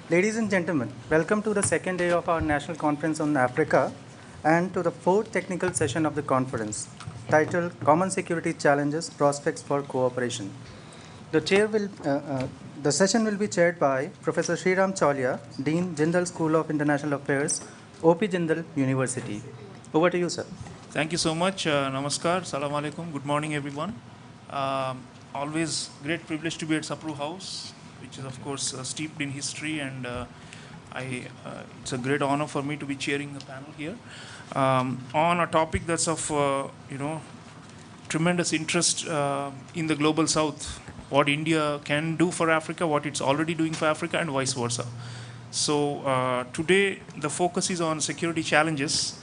Ladies and gentlemen, welcome to the second day of our National Conference on Africa and to the fourth technical session of the conference, titled Common Security Challenges, Prospects for Cooperation. The session will be chaired by Professor Sriram Chaulia, Dean, Jindal School of International Affairs, O.P. Jindal University. Over to you, sir. Thank you so much. Namaskar, Salam Alaikum. Good morning, everyone. Always great privilege to be at Sapru House, which is, of course, steeped in history, and it's a great honor for me to be chairing the panel here on a topic that's of tremendous interest in the global South. What India can do for Africa, what it's already doing for Africa, and vice versa. So today the focus is on security challenges,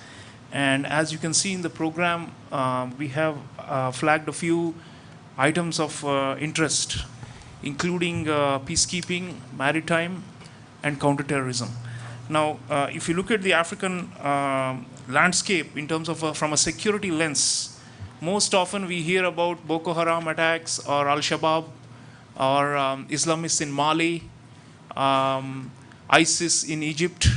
and as you can see in the program, we have flagged a few items of interest, including peacekeeping, maritime, and counterterrorism. Now, if you look at the African landscape in terms of from a security lens, most often we hear about Boko Haram attacks or Al-Shabaab or Islamists in Mali, ISIS in Egypt,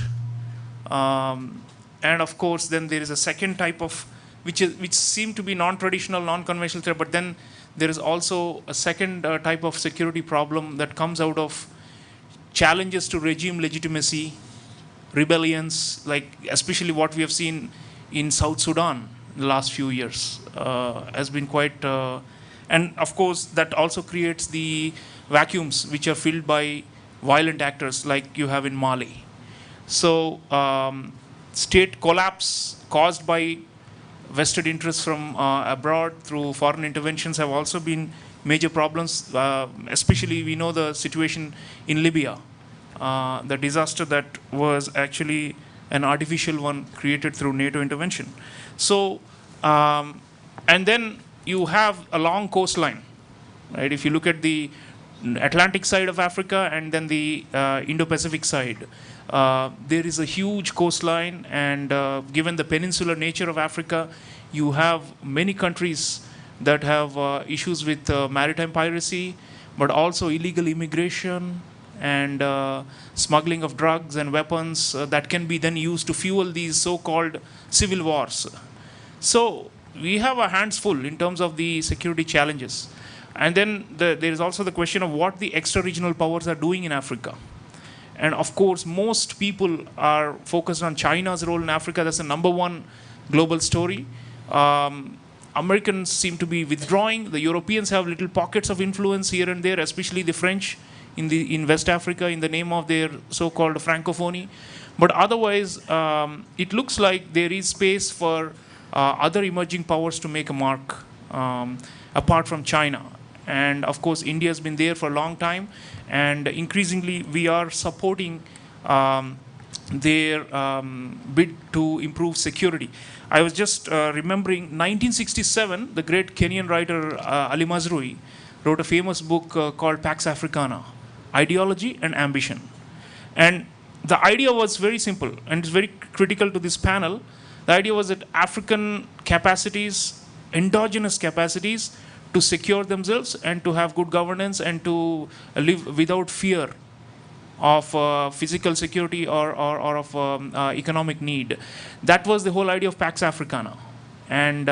and of course then there is a second type of, which seem to be non-traditional, non-conventional threat, but then there is also a second type of security problem that comes out of challenges to regime legitimacy, rebellions, like especially what we have seen in South Sudan in the last few years has been quite, and of course that also creates the vacuums which are filled by violent actors like you have in Mali. So state collapse caused by vested interests from abroad through foreign interventions have also been major problems, especially we know the situation in Libya, the disaster that was actually an artificial one created through NATO intervention. So, and then you have a long coastline, right? If you look at the Atlantic side of Africa and then the Indo-Pacific side, there is a huge coastline, and given the peninsular nature of Africa, you have many countries that have issues with maritime piracy, but also illegal immigration and smuggling of drugs and weapons that can be then used to fuel these so-called civil wars. So we have our hands full in terms of the security challenges. And then there is also the question of what the extra-regional powers are doing in Africa. And of course, most people are focused on China's role in Africa. That's the number one global story. Americans seem to be withdrawing. The Europeans have little pockets of influence here and there, especially the French in West Africa in the name of their so-called Francophonie. But otherwise, it looks like there is space for other emerging powers to make a mark apart from China. And of course, India has been there for a long time, and increasingly we are supporting their bid to improve security. I was just remembering 1967, the great Kenyan writer Ali Mazrui wrote a famous book called Pax Africana, Ideology and Ambition. And the idea was very simple, and it's very critical to this panel. The idea was that African capacities, endogenous capacities, to secure themselves and to have good governance and to live without fear of physical security or of economic need. That was the whole idea of Pax Africana. And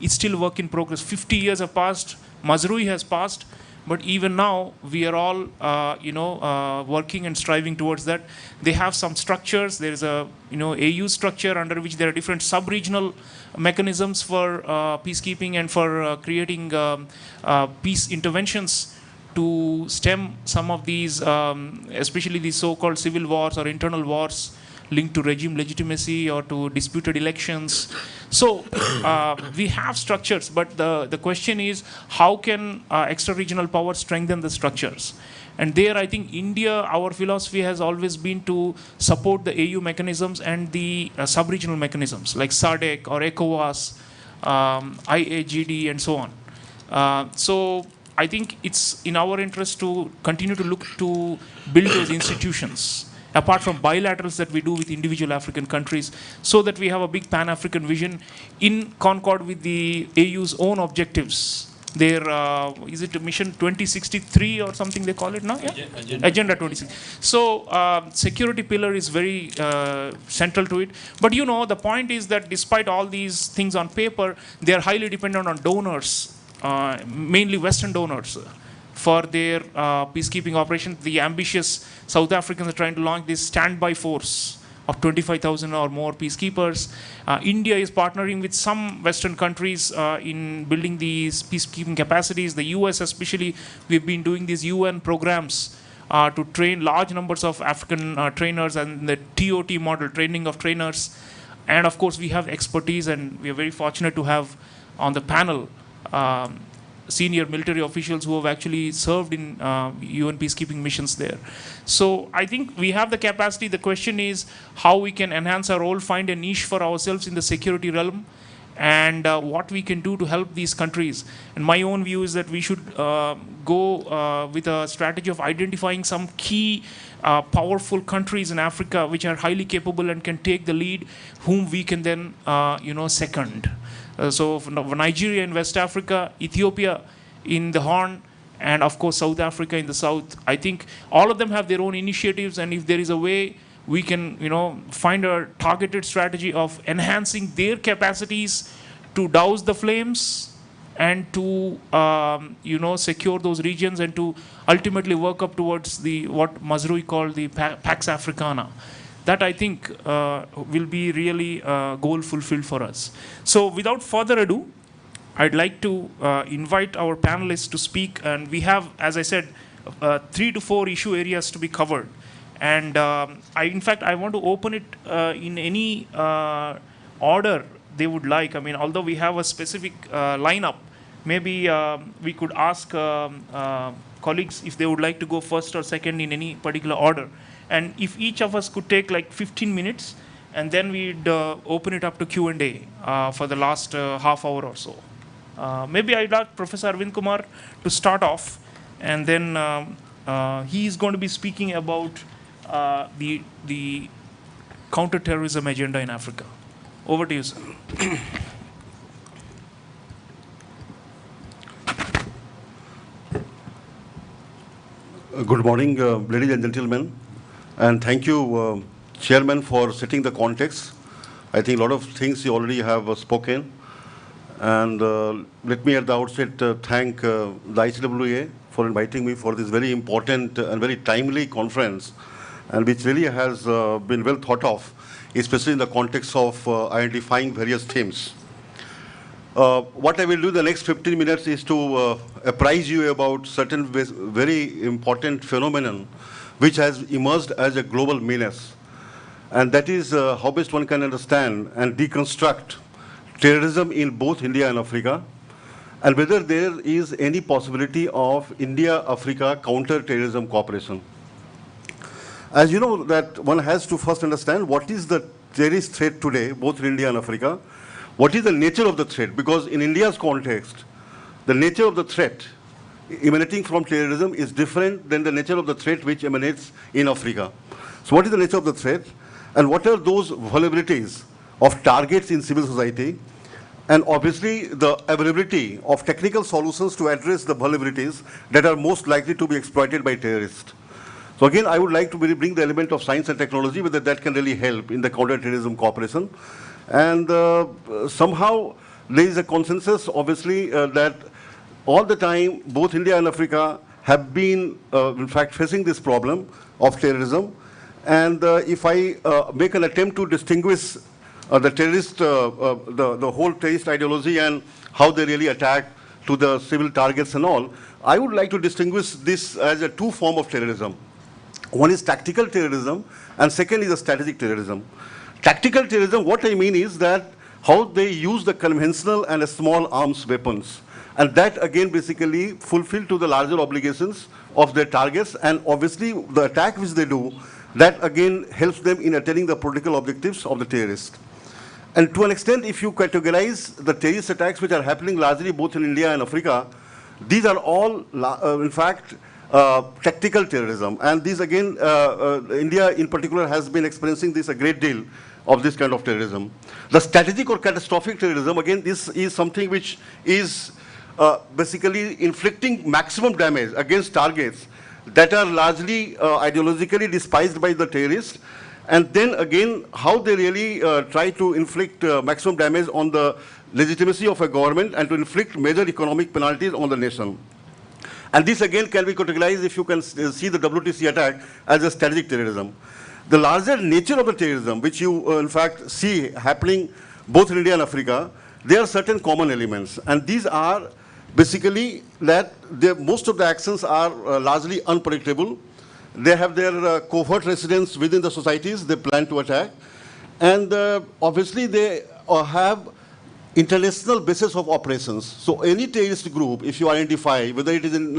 it's still work in progress. 50 years have passed, Mazrui has passed, but even now we are all working and striving towards that. They have some structures. There is a AU structure under which there are different sub-regional mechanisms for peacekeeping and for creating peace interventions to stem some of these, especially these so-called civil wars or internal wars linked to regime legitimacy or to disputed elections. So we have structures, but the question is, how can extra-regional powers strengthen the structures? And there, I think India, our philosophy has always been to support the AU mechanisms and the sub-regional mechanisms like SADC or ECOWAS, IAGD, and so on. So I think it's in our interest to continue to look to build those institutions, apart from bilaterals that we do with individual African countries, so that we have a big Pan-African vision in concord with the AU's own objectives their, is it Mission 2063 or something they call it now? Yeah? Agenda 26. So security pillar is very central to it. But you know, the point is that despite all these things on paper, they are highly dependent on donors, mainly Western donors, for their peacekeeping operations. The ambitious South Africans are trying to launch this standby force of 25,000 or more peacekeepers. India is partnering with some Western countries in building these peacekeeping capacities. The US especially, we've been doing these UN programs to train large numbers of African trainers, and the TOT model, training of trainers. And of course, we have expertise, and we are very fortunate to have on the panel senior military officials who have actually served in UN peacekeeping missions there. So I think we have the capacity. The question is how we can enhance our role, find a niche for ourselves in the security realm, and what we can do to help these countries. And my own view is that we should go with a strategy of identifying some key powerful countries in Africa which are highly capable and can take the lead, whom we can then second. So Nigeria in West Africa, Ethiopia in the Horn, and of course South Africa in the south. I think all of them have their own initiatives, and if there is a way we can find a targeted strategy of enhancing their capacities to douse the flames and to secure those regions, and to ultimately work up towards what Mazrui called the Pax Africana. That I think will be really goal fulfilled for us. So without further ado, I'd like to invite our panelists to speak, and we have, as I said, 3 to 4 issue areas to be covered. And in fact, I want to open it in any order they would like. I mean, although we have a specific lineup, maybe we could ask colleagues if they would like to go first or second in any particular order. And if each of us could take like 15 minutes, and then we'd open it up to Q&A for the last half hour or so. Maybe I'd like Professor Arvind Kumar to start off, and then he's going to be speaking about the counterterrorism agenda in Africa. Over to you, sir. Good morning, ladies and gentlemen. And thank you, Chairman, for setting the context. I think a lot of things you already have spoken. And let me at the outset thank the ICWA for inviting me for this very important and very timely conference, and which really has been well thought of, especially in the context of identifying various themes. What I will do the next 15 minutes is to apprise you about certain very important phenomenon which has emerged as a global menace. And that is how best one can understand and deconstruct terrorism in both India and Africa, and whether there is any possibility of India-Africa counter-terrorism cooperation. As you know, that one has to first understand what is the terrorist threat today, both in India and Africa. What is the nature of the threat? Because in India's context, the nature of the threat emanating from terrorism is different than the nature of the threat which emanates in Africa. So what is the nature of the threat? And what are those vulnerabilities of targets in civil society? And obviously, the availability of technical solutions to address the vulnerabilities that are most likely to be exploited by terrorists. So again, I would like to bring the element of science and technology, whether that can really help in the counter-terrorism cooperation. And somehow, there is a consensus, obviously, that all the time, both India and Africa have been, in fact, facing this problem of terrorism. And if I make an attempt to distinguish the terrorist, the whole terrorist ideology and how they really attack to the civil targets and all, I would like to distinguish this as a two forms of terrorism. One is tactical terrorism, and second is a strategic terrorism. Tactical terrorism, what I mean is that how they use the conventional and small arms weapons. And that again basically fulfill to the larger obligations of their targets, and obviously the attack which they do, that again helps them in attaining the political objectives of the terrorist. And to an extent, if you categorize the terrorist attacks which are happening largely both in India and Africa, these are all in fact tactical terrorism. And these again, India in particular has been experiencing this a great deal of this kind of terrorism. The strategic or catastrophic terrorism, again, this is something which is basically inflicting maximum damage against targets that are largely ideologically despised by the terrorists, and then again how they really try to inflict maximum damage on the legitimacy of a government and to inflict major economic penalties on the nation. And this again can be categorized, if you can see the WTC attack, as a strategic terrorism. The larger nature of the terrorism, which you in fact see happening both in India and Africa, there are certain common elements. And these are basically that most of the actions are largely unpredictable. They have their covert residents within the societies they plan to attack. And obviously they have international basis of operations. So any terrorist group, if you identify, whether it is in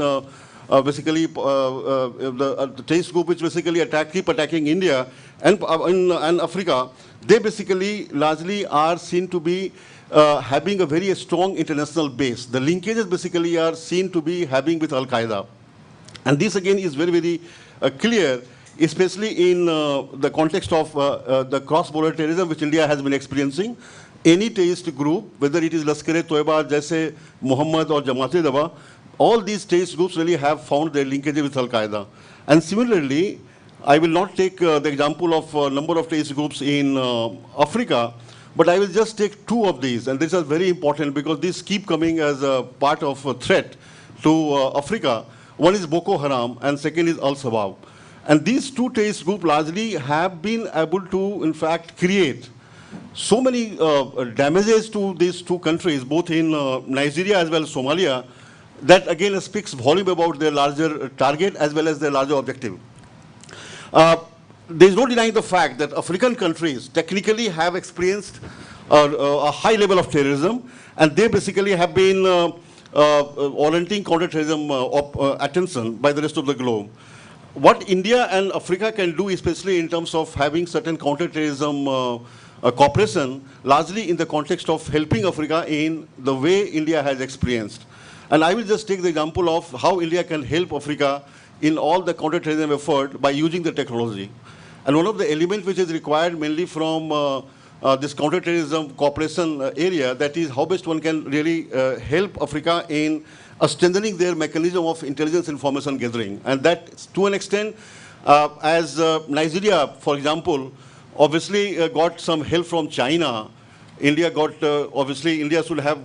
basically the terrorist group which basically keep attacking India and Africa, they basically largely are seen to be having a very strong international base. The linkages basically are seen to be having with Al-Qaeda. And this again is very, very clear, especially in the context of the cross-border terrorism which India has been experiencing. Any terrorist group, whether it is Lashkar-e-Toiba, Jaise Muhammad or Jamaat-e-Dawa, all these terrorist groups really have found their linkages with Al-Qaeda. And similarly, I will not take the example of a number of terrorist groups in Africa, but I will just take two of these, and these are very important because these keep coming as a part of a threat to Africa. One is Boko Haram, and second is Al-Shabaab. And these two terrorist groups largely have been able to, in fact, create so many damages to these two countries, both in Nigeria as well as Somalia, that again speaks volume about their larger target as well as their larger objective. There is no denying the fact that African countries technically have experienced a high level of terrorism, and they basically have been orienting counterterrorism attention by the rest of the globe. What India and Africa can do, especially in terms of having certain counterterrorism cooperation, largely in the context of helping Africa in the way India has experienced. And I will just take the example of how India can help Africa in all the counterterrorism effort by using the technology. And one of the elements which is required mainly from this counterterrorism cooperation area, that is how best one can really help Africa in strengthening their mechanism of intelligence information gathering. And that, to an extent, as Nigeria, for example, obviously got some help from China. India got, obviously, India should have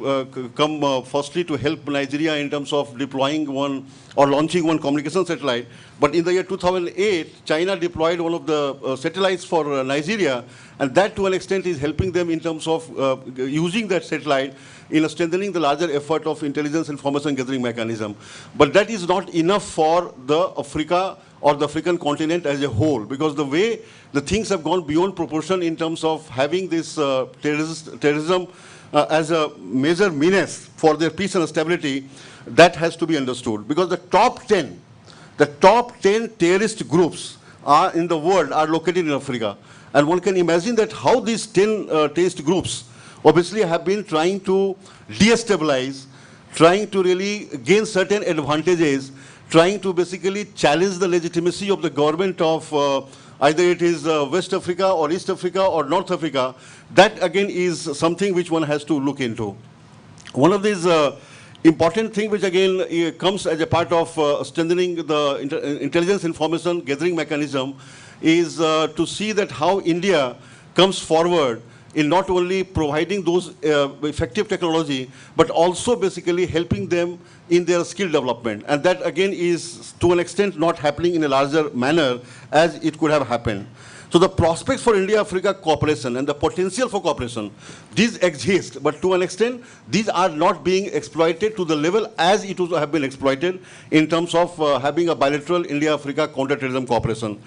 come firstly to help Nigeria in terms of deploying one or launching one communication satellite. But in the year 2008, China deployed one of the satellites for Nigeria, and that to an extent is helping them in terms of using that satellite in strengthening the larger effort of intelligence information gathering mechanism. But that is not enough for the Africa or the African continent as a whole, because the way the things have gone beyond proportion in terms of having this terrorism as a major menace for their peace and stability, that has to be understood. Because the top 10 terrorist groups in the world are located in Africa. And one can imagine that how these 10 terrorist groups obviously have been trying to destabilize, trying to really gain certain advantages, trying to basically challenge the legitimacy of the government of either it is West Africa or East Africa or North Africa. That again is something which one has to look into. One of these important things which again comes as a part of strengthening the intelligence information gathering mechanism is to see that how India comes forward in not only providing those effective technology, but also basically helping them in their skill development. And that again is to an extent not happening in a larger manner as it could have happened. So the prospects for India-Africa cooperation and the potential for cooperation, these exist, but to an extent, these are not being exploited to the level as it would have been exploited in terms of having a bilateral India-Africa counterterrorism cooperation.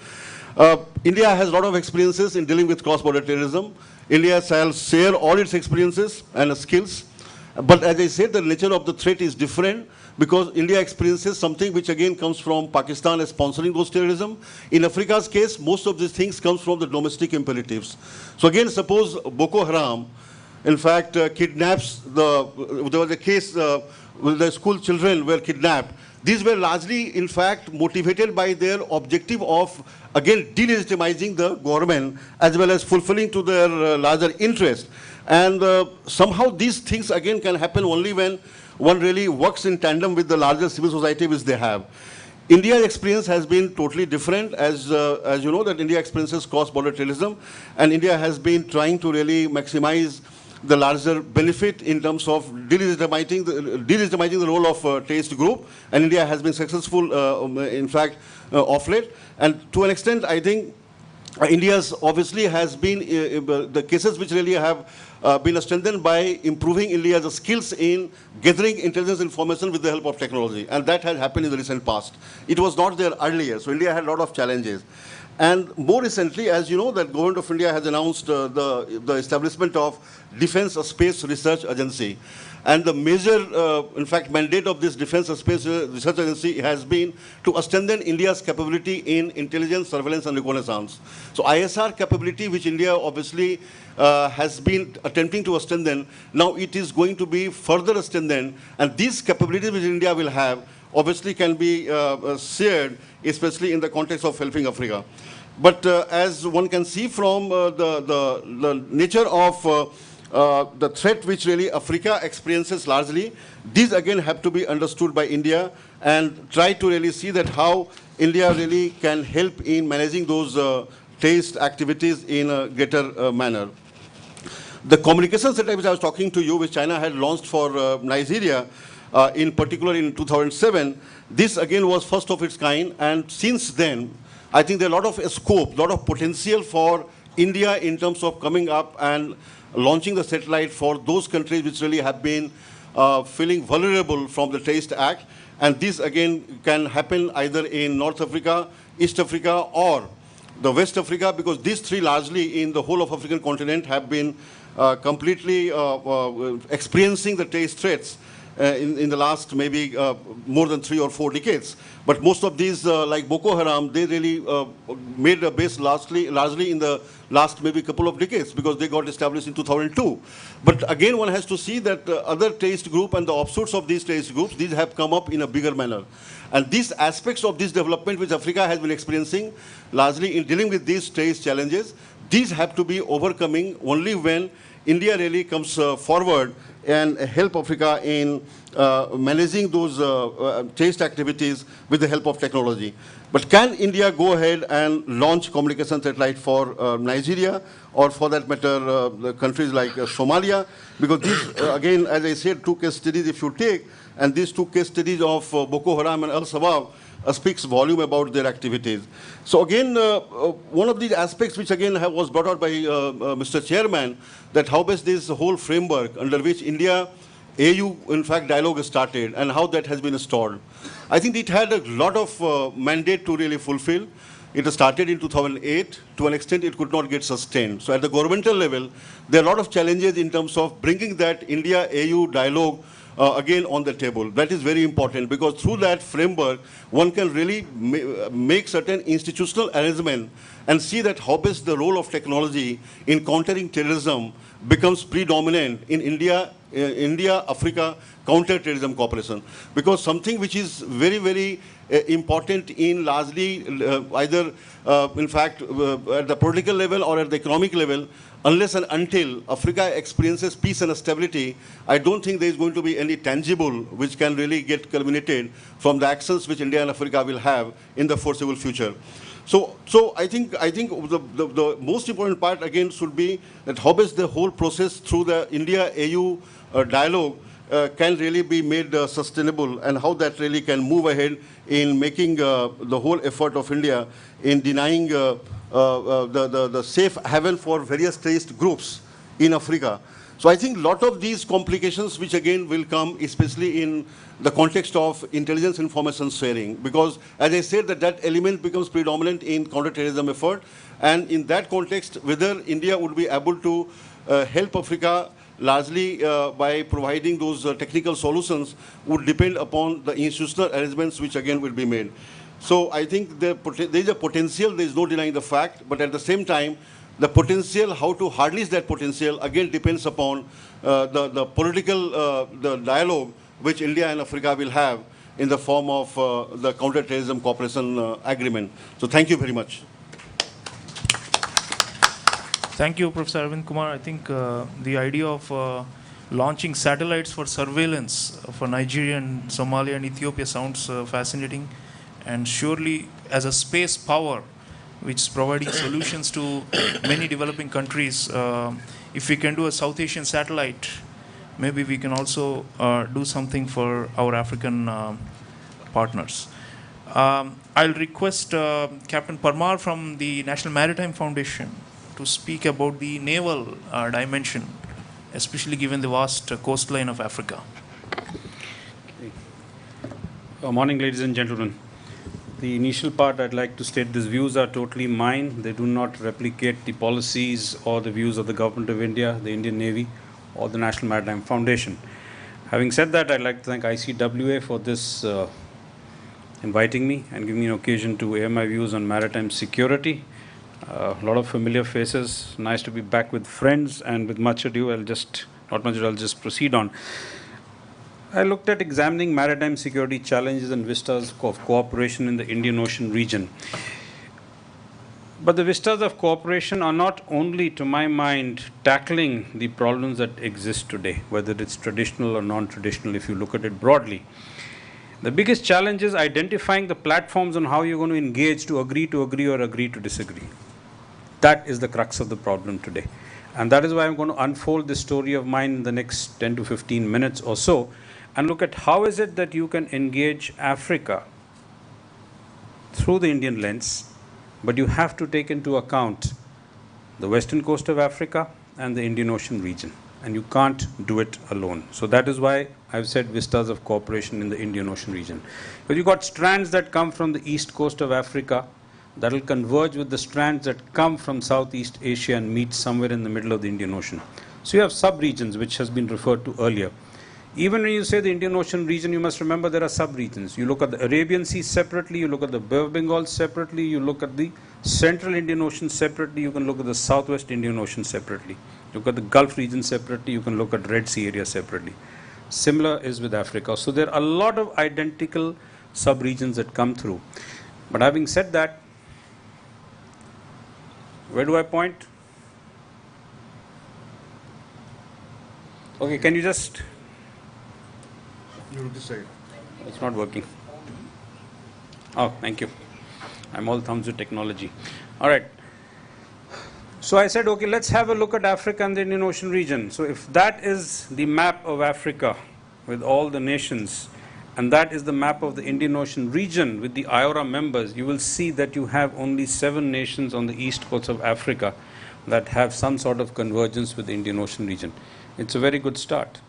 India has a lot of experiences in dealing with cross-border terrorism. India shall share all its experiences and skills. But as I said, the nature of the threat is different because India experiences something which again comes from Pakistan as sponsoring those terrorism. In Africa's case, most of these things comes from the domestic imperatives. So again, suppose Boko Haram, in fact, kidnaps there was a case where the school children were kidnapped. These were largely, in fact, motivated by their objective of, again, delegitimizing the government as well as fulfilling to their larger interest. And somehow these things, again, can happen only when one really works in tandem with the larger civil society which they have. India's experience has been totally different, as you know that India experiences cross-border terrorism, and India has been trying to really maximize the larger benefit in terms of delegitimizing the role of terrorist group, and India has been successful, in fact, of late. And to an extent, I think India's obviously has been the cases which really have been strengthened by improving India's skills in gathering intelligence information with the help of technology, and that has happened in the recent past. It was not there earlier, so India had a lot of challenges. And more recently, as you know, that Government of India has announced the establishment of Defence Space Research Agency. And the major, in fact, mandate of this Defence Space Research Agency has been to strengthen India's capability in intelligence, surveillance, and reconnaissance. So ISR capability, which India obviously has been attempting to strengthen, now it is going to be further strengthened. And these capabilities which India will have obviously can be shared, especially in the context of helping Africa. But as one can see from the nature of the threat which really Africa experiences largely, these again have to be understood by India and try to really see that how India really can help in managing those terrorist activities in a greater manner. The communication setup which I was talking to you, which China had launched for Nigeria, in particular in 2007, this again was first of its kind, and since then, I think there are a lot of scope, a lot of potential for India in terms of coming up and launching the satellite for those countries which really have been feeling vulnerable from the terrorist act. And this again can happen either in North Africa, East Africa, or the West Africa, because these three largely in the whole of African continent have been completely experiencing the terrorist threats in the last maybe more than 3 or 4 decades. But most of these, like Boko Haram, they really made a base largely in the last maybe couple of decades, because they got established in 2002. But again, one has to see that other terrorist group and the offshoots of these terrorist groups, these have come up in a bigger manner. And these aspects of this development which Africa has been experiencing, largely in dealing with these terrorist challenges, these have to be overcoming only when India really comes forward and help Africa in managing those terrorist activities with the help of technology. But can India go ahead and launch communication satellite for Nigeria, or for that matter, the countries like Somalia? Because these, again, as I said, 2 case studies if you take, and these 2 case studies of Boko Haram and Al-Shabaab speaks volume about their activities. So again, one of these aspects which again was brought out by Mr. Chairman, that how best this whole framework under which India AU, in fact, dialogue started and how that has been installed. I think it had a lot of mandate to really fulfill. It started in 2008. To an extent, it could not get sustained. So at the governmental level, there are a lot of challenges in terms of bringing that India-AU dialogue again on the table. That is very important, because through that framework, one can really make certain institutional arrangement and see that how best the role of technology in countering terrorism becomes predominant in India-Africa counter-terrorism cooperation. Because something which is very, very important in largely either, in fact, at the political level or at the economic level, unless and until Africa experiences peace and stability, I don't think there is going to be any tangible which can really get culminated from the actions which India and Africa will have in the foreseeable future. So I think the most important part again should be that how best the whole process through the India-AU dialogue can really be made sustainable, and how that really can move ahead in making the whole effort of India in denying the safe haven for various terrorist groups in Africa. So I think a lot of these complications which again will come, especially in the context of intelligence information sharing, because as I said that element becomes predominant in counter-terrorism effort, and in that context, whether India would be able to help Africa largely by providing those technical solutions would depend upon the institutional arrangements which again will be made. So I think there is a potential, there is no denying the fact, but at the same time, the potential, how to harness that potential, again depends upon the political the dialogue which India and Africa will have in the form of the counter-terrorism cooperation agreement. So thank you very much. Thank you, Professor Arvind Kumar. I think the idea of launching satellites for surveillance for Nigeria and Somalia and Ethiopia sounds fascinating. And surely, as a space power, which is providing solutions to many developing countries, if we can do a South Asian satellite, maybe we can also do something for our African partners. I'll request Captain Parmar from the National Maritime Foundation to speak about the naval dimension, especially given the vast coastline of Africa. Morning, ladies and gentlemen. The initial part, I'd like to state these views are totally mine. They do not replicate the policies or the views of the Government of India, the Indian Navy, or the National Maritime Foundation. Having said that, I'd like to thank ICWA for this inviting me and giving me an occasion to air my views on maritime security. A lot of familiar faces. Nice to be back with friends, and with much ado, I'll just proceed on. I looked at examining maritime security challenges and vistas of cooperation in the Indian Ocean region. But the vistas of cooperation are not only, to my mind, tackling the problems that exist today, whether it's traditional or non-traditional, if you look at it broadly. The biggest challenge is identifying the platforms on how you're going to engage to agree or agree to disagree. That is the crux of the problem today. And that is why I'm going to unfold this story of mine in the next 10 to 15 minutes or so, and look at how is it that you can engage Africa through the Indian lens, but you have to take into account the western coast of Africa and the Indian Ocean region, and you can't do it alone. So that is why I've said vistas of cooperation in the Indian Ocean region. But you've got strands that come from the east coast of Africa that will converge with the strands that come from Southeast Asia and meet somewhere in the middle of the Indian Ocean. So you have sub-regions, which has been referred to earlier. Even when you say the Indian Ocean region, you must remember there are sub-regions. You look at the Arabian Sea separately, you look at the Bay of Bengal separately, you look at the Central Indian Ocean separately, you can look at the Southwest Indian Ocean separately. Look at the Gulf region separately, you can look at Red Sea area separately. Similar is with Africa. So there are a lot of identical sub-regions that come through. But having said that, where do I point? Okay, can you just... You decide. It's not working. Oh, thank you. I'm all thumbs with technology. All right. So I said, okay, let's have a look at Africa and the Indian Ocean region. So if that is the map of Africa with all the nations, and that is the map of the Indian Ocean region with the IORA members, you will see that you have only 7 nations on the east coast of Africa that have some sort of convergence with the Indian Ocean region. It's a very good start.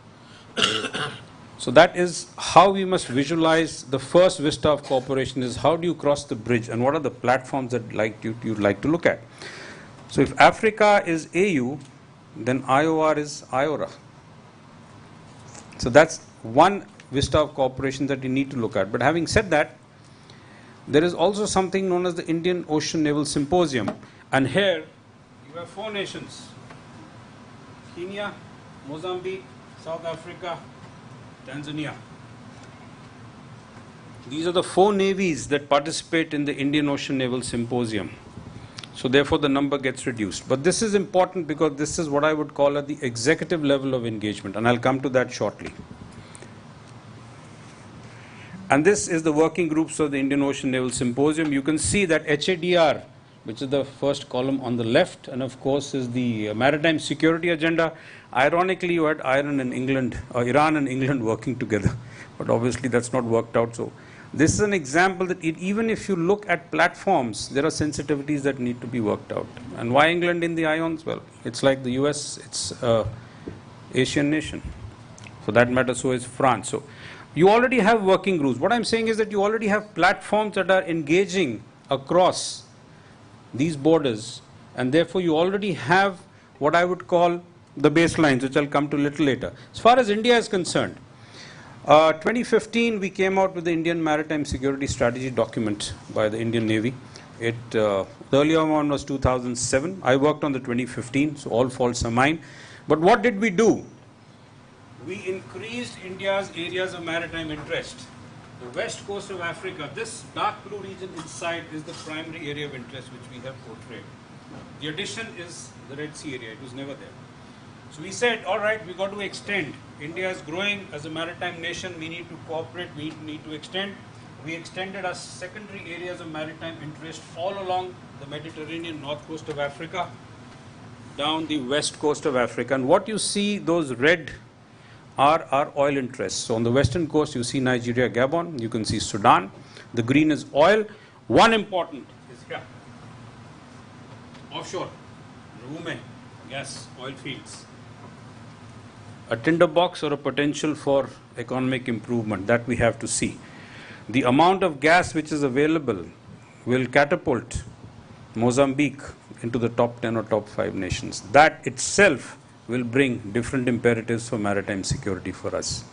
So that is how we must visualize the first vista of cooperation, is how do you cross the bridge and what are the platforms that you'd like to look at. So if Africa is AU, then IOR is IORA. So that's one vista of cooperation that you need to look at. But having said that, there is also something known as the Indian Ocean Naval Symposium. And here you have 4 nations: Kenya, Mozambique, South Africa, Tanzania. These are the 4 navies that participate in the Indian Ocean Naval Symposium. So therefore the number gets reduced. But this is important because this is what I would call at the executive level of engagement, and I'll come to that shortly. And this is the working groups of the Indian Ocean Naval Symposium. You can see that HADR, which is the first column on the left, and of course is the maritime security agenda. Ironically, you had Iran and England working together, but obviously that's not worked out. So this is an example that even if you look at platforms, there are sensitivities that need to be worked out. And why England in the ions? Well, it's like the US, it's an Asian nation. For that matter, so is France. So you already have working groups. What I'm saying is that you already have platforms that are engaging across these borders, and therefore you already have what I would call the baselines, which I'll come to a little later. As far as India is concerned, 2015 we came out with the Indian Maritime Security Strategy document by the Indian Navy. The earlier one was 2007. I worked on the 2015, so all faults are mine. But what did we do? We increased India's areas of maritime interest. The west coast of Africa, this dark blue region inside is the primary area of interest which we have portrayed. The addition is the Red Sea area. It was never there. So we said, all right, we got to extend. India is growing as a maritime nation. We need to cooperate. We need to extend. We extended our secondary areas of maritime interest all along the Mediterranean north coast of Africa, down the west coast of Africa. And what you see, those red are our oil interests. So on the western coast, you see Nigeria, Gabon. You can see Sudan. The green is oil. One important is here. Offshore, Raghavan, gas, oil fields. A tinderbox or a potential for economic improvement that we have to see. The amount of gas which is available will catapult Mozambique into the top 10 or top 5 nations. That itself will bring different imperatives for maritime security for us.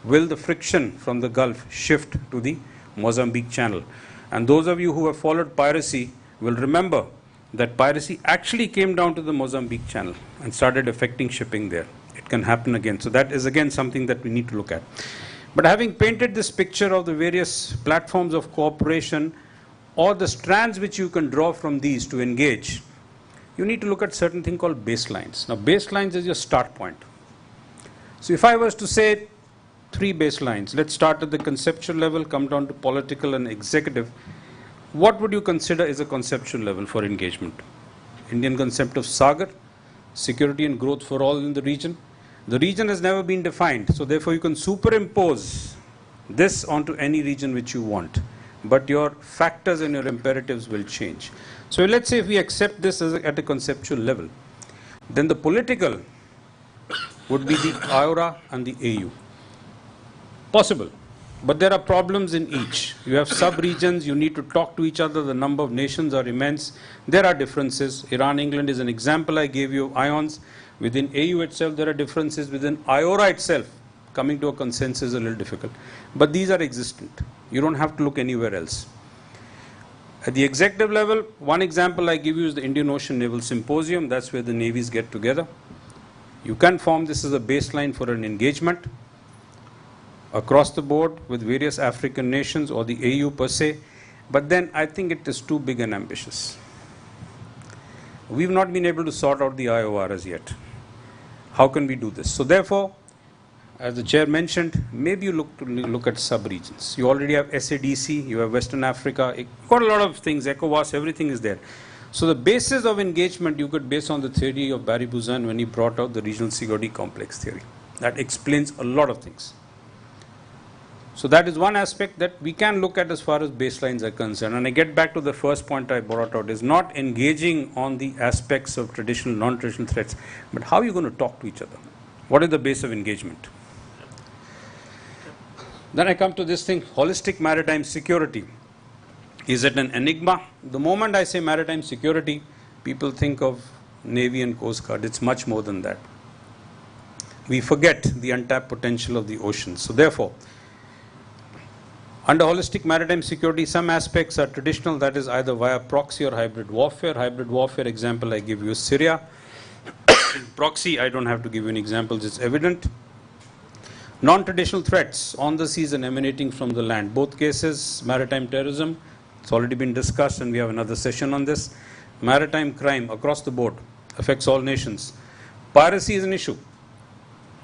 Will the friction from the Gulf shift to the Mozambique channel? And those of you who have followed piracy will remember that piracy actually came down to the Mozambique channel and started affecting shipping there. It can happen again. So that is again something that we need to look at. But having painted this picture of the various platforms of cooperation or the strands which you can draw from these to engage, you need to look at certain thing called baselines. Now baselines is your start point. So if I was to say 3 baselines, let's start at the conceptual level, come down to political and executive. What would you consider is a conceptual level for engagement? Indian concept of Sagar, security and growth for all in the region. The region has never been defined, so therefore you can superimpose this onto any region which you want. But your factors and your imperatives will change. So let's say if we accept this as at a conceptual level, then the political would be the IORA and the AU. Possible. But there are problems in each. You have sub-regions, you need to talk to each other, the number of nations are immense. There are differences. Iran, England is an example I gave you, ions. Within AU itself, there are differences. Within IORA itself, coming to a consensus is a little difficult. But these are existent. You don't have to look anywhere else. At the executive level, one example I give you is the Indian Ocean Naval Symposium. That's where the navies get together. You can form this as a baseline for an engagement across the board with various African nations or the AU per se. But then I think it is too big and ambitious. We've not been able to sort out the IOR as yet. How can we do this? So therefore, as the chair mentioned, maybe you look at sub-regions. You already have SADC, you have Western Africa, you've got a lot of things, ECOWAS, everything is there. So the basis of engagement you could base on the theory of Barry Buzan when he brought out the regional security complex theory. That explains a lot of things. So that is one aspect that we can look at as far as baselines are concerned. And I get back to the first point I brought out, is not engaging on the aspects of traditional, non-traditional threats, but how are you going to talk to each other? What is the base of engagement? Then I come to this thing, holistic maritime security. Is it an enigma? The moment I say maritime security, people think of Navy and Coast Guard. It's much more than that. We forget the untapped potential of the oceans. So therefore, under holistic maritime security, some aspects are traditional, that is either via proxy or hybrid warfare. Hybrid warfare example I give you is Syria. Proxy, I don't have to give you any examples, it's evident. Non-traditional threats on the seas and emanating from the land. Both cases, maritime terrorism, it's already been discussed and we have another session on this. Maritime crime across the board, affects all nations. Piracy is an issue.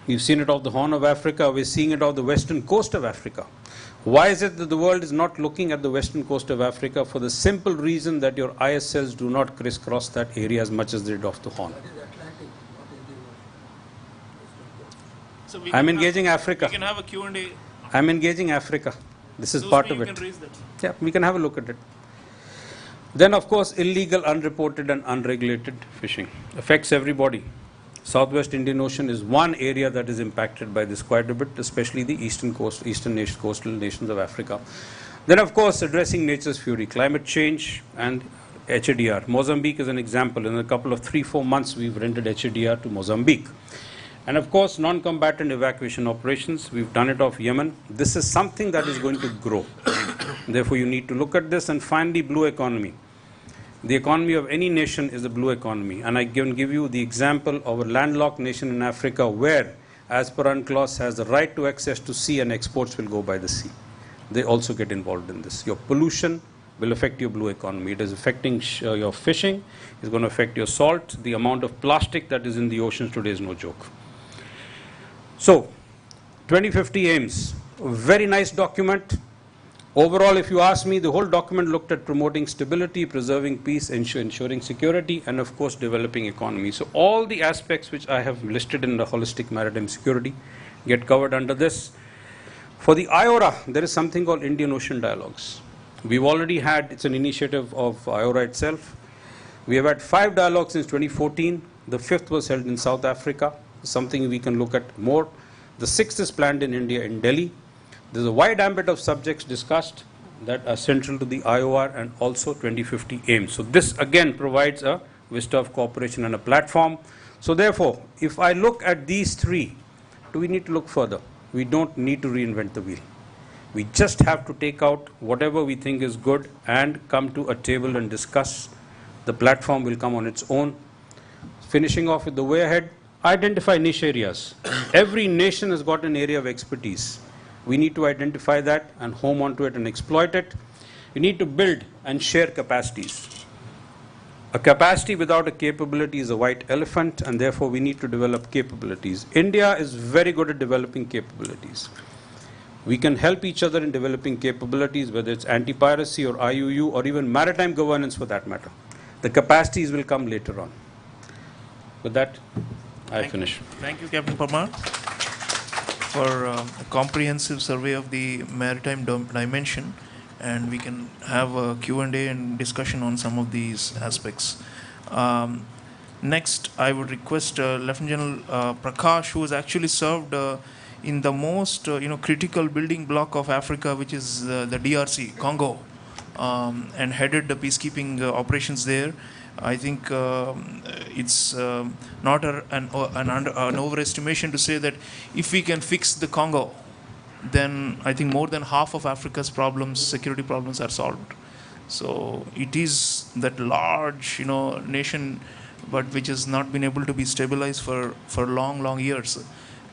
We've seen it off the Horn of Africa, we're seeing it off the western coast of Africa. Why is it that the world is not looking at the western coast of Africa? For the simple reason that your ISLs do not crisscross that area as much as they did off the Horn. So I'm engaging Africa. We can have a Q&A. I'm engaging Africa. This is Those part you of it. can raise that. Yeah, we can have a look at it. Then of course illegal, unreported and unregulated fishing affects everybody. Southwest Indian Ocean is one area that is impacted by this quite a bit, especially the eastern coastal nations of Africa. Then of course addressing nature's fury, climate change and HADR. Mozambique is an example. In a couple of 3-4 months we've rendered HADR to Mozambique. And of course non-combatant evacuation operations, we've done it off Yemen. This is something that is going to grow. Therefore you need to look at this. And finally, blue economy. The economy of any nation is a blue economy. And I can give you the example of a landlocked nation in Africa where, as per UNCLOS, has the right to access to sea and exports will go by the sea. They also get involved in this. Your pollution, will affect your blue economy. It is affecting your fishing, it's going to affect your salt. The amount of plastic that is in the oceans today is no joke. So, 2050 aims, a very nice document. Overall, if you ask me, the whole document looked at promoting stability, preserving peace, ensuring security, and of course developing economy. So all the aspects which I have listed in the holistic maritime security get covered under this. For the IORA, there is something called Indian Ocean Dialogues. We've already had, it's an initiative of IORA itself. We have had 5 dialogues since 2014. The 5th was held in South Africa, something we can look at more. The 6th is planned in India, in Delhi. There's a wide ambit of subjects discussed that are central to the IOR and also 2050 aims. So this again provides a vista of cooperation and a platform. So therefore, if I look at these 3, do we need to look further? We don't need to reinvent the wheel. We just have to take out whatever we think is good and come to a table and discuss. The platform will come on its own. Finishing off with the way ahead, identify niche areas. Every nation has got an area of expertise. We need to identify that and home onto it and exploit it. We need to build and share capacities. A capacity without a capability is a white elephant, and therefore we need to develop capabilities. India is very good at developing capabilities. We can help each other in developing capabilities, whether it's anti-piracy or IUU or even maritime governance for that matter. The capacities will come later on. With that, I finish. Thank you, Captain Parmar, for a comprehensive survey of the maritime dimension, and we can have a Q&A and discussion on some of these aspects. Next, I would request Lieutenant General Prakash, who has actually served in the most critical building block of Africa, which is the DRC, Congo, and headed the peacekeeping operations there. I think it's not an overestimation to say that if we can fix the Congo, then I think more than half of Africa's problems, security problems, are solved. So it is that large, nation, but which has not been able to be stabilized for long years.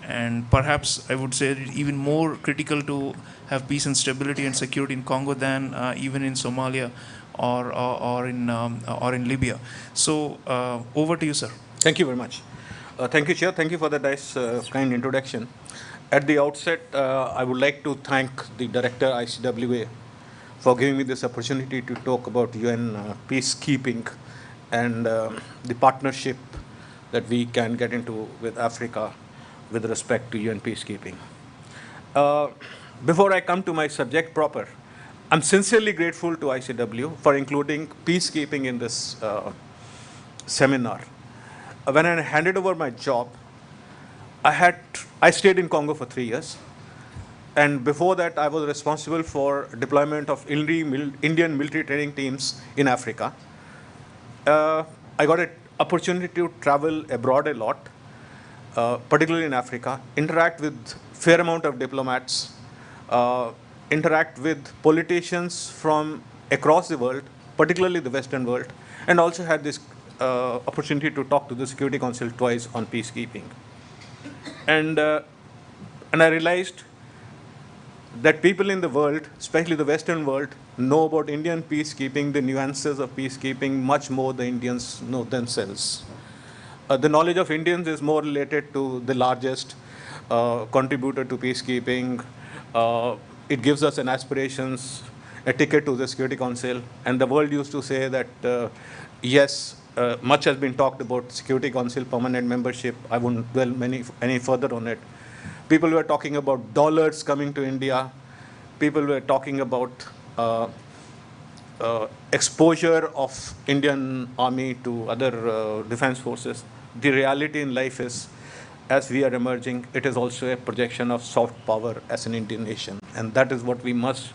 And perhaps I would say even more critical to have peace and stability and security in Congo than even in Somalia or in Libya. So over to you, sir. Thank you very much. Thank you, Chair. Thank you for the nice, kind introduction. At the outset, I would like to thank the Director, ICWA, for giving me this opportunity to talk about UN peacekeeping and the partnership that we can get into with Africa with respect to UN peacekeeping. Before I come to my subject proper, I'm sincerely grateful to ICW for including peacekeeping in this seminar. When I handed over my job, I stayed in Congo for 3 years. And before that, I was responsible for deployment of Indian military training teams in Africa. I got an opportunity to travel abroad a lot, particularly in Africa, interact with fair amount of diplomats, interact with politicians from across the world, particularly the Western world, and also had this opportunity to talk to the Security Council twice on peacekeeping. And I realized that people in the world, especially the Western world, know about Indian peacekeeping, the nuances of peacekeeping, much more than Indians know themselves. The knowledge of Indians is more related to the largest contributor to peacekeeping. It gives us an aspirations, a ticket to the Security Council. And the world used to say that, yes, much has been talked about Security Council permanent membership. I won't dwell any further on it. People were talking about dollars coming to India. People were talking about exposure of Indian army to other defense forces. The reality in life is, as we are emerging, it is also a projection of soft power as an Indian nation. And that is what we must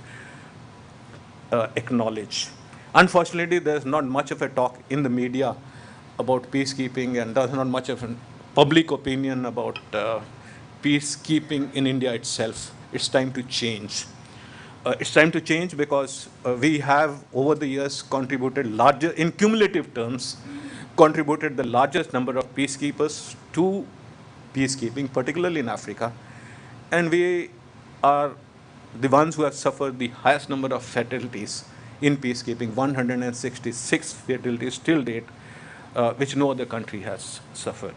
acknowledge. Unfortunately, there's not much of a talk in the media about peacekeeping, and there's not much of a public opinion about peacekeeping in India itself. It's time to change. It's time to change because we have, over the years, contributed larger, in cumulative terms, contributed the largest number of peacekeepers to peacekeeping, particularly in Africa. And we are the ones who have suffered the highest number of fatalities in peacekeeping, 166 fatalities till date, which no other country has suffered.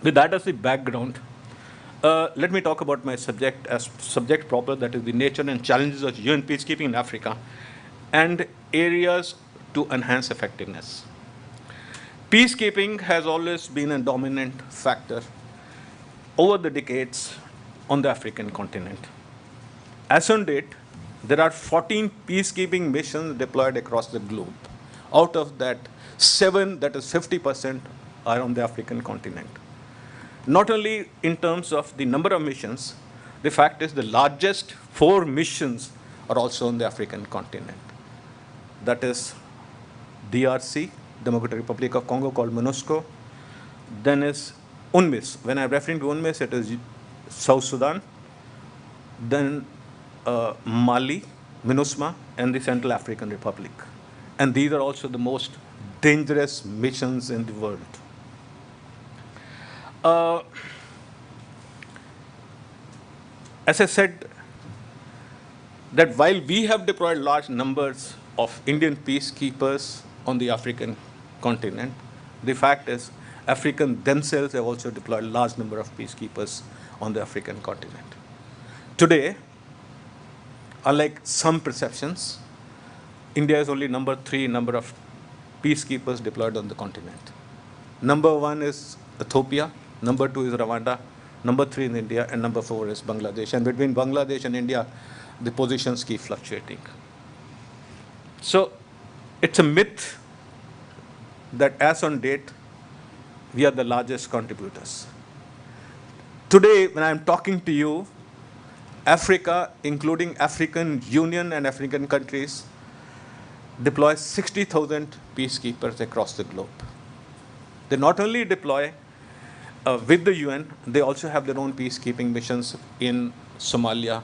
With that as the background, let me talk about my subject as subject proper, that is the nature and challenges of UN peacekeeping in Africa and areas to enhance effectiveness. Peacekeeping has always been a dominant factor over the decades on the African continent. As on date, there are 14 peacekeeping missions deployed across the globe. Out of that, 7, that is 50%, are on the African continent. Not only in terms of the number of missions, the fact is the largest 4 missions are also on the African continent. That is DRC, Democratic Republic of Congo, called MONUSCO. Then is UNMISS. When I'm referring to UNMISS, it is South Sudan. Then Mali, MINUSMA, and the Central African Republic. And these are also the most dangerous missions in the world. As I said, that while we have deployed large numbers of Indian peacekeepers on the African continent, the fact is Africans themselves have also deployed a large number of peacekeepers on the African continent. Today, unlike some perceptions, India is only number 3 number of peacekeepers deployed on the continent. Number 1 is Ethiopia, number 2 is Rwanda, number 3 in India, and number 4 is Bangladesh. And between Bangladesh and India, the positions keep fluctuating. So it's a myth that as on date, we are the largest contributors. Today, when I'm talking to you, Africa, including African Union and African countries, deploy 60,000 peacekeepers across the globe. They not only deploy with the UN, they also have their own peacekeeping missions in Somalia,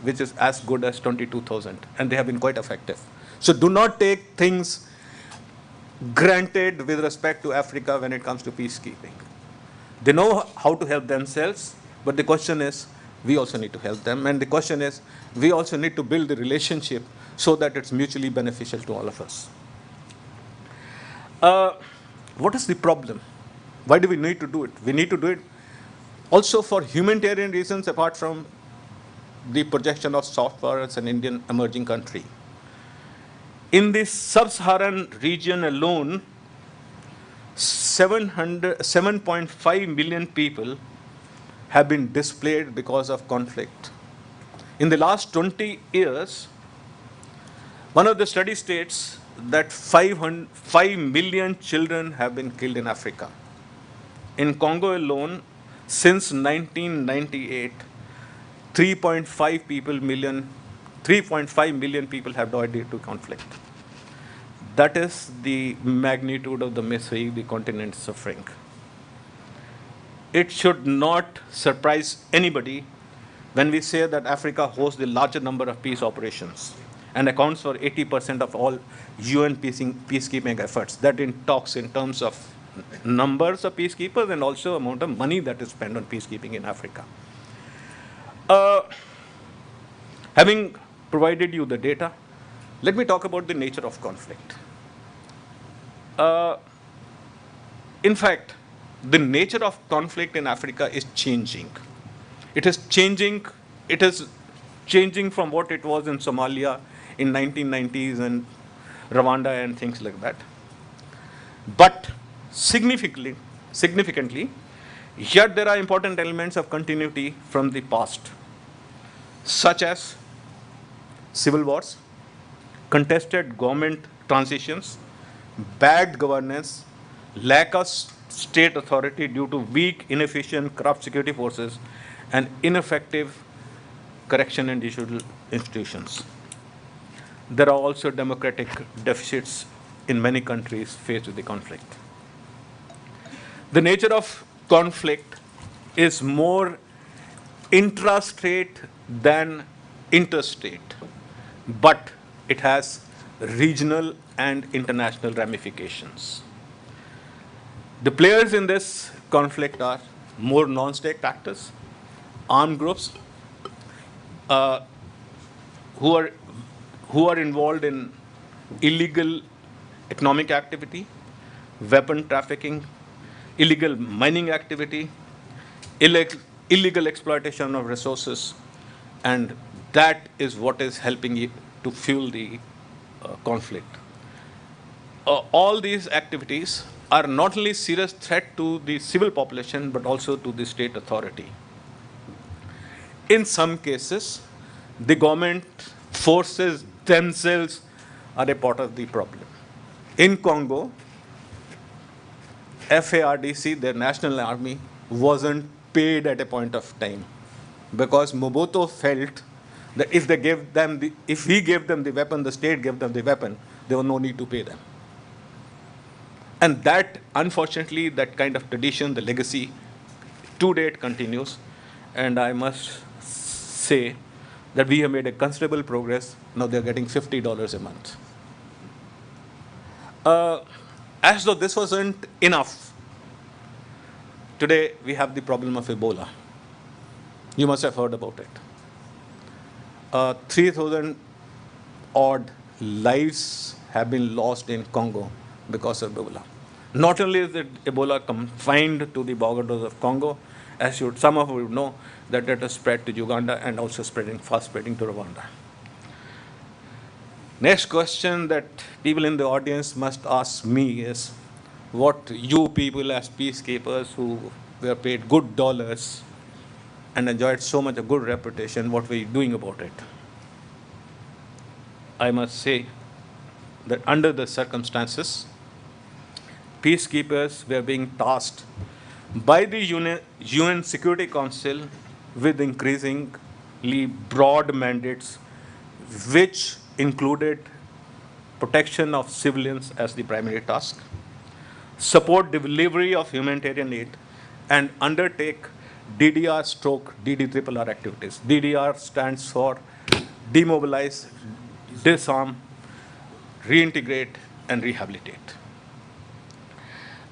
which is as good as 22,000, and they have been quite effective. So do not take things granted with respect to Africa when it comes to peacekeeping. They know how to help themselves, but the question is, we also need to help them. And the question is, we also need to build the relationship so that it's mutually beneficial to all of us. What is the problem? Why do we need to do it? We need to do it also for humanitarian reasons, apart from the projection of soft power as an Indian emerging country. In the sub-Saharan region alone, 7.5 million people have been displaced because of conflict. In the last 20 years, one of the studies states that 5 million children have been killed in Africa. In Congo alone, since 1998, 3.5 million people have died due to conflict. That is the magnitude of the misery the continent is suffering. It should not surprise anybody when we say that Africa hosts the larger number of peace operations and accounts for 80% of all UN peacekeeping efforts. That talks in terms of numbers of peacekeepers and also amount of money that is spent on peacekeeping in Africa. Having provided you the data, let me talk about the nature of conflict. In fact, the nature of conflict in Africa is changing. It is changing from what it was in Somalia in 1990s and Rwanda and things like that. But significantly, yet there are important elements of continuity from the past, such as civil wars, contested government transitions, bad governance, lack of state authority due to weak, inefficient, corrupt security forces, and ineffective correction and judicial institutions. There are also democratic deficits in many countries faced with the conflict. The nature of conflict is more intrastate than interstate, but it has regional and international ramifications. The players in this conflict are more non-state actors, armed groups, who are who are involved in illegal economic activity, weapon trafficking, illegal mining activity, illegal exploitation of resources, and that is what is helping it to fuel the conflict. All these activities are not only serious threat to the civil population but also to the state authority. In some cases, the government forces themselves are a part of the problem. In Congo, FARDC, their national army, wasn't paid at a point of time because Mobutu felt that if he gave them the weapon, the state gave them the weapon, there was no need to pay them. And that, unfortunately, that kind of tradition, the legacy, to date continues. And I must say that we have made a considerable progress. Now they're getting $50 a month. As though this wasn't enough, today we have the problem of Ebola. You must have heard about it. 3,000 odd lives have been lost in Congo because of Ebola. Not only is it Ebola confined to the borders of Congo, as some of you know, that it has spread to Uganda and also fast spreading to Rwanda. Next question that people in the audience must ask me is, what you people as peacekeepers who were paid good dollars and enjoyed so much a good reputation, what were you doing about it? I must say that under the circumstances, peacekeepers were being tasked by the UN Security Council with increasingly broad mandates, which included protection of civilians as the primary task, support delivery of humanitarian aid, and undertake DDR/DDRRR activities. DDR stands for demobilize, disarm, reintegrate, and rehabilitate.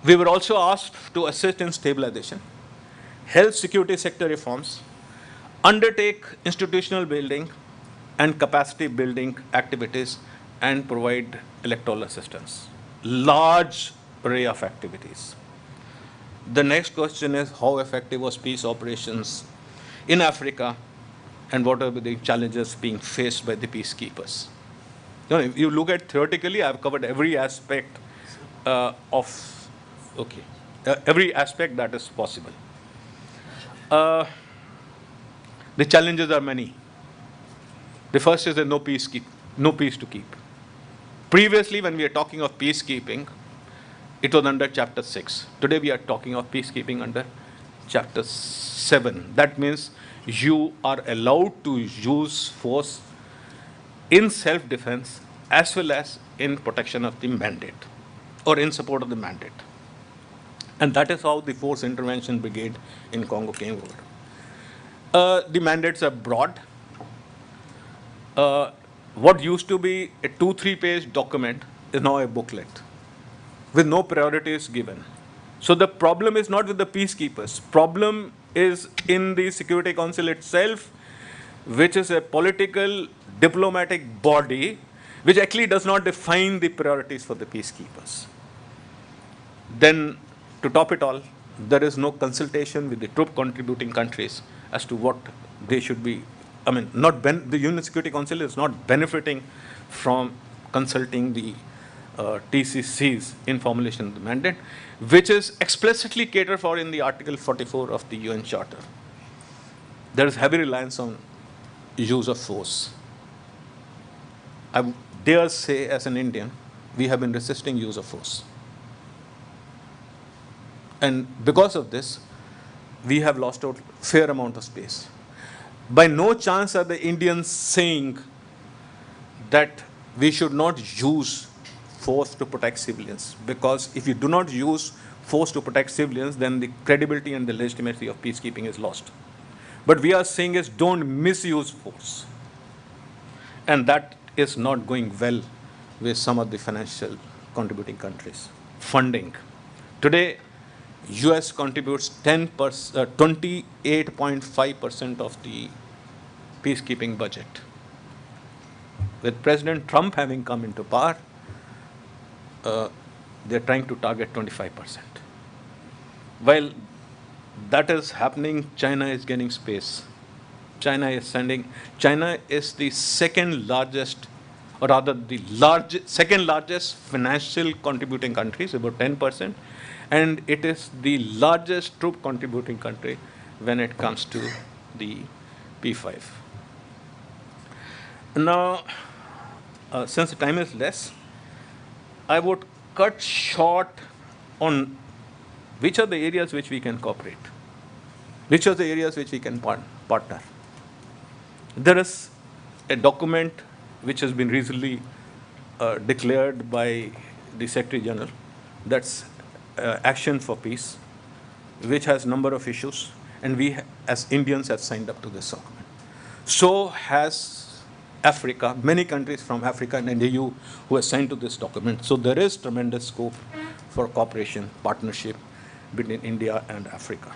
We were also asked to assist in stabilization, health security sector reforms, undertake institutional building and capacity building activities, and provide electoral assistance. Large array of activities. The next question is, how effective was peace operations in Africa, and what are the challenges being faced by the peacekeepers? You know, if you look at theoretically, I've covered every aspect every aspect that is possible. The challenges are many. The first is that no peace to keep. Previously, when we are talking of peacekeeping, it was under Chapter 6. Today, we are talking of peacekeeping under Chapter 7. That means you are allowed to use force in self-defense as well as in protection of the mandate or in support of the mandate. And that is how the Force Intervention Brigade in Congo came over. The mandates are broad. What used to be a 2-3 page document is now a booklet with no priorities given. So the problem is not with the peacekeepers. Problem is in the Security Council itself, which is a political diplomatic body which actually does not define the priorities for the peacekeepers. Then, to top it all, there is no consultation with the troop contributing countries as to what they should be. I mean, the UN Security Council is not benefiting from consulting the TCCs in formulation of the mandate, which is explicitly catered for in the Article 44 of the UN Charter. There is heavy reliance on use of force. I dare say, as an Indian, we have been resisting use of force. And because of this, we have lost out a fair amount of space. By no chance are the Indians saying that we should not use force to protect civilians, because if you do not use force to protect civilians, then the credibility and the legitimacy of peacekeeping is lost. But we are saying is don't misuse force. And that is not going well with some of the financial contributing countries. Funding. Today, US contributes 28.5% of the peacekeeping budget. with President Trump having come into power, they're trying to target 25%. While that is happening, China is getting space. China is the second largest, or rather the second largest financial contributing country, it's about 10%, and it is the largest troop contributing country when it comes to the P5. Now, since the time is less, I would cut short on which are the areas which we can cooperate, which are the areas which we can partner. There is a document which has been recently declared by the Secretary General, that's Action for Peace, which has a number of issues, and we as Indians have signed up to this document. So has Africa, many countries from Africa and the EU who have signed to this document. So there is tremendous scope for cooperation, partnership between India and Africa.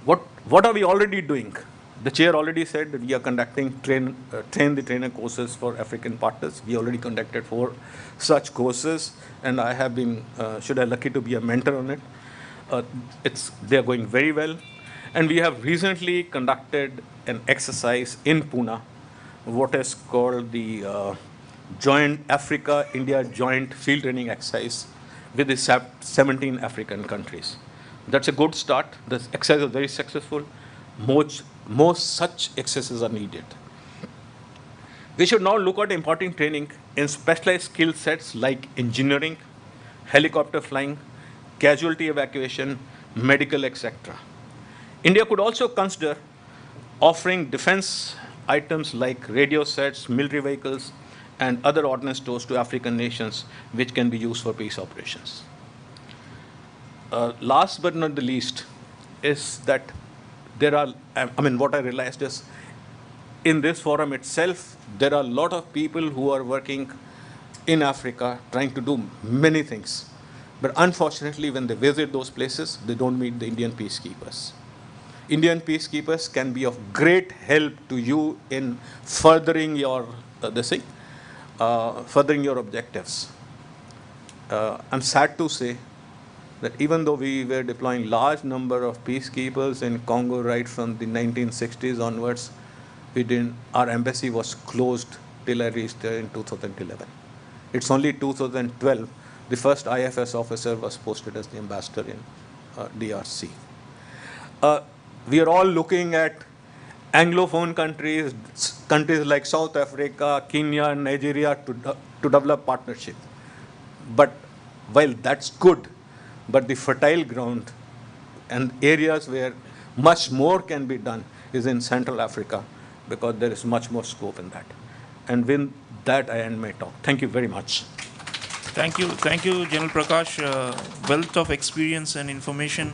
What are we already doing? The chair already said that we are conducting train the trainer courses for African partners. We already conducted 4 such courses, and I have been, lucky to be a mentor on it. They are going very well. And we have recently conducted an exercise in Pune, what is called the Joint Africa-India Joint Field Training Exercise with the 17 African countries. That's a good start. The exercise is very successful. More such exercises are needed. We should now look at importing training in specialized skill sets like engineering, helicopter flying, casualty evacuation, medical, etc. India could also consider offering defense items like radio sets, military vehicles, and other ordnance stores to African nations, which can be used for peace operations. Last but not the least is that what I realized is in this forum itself, there are a lot of people who are working in Africa trying to do many things. But unfortunately, when they visit those places, they don't meet the Indian peacekeepers. Indian peacekeepers can be of great help to you in furthering your furthering your objectives. I'm sad to say that even though we were deploying large number of peacekeepers in Congo right from the 1960s onwards, our embassy was closed till I reached there in 2011. It's only 2012, the first IFS officer was posted as the ambassador in DRC. We are all looking at Anglophone countries like South Africa, Kenya, and Nigeria to develop partnership. But while that's good, but the fertile ground and areas where much more can be done is in Central Africa, because there is much more scope in that. And with that, I end my talk. Thank you very much. Thank you, General Prakash. Wealth of experience and information.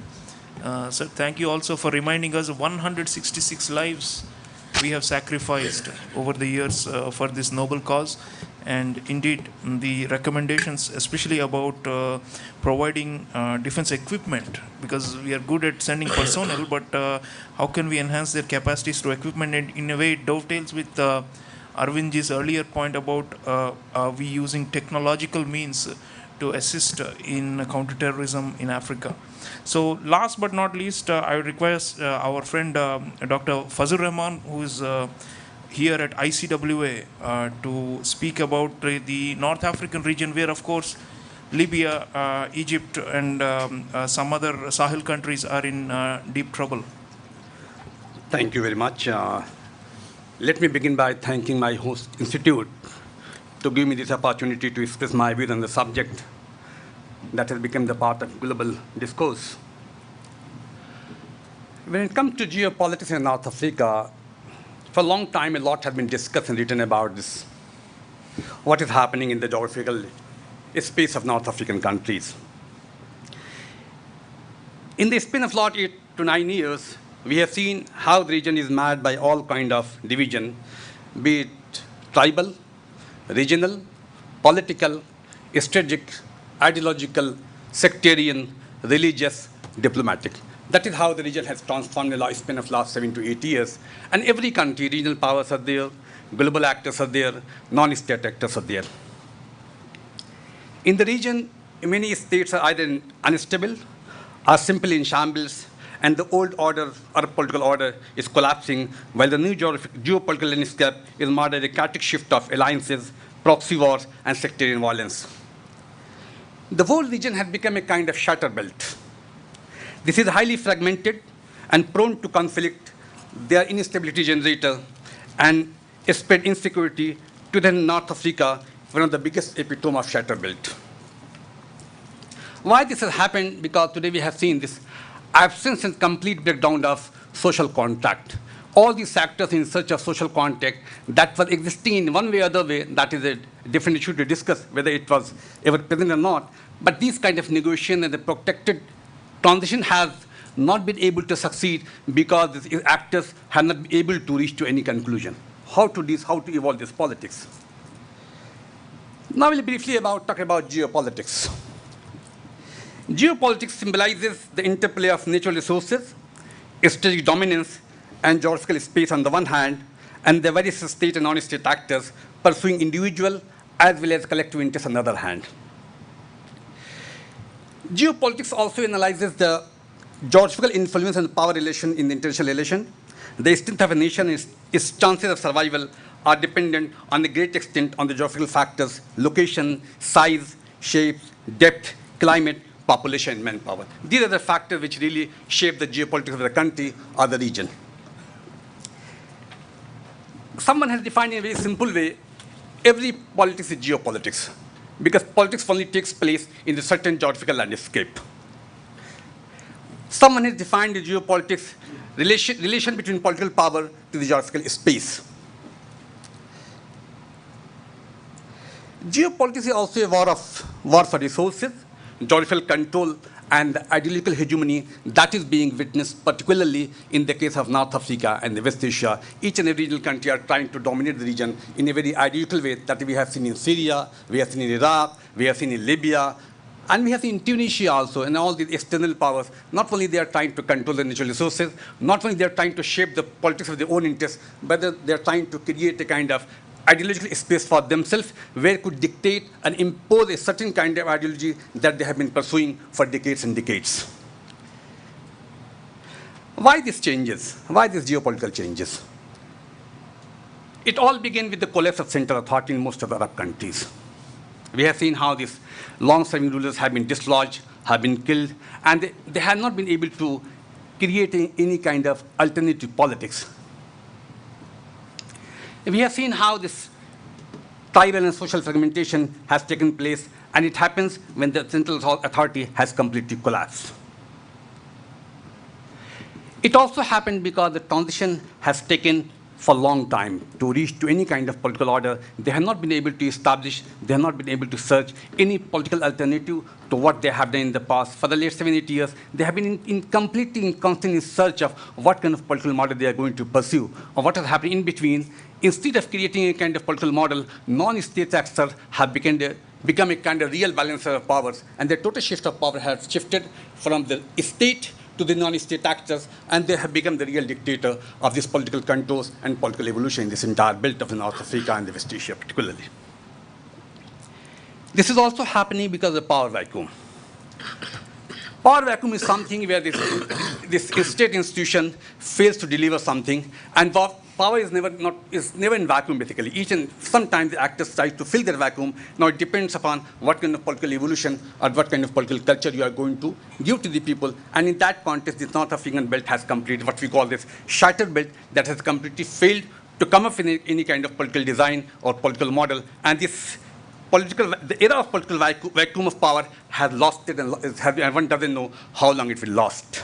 Sir, thank you also for reminding us of 166 lives we have sacrificed over the years for this noble cause. And indeed, the recommendations, especially about providing defense equipment, because we are good at sending personnel, but how can we enhance their capacities through equipment? And in a way, it dovetails with Arvindji's earlier point about we using technological means to assist in counterterrorism in Africa. So last but not least, I would request our friend Dr. Fazlur Rahman, who is here at ICWA to speak about the North African region, where of course Libya, Egypt and some other Sahel countries are in deep trouble. Thank you very much. Let me begin by thanking my host institute to give me this opportunity to express my views on the subject that has become the part of global discourse. When it comes to geopolitics in North Africa, for a long time, a lot has been discussed and written about this, what is happening in the geographical space of North African countries. In the span of last 8 to 9 years, we have seen how the region is marred by all kinds of division, be it tribal, regional, political, strategic, ideological, sectarian, religious, diplomatic. That is how the region has transformed in the lifespan of last 7 to 8 years. And every country, regional powers are there, global actors are there, non-state actors are there. In the region, many states are either unstable or simply in shambles, and the old order or political order is collapsing, while the new geopolitical landscape is marked by a chaotic shift of alliances, proxy wars, and sectarian violence. The whole region has become a kind of shatter belt. This is highly fragmented and prone to conflict. They are instability generator and spread insecurity to the North Africa, one of the biggest epitome of shatter belt. Why this has happened? Because today we have seen this absence and complete breakdown of social contact. All these factors in search of social contact that were existing in one way or other way, that is a different issue to discuss whether it was ever present or not. But these kind of negotiation and the protected transition has not been able to succeed because these actors have not been able to reach to any conclusion. How to evolve this politics. Now we'll briefly talk about geopolitics. Geopolitics symbolizes the interplay of natural resources, strategic dominance, and geographical space on the one hand, and the various state and non-state actors pursuing individual as well as collective interests on the other hand. Geopolitics also analyzes the geographical influence and power relation in the international relation. The strength of a nation, its chances of survival are dependent on a great extent on the geographical factors, location, size, shapes, depth, climate, population, and manpower. These are the factors which really shape the geopolitics of the country or the region. Someone has defined in a very simple way, every politics is geopolitics, because politics only takes place in a certain geographical landscape. Someone has defined the geopolitics relation between political power to the geographical space. Geopolitics is also a war for resources, geographical control, and the ideological hegemony that is being witnessed, particularly in the case of North Africa and West Asia. Each and every regional country are trying to dominate the region in a very ideological way that we have seen in Syria, we have seen in Iraq, we have seen in Libya, and we have seen in Tunisia also, and all these external powers. Not only they are trying to control the natural resources, not only they are trying to shape the politics of their own interests, but they are trying to create a kind of ideological space for themselves where it could dictate and impose a certain kind of ideology that they have been pursuing for decades and decades. Why this changes? Why these geopolitical changes? It all began with the collapse of central authority in most of the Arab countries. We have seen how these long-serving rulers have been dislodged, have been killed, and they have not been able to create any kind of alternative politics. We have seen how this tribal and social fragmentation has taken place, and it happens when the central authority has completely collapsed. It also happened because the transition has taken for a long time to reach to any kind of political order. They have not been able to establish, they have not been able to search any political alternative to what they have done in the past. For the last 7, 8 years, they have been completely in constant search of what kind of political model they are going to pursue or what has happened in between. Instead of creating a kind of political model, non-state actors have become a kind of real balancer of powers, and the total shift of power has shifted from the state to the non-state actors, and they have become the real dictator of these political contours and political evolution in this entire belt of North Africa and the West Asia particularly. This is also happening because of power vacuum. Power vacuum is something where this state institution fails to deliver something, and power is never in vacuum basically. Sometimes the actors try to fill their vacuum. Now it depends upon what kind of political evolution or what kind of political culture you are going to give to the people. And in that context, this North African belt has completed what we call this shattered belt that has completely failed to come up with any kind of political design or political model. And the era of political vacuum of power has lost it, and one doesn't know how long it will last.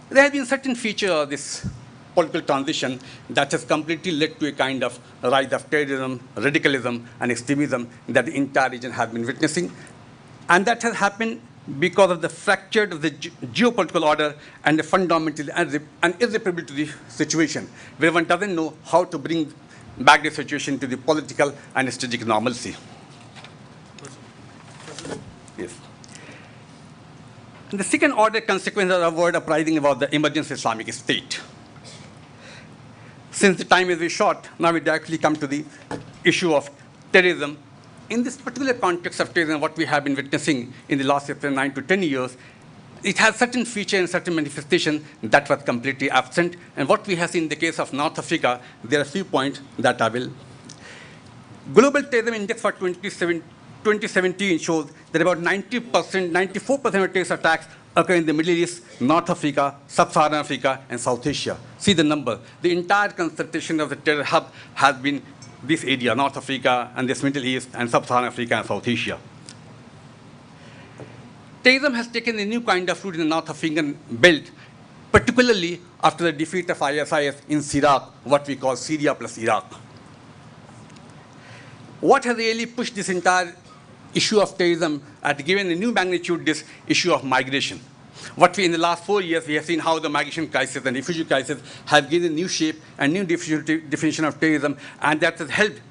There has been certain feature of this political transition that has completely led to a kind of rise of terrorism, radicalism, and extremism that the entire region has been witnessing. And that has happened because of the fracture of the geopolitical order and the fundamentally and irreparable to the situation, where one doesn't know how to bring back the situation to the political and strategic normalcy. Yes. The second order consequences of the word uprising about the emergence of Islamic State. Since the time is very short, now we directly come to the issue of terrorism. In this particular context of terrorism, what we have been witnessing in the last 9 to 10 years, it has certain feature and certain manifestation that was completely absent. And what we have seen in the case of North Africa, there are a few points that I will. Global Terrorism Index for 2017 shows that about 90%, 94% of terrorist attacks occur in the Middle East, North Africa, Sub-Saharan Africa, and South Asia. See the number. The entire concentration of the terror hub has been this area, North Africa, and this Middle East, and Sub-Saharan Africa, and South Asia. Terrorism has taken a new kind of root in the North African belt, particularly after the defeat of ISIS in Iraq, what we call Syria plus Iraq. What has really pushed this entire issue of terrorism and given a new magnitude this issue of migration? What we, in the last 4 years, we have seen how the migration crisis and refugee crisis have given a new shape and new definition of terrorism, and that has helped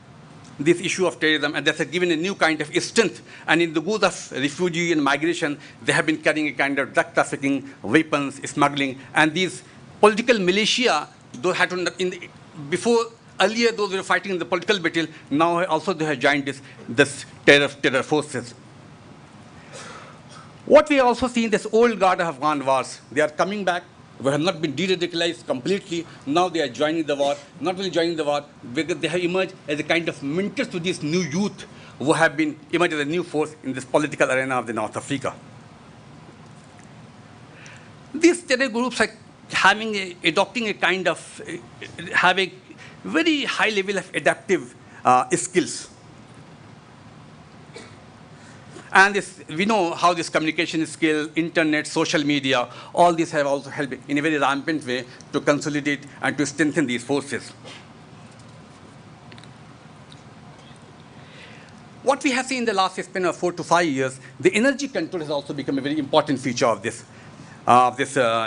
this issue of terrorism, and that has given a new kind of strength. And in the goals of refugee and migration, they have been carrying a kind of drug trafficking, weapons, smuggling, and these political militia, those had to, before earlier those were fighting in the political battle, now also they have joined this terror forces. What we have also seen, this old guard of Afghan wars, they are coming back. We have not been de-radicalized completely. Now they are joining the war. Not only joining the war, because they have emerged as a kind of mentors to this new youth who have been emerged as a new force in this political arena of the North Africa. These terror groups are adopting a kind of, have a very high level of adaptive skills. And we know how this communication skill, internet, social media, all these have also helped in a very rampant way to consolidate and to strengthen these forces. What we have seen in the last span of 4 to 5 years, the energy control has also become a very important feature of this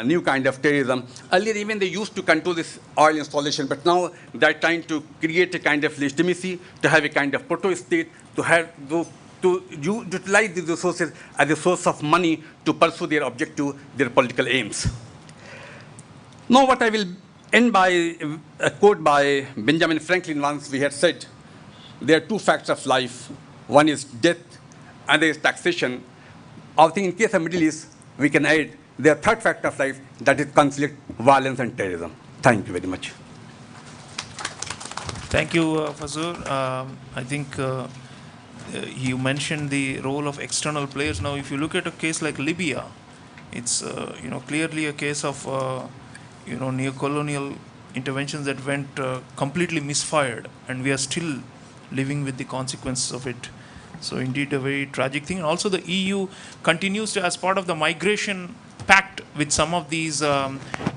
new kind of terrorism. Earlier, even they used to control this oil installation, but now they're trying to create a kind of legitimacy, to have a kind of proto-state, to utilize these resources as a source of money to pursue their objective, their political aims. Now, what I will end by a quote by Benjamin Franklin. Once we had said, there are 2 facts of life. One is death, and there is taxation. I think in case of Middle East, we can add the third fact of life, that is conflict, violence, and terrorism. Thank you very much. Thank you, Fazur. I think you mentioned the role of external players. Now, if you look at a case like Libya, it's clearly a case of neo-colonial interventions that went completely misfired, and we are still living with the consequences of it. So indeed, a very tragic thing. And also, the EU continues to, as part of the migration pact with some of these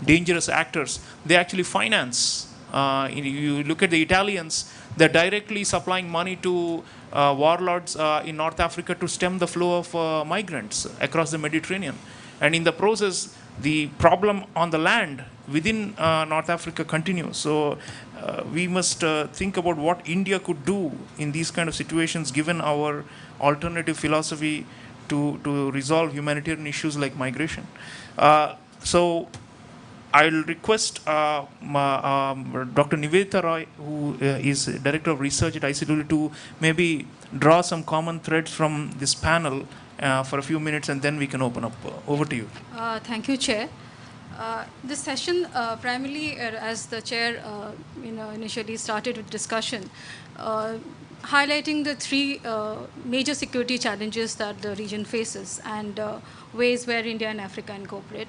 dangerous actors, they actually finance. You look at the Italians, they're directly supplying money to warlords in North Africa to stem the flow of migrants across the Mediterranean. And in the process, the problem on the land within North Africa continues. So we must think about what India could do in these kind of situations, given our alternative philosophy to resolve humanitarian issues like migration. So I'll request Dr. Nivedita Roy, who is Director of Research at ICWA, to maybe draw some common threads from this panel for a few minutes, and then we can open up. Over to you. Thank you, Chair. This session primarily, as the Chair initially started with discussion, highlighting the 3 major security challenges that the region faces and ways where India and Africa incorporate.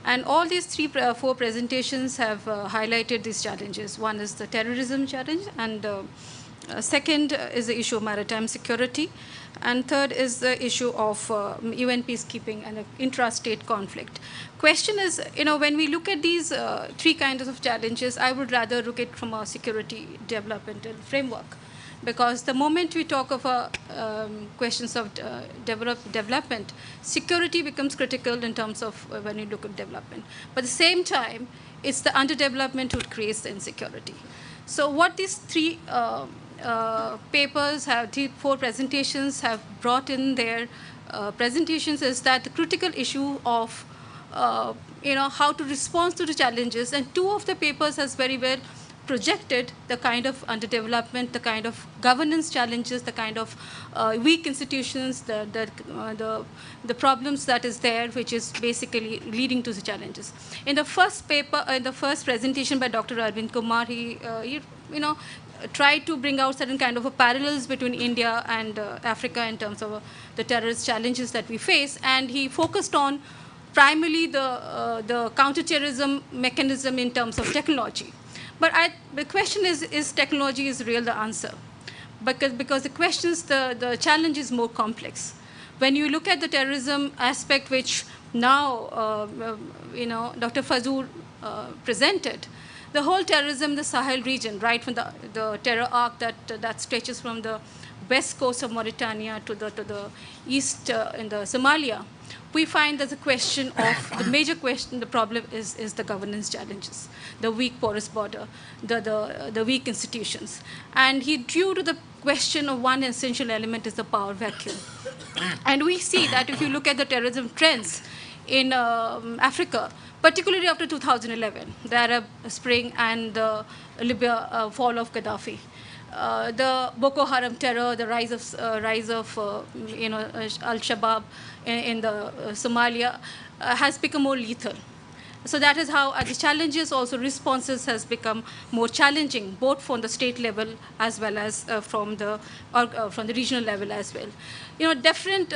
And all these 4 presentations have highlighted these challenges. One is the terrorism challenge, and second is the issue of maritime security, and third is the issue of UN peacekeeping and intra-state conflict. Question is, when we look at these 3 kinds of challenges, I would rather look at it from a security developmental framework. Because the moment we talk of questions of development, security becomes critical in terms of when you look at development. But at the same time, it's the underdevelopment which creates the insecurity. So what these 3 papers have, 4 presentations have brought in their presentations is that the critical issue of how to respond to the challenges, and two of the papers has very well projected the kind of underdevelopment, the kind of governance challenges, the kind of weak institutions, the problems that is there, which is basically leading to the challenges. In the first paper, in the first presentation by Dr. Arvind Kumar, he tried to bring out certain kind of parallels between India and Africa in terms of the terrorist challenges that we face, and he focused on primarily the counterterrorism mechanism in terms of technology. But the question is technology is really the answer? Because the questions, the challenge is more complex. When you look at the terrorism aspect, which now, Dr. Fazur presented, the whole terrorism, the Sahel region, right from the terror arc that stretches from the west coast of Mauritania to the east in the Somalia, we find there's a question of, the major question, the problem is the governance challenges, the weak porous border, the weak institutions. And he drew to the question of one essential element is the power vacuum. And we see that if you look at the terrorism trends in Africa, particularly after 2011, the Arab Spring and the Libya fall of Gaddafi, the Boko Haram terror, the rise of Al-Shabaab in the Somalia has become more lethal. So that is how the challenges, also responses has become more challenging, both from the state level as well as from the regional level as well. Different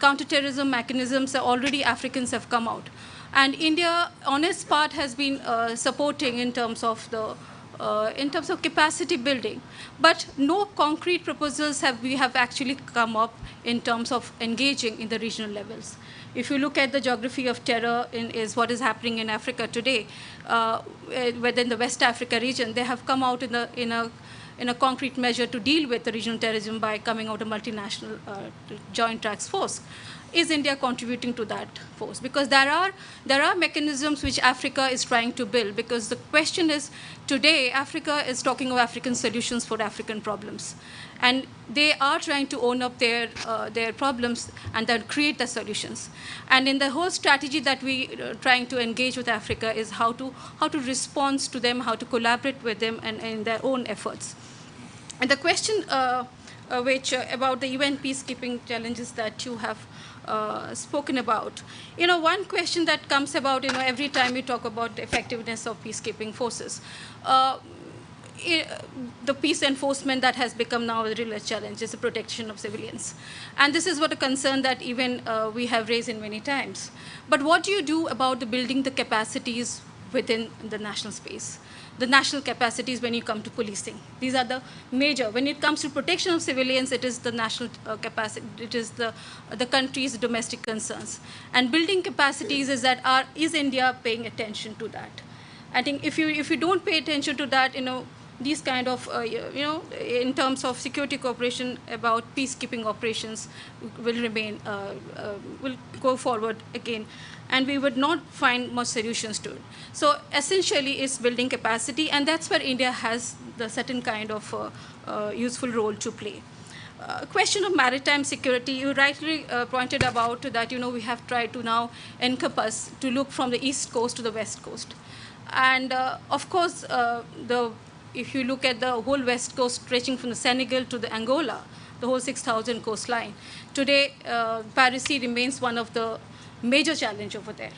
counterterrorism mechanisms already Africans have come out. And India, on its part, has been supporting in terms of capacity building, but no concrete proposals we have actually come up in terms of engaging in the regional levels. If you look at the geography of terror is what is happening in Africa today, within the West Africa region, they have come out in a concrete measure to deal with the regional terrorism by coming out a multinational joint task force. Is India contributing to that force? Because there are mechanisms which Africa is trying to build, because the question is, today Africa is talking of African solutions for African problems. And they are trying to own up their problems and then create the solutions. And in the whole strategy that we are trying to engage with Africa is how to respond to them, how to collaborate with them and in their own efforts. And the question about the UN peacekeeping challenges that you have spoken about. One question that comes about, every time we talk about the effectiveness of peacekeeping forces, the peace enforcement that has become now a real challenge is the protection of civilians. And this is what a concern that even we have raised in many times. But what do you do about building the capacities within the national space? The national capacities when you come to policing. These are the major. When it comes to protection of civilians, it is the national capacity, it is the country's domestic concerns. And building capacities is India paying attention to that? I think if you don't pay attention to that, these kind of, in terms of security cooperation about peacekeeping operations will remain, will go forward again. And we would not find much solutions to it. So essentially, it's building capacity, and that's where India has the certain kind of useful role to play. Question of maritime security, you rightly pointed about that, we have tried to now encompass, to look from the east coast to the west coast. And of course, if you look at the whole west coast stretching from the Senegal to the Angola, the whole 6,000 coastline, today piracy remains one of the major challenge over there.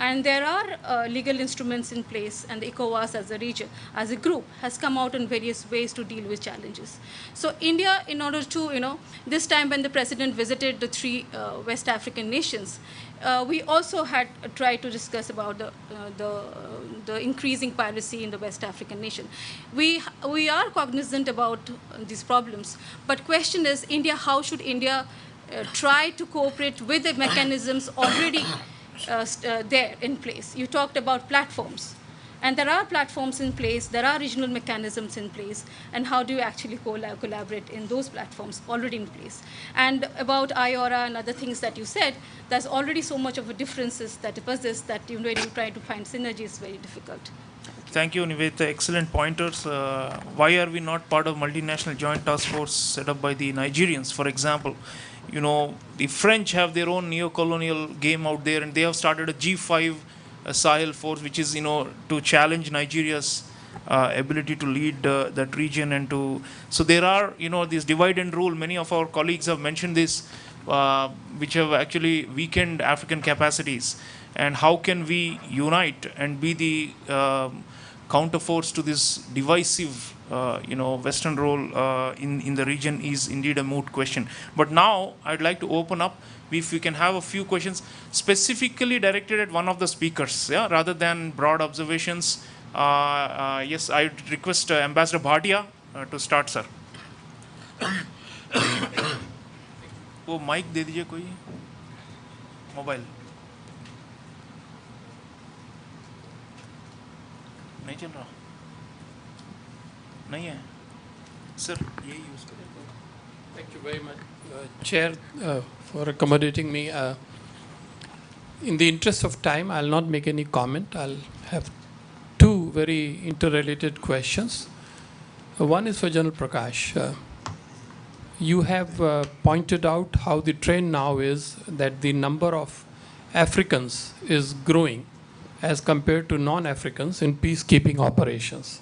And there are legal instruments in place, and the ECOWAS as a region, as a group, has come out in various ways to deal with challenges. So India, in order to, this time when the president visited the 3 West African nations, we also had tried to discuss about the increasing piracy in the West African nation. We are cognizant about these problems, but question is, how should India try to cooperate with the mechanisms already there in place? You talked about platforms. And there are platforms in place, there are regional mechanisms in place, and how do you actually collaborate in those platforms already in place? And about IORA and other things that you said, there's already so much of a differences that persists that when you try to find synergy is very difficult. Thank you, Nivedita. Excellent pointers. Why are we not part of multinational joint task force set up by the Nigerians, for example? the French have their own neo-colonial game out there, and they have started a G5 Sahel force, which is, to challenge Nigeria's ability to lead that region. And so there are, this divide and rule. Many of our colleagues have mentioned this, which have actually weakened African capacities. And how can we unite and be the counterforce to this divisive Western role in the region is indeed a moot question. But now I'd like to open up, if we can have a few questions specifically directed at one of the speakers, rather than broad observations. Yes, I request Ambassador Bhatia to start, sir. वो mic दे दीजिए कोई, mobile नहीं चल रहा, नहीं है sir, यही use करें. Thank you very much, Chair, for accommodating me. In the interest of time, I'll not make any comment. I'll have two very interrelated questions. One is for General Prakash. You have pointed out how the trend now is that the number of Africans is growing as compared to non-Africans in peacekeeping operations.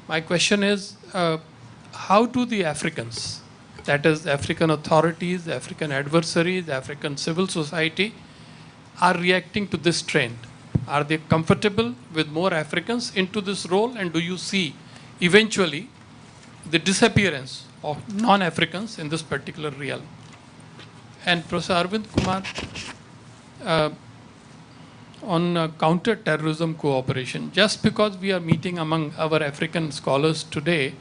My question is, how do the Africans, that is African authorities, African adversaries, African civil society, are reacting to this trend? Are they comfortable with more Africans into this role, and do you see eventually the disappearance of non-Africans in this particular realm? And Professor Arvind Kumar, on counter-terrorism cooperation, just because we are meeting among our African scholars today,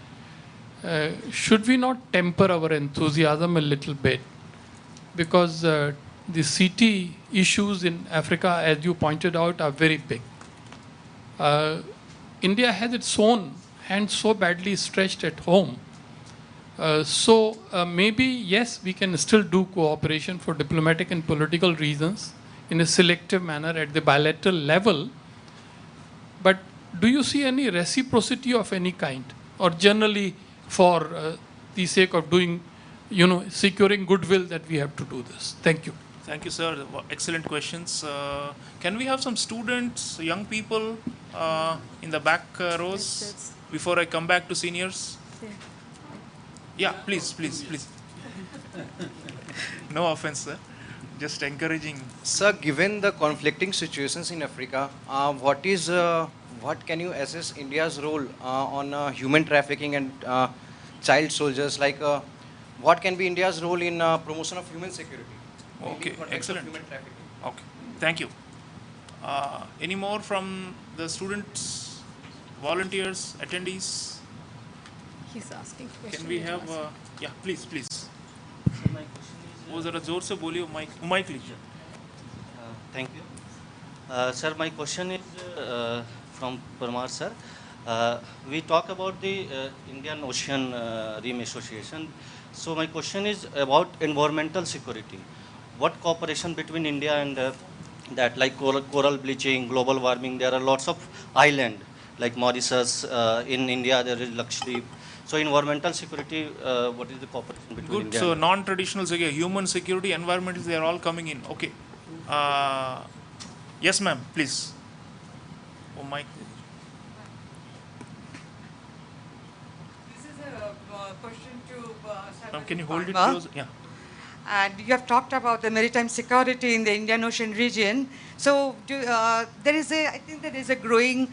should we not temper our enthusiasm a little bit? Because the CT issues in Africa, as you pointed out, are very big. India has its own hand so badly stretched at home. So maybe, yes, we can still do cooperation for diplomatic and political reasons in a selective manner at the bilateral level. But do you see any reciprocity of any kind, or generally for the sake of doing, securing goodwill, that we have to do this? Thank you. Thank you, sir. Excellent questions. Can we have some students, young people in the back rows before I come back to seniors? Yeah, please. No offense, sir. Just encouraging. Sir, given the conflicting situations in Africa, what can you assess India's role on human trafficking and child soldiers? Like, what can be India's role in promotion of human security? Okay, excellent. Human trafficking. Okay, thank you. Any more from the students, volunteers, attendees? He's asking questions. Can we have? Yeah, please. वो ज़रा जोर से बोलिए, mic लीजिए. Thank you. Sir, my question is from Parmar sir. We talk about the Indian Ocean Rim Association. So my question is about environmental security. What cooperation between India and that, like coral bleaching, global warming? There are lots of islands like Mauritius. In India there is Lakshadweep. So environmental security, what is the cooperation between Good. India So and non-traditional, human security, environmental, they are all coming in. Okay. Yes, ma'am, please. Oh, Mike. This is a question to Ma'am, can you hold it close? Yeah. And you have talked about the maritime security in the Indian Ocean region. So I think there is a growing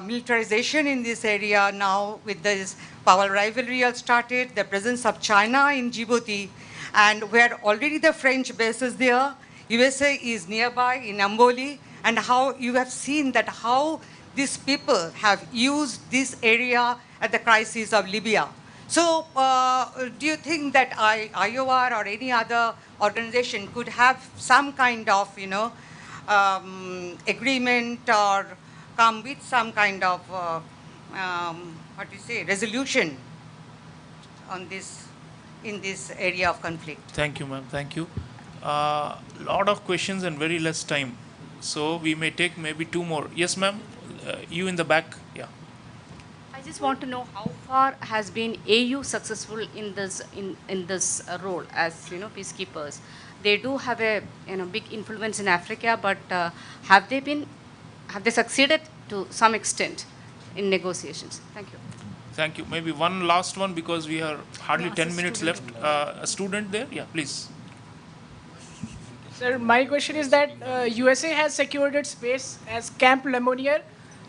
militarization in this area now, with this power rivalry all started, the presence of China in Djibouti, and where already the French base is there, USA is nearby in Amboli, and how you have seen that how these people have used this area at the crisis of Libya. So do you think that IOR or any other organization could have some kind of, agreement or come with some kind of, resolution on this, in this area of conflict? Thank you, ma'am. Thank you. Lot of questions and very less time. So we may take maybe two more. Yes, ma'am. You in the back. Yeah. I I just want to know how far has been AU successful in this role as peacekeepers. They do have a big influence in Africa, but have they succeeded to some extent in negotiations? Thank you. Thank you. Maybe one last one because we have hardly 10 minutes left. A student there? Yeah, please. Sir, my question is that USA has secured its base as Camp Lemonnier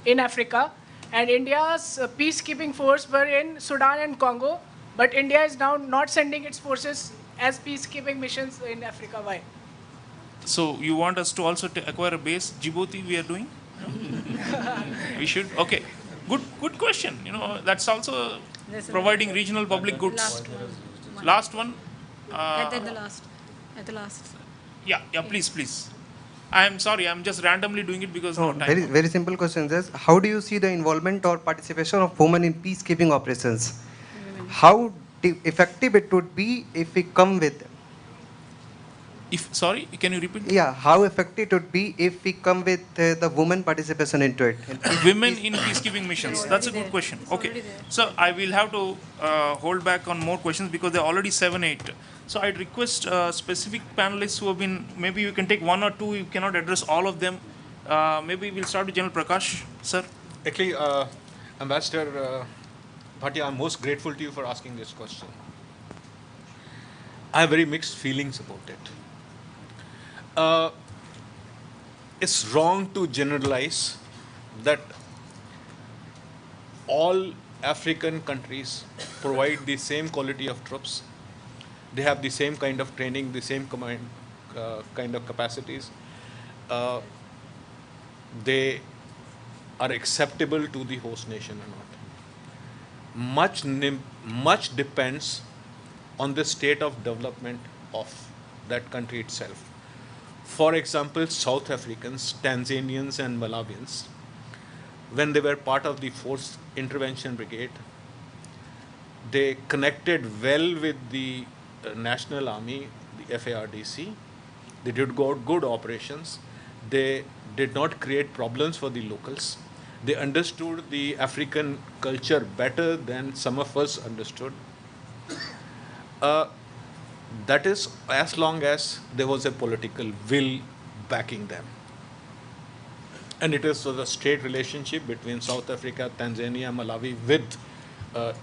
in Africa, and India's peacekeeping force were in Sudan and Congo, but India is now not sending its forces as peacekeeping missions in Africa. Why? So you want us to also acquire a base? Djibouti we are doing? We should? Okay. Good question. That's also providing regional public goods. Last one. At the last. Yeah, please. I am sorry, I'm just randomly doing it because no time. Very simple question is, how do you see the involvement or participation of women in peacekeeping operations? How effective it would be if we come with... Sorry, can you repeat? Yeah, how effective it would be if we come with the women participation into it? Women in peacekeeping missions. That's a good question. Okay. So I will have to hold back on more questions because there are already 7, 8. So I'd request specific panelists who have been, maybe you can take one or two, you cannot address all of them. Maybe we'll start with General Prakash, sir. Actually, Ambassador Bhatia, I'm most grateful to you for asking this question. I have very mixed feelings about it. It's wrong to generalize that all African countries provide the same quality of troops. They have the same kind of training, the same kind of capacities. They are acceptable to the host nation or not. Much depends on the state of development of that country itself. For example, South Africans, Tanzanians and Malawians, when they were part of the Force Intervention Brigade, they connected well with the National Army, the FARDC. They did good operations. They did not create problems for the locals. They understood the African culture better than some of us understood. That is as long as there was a political will backing them. And it is a straight relationship between South Africa, Tanzania, Malawi with,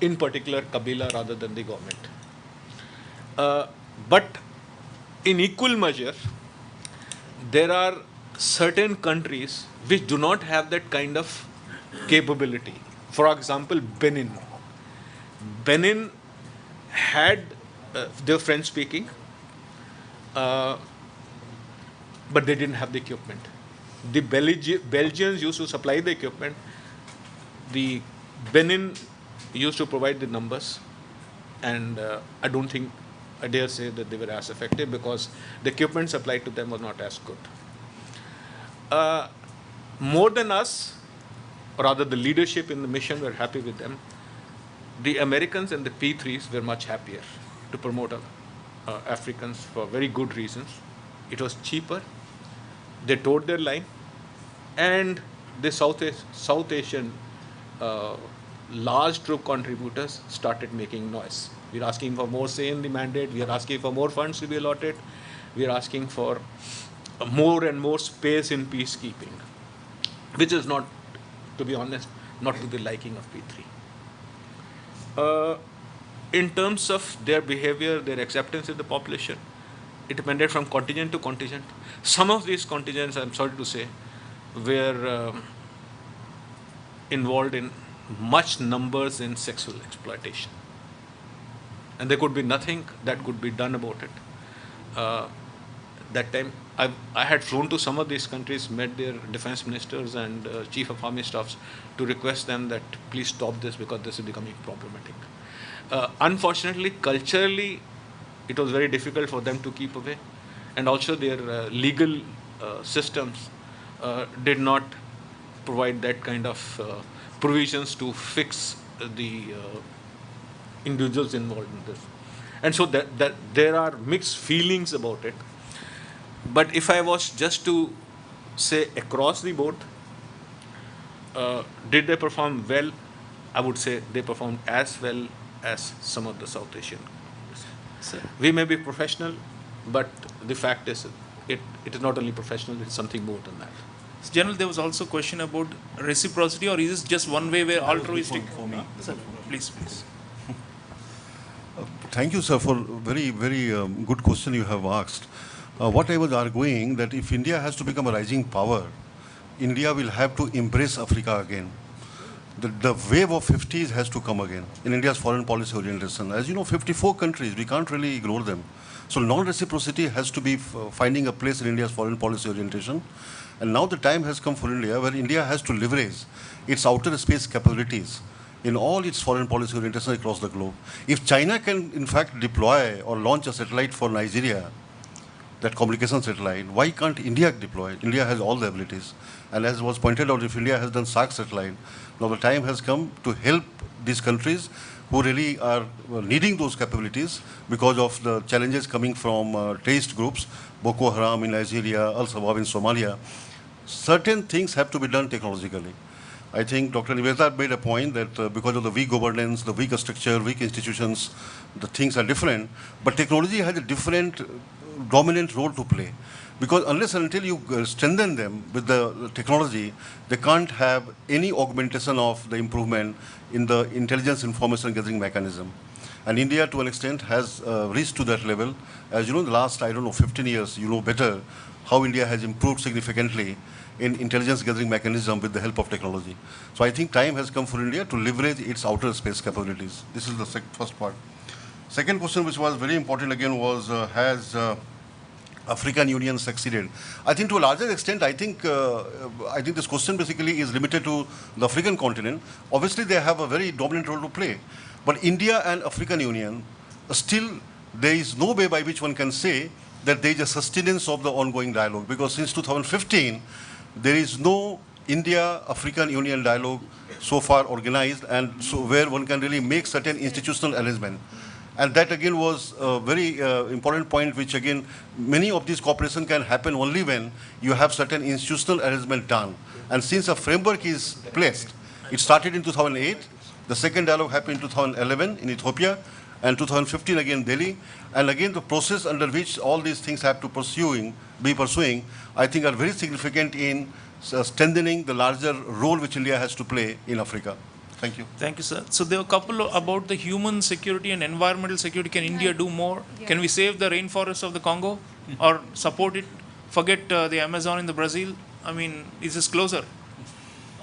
in particular, Kabila rather than the government. But in equal measure, there are certain countries which do not have that kind of capability. For example, Benin. Benin had, they were French speaking, but they didn't have the equipment. The Belgians used to supply the equipment. The Benin used to provide the numbers, and I don't think, I dare say that they were as effective because the equipment supplied to them was not as good. More than us, or rather the leadership in the mission were happy with them. The Americans and the P3s were much happier to promote Africans for very good reasons. It was cheaper. They towed their line, and the South Asian large troop contributors started making noise. We are asking for more say in the mandate. We are asking for more funds to be allotted. We are asking for more and more space in peacekeeping, which is not, to be honest, not to the liking of P3. In terms of their behavior, their acceptance in the population, it depended from contingent to contingent. Some of these contingents, I'm sorry to say, were involved in much numbers in sexual exploitation. And there could be nothing that could be done about it. That time, I had flown to some of these countries, met their defense ministers and chief of army staffs to request them that please stop this because this is becoming problematic. Unfortunately, culturally, it was very difficult for them to keep away. And also their legal systems did not provide that kind of provisions to fix the individuals involved in this. And so that there are mixed feelings about it. But if I was just to say across the board, did they perform well? I would say they performed as well as some of the South Asian. We may be professional, but the fact is, it is not only professional, it's something more than that. General, there was also a question about reciprocity, or is this just one way where altruistic? For me. Sir, please. Thank you, sir, for very, very good question you have asked. What I was arguing that if India has to become a rising power, India will have to embrace Africa again. The wave of 50s has to come again in India's foreign policy orientation. As you know, 54 countries, we can't really ignore them. So non-reciprocity has to be finding a place in India's foreign policy orientation. And now the time has come for India where India has to leverage its outer space capabilities in all its foreign policy orientation across the globe. If China can, in fact, deploy or launch a satellite for Nigeria, that communication satellite, why can't India deploy it? India has all the abilities. And as was pointed out, if India has done SARC satellite, now the time has come to help these countries who really are needing those capabilities because of the challenges coming from terrorist groups, Boko Haram in Nigeria, Al-Shabaab in Somalia. Certain things have to be done technologically. I think Dr. Niveta made a point that because of the weak governance, the weak structure, weak institutions, the things are different, but technology has a different dominant role to play. Because unless and until you strengthen them with the technology, they can't have any augmentation of the improvement in the intelligence information gathering mechanism. And India, to an extent, has reached to that level. As you know, in the last, 15 years, you know better how India has improved significantly in intelligence gathering mechanism with the help of technology. So I think time has come for India to leverage its outer space capabilities. This is the first part. Second question, which was very important again, was has African Union succeeded? I think to a larger extent, I think this question basically is limited to the African continent. Obviously, they have a very dominant role to play. But India and African Union, still there is no way by which one can say that there is a sustenance of the ongoing dialogue. Because since 2015, there is no India-African Union dialogue so far organized, and so where one can really make certain institutional arrangement. And that again was a very important point, which again, many of these cooperation can happen only when you have certain institutional arrangement done. And since a framework is placed, it started in 2008, the second dialogue happened in 2011 in Ethiopia, and 2015 again Delhi. And again, the process under which all these things have to be pursuing, I think are very significant in strengthening the larger role which India has to play in Africa. Thank you. Thank you, sir. So there are a couple about the human security and environmental security. Can India do more? Yeah. Can we save the rainforests of the Congo or support it? Forget the Amazon in the Brazil. I mean, is this closer?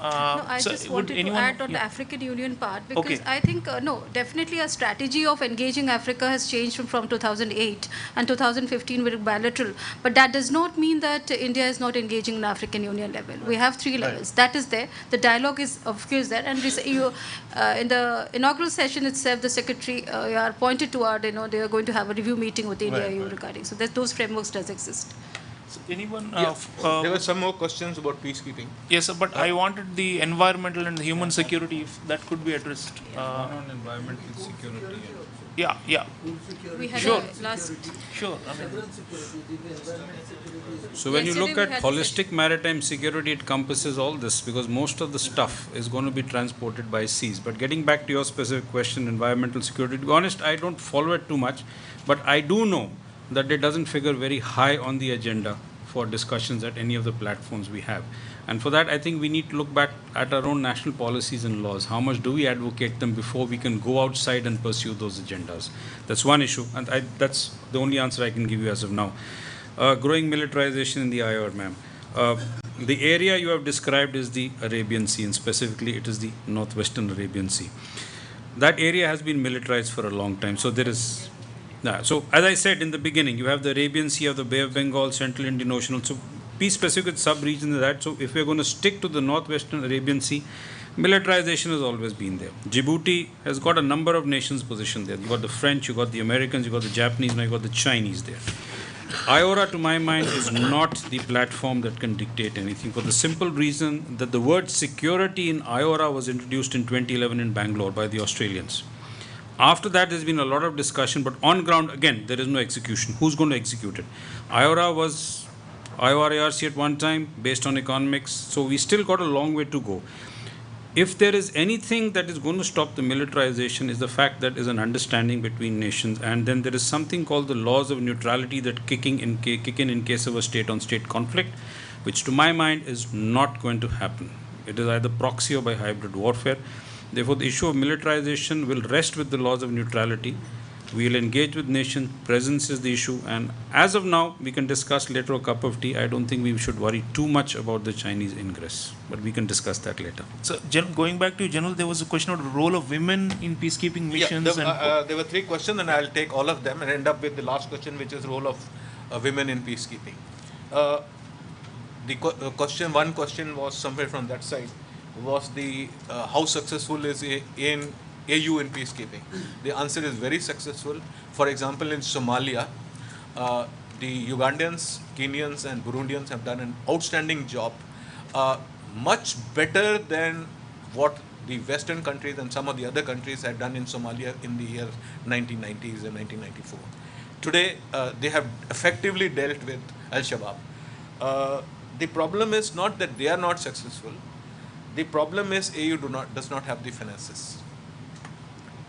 No, I just wanted to add on the African Union part, because I think, no, definitely a strategy of engaging Africa has changed from 2008, and 2015 with bilateral. But that does not mean that India is not engaging in African Union level. We have 3 levels. That is there. The dialogue is, of course, there. And in the inaugural session itself, the Secretary pointed toward, they are going to have a review meeting with the India EU regarding. So those frameworks does exist. Anyone? There were some more questions about peacekeeping. Yes, sir, but I wanted the environmental and human security, if that could be addressed. On environmental security. Yeah. We had Sure. last. Sure. So when you Yesterday look we at had holistic maritime security, it encompasses all this, because most of the stuff is going to be transported by seas. But getting back to your specific question, environmental security, to be honest, I don't follow it too much, but I do know that it doesn't figure very high on the agenda for discussions at any of the platforms we have. And for that, I think we need to look back at our own national policies and laws. How much do we advocate them before we can go outside and pursue those agendas? That's one issue, and that's the only answer I can give you as of now. Growing militarization in the IR, ma'am. The area you have described is the Arabian Sea, and specifically it is the Northwestern Arabian Sea. That area has been militarized for a long time, so there is... So, as I said in the beginning, you have the Arabian Sea, of the Bay of Bengal, Central Indian Ocean, so peace-specific sub-regions of that. So, if we're going to stick to the Northwestern Arabian Sea, militarization has always been there. Djibouti has got a number of nations positioned there. You've got the French, you've got the Americans, you've got the Japanese, now you've got the Chinese there. IORA, to my mind, is not the platform that can dictate anything, for the simple reason that the word security in IORA was introduced in 2011 in Bangalore by the Australians. After that, there's been a lot of discussion, but on ground, again, there is no execution. Who's going to execute it? IORA was IORARC at one time, based on economics, so we still got a long way to go. if there is anything that is going to stop the militarization, is the fact that is an understanding between nations, and then there is something called the laws of neutrality that kick in case of a state-on-state conflict, which to my mind is not going to happen. It is either proxy or by hybrid warfare. Therefore, the issue of militarization will rest with the laws of neutrality. We will engage with nations. Presence is the issue. And as of now, we can discuss later a cup of tea. I don't think we should worry too much about the Chinese ingress. But we can discuss that later. So, going back to General, there was a question about the role of women in peacekeeping missions. There were 3 questions, and I'll take all of them and end up with the last question, which is role of women in peacekeeping. One question was somewhere from that side, was the how successful is in AU in peacekeeping? The answer is very successful. For example, in Somalia, the Ugandans, Kenyans and Burundians have done an outstanding job, much better than what the Western countries and some of the other countries had done in Somalia in the year 1990s and 1994. Today, they have effectively dealt with Al-Shabaab. The problem is not that they are not successful. The problem is AU does not have the finances,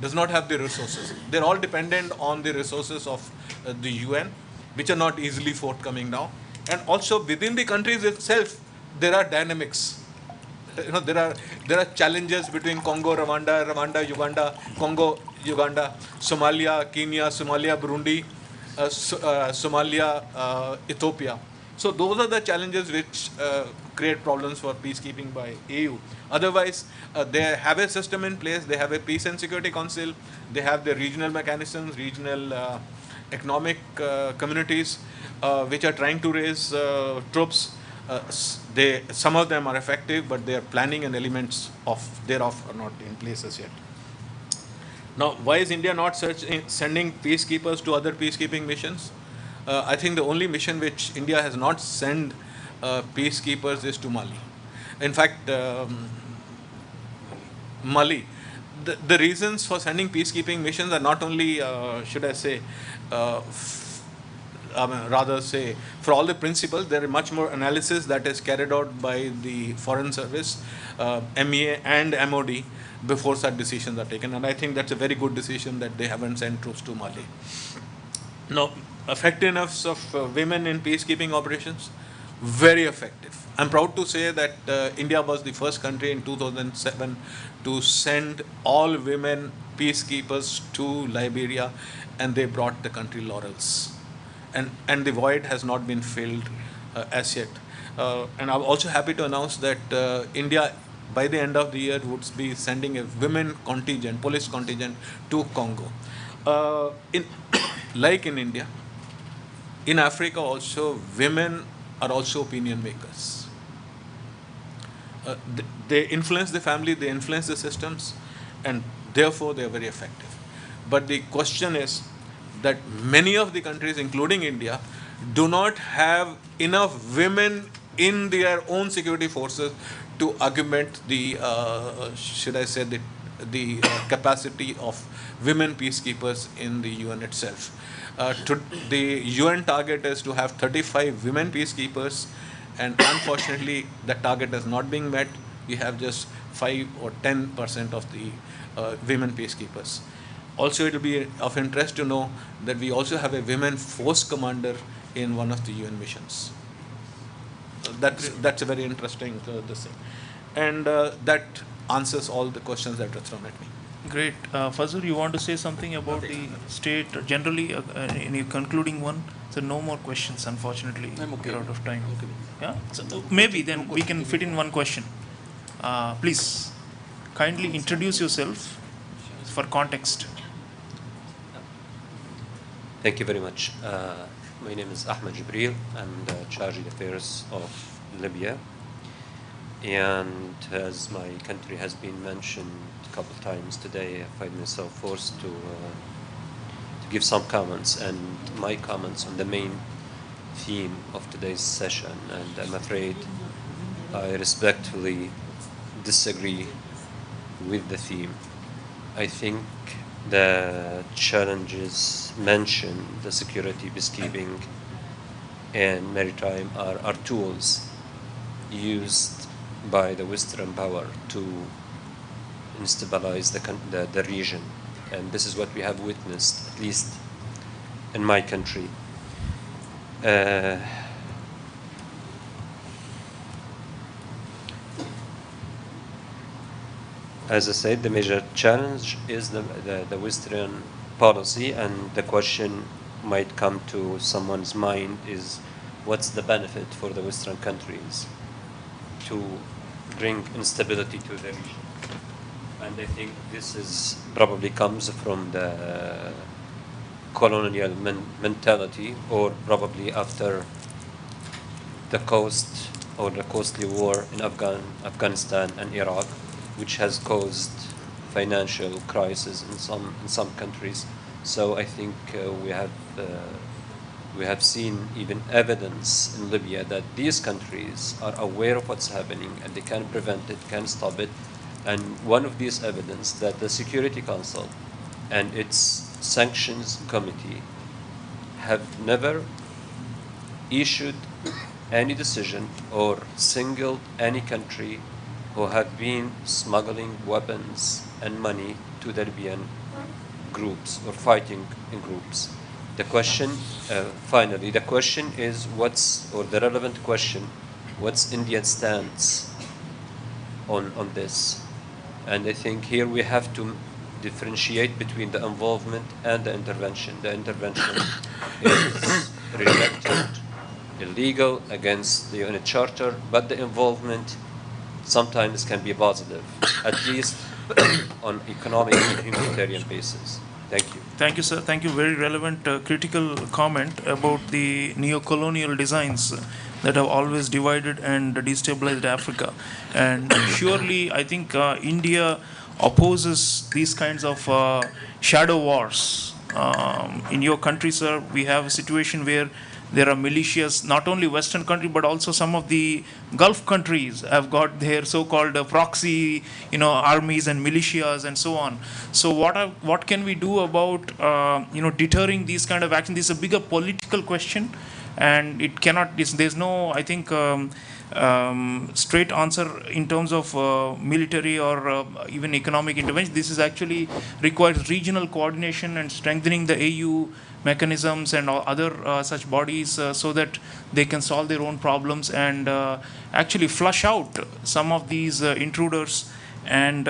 does not have the resources. They're all dependent on the resources of the UN, which are not easily forthcoming now. And also within the countries itself, there are dynamics. There are challenges between Congo, Rwanda, Uganda, Congo, Uganda, Somalia, Kenya, Somalia, Burundi, Somalia, Ethiopia. So those are the challenges which create problems for peacekeeping by AU. Otherwise, they have a system in place. They have a Peace and Security Council. They have the regional mechanisms, regional economic communities which are trying to raise troops. Some of them are effective, but their planning and elements thereof are not in place as yet. Now, why is India not sending peacekeepers to other peacekeeping missions? I think the only mission which India has not sent peacekeepers is to Mali. In fact, Mali. The reasons for sending peacekeeping missions are not only, should I say, rather say, for all the principles, there is much more analysis that is carried out by the Foreign Service, MEA and MOD before such decisions are taken. And I think that's a very good decision that they haven't sent troops to Mali. Now, effectiveness of women in peacekeeping operations, very effective. I'm proud to say that India was the first country in 2007 to send all women peacekeepers to Liberia, and they brought the country laurels. And the void has not been filled as yet. And I'm also happy to announce that India, by the end of the year, would be sending a women contingent, police contingent to Congo. Like in India, in Africa also, women are also opinion makers. They influence the family, they influence the systems, and therefore they are very effective. But the question is that many of the countries, including India, do not have enough women in their own security forces to augment the, should I say, the capacity of women peacekeepers in the UN itself. The UN target is to have 35 women peacekeepers, and unfortunately that target is not being met. We have just 5 or 10% of the women peacekeepers. Also, it will be of interest to know that we also have a women force commander in one of the UN missions. That's a very interesting this thing. And that answers all the questions that were thrown at me. Great. Fazul, you want to say something about the state generally, any concluding one? So no more questions, unfortunately. I'm okay. We're out of time. Okay. Yeah? So maybe then we can fit in one question. Please, kindly introduce yourself for context. Thank you very much. My name is Ahmed Jibril. I'm the Charge d'Affaires of Libya. And as my country has been mentioned a couple of times today, I find myself forced to give some comments, and my comments on the main theme of today's session. And I'm afraid I respectfully disagree with the theme. I think the challenges mentioned, the security, peacekeeping, and maritime are tools used by the Western power to instabilize the region. And this is what we have witnessed, at least in my country. As I said, the major challenge is the Western policy, and the question might come to someone's mind is, what's the benefit for the Western countries to bring instability to the region? And I think this is probably comes from the colonial mentality, or probably after the costly war in Afghanistan and Iraq, which has caused financial crisis in some countries. So I think we have seen even evidence in Libya that these countries are aware of what's happening and they can prevent it, can stop it. And one of these evidence that the Security Council and its sanctions committee have never issued any decision or singled any country who have been smuggling weapons and money to the Libyan groups or fighting in groups. The question, finally, the question is the relevant question, what's India's stance on this? And I think here we have to differentiate between the involvement and the intervention. The intervention is rejected, illegal, against the UN Charter, but the involvement sometimes can be positive, at least on economic and humanitarian basis. Thank you. Thank you, sir. Thank you. Very relevant, critical comment about the neo-colonial designs that have always divided and destabilized Africa. And surely, I think India opposes these kinds of shadow wars. In your country, sir, we have a situation where there are militias, not only Western country, but also some of the Gulf countries have got their so-called proxy, armies and militias and so on. So what can we do about, deterring these kind of action? This is a bigger political question, and it cannot. There's no, I think, straight answer in terms of military or even economic intervention. This is actually requires regional coordination and strengthening the AU mechanisms and other such bodies so that they can solve their own problems and actually flush out some of these intruders and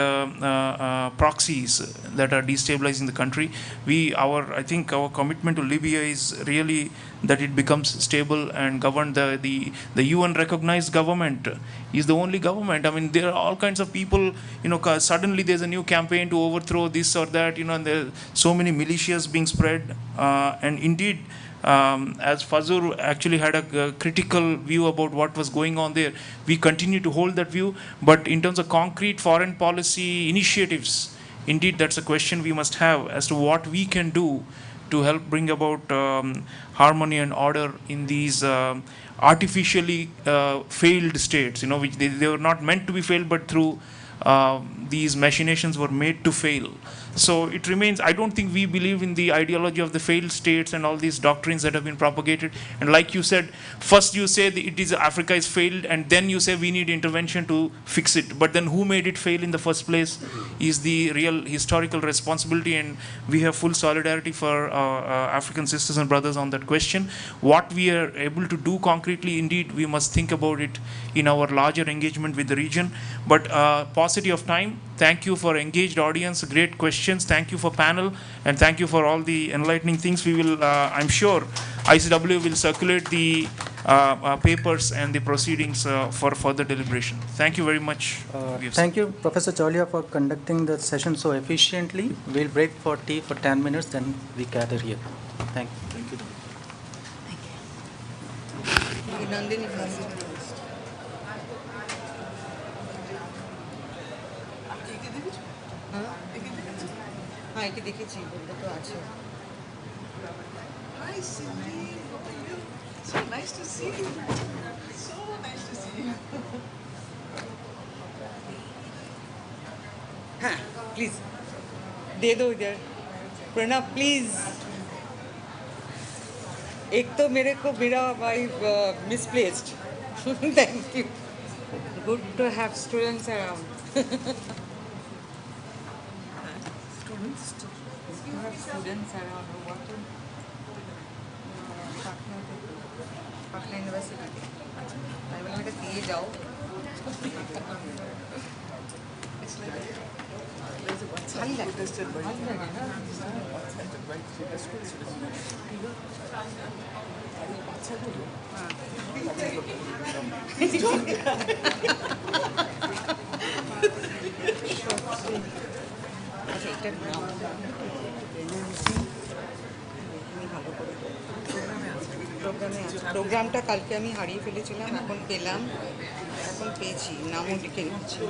proxies that are destabilizing the country. I think our commitment to Libya is really that it becomes stable and governed. The UN recognized government is the only government. I mean, there are all kinds of people, suddenly there's a new campaign to overthrow this or that, and there are so many militias being spread. And indeed, as Fazur actually had a critical view about what was going on there, we continue to hold that view. But in terms of concrete foreign policy initiatives, indeed that's a question we must have as to what we can do to help bring about harmony and order in these artificially failed states, which they were not meant to be failed, but through these machinations were made to fail. So it remains, I don't think we believe in the ideology of the failed states and all these doctrines that have been propagated. And like you said, first you say Africa is failed, and then you say we need intervention to fix it. But then who made it fail in the first place is the real historical responsibility, and we have full solidarity for African sisters and brothers on that question. What we are able to do concretely, indeed, we must think about it in our larger engagement with the region. But paucity of time, thank you for engaged audience, great questions. Thank you for panel, and thank you for all the enlightening things. We will, I'm sure, ICWA will circulate the papers and the proceedings for further deliberation. Thank you very much. Thank you, Professor Cholia, for conducting the session so efficiently. We'll break for tea for 10 minutes, then we gather here. Thank you. Thank you. हाँ एक देखिए बोलते तो आज Hi Cindy, how are you? So nice to see you. So nice to see you. हाँ please दे दो इधर प्रणव प्लीज एक तो मेरे को मेरा wife misplaced thank you good to have students around against if you have students around who want to Patna University. I will make a CA job. It's like खाली প্রোগ্রামটা কালকে আমি হারিয়ে ফেলেছিলাম, এখন পেলাম, এখন পেয়েছি, নামও লিখে নিচ্ছি।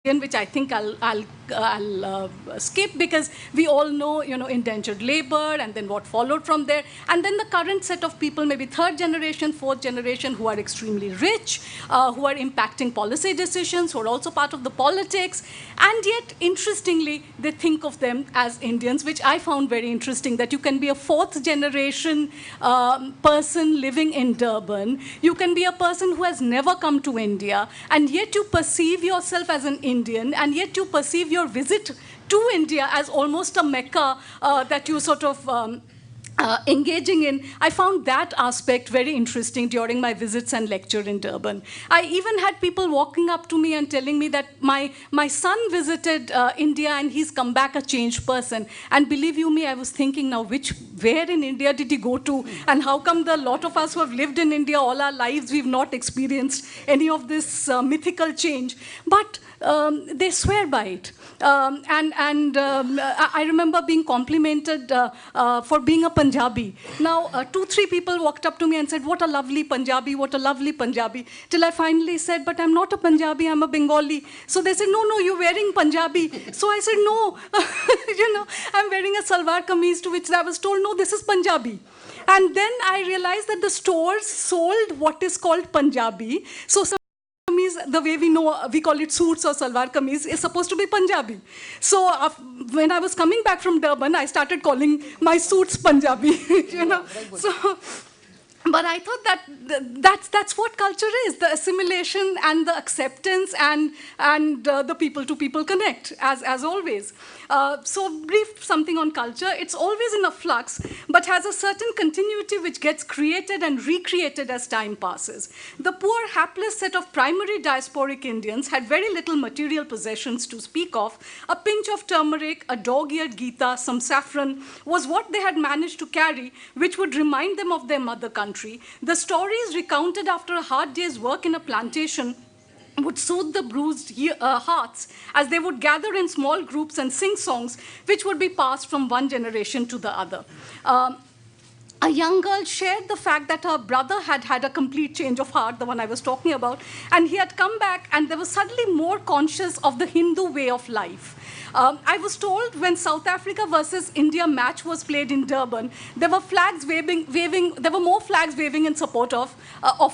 which I think I'll skip because we all know, indentured labor and then what followed from there. And then the current set of people, maybe third generation, fourth generation, who are extremely rich, who are impacting policy decisions, who are also part of the politics. And yet, interestingly, they think of them as Indians, which I found very interesting, that you can be a fourth generation person living in Durban. You can be a person who has never come to India, and yet you perceive yourself as an Indian, and yet you perceive your visit to India as almost a Mecca that you sort of engaging in. I found that aspect very interesting during my visits and lecture in Durban. I even had people walking up to me and telling me that my son visited India and he's come back a changed person. And believe you me, I was thinking now, where in India did he go to? And how come the lot of us who have lived in India all our lives, we've not experienced any of this mythical change? But they swear by it. I remember being complimented for being a Punjabi. Now, 2-3 people walked up to me and said, what a lovely Punjabi, what a lovely Punjabi. Till I finally said, but I'm not a Punjabi, I'm a Bengali. So they said, no, you're wearing Punjabi. So I said, no, I'm wearing a salwar kameez, to which I was told, no, this is Punjabi. And then I realized that the stores sold what is called Punjabi. So the way we know, we call it suits or salwar kameez, is supposed to be Punjabi. So when I was coming back from Durban, I started calling my suits Punjabi, So, but I thought that that's what culture is, the assimilation and the acceptance and the people-to-people connect, as always. So brief something on culture. It's always in a flux, but has a certain continuity which gets created and recreated as time passes. The poor, hapless set of primary diasporic Indians had very little material possessions to speak of. A pinch of turmeric, a dog-eared Gita, some saffron was what they had managed to carry, which would remind them of their mother country. The stories recounted after a hard day's work in a plantation would soothe the bruised hearts as they would gather in small groups and sing songs which would be passed from one generation to the other. A young girl shared the fact that her brother had had a complete change of heart, the one I was talking about, and he had come back and they were suddenly more conscious of the Hindu way of life. I was told when South Africa versus India match was played in Durban, there were flags waving, there were more flags waving in support of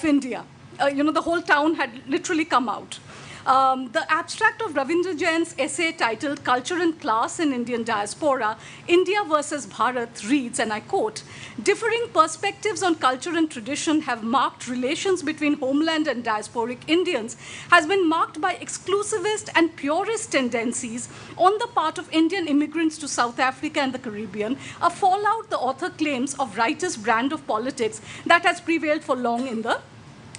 India. The whole town had literally come out. The abstract of Ravindra Jain's essay titled Culture and Class in Indian Diaspora, India versus Bharat reads, and I quote, differing perspectives on culture and tradition have marked relations between homeland and diasporic Indians, has been marked by exclusivist and purist tendencies on the part of Indian immigrants to South Africa and the Caribbean, a fallout, the author claims, of rightist brand of politics that has prevailed for long in the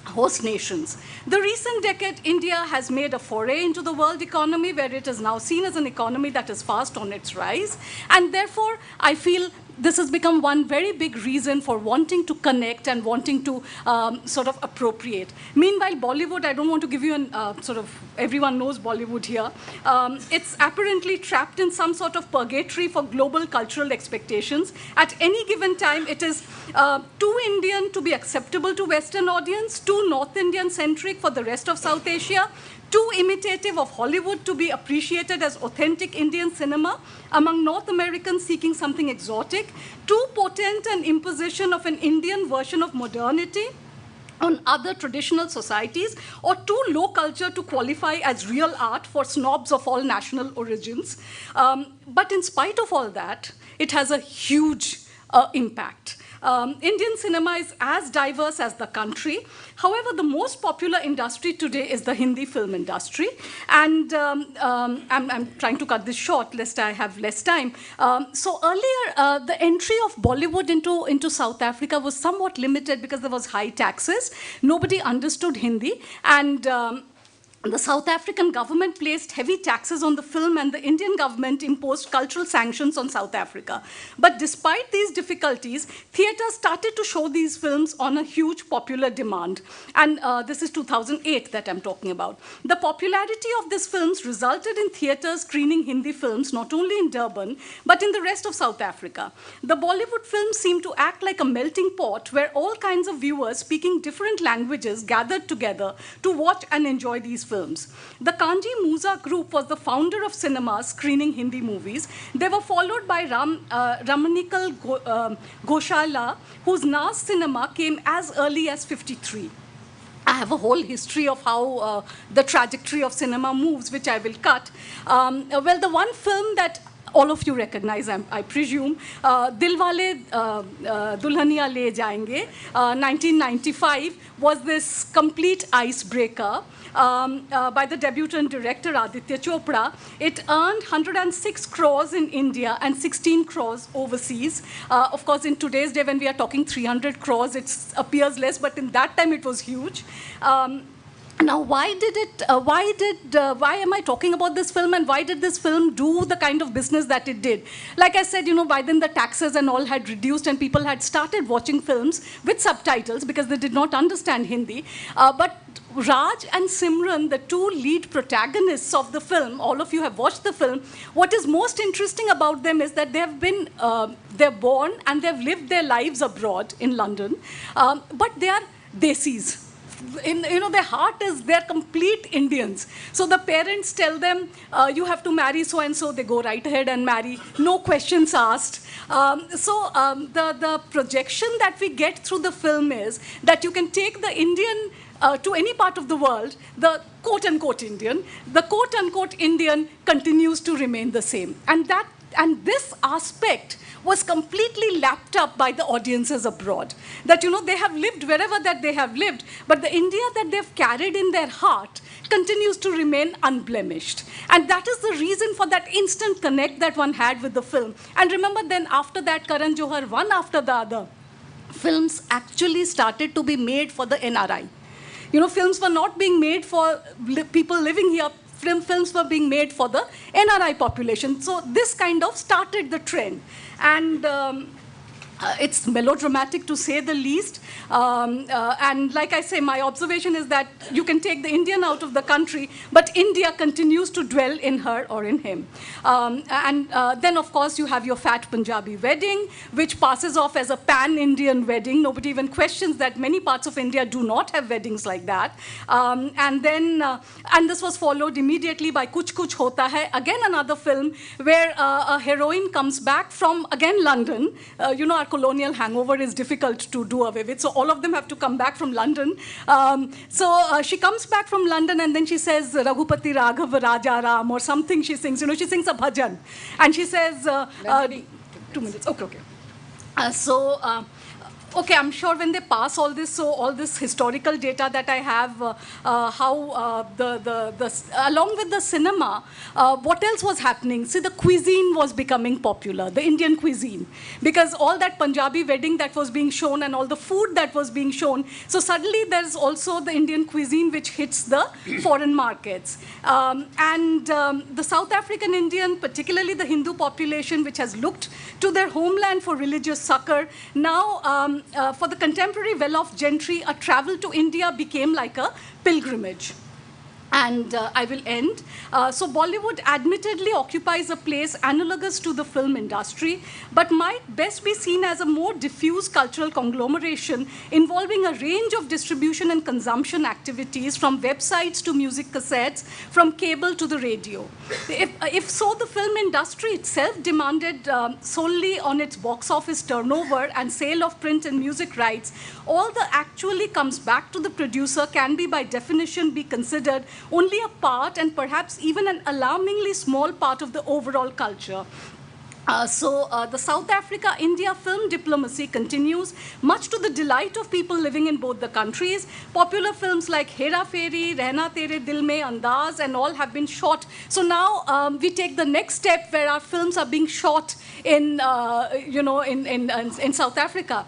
host nations. The recent decade, India has made a foray into the world economy where it is now seen as an economy that is fast on its rise. And therefore, I feel this has become one very big reason for wanting to connect and wanting to sort of appropriate. Meanwhile, Bollywood, I don't want to give you an everyone knows Bollywood here. It's apparently trapped in some sort of purgatory for global cultural expectations. At any given time, it is too Indian to be acceptable to Western audience, too North Indian centric for the rest of South Asia, too imitative of Hollywood to be appreciated as authentic Indian cinema among North Americans seeking something exotic, too potent an imposition of an Indian version of modernity on other traditional societies, or too low culture to qualify as real art for snobs of all national origins. But in spite of all that, it has a huge impact. Indian cinema is as diverse as the country. However, the most popular industry today is the Hindi film industry. And I'm trying to cut this short lest I have less time. So earlier, the entry of Bollywood into South Africa was somewhat limited because there was high taxes. Nobody understood Hindi. And the South African government placed heavy taxes on the film, and the Indian government imposed cultural sanctions on South Africa. But despite these difficulties, theaters started to show these films on a huge popular demand. And this is 2008 that I'm talking about. The popularity of these films resulted in theaters screening Hindi films not only in Durban, but in the rest of South Africa. The Bollywood films seemed to act like a melting pot where all kinds of viewers speaking different languages gathered together to watch and enjoy these films. The Kanji Musa group was the founder of cinemas screening Hindi movies. They were followed by Ramanikal Goshala, whose Nas cinema came as early as 53. I have a whole history of how the trajectory of cinema moves, which I will cut. Well, the one film that all of you recognize, I presume, Dilwale Dulhania Le Jayenge, 1995, was this complete icebreaker by the debutant director Aditya Chopra. It earned 106 crores in India and 16 crores overseas. Of course, in today's day, when we are talking 300 crores, it appears less, but in that time, it was huge. Now, why am I talking about this film, and why did this film do the kind of business that it did? Like I said, by then the taxes and all had reduced and people had started watching films with subtitles because they did not understand Hindi. But Raj and Simran, the two lead protagonists of the film, all of you have watched the film, what is most interesting about them is that they're born and they've lived their lives abroad in London, but they are desis. Their heart is, they're complete Indians. So the parents tell them, you have to marry so-and-so, they go right ahead and marry, no questions asked. The projection that we get through the film is that you can take the Indian to any part of the world, the quote-unquote Indian, the quote-unquote Indian continues to remain the same. And this aspect was completely lapped up by the audiences abroad. That, they have lived wherever that they have lived, but the India that they've carried in their heart continues to remain unblemished. And that is the reason for that instant connect that one had with the film. And remember then after that, Karan Johar, one after the other, films actually started to be made for the NRI. Films were not being made for people living here. Films were being made for the NRI population. So this kind of started the trend. And it's melodramatic to say the least. And like I say, my observation is that you can take the Indian out of the country, but India continues to dwell in her or in him. Then, of course, you have your fat Punjabi wedding, which passes off as a pan-Indian wedding. Nobody even questions that many parts of India do not have weddings like that. And this was followed immediately by Kuch Kuch Hota Hai, again another film where a heroine comes back from, again, London. Our colonial hangover is difficult to do away with, so all of them have to come back from London. She comes back from London and then she says, Raghupati Raghav Raja Ram or something she sings. She sings a bhajan. And she says, 2 minutes, okay. Okay, I'm sure when they pass all this, so all this historical data that I have, how along with the cinema, what else was happening? See, the cuisine was becoming popular, the Indian cuisine, because all that Punjabi wedding that was being shown and all the food that was being shown, so suddenly there's also the Indian cuisine which hits the foreign markets. The South African Indian, particularly the Hindu population, which has looked to their homeland for religious succor, now for the contemporary well-off gentry, a travel to India became like a pilgrimage. And I will end. So Bollywood admittedly occupies a place analogous to the film industry, but might best be seen as a more diffuse cultural conglomeration involving a range of distribution and consumption activities, from websites to music cassettes, from cable to the radio. If so, the film industry itself demanded solely on its box office turnover and sale of print and music rights, all that actually comes back to the producer can be by definition be considered only a part, and perhaps even an alarmingly small part, of the overall culture. The South Africa-India film diplomacy continues, much to the delight of people living in both the countries. Popular films like Hera Feri, Rehna Tere Dil Mein, Andaz, and all have been shot. So now we take the next step where our films are being shot in South Africa.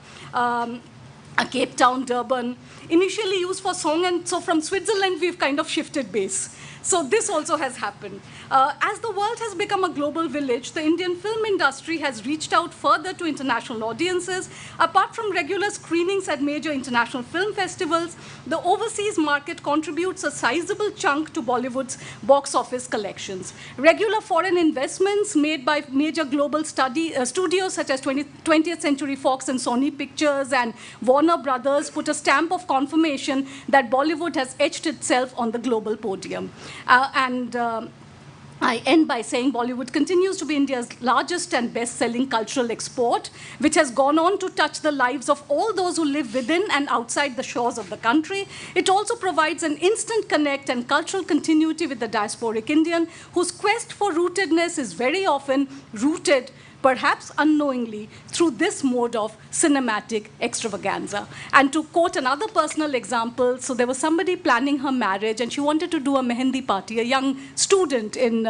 Cape Town, Durban, initially used for song, and so from Switzerland we've kind of shifted base. So this also has happened. As the world has become a global village, the Indian film industry has reached out further to international audiences. Apart from regular screenings at major international film festivals, the overseas market contributes a sizable chunk to Bollywood's box office collections. Regular foreign investments made by major global studios such as 20th Century Fox and Sony Pictures and Warner Brothers put a stamp of confirmation that Bollywood has etched itself on the global podium. I end by saying Bollywood continues to be India's largest and best-selling cultural export, which has gone on to touch the lives of all those who live within and outside the shores of the country. It also provides an instant connect and cultural continuity with the diasporic Indian, whose quest for rootedness is very often rooted, perhaps unknowingly, through this mode of cinematic extravaganza. And to quote another personal example, so there was somebody planning her marriage and she wanted to do a mehendi party, a young student in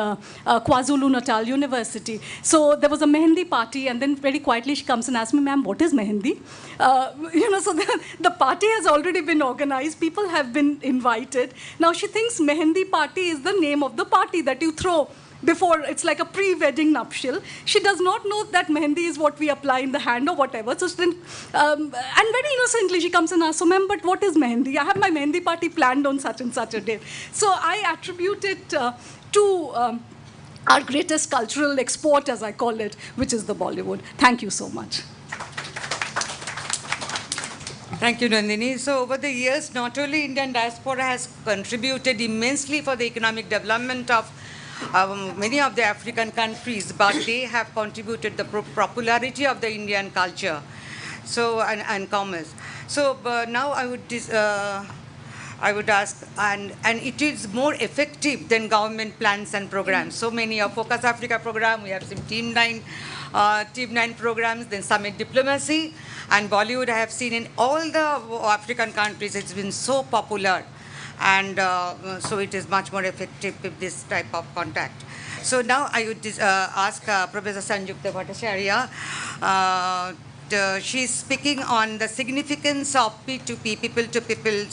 KwaZulu-Natal University. So there was a mehendi party and then very quietly she comes and asks me, ma'am, what is mehendi? So the party has already been organized, people have been invited. Now she thinks mehendi party is the name of the party that you throw before, it's like a pre-wedding nuptial. She does not know that mehendi is what we apply in the hand or whatever. So then, and very innocently she comes and asks, so ma'am, but what is mehendi? I have my mehendi party planned on such and such a day. So I attribute it to our greatest cultural export, as I call it, which is the Bollywood. Thank you so much. Thank you, Nandini. So over the years, not only Indian diaspora has contributed immensely for the economic development of many of the African countries, but they have contributed the popularity of the Indian culture, so and commerce. So now I would ask, and it is more effective than government plans and programs. So many of Focus Africa program, we have some Team 9 programs, then Summit Diplomacy, and Bollywood I have seen in all the African countries. It's been so popular. And so it is much more effective with this type of contact. So now I would ask Professor Sanjukta Bhattacharya. She's speaking on the significance of P2P, people-to-people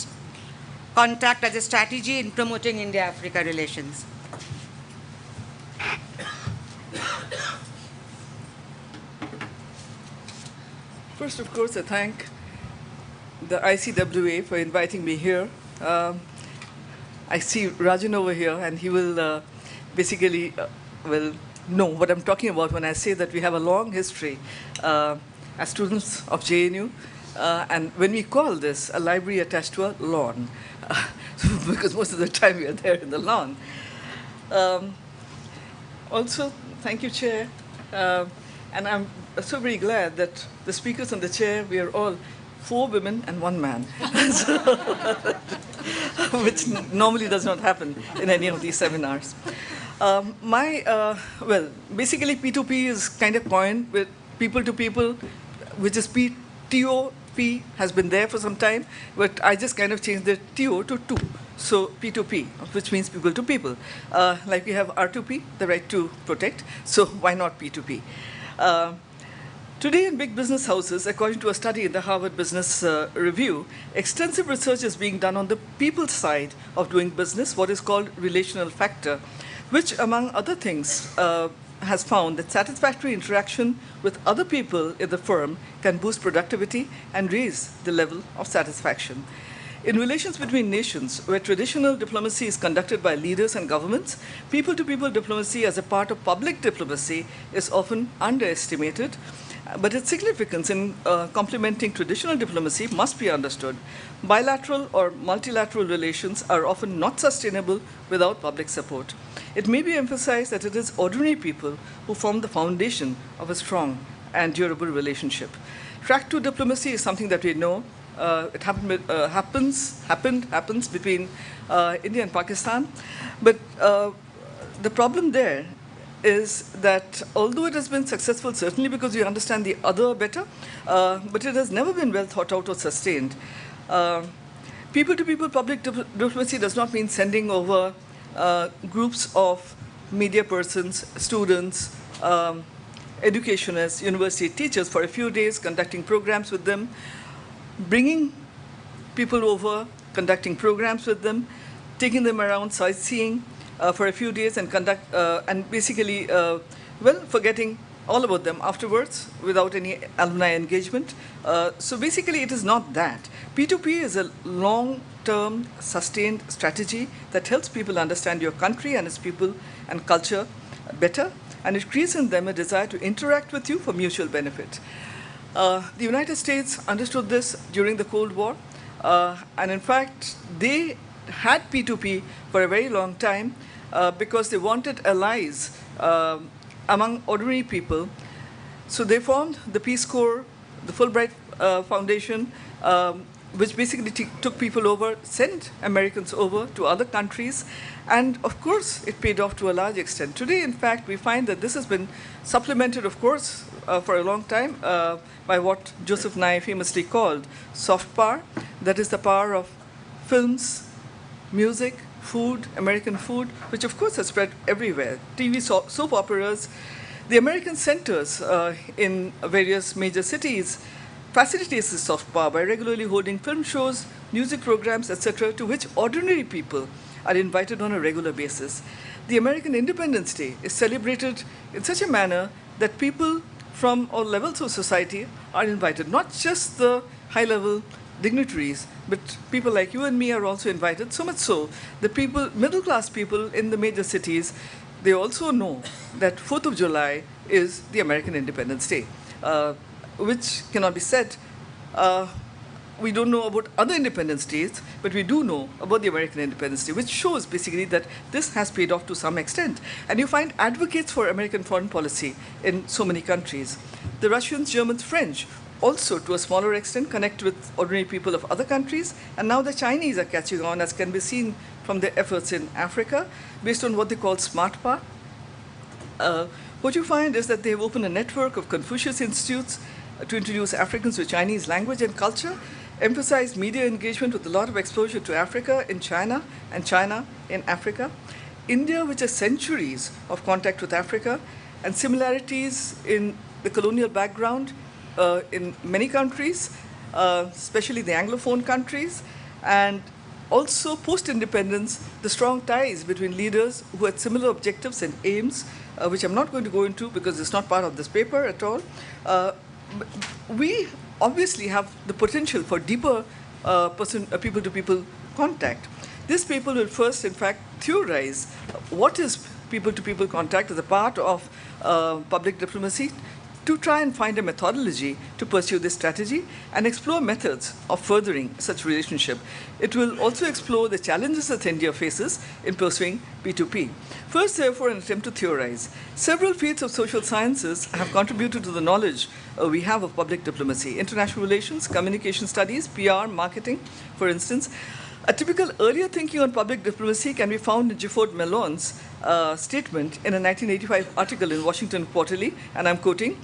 contact as a strategy in promoting India-Africa relations. First, of course, I thank the ICWA for inviting me here. I see Rajan over here, and he will basically will know what I'm talking about when I say that we have a long history as students of JNU, and when we call this a library attached to a lawn, because most of the time we are there in the lawn. Also, thank you, Chair, and I'm so very glad that the speakers on the chair, we are all 4 women and 1 man, which normally does not happen in any of these seminars. Well, basically P2P is kind of coined with people to people, which is P-T-O-P has been there for some time, but I just kind of changed the T-O to 2. So P2P, which means people to people. Like we have R2P, the right to protect, so why not P2P? Today in big business houses, according to a study in the Harvard Business Review, extensive research is being done on the people side of doing business, what is called relational factor, which among other things has found that satisfactory interaction with other people in the firm can boost productivity and raise the level of satisfaction. In relations between nations, where traditional diplomacy is conducted by leaders and governments, people-to-people diplomacy as a part of public diplomacy is often underestimated. But its significance in complementing traditional diplomacy must be understood. Bilateral or multilateral relations are often not sustainable without public support. It may be emphasized that it is ordinary people who form the foundation of a strong and durable relationship. Track 2 diplomacy is something that we know. It happens between India and Pakistan. But the problem there is that although it has been successful, certainly because we understand the other better, but it has never been well thought out or sustained. People-to-people public diplomacy does not mean sending over groups of media persons, students, educationists, university teachers for a few days, conducting programs with them, bringing people over, conducting programs with them, taking them around sightseeing for a few days and basically, forgetting all about them afterwards without any alumni engagement. So basically, it is not that. P2P is a long-term, sustained strategy that helps people understand your country and its people and culture better, and it creates in them a desire to interact with you for mutual benefit. The United States understood this during the Cold War, and in fact, they had P2P for a very long time because they wanted allies among ordinary people. So they formed the Peace Corps, the Fulbright Foundation, which basically took people over, sent Americans over to other countries, and of course it paid off to a large extent. Today, in fact, we find that this has been supplemented, of course, for a long time by what Joseph Nye famously called soft power, that is the power of films, music, food, American food, which of course has spread everywhere. TV soap operas. The American centers in various major cities facilitates this soft power by regularly holding film shows, music programs, etc., to which ordinary people are invited on a regular basis. The American Independence Day is celebrated in such a manner that people from all levels of society are invited, not just the high-level dignitaries, but people like you and me are also invited, so much so that people, middle-class people in the major cities, they also know that 4th of July is the American Independence Day, which cannot be said. We don't know about other independence days, but we do know about the American Independence Day, which shows basically that this has paid off to some extent. And you find advocates for American foreign policy in so many countries. The Russians, Germans, French also, to a smaller extent, connect with ordinary people of other countries. And now the Chinese are catching on, as can be seen from their efforts in Africa, based on what they call smart power. What you find is that they have opened a network of Confucius institutes to introduce Africans to Chinese language and culture, emphasize media engagement with a lot of exposure to Africa in China and China in Africa. India, which has centuries of contact with Africa and similarities in the colonial background in many countries, especially the Anglophone countries, and also post-independence, the strong ties between leaders who had similar objectives and aims, which I'm not going to go into because it's not part of this paper at all. We obviously have the potential for deeper people-to-people contact. This paper will first, in fact, theorize what is people-to-people contact as a part of public diplomacy, to try and find a methodology to pursue this strategy and explore methods of furthering such relationship. It will also explore the challenges that India faces in pursuing P2P. First, therefore, an attempt to theorize. Several fields of social sciences have contributed to the knowledge we have of public diplomacy: international relations, communication studies, PR, marketing, for instance. A typical earlier thinking on public diplomacy can be found in Gifford Mellon's statement in a 1985 article in Washington Quarterly, and I'm quoting,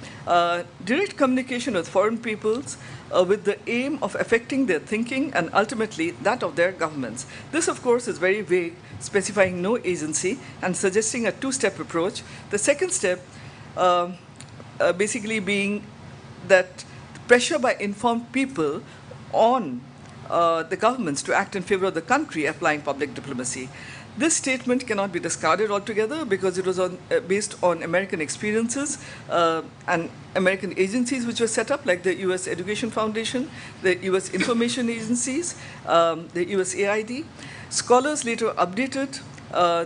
direct communication with foreign peoples with the aim of affecting their thinking and ultimately that of their governments. This, of course, is very vague, specifying no agency and suggesting a two-step approach. The second step basically being that pressure by informed people on the governments to act in favor of the country applying public diplomacy. This statement cannot be discarded altogether because it was based on American experiences and American agencies which were set up, like the U.S. Education Foundation, the U.S. Information Agencies, the USAID. Scholars later updated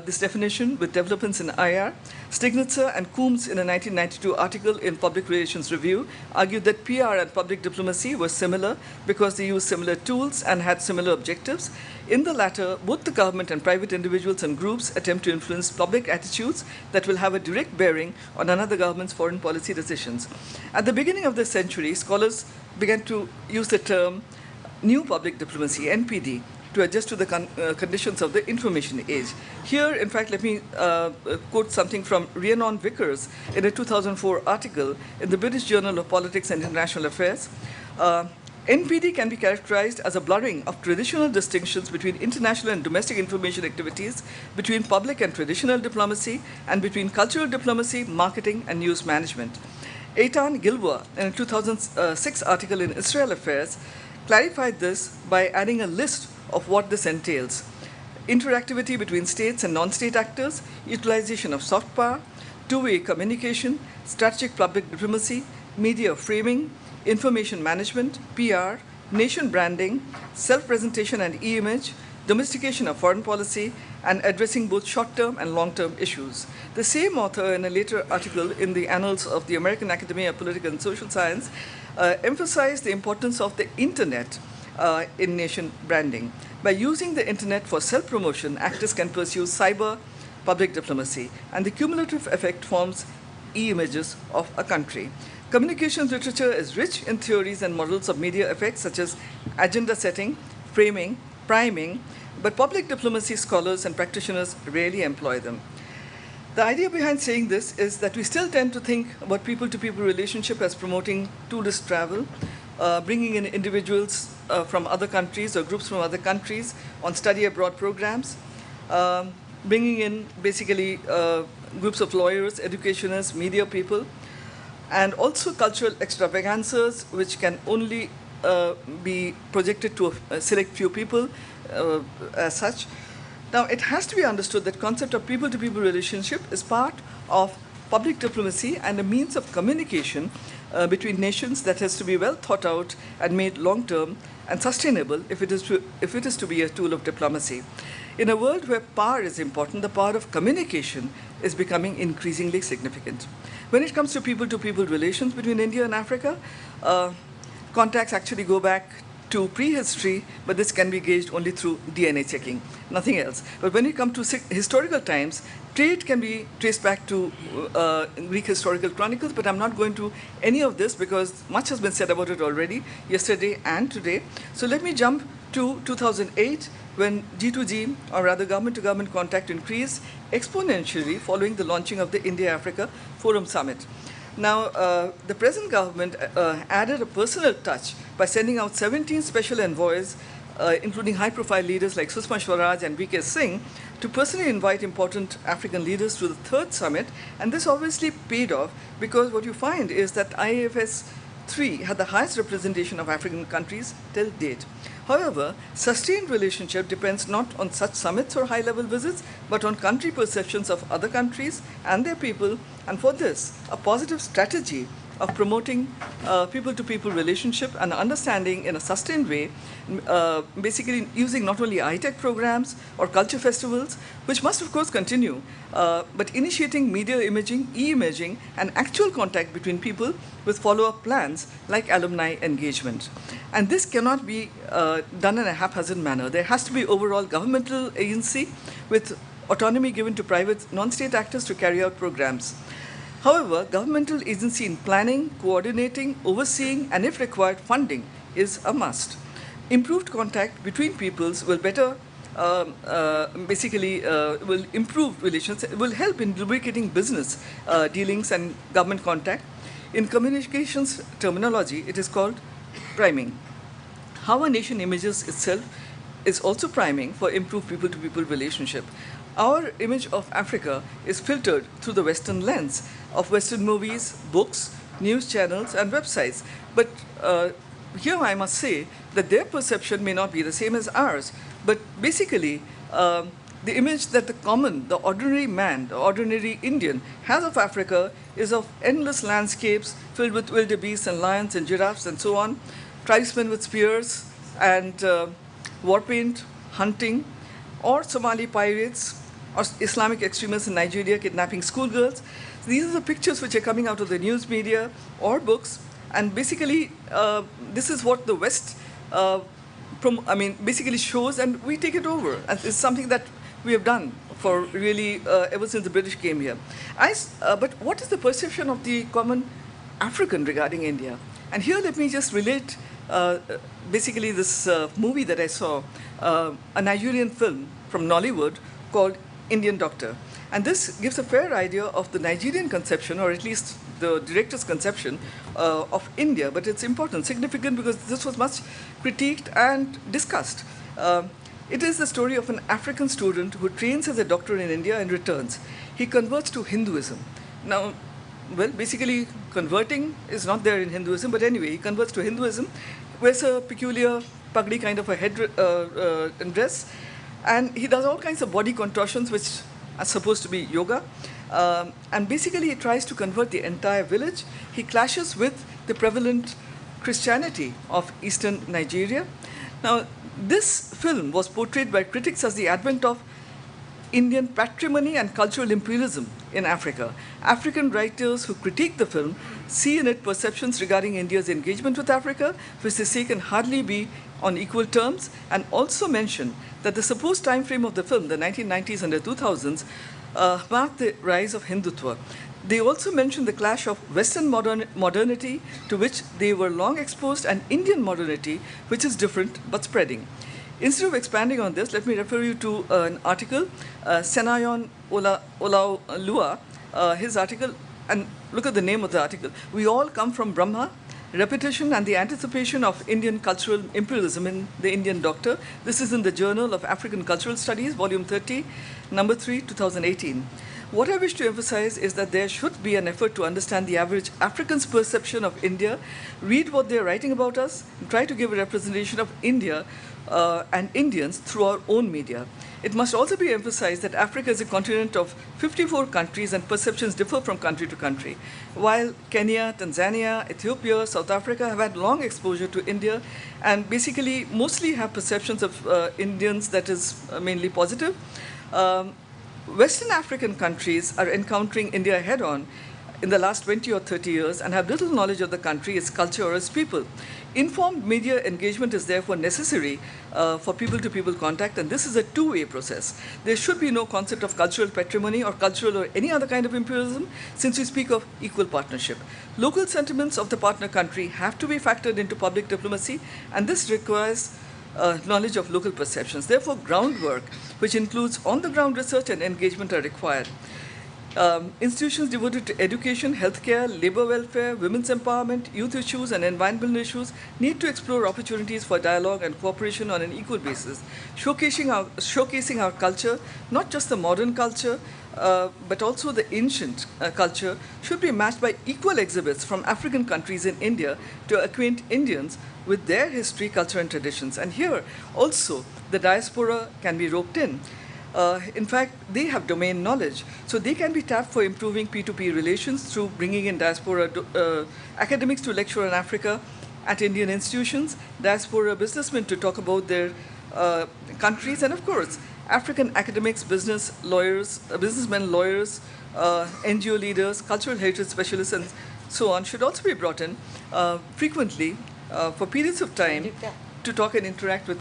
this definition with developments in IR. Stignitzer and Coombs, in a 1992 article in Public Relations Review, argued that PR and public diplomacy were similar because they used similar tools and had similar objectives. In the latter, both the government and private individuals and groups attempt to influence public attitudes that will have a direct bearing on another government's foreign policy decisions. At the beginning of this century, scholars began to use the term new public diplomacy, NPD, to adjust to the conditions of the information age. Here, in fact, let me quote something from Rhiannon Vickers in a 2004 article in the British Journal of Politics and International Affairs. NPD can be characterized as a blurring of traditional distinctions between international and domestic information activities, between public and traditional diplomacy, and between cultural diplomacy, marketing, and news management. Eitan Gilboa, in a 2006 article in Israel Affairs, clarified this by adding a list of what this entails. interactivity between states and non-state actors, utilization of soft power, two-way communication, strategic public diplomacy, media framing, information management, PR, nation branding, self-presentation and e-image, domestication of foreign policy, and addressing both short-term and long-term issues. The same author, in a later article in the Annals of the American Academy of Political and Social Science, emphasized the importance of the internet in nation branding. By using the internet for self-promotion, actors can pursue cyber public diplomacy, and the cumulative effect forms e-images of a country. Communications literature is rich in theories and models of media effects such as agenda setting, framing, priming, but public diplomacy scholars and practitioners rarely employ them. The idea behind saying this is that we still tend to think about people-to-people relationship as promoting tourist travel, bringing in individuals from other countries or groups from other countries on study abroad programs, bringing in basically groups of lawyers, educationists, media people, and also cultural extravaganzas which can only be projected to a select few people as such. Now, it has to be understood that concept of people-to-people relationship is part of public diplomacy and a means of communication between nations that has to be well thought out and made long-term and sustainable if it is to be a tool of diplomacy. In a world where power is important, the power of communication is becoming increasingly significant. When it comes to people-to-people relations between India and Africa, contacts actually go back to prehistory, but this can be gauged only through DNA checking, nothing else. But when you come to historical times, trade can be traced back to Greek historical chronicles, but I'm not going to any of this because much has been said about it already, yesterday and today. So let me jump to 2008, when G2G, or rather government-to-government contact, increased exponentially following the launching of the India-Africa Forum Summit. Now, the present government added a personal touch by sending out 17 special envoys, including high-profile leaders like Sushma Swaraj and V.K. Singh, to personally invite important African leaders to the third summit. And this obviously paid off because what you find is that IAFS 3 had the highest representation of African countries till date. However, sustained relationship depends not on such summits or high-level visits, but on country perceptions of other countries and their people. And for this, a positive strategy of promoting people-to-people relationship and understanding in a sustained way, basically using not only high-tech programs or culture festivals, which must of course continue, but initiating media imaging, e-imaging, and actual contact between people with follow-up plans like alumni engagement. And this cannot be done in a haphazard manner. There has to be overall governmental agency with autonomy given to private non-state actors to carry out programs. However, governmental agency in planning, coordinating, overseeing, and if required, funding is a must. Improved contact between peoples will better, will improve relations, will help in lubricating business dealings and government contact. In communications terminology, it is called priming. How a nation images itself is also priming for improved people-to-people relationship. Our image of Africa is filtered through the Western lens of Western movies, books, news channels, and websites. But here I must say that their perception may not be the same as ours. But basically, the image that the ordinary man, the ordinary Indian has of Africa is of endless landscapes filled with wildebeests and lions and giraffes and so on, tribesmen with spears and war paint, hunting, or Somali pirates, or Islamic extremists in Nigeria kidnapping schoolgirls. So these are the pictures which are coming out of the news media or books, and basically this is what the West basically shows, and we take it over. And it's something that we have done for really ever since the British came here. But what is the perception of the common African regarding India? And here let me just relate basically this movie that I saw, a Nigerian film from Nollywood called Indian Doctor. And this gives a fair idea of the Nigerian conception, or at least the director's conception of India. But it's important, significant, because this was much critiqued and discussed. It is the story of an African student who trains as a doctor in India and returns. He converts to Hinduism. Now, well, basically converting is not there in Hinduism, but anyway, he converts to Hinduism, wears a peculiar pagdi kind of a head dress, And he does all kinds of body contortions, which are supposed to be yoga. And basically, he tries to convert the entire village. He clashes with the prevalent Christianity of eastern Nigeria. Now, this film was portrayed by critics as the advent of Indian patrimony and cultural imperialism in Africa. African writers who critique the film see in it perceptions regarding India's engagement with Africa, which they say can hardly be on equal terms, and also mention that the supposed time frame of the film, the 1990s and the 2000s, marked the rise of Hindutva. They also mention the clash of Western modernity, to which they were long exposed, and Indian modernity, which is different but spreading. Instead of expanding on this, let me refer you to an article, Senayon Olaoluwa, his article, and look at the name of the article. We all come from Brahma, repetition and the anticipation of Indian cultural imperialism in the Indian Doctor. This is in the Journal of African Cultural Studies, volume 30, number 3, 2018. What I wish to emphasize is that there should be an effort to understand the average African's perception of India, read what they're writing about us, and try to give a representation of India and Indians through our own media. It must also be emphasized that Africa is a continent of 54 countries and perceptions differ from country to country. While Kenya, Tanzania, Ethiopia, South Africa have had long exposure to India and basically mostly have perceptions of Indians that is mainly positive, Western African countries are encountering India head-on in the last 20 or 30 years and have little knowledge of the country, its culture, or its people. Informed media engagement is therefore necessary for people-to-people contact, and this is a two-way process. There should be no concept of cultural patrimony or cultural or any other kind of imperialism, since we speak of equal partnership. Local sentiments of the partner country have to be factored into public diplomacy, and this requires knowledge of local perceptions. Therefore, groundwork, which includes on-the-ground research and engagement, are required. Institutions devoted to education, healthcare, labor welfare, women's empowerment, youth issues, and environmental issues need to explore opportunities for dialogue and cooperation on an equal basis, showcasing our culture, not just the modern culture, but also the ancient culture, should be matched by equal exhibits from African countries in India to acquaint Indians with their history, culture, and traditions. And here also the diaspora can be roped in. In fact, they have domain knowledge, so they can be tapped for improving P2P relations through bringing in diaspora academics to lecture on Africa at Indian institutions, diaspora businessmen to talk about their countries, and of course, African academics, businessmen, lawyers, NGO leaders, cultural heritage specialists, and so on should also be brought in frequently for periods of time to talk and interact with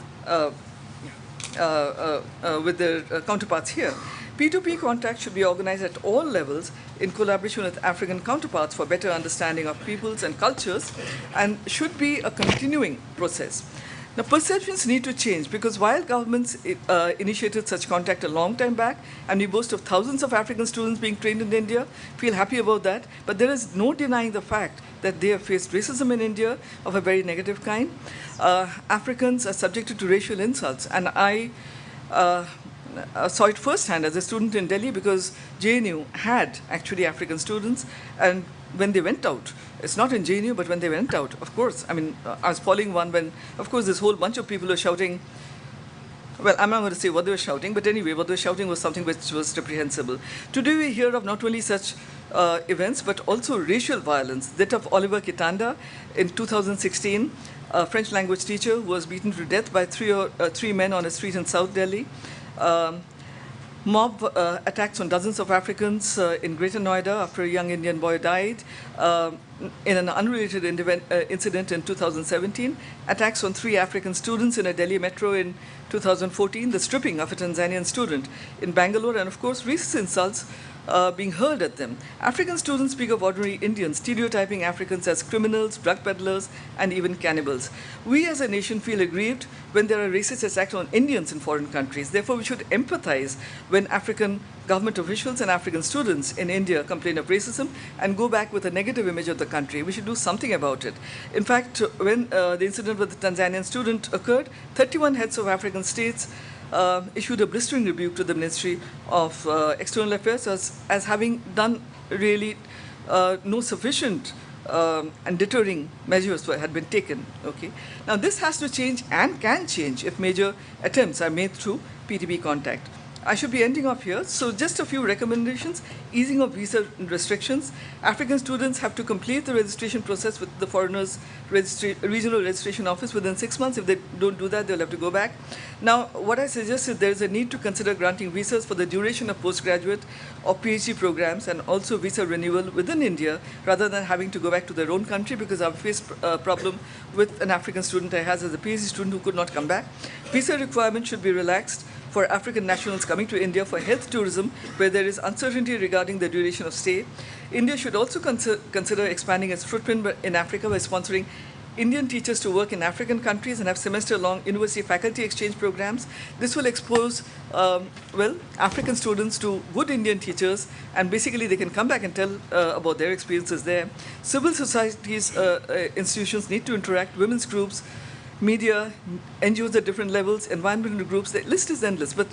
their counterparts here. P2P contact should be organized at all levels in collaboration with African counterparts for better understanding of peoples and cultures, and should be a continuing process. Now, perceptions need to change, because while governments initiated such contact a long time back, and we boast of thousands of African students being trained in India, feel happy about that, but there is no denying the fact that they have faced racism in India of a very negative kind. Africans are subjected to racial insults, and I saw it firsthand as a student in Delhi, because JNU had actually African students, and when they went out, it's not in JNU, but when they went out, of course, I mean, I was following one when, of course, this whole bunch of people were shouting. Well, I'm not going to say what they were shouting, but anyway, what they were shouting was something which was reprehensible. Today we hear of not only such events, but also racial violence. That of Oliver Kitanda in 2016, a French language teacher who was beaten to death by three men on a street in South Delhi. Mob attacks on dozens of Africans in Greater Noida after a young Indian boy died. In an unrelated incident in 2017, attacks on 3 African students in a Delhi metro in 2014, the stripping of a Tanzanian student in Bangalore, and of course, racist insults being hurled at them. African students speak of ordinary Indians, stereotyping Africans as criminals, drug peddlers, and even cannibals. We as a nation feel aggrieved when there are racist attacks on Indians in foreign countries. Therefore, we should empathize when African government officials and African students in India complain of racism and go back with a negative image of the country. We should do something about it. In fact, when the incident with the Tanzanian student occurred, 31 heads of African states issued a blistering rebuke to the Ministry of External Affairs as having done really no sufficient and deterring measures had been taken. Okay. Now this has to change and can change if major attempts are made through P2P contact. I should be ending off here. So just a few recommendations. Easing of visa restrictions. African students have to complete the registration process with the foreigners regional registration office within 6 months. If they don't do that, they'll have to go back. Now, what I suggest is there's a need to consider granting visas for the duration of postgraduate or PhD programs and also visa renewal within India rather than having to go back to their own country, because I've faced a problem with an African student I had as a PhD student who could not come back. Visa requirements should be relaxed for African nationals coming to India for health tourism, where there is uncertainty regarding the duration of stay. India should also consider expanding its footprint in Africa by sponsoring Indian teachers to work in African countries and have semester-long university faculty exchange programs. This will expose, African students to good Indian teachers, and basically they can come back and tell about their experiences there. Civil societies institutions need to interact, women's groups, media, NGOs at different levels, environmental groups. The list is endless, but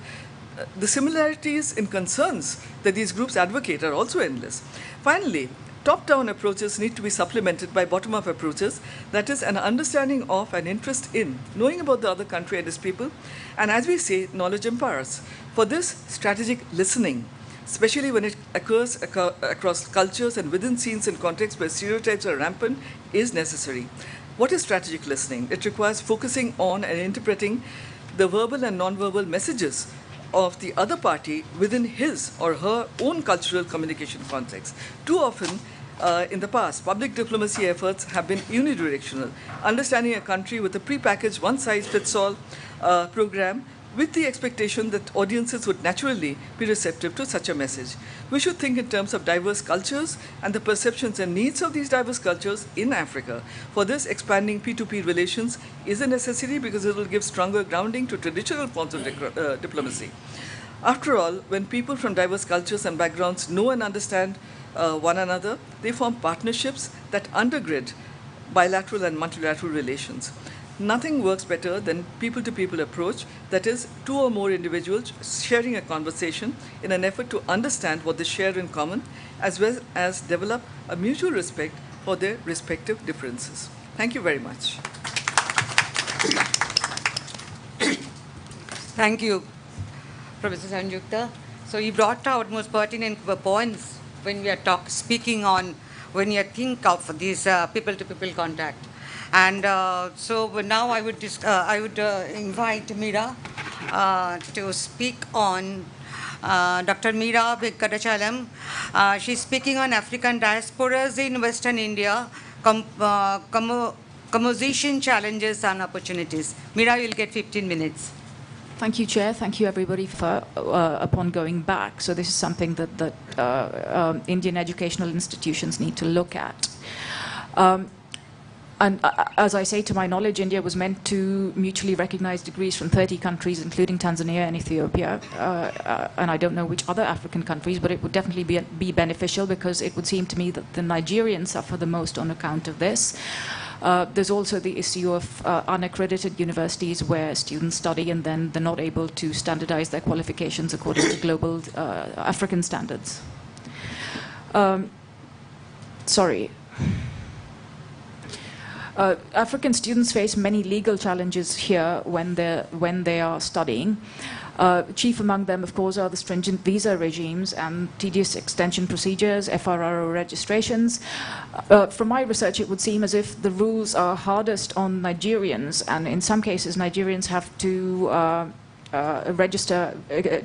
the similarities in concerns that these groups advocate are also endless. Finally, top-down approaches need to be supplemented by bottom-up approaches, that is, an understanding of and interest in knowing about the other country and its people. And as we say, knowledge empowers. For this, strategic listening, especially when it occurs across cultures and within scenes and contexts where stereotypes are rampant, is necessary. What is strategic listening? It requires focusing on and interpreting the verbal and non-verbal messages of the other party within his or her own cultural communication context. Too often, in the past, public diplomacy efforts have been unidirectional, understanding a country with a prepackaged one-size-fits-all program with the expectation that audiences would naturally be receptive to such a message. We should think in terms of diverse cultures and the perceptions and needs of these diverse cultures in Africa. For this, expanding P2P relations is a necessity because it will give stronger grounding to traditional forms of diplomacy. After all, when people from diverse cultures and backgrounds know and understand one another, they form partnerships that undergird bilateral and multilateral relations. Nothing works better than people-to-people approach, that is, two or more individuals sharing a conversation in an effort to understand what they share in common, as well as develop a mutual respect for their respective differences. Thank you very much. Thank you, Professor Sanjukta. So you brought out most pertinent points when we are speaking on, when you think of these people-to-people contact. And so now I would invite Meera to speak on Dr. Meera Venkaiah. She's speaking on African diasporas in Western India, composition challenges and opportunities. Meera, you'll get 15 minutes. Thank you, Chair. Thank you, everybody, for upon going back. So this is something that Indian educational institutions need to look at. And as I say, to my knowledge, India was meant to mutually recognize degrees from 30 countries, including Tanzania and Ethiopia. And I don't know which other African countries, but it would definitely be beneficial, because it would seem to me that the Nigerians suffer the most on account of this. There's also the issue of unaccredited universities where students study and then they're not able to standardize their qualifications according to global African standards. African students face many legal challenges here when they are studying. Chief among them, of course, are the stringent visa regimes and tedious extension procedures, FRRO registrations. From my research, it would seem as if the rules are hardest on Nigerians, and in some cases, Nigerians have to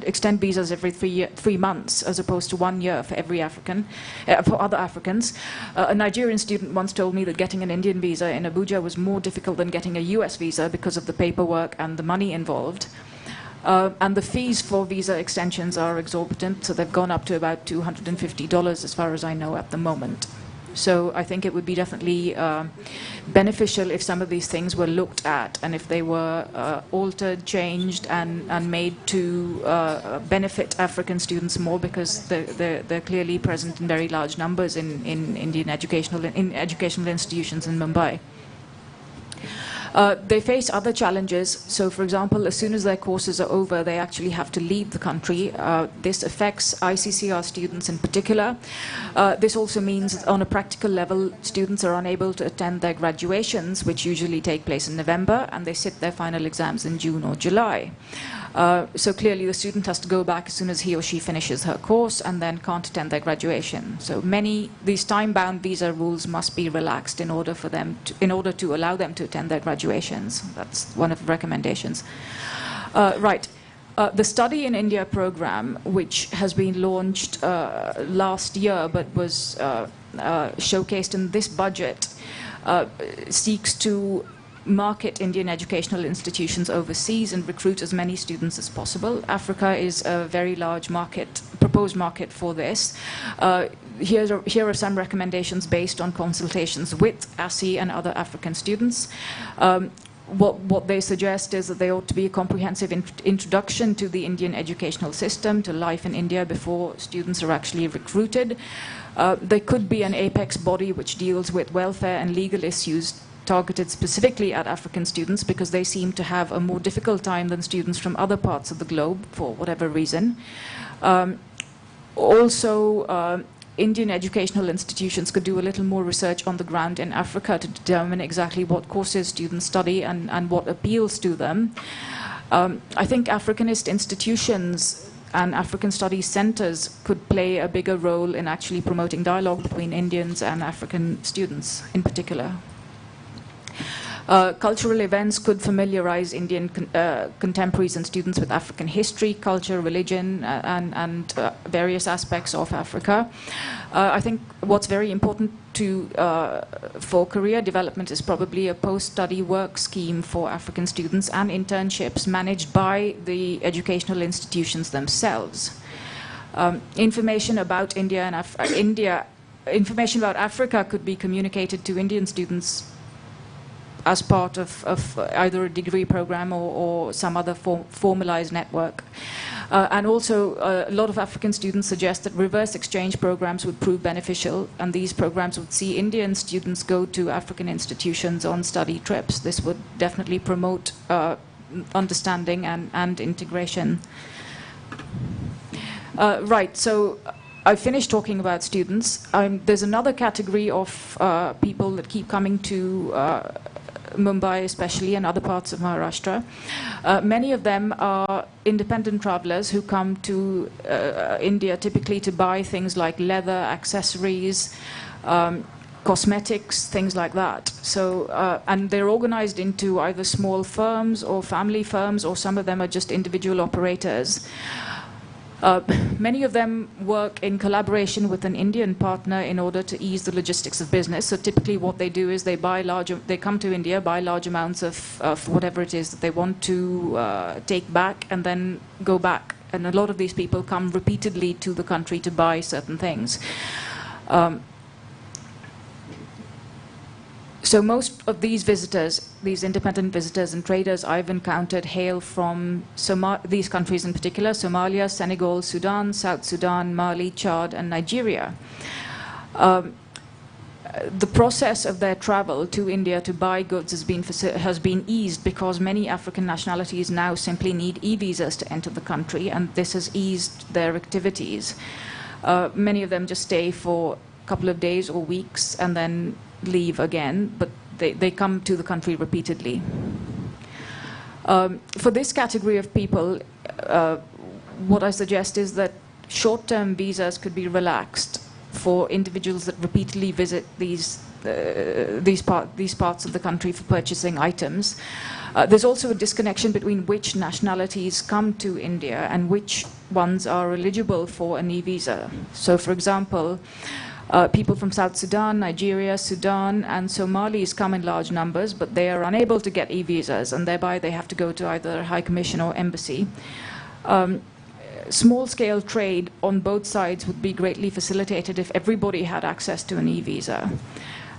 extend visas every 3 months, as opposed to 1 year for every African, for other Africans. A Nigerian student once told me that getting an Indian visa in Abuja was more difficult than getting a US visa because of the paperwork and the money involved. And the fees for visa extensions are exorbitant, so they've gone up to about $250 as far as I know at the moment. So I think it would be definitely beneficial if some of these things were looked at, and if they were altered, changed, and made to benefit African students more, because they're clearly present in very large numbers in Indian educational institutions in Mumbai. They face other challenges. So, for example, as soon as their courses are over, they actually have to leave the country. This affects ICCA students in particular. This also means that on a practical level, students are unable to attend their graduations, which usually take place in November, and they sit their final exams in June or July. So clearly the student has to go back as soon as he or she finishes her course and then can't attend their graduation. So these time-bound visa rules must be relaxed in order to allow them to attend their graduations. That's one of the recommendations. The Study in India program, which has been launched last year but was showcased in this budget, seeks to market Indian educational institutions overseas and recruit as many students as possible. Africa is a very large proposed market for this. Here are some recommendations based on consultations with ASI and other African students. What they suggest is that there ought to be a comprehensive introduction to the Indian educational system, to life in India before students are actually recruited. There could be an apex body which deals with welfare and legal issues targeted specifically at African students because they seem to have a more difficult time than students from other parts of the globe for whatever reason. Indian educational institutions could do a little more research on the ground in Africa to determine exactly what courses students study and what appeals to them. I think Africanist institutions and African studies centers could play a bigger role in actually promoting dialogue between Indians and African students in particular. Cultural events could familiarize Indian contemporaries and students with African history, culture, religion, and various aspects of Africa. I think what's very important for career development is probably a post-study work scheme for African students and internships managed by the educational institutions themselves. Information about information about Africa could be communicated to Indian students as part of either a degree program or some other formalized network. And also, a lot of African students suggest that reverse exchange programs would prove beneficial, and these programs would see Indian students go to African institutions on study trips. This would definitely promote understanding and integration. So I finished talking about students. There's another category of people that keep coming to Mumbai especially and other parts of Maharashtra. Many of them are independent travelers who come to India typically to buy things like leather, accessories, cosmetics, things like that. So, and they're organized into either small firms or family firms, or some of them are just individual operators. Many of them work in collaboration with an Indian partner in order to ease the logistics of business. So typically what they do is they come to India, buy large amounts of whatever it is that they want to take back and then go back. And a lot of these people come repeatedly to the country to buy certain things. So most of these visitors, these independent visitors and traders I've encountered hail from these countries in particular: Somalia, Senegal, Sudan, South Sudan, Mali, Chad, and Nigeria. The process of their travel to India to buy goods has been eased because many African nationalities now simply need e-visas to enter the country, and this has eased their activities. Many of them just stay for a couple of days or weeks and then leave again, but they come to the country repeatedly. For this category of people, what I suggest is that short-term visas could be relaxed for individuals that repeatedly visit these parts of the country for purchasing items. There's also a disconnection between which nationalities come to India and which ones are eligible for an e-visa. So, for example, people from South Sudan, Nigeria, Sudan, and Somalis come in large numbers, but they are unable to get e-visas, and thereby they have to go to either High Commission or embassy. Small-scale trade on both sides would be greatly facilitated if everybody had access to an e-visa.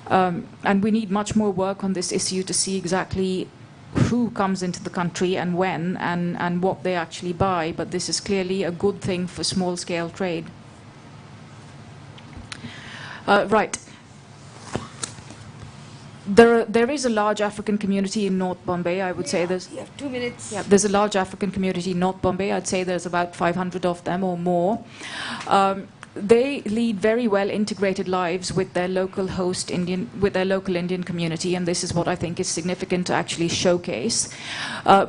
And we need much more work on this issue to see exactly who comes into the country and when and what they actually buy, but this is clearly a good thing for small-scale trade. There is a large African community in North Bombay. I would say there's. You have 2 minutes. Yeah, there's a large African community in North Bombay. I'd say there's about 500 of them or more. They lead very well integrated lives with their local local Indian community, and this is what I think is significant to actually showcase.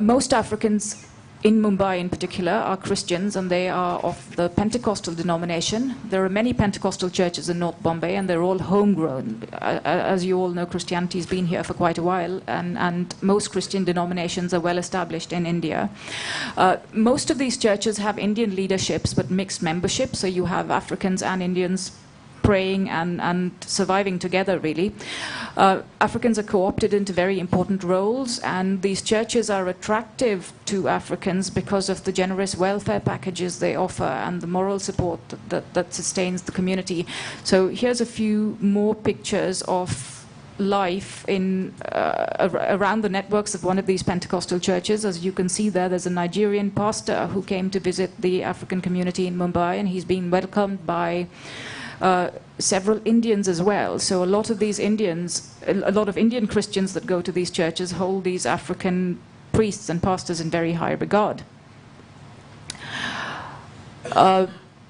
Most Africans in Mumbai in particular are Christians, and they are of the Pentecostal denomination. There are many Pentecostal churches in North Bombay, and they're all homegrown. As you all know, Christianity has been here for quite a while, and most Christian denominations are well established in India. Most of these churches have Indian leaderships, but mixed membership, so you have Africans and Indians praying and surviving together, really. Africans are co-opted into very important roles, and these churches are attractive to Africans because of the generous welfare packages they offer and the moral support that sustains the community. So here's a few more pictures of life in around the networks of one of these Pentecostal churches. As you can see there's a Nigerian pastor who came to visit the African community in Mumbai, and he's been welcomed by several Indians as well. So a lot of Indian Christians that go to these churches hold these African priests and pastors in very high regard.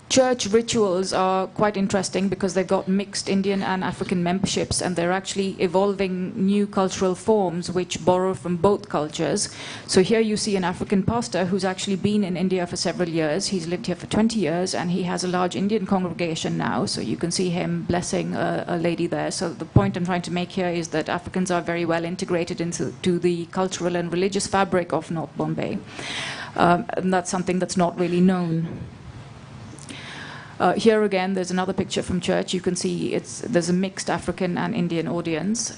Church rituals are quite interesting because they've got mixed Indian and African memberships, and they're actually evolving new cultural forms which borrow from both cultures. So here you see an African pastor who's actually been in India for several years. He's lived here for 20 years, and he has a large Indian congregation now. So you can see him blessing a lady there. So the point I'm trying to make here is that Africans are very well integrated into the cultural and religious fabric of North Bombay. And that's something that's not really known. Here again, there's another picture from church. You can see there's a mixed African and Indian audience.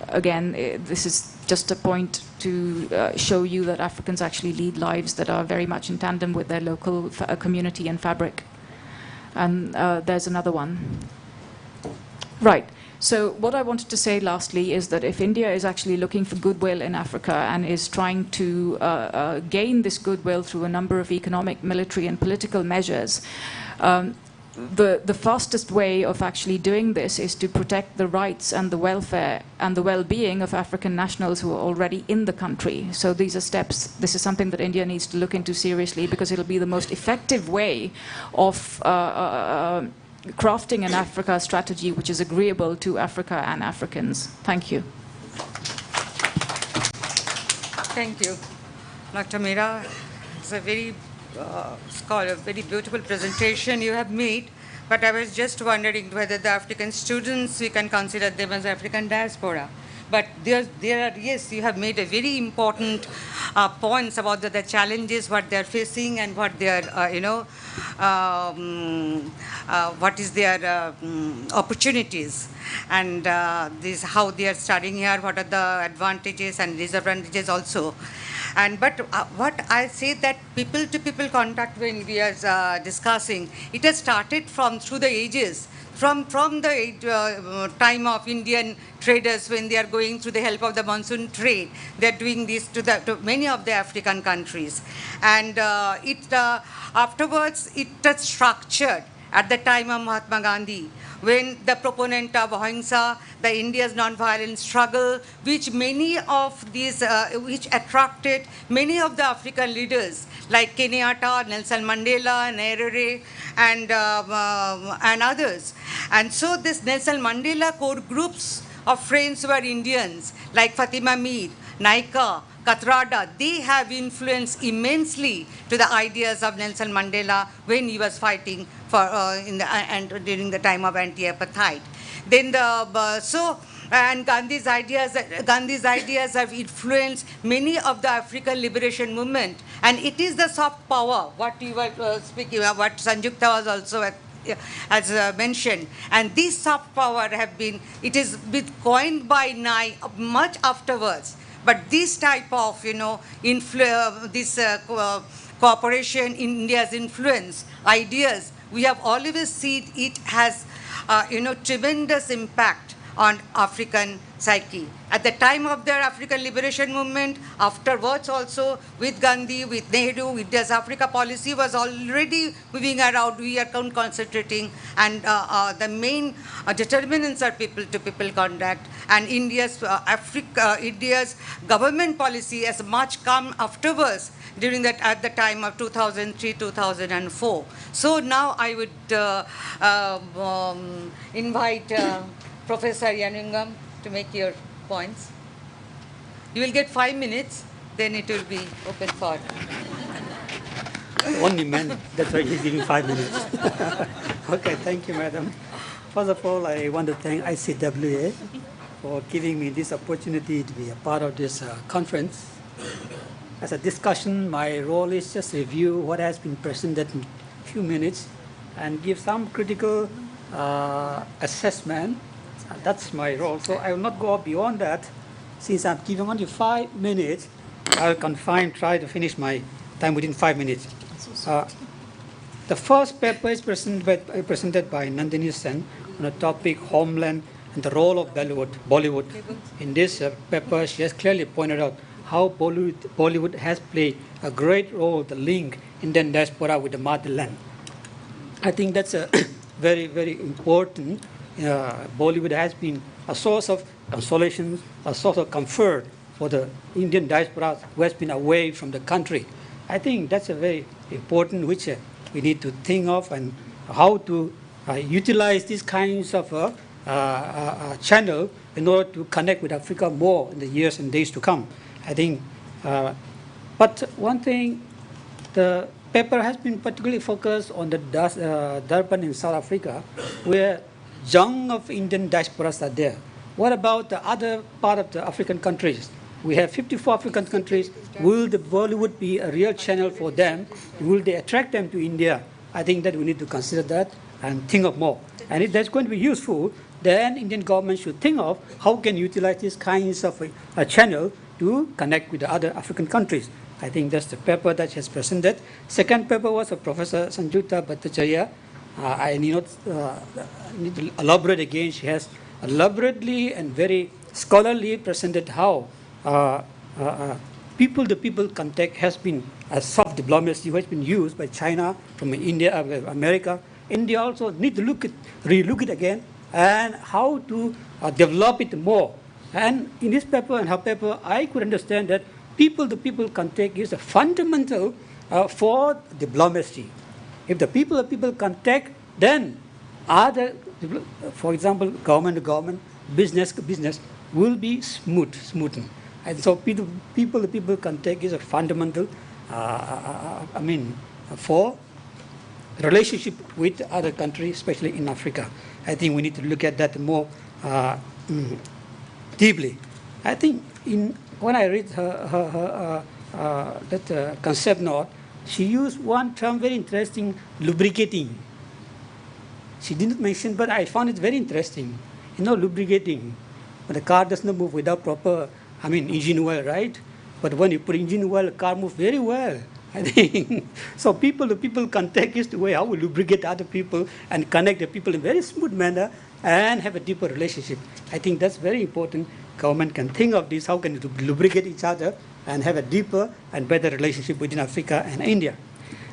Again, this is just a point to show you that Africans actually lead lives that are very much in tandem with their local community and fabric. And there's another one. Right. So what I wanted to say lastly is that if India is actually looking for goodwill in Africa and is trying to gain this goodwill through a number of economic, military and political measures, the fastest way of actually doing this is to protect the rights and the welfare and the well-being of African nationals who are already in the country. So these are steps. This is something that India needs to look into seriously, because it'll be the most effective way of crafting an Africa strategy which is agreeable to Africa and Africans. Thank you. Thank you, Dr. Meera. It's a very very beautiful presentation you have made, but I was just wondering whether the African students, we can consider them as African diaspora. But there are, yes, you have made a very important points about the challenges, what they are facing, and what they are, what is their opportunities, and this how they are studying here, what are the advantages and disadvantages also. But what I say that people-to-people contact, when we are discussing, it has started through the ages. From the time of Indian traders, when they are going through the help of the monsoon trade, they are doing this to many of the African countries. And afterwards, it was structured at the time of Mahatma Gandhi, when the proponent of Ahimsa, the India's non-violent struggle, which many of these, which attracted many of the African leaders like Kenyatta, Nelson Mandela, Nyerere, and others. And so this Nelson Mandela core groups of friends were Indians, like Fatima Meer, Naika, Kathrada. They have influenced immensely to the ideas of Nelson Mandela when he was fighting for during the time of anti-apartheid. Then and Gandhi's ideas have influenced many of the African liberation movement, and it is the soft power what you were speaking about, what Sanjukta was also as mentioned. And this soft power it is coined by Nai much afterwards. But this type of cooperation in India's influence, ideas, we have always seen it has tremendous impact on African psyche. At the time of their African liberation movement, afterwards also with Gandhi, with Naidu, with this Africa policy was already moving around. We are concentrating, and the main determinants are people-to-people contact. And India's India's government policy has much come afterwards during that at the time of 2003, 2004. So now I would invite Professor Yanungam to make your points. You will get 5 minutes, then it will be open for. Only men, that's why he's giving 5 minutes. Okay, thank you, madam. First of all, I want to thank ICWA for giving me this opportunity to be a part of this conference. As a discussion, my role is just review what has been presented in a few minutes and give some critical assessment. That's my role. So I will not go beyond that. Since I'm giving only 5 minutes, I'll try to finish my time within 5 minutes. The first paper is presented by Nandini Sen on the topic Homeland and the role of Bollywood. In this paper, she has clearly pointed out how Bollywood has played a great role, the link Indian diaspora with the motherland. I think that's a very, very important. Bollywood has been a source of consolation, a source of comfort for the Indian diaspora who has been away from the country. I think that's a very important which we need to think of, and how to utilize these kinds of channel in order to connect with Africa more in the years and days to come. I think, but one thing, the paper has been particularly focused on the Durban in South Africa, where young of Indian diasporas are there. What about the other part of the African countries? We have 54 African countries. Will the Bollywood be a real channel for them? Will they attract them to India? I think that we need to consider that and think of more. And if that's going to be useful, then Indian government should think of how can utilize these kinds of a channel to connect with the other African countries. I think that's the paper that she has presented. Second paper was of Professor Sanjukta Bhattacharya. I need to elaborate again. She has elaborately and very scholarly presented how people-to-people contact has been a soft diplomacy which has been used by China, from India, America. India also need to relook it again, and how to develop it more. And in this paper and her paper, I could understand that people-to-people contact is a fundamental for diplomacy. If the people-to-people contact, then other, for example, government to government, business to business, will be smoothened. And so people-to-people contact is a fundamental, for relationship with other countries, especially in Africa. I think we need to look at that more deeply. I think when I read her that concept note, she used one term very interesting, lubricating. She didn't mention, but I found it very interesting. Lubricating. When the car does not move without proper, engine oil, right? But when you put engine oil, the car moves very well. I think so. People-to-people contact is the way how we lubricate other people and connect the people in a very smooth manner and have a deeper relationship. I think that's very important. Government can think of this, how can you lubricate each other and have a deeper and better relationship between Africa and India.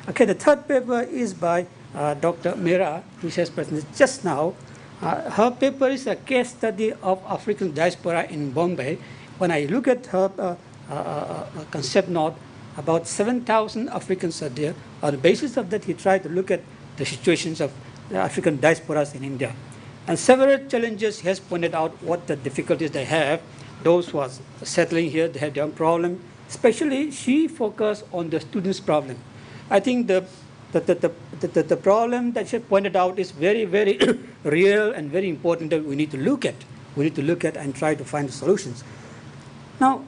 Okay, the third paper is by Dr. Mehra, which has presented just now. Her paper is a case study of African diaspora in Bombay. When I look at her concept note, about 7,000 Africans are there. On the basis of that, he tried to look at the situations of the African diasporas in India. And several challenges he has pointed out what the difficulties they have. Those who are settling here, they have their own problem. Especially, she focused on the students' problem. I think the problem that she pointed out is very, very real and very important that we need to look at. We need to look at and try to find solutions. Now,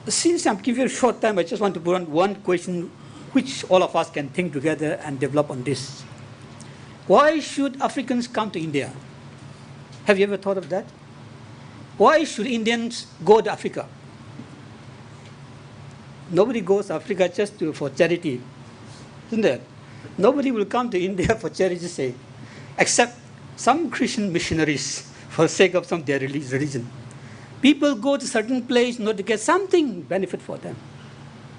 since I'm giving you a short time, I just want to put on one question which all of us can think together and develop on this. Why should Africans come to India? Have you ever thought of that? Why should Indians go to Africa? Nobody goes to Africa just for charity, isn't it? Nobody will come to India for charity's sake, except some Christian missionaries for the sake of some their religion. People go to certain place in order to get something benefit for them,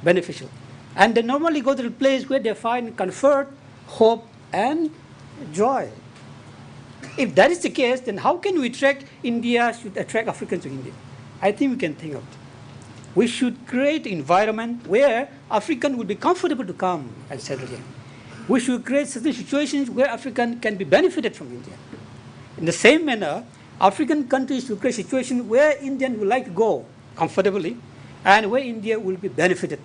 beneficial. And they normally go to the place where they find comfort, hope, and joy. If that is the case, then how can we attract India, should attract Africans to India? I think we can think of it. We should create an environment where African will be comfortable to come and settle here. We should create certain situations where African can be benefited from India. In the same manner, African countries should create situations where Indian would like to go comfortably and where India will be benefited.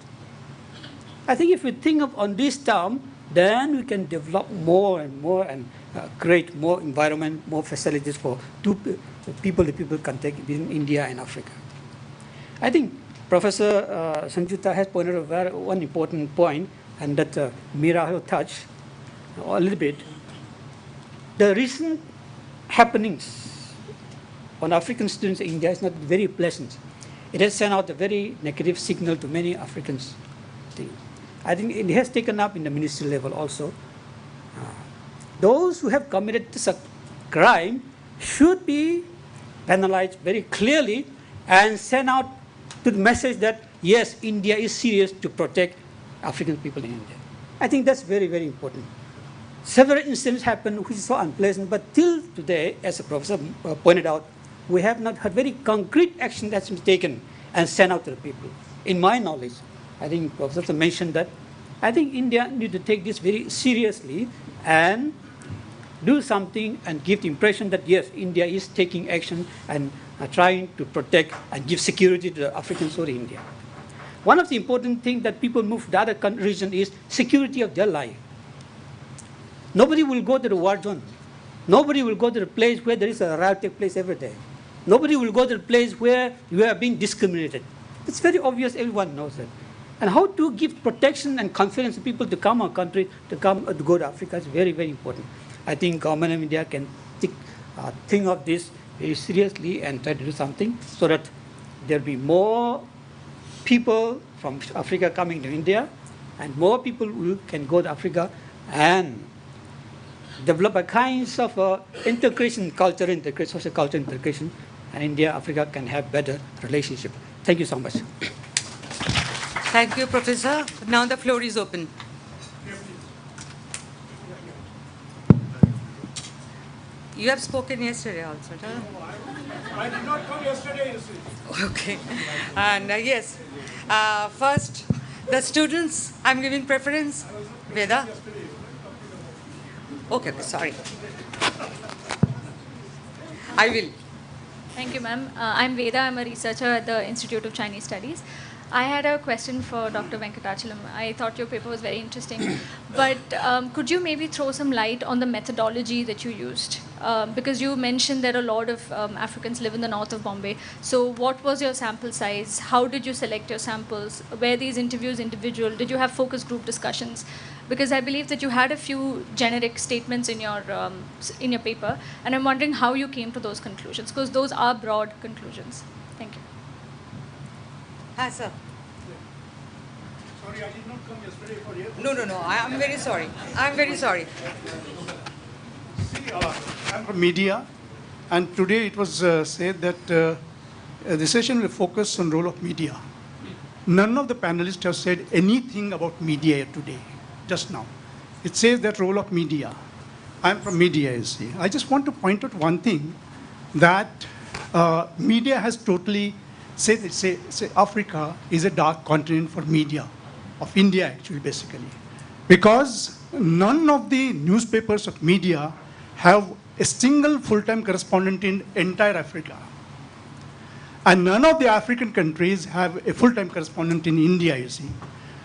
I think if we think of on this term, then we can develop more and more and create more environment, more facilities for people can take between India and Africa. I think Professor Sanjuta has pointed out one important point, and that Mira has touched a little bit. The recent happenings on African students in India is not very pleasant. It has sent out a very negative signal to many Africans. I think it has taken up in the ministry level also. Those who have committed this crime should be penalized very clearly and send out the message that yes, India is serious to protect African people in India. I think that's very, very important. Several incidents happened which is so unpleasant, but till today, as the professor pointed out, we have not had very concrete action that's been taken and sent out to the people. In my knowledge, I think Professor mentioned that I think India need to take this very seriously and do something and give the impression that yes, India is taking action and trying to protect and give security to the Africans or India. One of the important things that people move to the other region is security of their life. Nobody will go to the war zone. Nobody will go to the place where there is a riot take place every day. Nobody will go to the place where you are being discriminated. It's very obvious, everyone knows that. And how to give protection and confidence to people to come our country, to go to Africa is very, very important. I think government of India can think of this very seriously and try to do something so that there will be more people from Africa coming to India and more people who can go to Africa and develop a kinds of integration, culture integration, social culture integration, and India, Africa can have better relationship. Thank you so much. Thank you, Professor. Now the floor is open. You have spoken yesterday also, huh? I did not come yesterday, you see. Okay. And yes, first, the students, I'm giving preference. Veda? Okay, sorry. I will. Thank you, ma'am. I'm Veda. I'm a researcher at the Institute of Chinese Studies. I had a question for Dr. Venkatachalam. I thought your paper was very interesting, but could you maybe throw some light on the methodology that you used? Because you mentioned that a lot of Africans live in the north of Bombay. So what was your sample size? How did you select your samples? Were these interviews individual? Did you have focus group discussions? Because I believe that you had a few generic statements in your paper, and I'm wondering how you came to those conclusions, because those are broad conclusions. Thank you. Hi, sir. Sorry, I did not come yesterday for you. No. I'm very sorry. I'm very sorry. See, I'm from media, and today it was said that the session will focus on role of media. None of the panelists have said anything about media today, just now. It says that role of media. I'm from media, you see. I just want to point out one thing, that media has totally say Africa is a dark continent for media, of India actually, basically. Because none of the newspapers of media have a single full-time correspondent in entire Africa. And none of the African countries have a full-time correspondent in India, you see.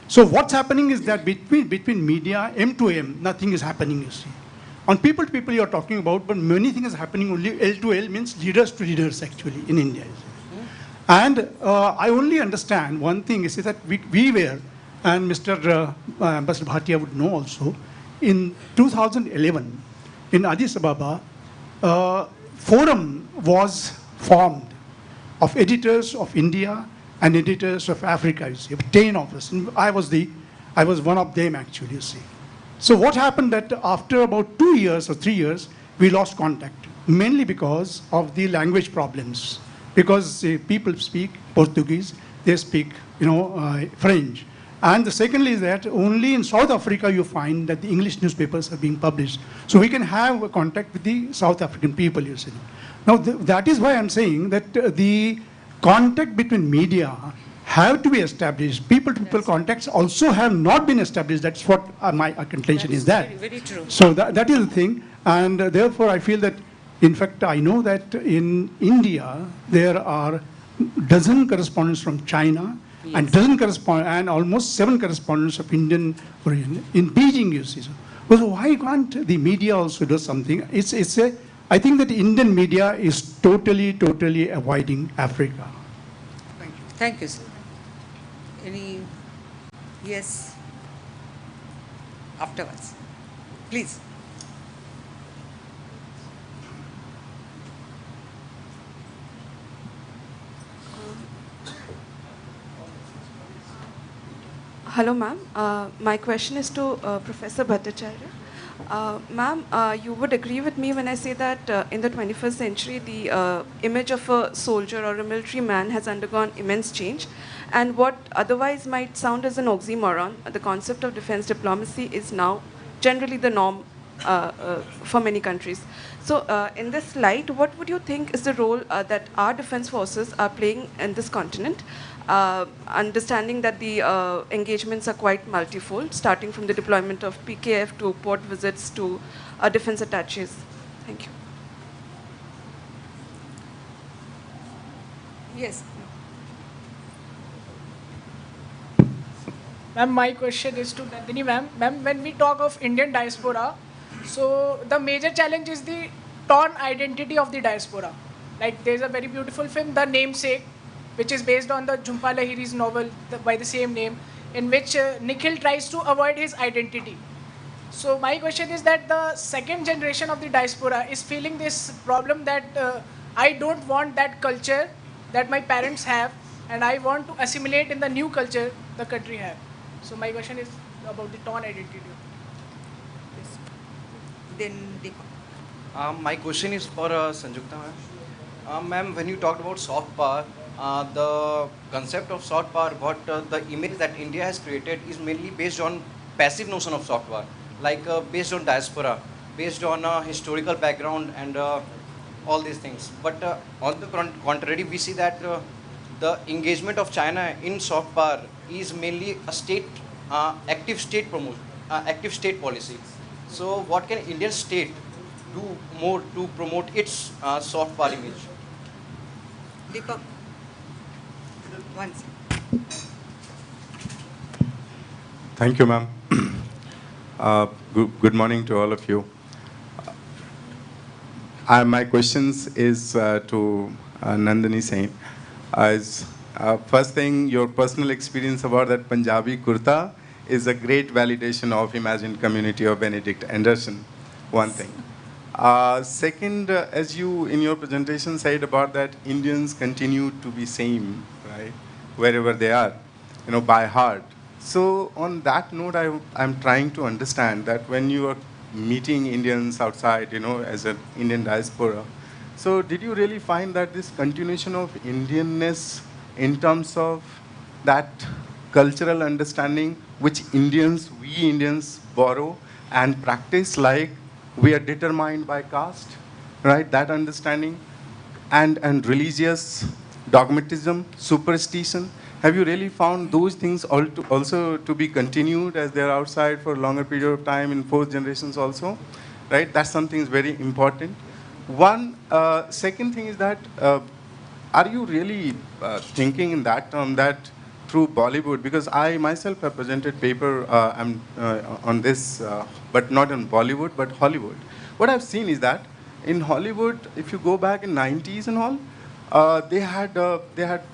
So what's happening is that between media, M to M, nothing is happening, you see. On people to people you're talking about, but many things is happening only L to L, means leaders to leaders actually in India. And I only understand one thing is that we were, and Mr. Ambassador Bhatia would know also, in 2011, in Addis Ababa, forum was formed of editors of India and editors of Africa, you see, 10 of us. And I was one of them actually, you see. So what happened that after about 2 years or 3 years, we lost contact, mainly because of the language problems. Because people speak Portuguese, they speak, French. And the secondly is that only in South Africa you find that the English newspapers are being published. So we can have a contact with the South African people, you see. Now that is why I'm saying that the contact between media have to be established. People-to-people contacts also have not been established. That's what my contention is that. Very true. So that is the thing. And therefore I feel that, in fact, I know that in India there are dozen correspondents from China, and dozen and almost 7 correspondents of Indian origin in Beijing, you see. So why can't the media also do something? I think that Indian media is totally avoiding Africa. Thank you. Thank you, sir. Any? Yes. Afterwards, please. Hello, ma'am. My question is to Professor Bhattacharya. Ma'am, you would agree with me when I say that in the 21st century, the image of a soldier or a military man has undergone immense change. And what otherwise might sound as an oxymoron, the concept of defense diplomacy is now generally the norm for many countries. So in this light, what would you think is the role that our defense forces are playing in this continent? Understanding that the engagements are quite multifold, starting from the deployment of PKF to port visits to defense attaches. Thank you. Yes. Ma'am, my question is to Nandini ma'am. Ma'am, when we talk of Indian diaspora, so the major challenge is the torn identity of the diaspora. Like there's a very beautiful film, The Namesake, which is based on the Jhumpa Lahiri's novel by the same name, in which Nikhil tries to avoid his identity. So my question is that the second generation of the diaspora is feeling this problem that I don't want that culture that my parents have, and I want to assimilate in the new culture the country have. So my question is about the torn identity. Then my question is for Sanjukta ma'am. Ma'am, when you talked about soft power, the concept of soft power, what the image that India has created is mainly based on passive notion of soft power, like based on diaspora, based on historical background and all these things. But on the contrary, we see that the engagement of China in soft power is mainly a state, active state policy. So what can Indian state do more to promote its soft power image? Deepak. Once. Thank you, ma'am. Good morning to all of you. My questions is to Nandini Sain. First thing, your personal experience about that Punjabi kurta is a great validation of imagined community of Benedict Anderson, one thing. Second, as you in your presentation said about that Indians continue to be same, right, wherever they are, by heart. So on that note, I'm trying to understand that when you are meeting Indians outside, as an Indian diaspora, so did you really find that this continuation of Indianness in terms of that cultural understanding which we Indians borrow and practice, like we are determined by caste, right, that understanding, and religious dogmatism, superstition, have you really found those things also to be continued as they're outside for a longer period of time in fourth generations also, right? That's something is very important. Second thing is that, are you really thinking in that term that through Bollywood, because I myself have presented paper on this, but not in Bollywood, but Hollywood. What I've seen is that in Hollywood, if you go back in 90s and all, they had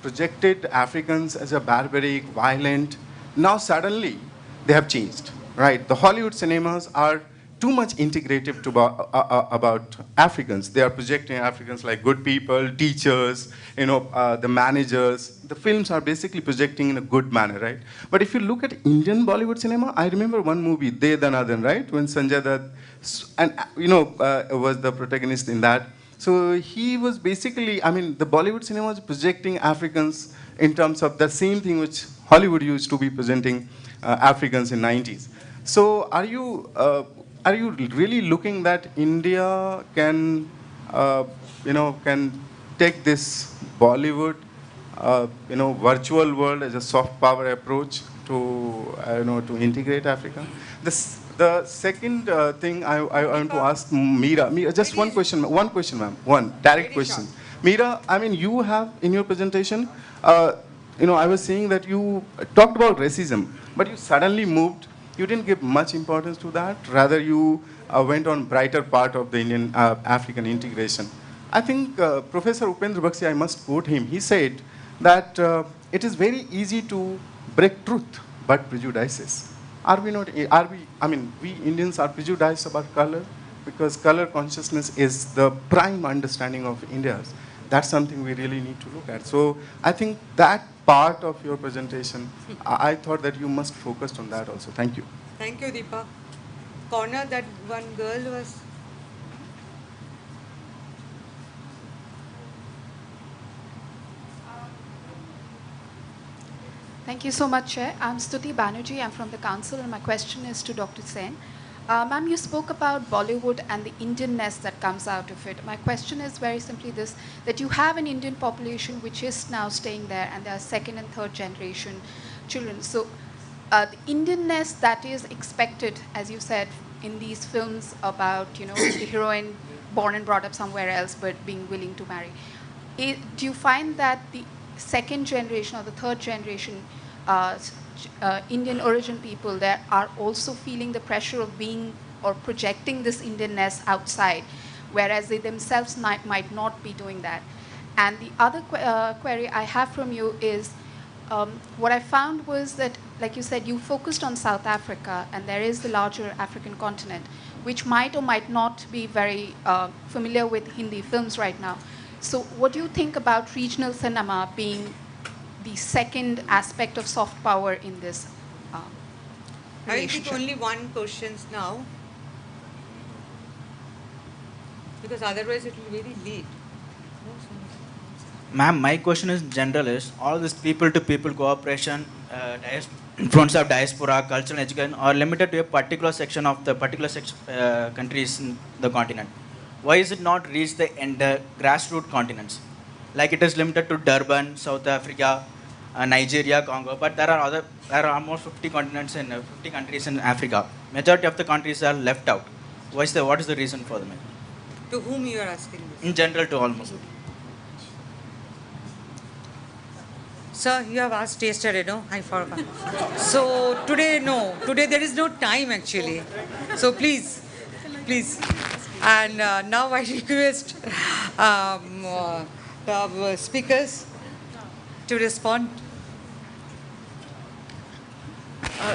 projected Africans as a barbaric, violent. Now suddenly they have changed, right? The Hollywood cinemas are too much integrative to about Africans. They are projecting Africans like good people, teachers, the managers. The films are basically projecting in a good manner, right? But if you look at Indian Bollywood cinema, I remember one movie, De Danadan, right? When Sanjay Dutt, was the protagonist in that. So he was basically, the Bollywood cinema was projecting Africans in terms of the same thing which Hollywood used to be presenting Africans in 90s. So are you really looking that India can, can take this Bollywood, virtual world as a soft power approach to, to integrate Africa? The second thing I want to ask Meera, just one question, ma'am, one direct question. Meera, you have in your presentation, I was saying that you talked about racism, but you suddenly moved. You didn't give much importance to that. Rather, you went on brighter part of the Indian African integration. I think Professor Upendra Bakshi, I must quote him. He said that it is very easy to break truth, but prejudices. Are we not? We Indians are prejudiced about color because color consciousness is the prime understanding of India. That's something we really need to look at. So I think that part of your presentation, I thought that you must focus on that also. Thank you. Thank you, Deepa. Corner, that one girl was... Thank you so much, Chair. I'm Stuti Banerjee. I'm from the Council, and my question is to Dr. Sen. Ma'am, you spoke about Bollywood and the Indianness that comes out of it. My question is very simply this, that you have an Indian population which is now staying there, and there are second and third generation children. So the Indianness that is expected, as you said, in these films about, the heroine born and brought up somewhere else but being willing to marry, do you find that the second generation or the third generation Indian origin people there are also feeling the pressure of being or projecting this Indianness outside, whereas they themselves might not be doing that? And the other query I have from you is, what I found was that, like you said, you focused on South Africa, and there is the larger African continent, which might or might not be very familiar with Hindi films right now. So what do you think about regional cinema being the second aspect of soft power in this I will take only one question now, because otherwise it will be very late. Ma'am, my question is generalist. All this people-to-people cooperation, influence of diaspora, cultural education are limited to a particular section of the particular countries in the continent. Why is it not reach the grassroots continents? Like it is limited to Durban, South Africa, Nigeria, Congo, but there are almost 50 continents in 50 countries in Africa. Majority of the countries are left out. What is the reason for them? To whom you are asking this? In general, to all Muslims. Sir, you have asked yesterday, no? I forgot. So today, no. Today there is no time actually. So please. And now I request the speakers to respond.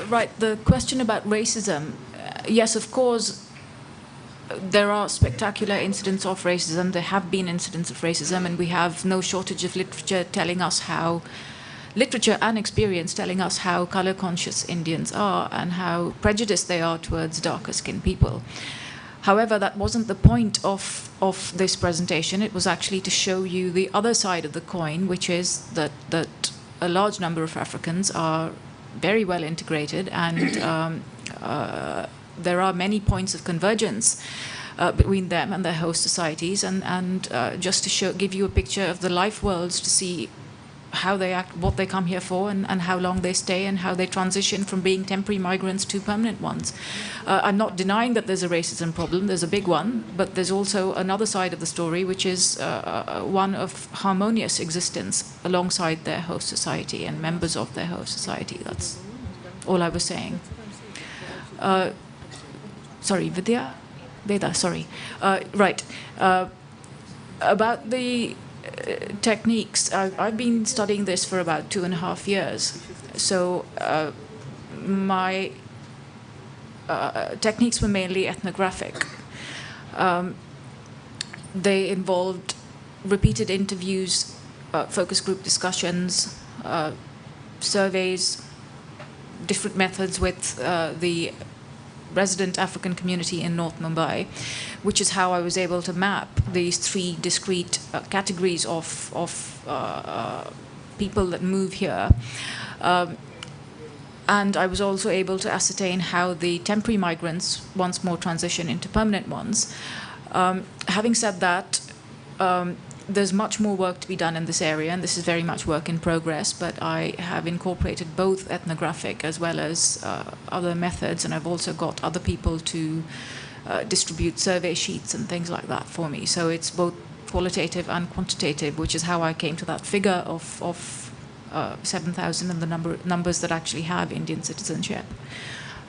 Right, the question about racism. Yes, of course, there are spectacular incidents of racism. There have been incidents of racism, and we have no shortage of literature telling us how, literature and experience telling us how color-conscious Indians are and how prejudiced they are towards darker-skinned people. However, that wasn't the point of this presentation. It was actually to show you the other side of the coin, which is that a large number of Africans are very well integrated, and there are many points of convergence between them and their host societies, and just to give you a picture of the life worlds, to see how they act, what they come here for, and how long they stay, and how they transition from being temporary migrants to permanent ones. I'm not denying that there's a racism problem. There's a big one, but there's also another side of the story, which is one of harmonious existence alongside their host society and members of their host society. That's all I was saying. Sorry, Vidya? Veda, sorry. Right. About the techniques, I've been studying this for about 2.5 years. So my techniques were mainly ethnographic. They involved repeated interviews, focus group discussions, surveys, different methods with the resident African community in North Mumbai, which is how I was able to map these three discrete categories of people that move here. And I was also able to ascertain how the temporary migrants once more transition into permanent ones. Having said that, there's much more work to be done in this area, and this is very much work in progress, but I have incorporated both ethnographic as well as other methods, and I've also got other people to distribute survey sheets and things like that for me. So it's both qualitative and quantitative, which is how I came to that figure of 7,000 and the numbers that actually have Indian citizenship.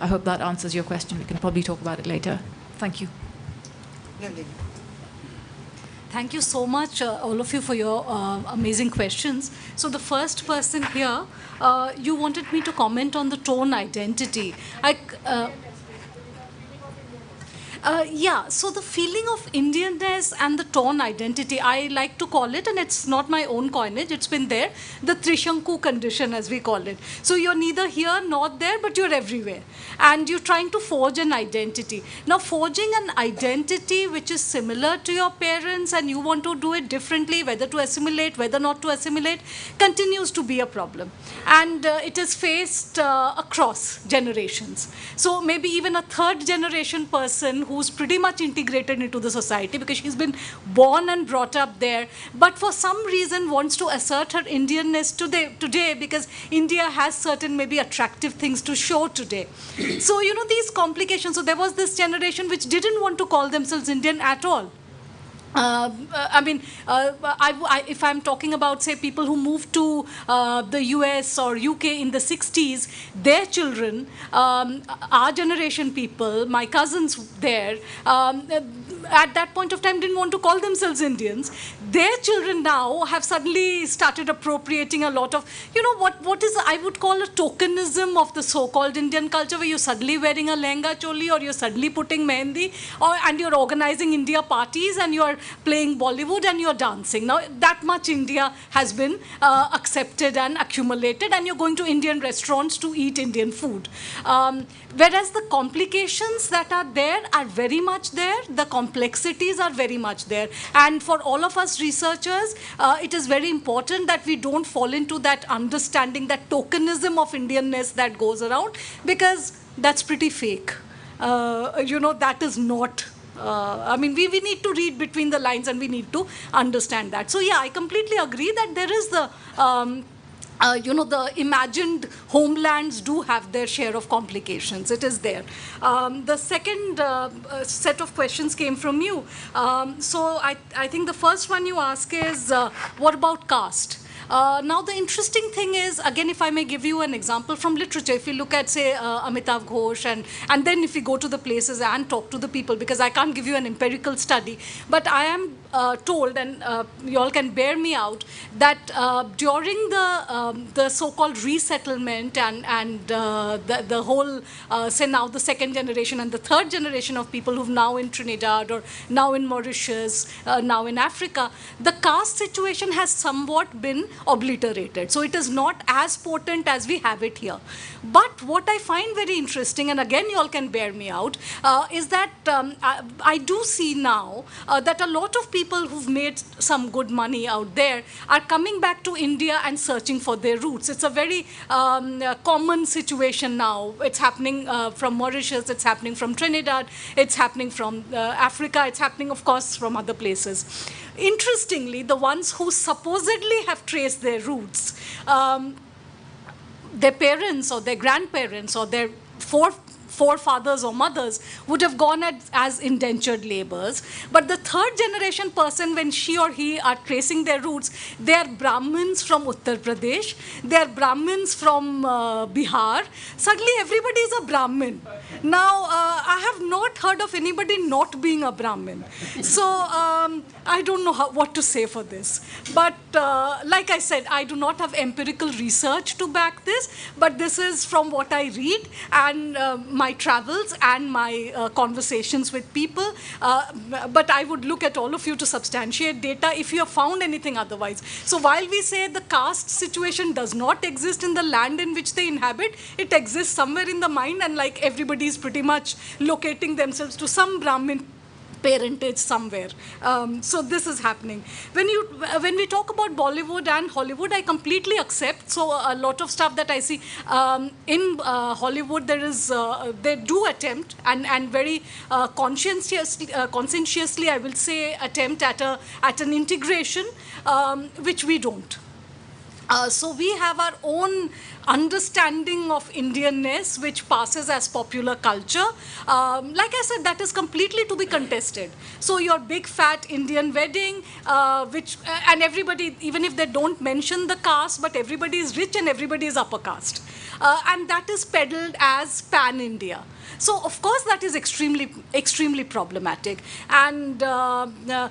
I hope that answers your question. We can probably talk about it later. Thank you. Thank you so much, all of you, for your amazing questions. So the first person here, you wanted me to comment on the tone identity. Yeah, so the feeling of Indianness and the tone identity, I like to call it, and it's not my own coinage, it's been there, the Trishanku condition, as we call it. So you're neither here nor there, but you're everywhere. And you're trying to forge an identity. Now, forging an identity which is similar to your parents and you want to do it differently, whether to assimilate, whether not to assimilate, continues to be a problem. And it is faced across generations. So maybe even a third generation person who's pretty much integrated into the society because she's been born and brought up there, but for some reason wants to assert her Indianness today because India has certain maybe attractive things to show today. So, you know, these complications. So there was this generation which didn't want to call themselves Indian at all. If I'm talking about, say, people who moved to the US or UK in the 60s, their children, our generation people, my cousins there, at that point of time didn't want to call themselves Indians. Their children now have suddenly started appropriating a lot of, you know, what is, I would call a tokenism of the so-called Indian culture, where you're suddenly wearing a lehenga choli or you're suddenly putting mehendi, and you're organizing India parties and you're playing Bollywood and you're dancing. Now, that much India has been accepted and accumulated, and you're going to Indian restaurants to eat Indian food. Whereas the complications that are there are very much there, the complexities are very much there. And for all of us researchers, it is very important that we don't fall into that understanding, that tokenism of Indianness that goes around, because that's pretty fake. You know, that is not... I mean, we need to read between the lines and we need to understand that. So yeah, I completely agree that there is the, you know, the imagined homelands do have their share of complications. It is there. The second set of questions came from you. So I think the first one you ask is, what about caste? Now, the interesting thing is, again, if I may give you an example from literature, if you look at, say, Amitav Ghosh, and then if you go to the places and talk to the people, because I can't give you an empirical study, but I am told, and you all can bear me out, that during the so-called resettlement and the whole, say now the second generation and the third generation of people who've now in Trinidad or now in Mauritius, now in Africa, the caste situation has somewhat been obliterated. So it is not as potent as we have it here. But what I find very interesting, and again you all can bear me out, is that I do see now that a lot of people who've made some good money out there are coming back to India and searching for their roots. It's a very common situation now. It's happening from Mauritius, it's happening from Trinidad, it's happening from Africa, it's happening, of course, from other places. Interestingly, the ones who supposedly have traced their roots, their parents or their grandparents or their forefathers or mothers would have gone as indentured laborers. But the third generation person, when she or he are tracing their roots, they are Brahmins from Uttar Pradesh, they are Brahmins from Bihar. Suddenly everybody is a Brahmin. Now, I have not heard of anybody not being a Brahmin. So I don't know what to say for this. But like I said, I do not have empirical research to back this, but this is from what I read and my travels and my conversations with people. But I would look at all of you to substantiate data if you have found anything otherwise. So while we say the caste situation does not exist in the land in which they inhabit, it exists somewhere in the mind, and like everybody is pretty much locating themselves to some Brahmin parentage somewhere. So this is happening. When we talk about Bollywood and Hollywood, I completely accept. So a lot of stuff that I see in Hollywood, they do attempt and very conscientiously, I will say, attempt at an integration, which we don't. So we have our own understanding of Indianness, which passes as popular culture. Like I said, that is completely to be contested. So your big fat Indian wedding, and everybody, even if they don't mention the caste, but everybody is rich and everybody is upper caste. And that is peddled as pan-India. So of course that is extremely problematic, and the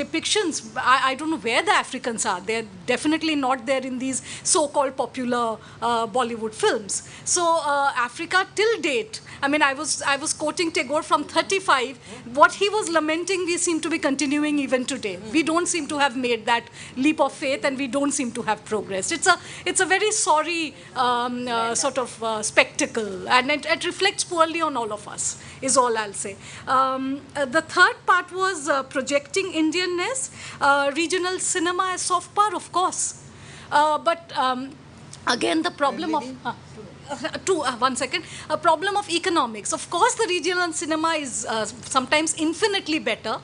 depictions, I don't know where the Africans are. They're definitely not there in these so-called popular Bollywood films. So Africa till date, I mean, I was quoting Tagore from 35. What he was lamenting, we seem to be continuing even today. We don't seem to have made that leap of faith, and we don't seem to have progressed. It's a very sorry sort of spectacle, and it reflects poorly on all of us, is all I'll say. The third part was projecting Indianness, regional cinema as soft power, of course. But again, the problem of... one second. A problem of economics. Of course, the regional cinema is sometimes infinitely better,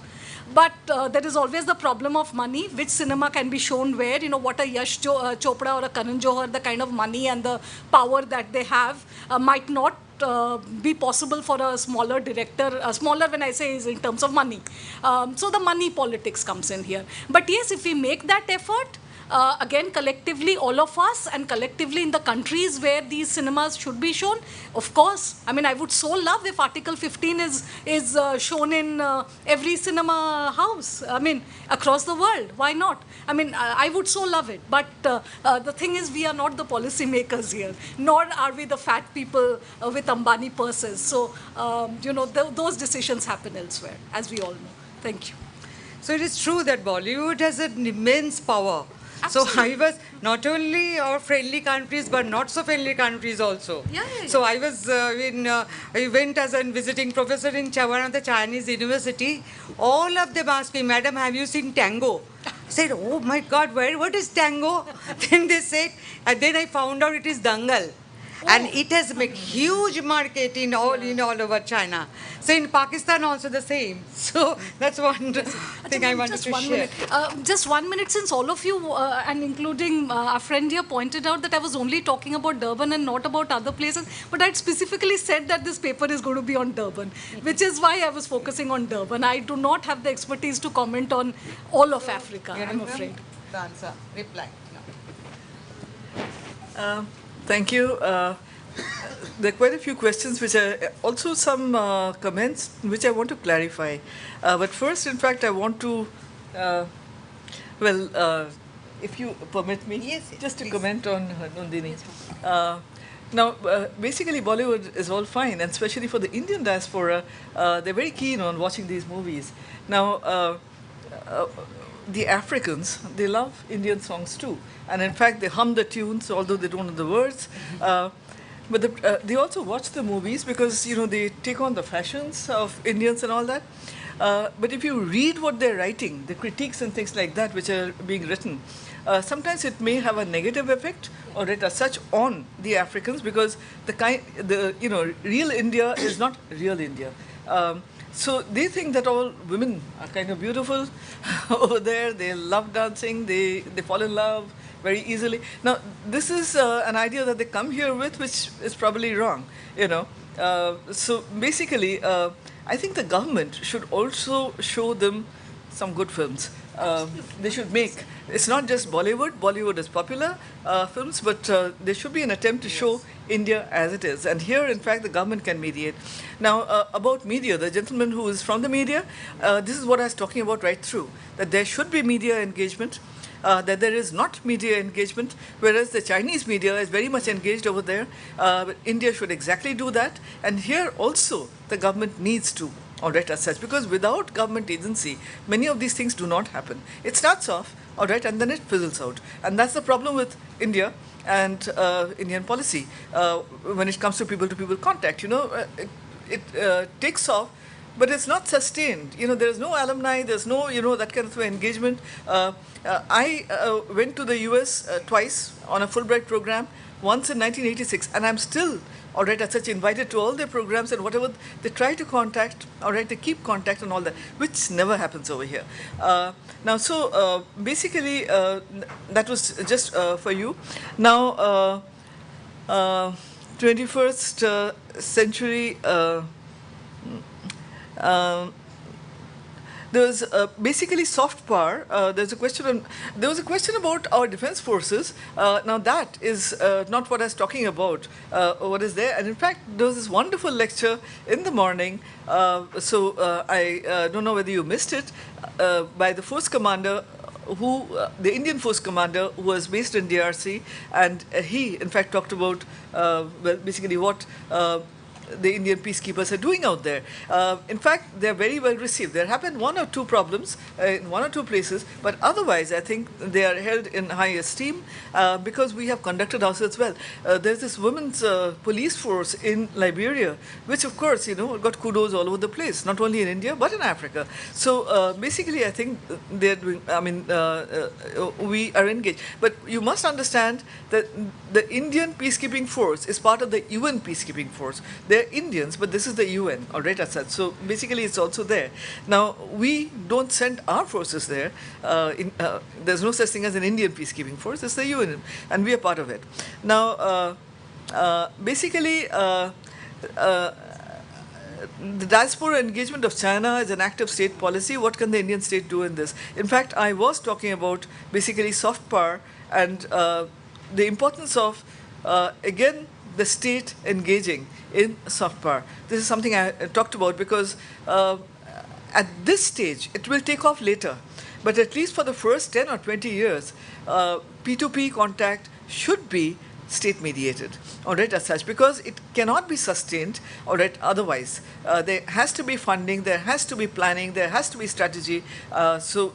but there is always the problem of money. Which cinema can be shown where? You know, what a Yash Chopra or a Karan Johar, the kind of money and the power that they have might not be possible for a smaller director. Smaller when I say is in terms of money. So the money politics comes in here. But yes, if we make that effort, again, collectively, all of us, and collectively in the countries where these cinemas should be shown, of course. I mean, I would so love if Article 15 is shown in every cinema house, I mean, across the world. Why not? I mean, I would so love it. But the thing is, we are not the policy makers here, nor are we the fat people with Ambani purses. So, you know, those decisions happen elsewhere, as we all know. Thank you. So it is true that Bollywood has an immense power. Absolutely. So I was not only our friendly countries, but not so friendly countries also. Yeah. So I was I went as a visiting professor in one of the Chinese university. All of them asked me, "Madam, have you seen tango?" I said, "Oh my God, what is tango?" Then they said, and then I found out it is dangal. And it has made huge market in all over China. So in Pakistan also the same. So that's one thing I wanted to share. Just 1 minute, since all of you, and including our friend here, pointed out that I was only talking about Durban and not about other places, but I'd specifically said that this paper is going to be on Durban, which is why I was focusing on Durban. I do not have the expertise to comment on all of Africa, I'm afraid. The answer, reply. Thank you. There are quite a few questions, which are also some comments which I want to clarify. But first, in fact, I want to, if you permit me, just to comment on Nandini. Now, basically, Bollywood is all fine, and especially for the Indian diaspora, they're very keen on watching these movies. Now, the Africans, they love Indian songs too. And in fact, they hum the tunes, although they don't know the words. But they also watch the movies because, you know, they take on the fashions of Indians and all that. But if you read what they're writing, the critiques and things like that which are being written, sometimes it may have a negative effect, or it as such on the Africans, because real India is not real India. So they think that all women are kind of beautiful over there. They love dancing. They fall in love very easily. Now, this is an idea that they come here with, which is probably wrong, you know. So basically, I think the government should also show them some good films. They should make, it's not just Bollywood. Bollywood is popular films, but there should be an attempt to show India as it is. And here, in fact, the government can mediate. Now, about media, the gentleman who is from the media, this is what I was talking about right through, that there should be media engagement, that there is not media engagement, whereas the Chinese media is very much engaged over there. But India should exactly do that. And here also, the government needs to, all right, as such, because without government agency, many of these things do not happen. It starts off, all right, and then it fizzles out. And that's the problem with India and Indian policy when it comes to people contact. You know, it takes off, but it's not sustained. You know, there is no alumni, there's no, you know, that kind of engagement. I went to the US twice on a Fulbright program, once in 1986, and I'm still, all right, as such, invited to all their programs and whatever they try to contact, all right, they keep contact and all that, which never happens over here. Now, so basically, that was just for you. Now, 21st century, there's basically soft power. There was a question about our defense forces. Now that is not what I was talking about. What is there? And in fact, there was this wonderful lecture in the morning. I don't know whether you missed it, by the force commander, the Indian force commander who was based in DRC, and he in fact talked about basically what the Indian peacekeepers are doing out there. In fact, they're very well received. There have been one or two problems in one or two places, but otherwise I think they are held in high esteem because we have conducted ourselves well. There's this women's police force in Liberia, which of course, you know, got kudos all over the place, not only in India, but in Africa. So basically I think they're doing, I mean, we are engaged. But you must understand that the Indian peacekeeping force is part of the UN peacekeeping force. They're Indians, but this is the UN, all right, as such. So basically, it's also there. Now, we don't send our forces there. There's no such thing as an Indian peacekeeping force. It's the UN, and we are part of it. Now, basically, the diaspora engagement of China is an active state policy. What can the Indian state do in this? In fact, I was talking about basically soft power and the importance of, again, the state engaging in soft power. This is something I talked about because at this stage, it will take off later. But at least for the first 10 or 20 years, P2P contact should be state mediated, all right, as such, because it cannot be sustained, all right, otherwise. There has to be funding, there has to be planning, there has to be strategy. So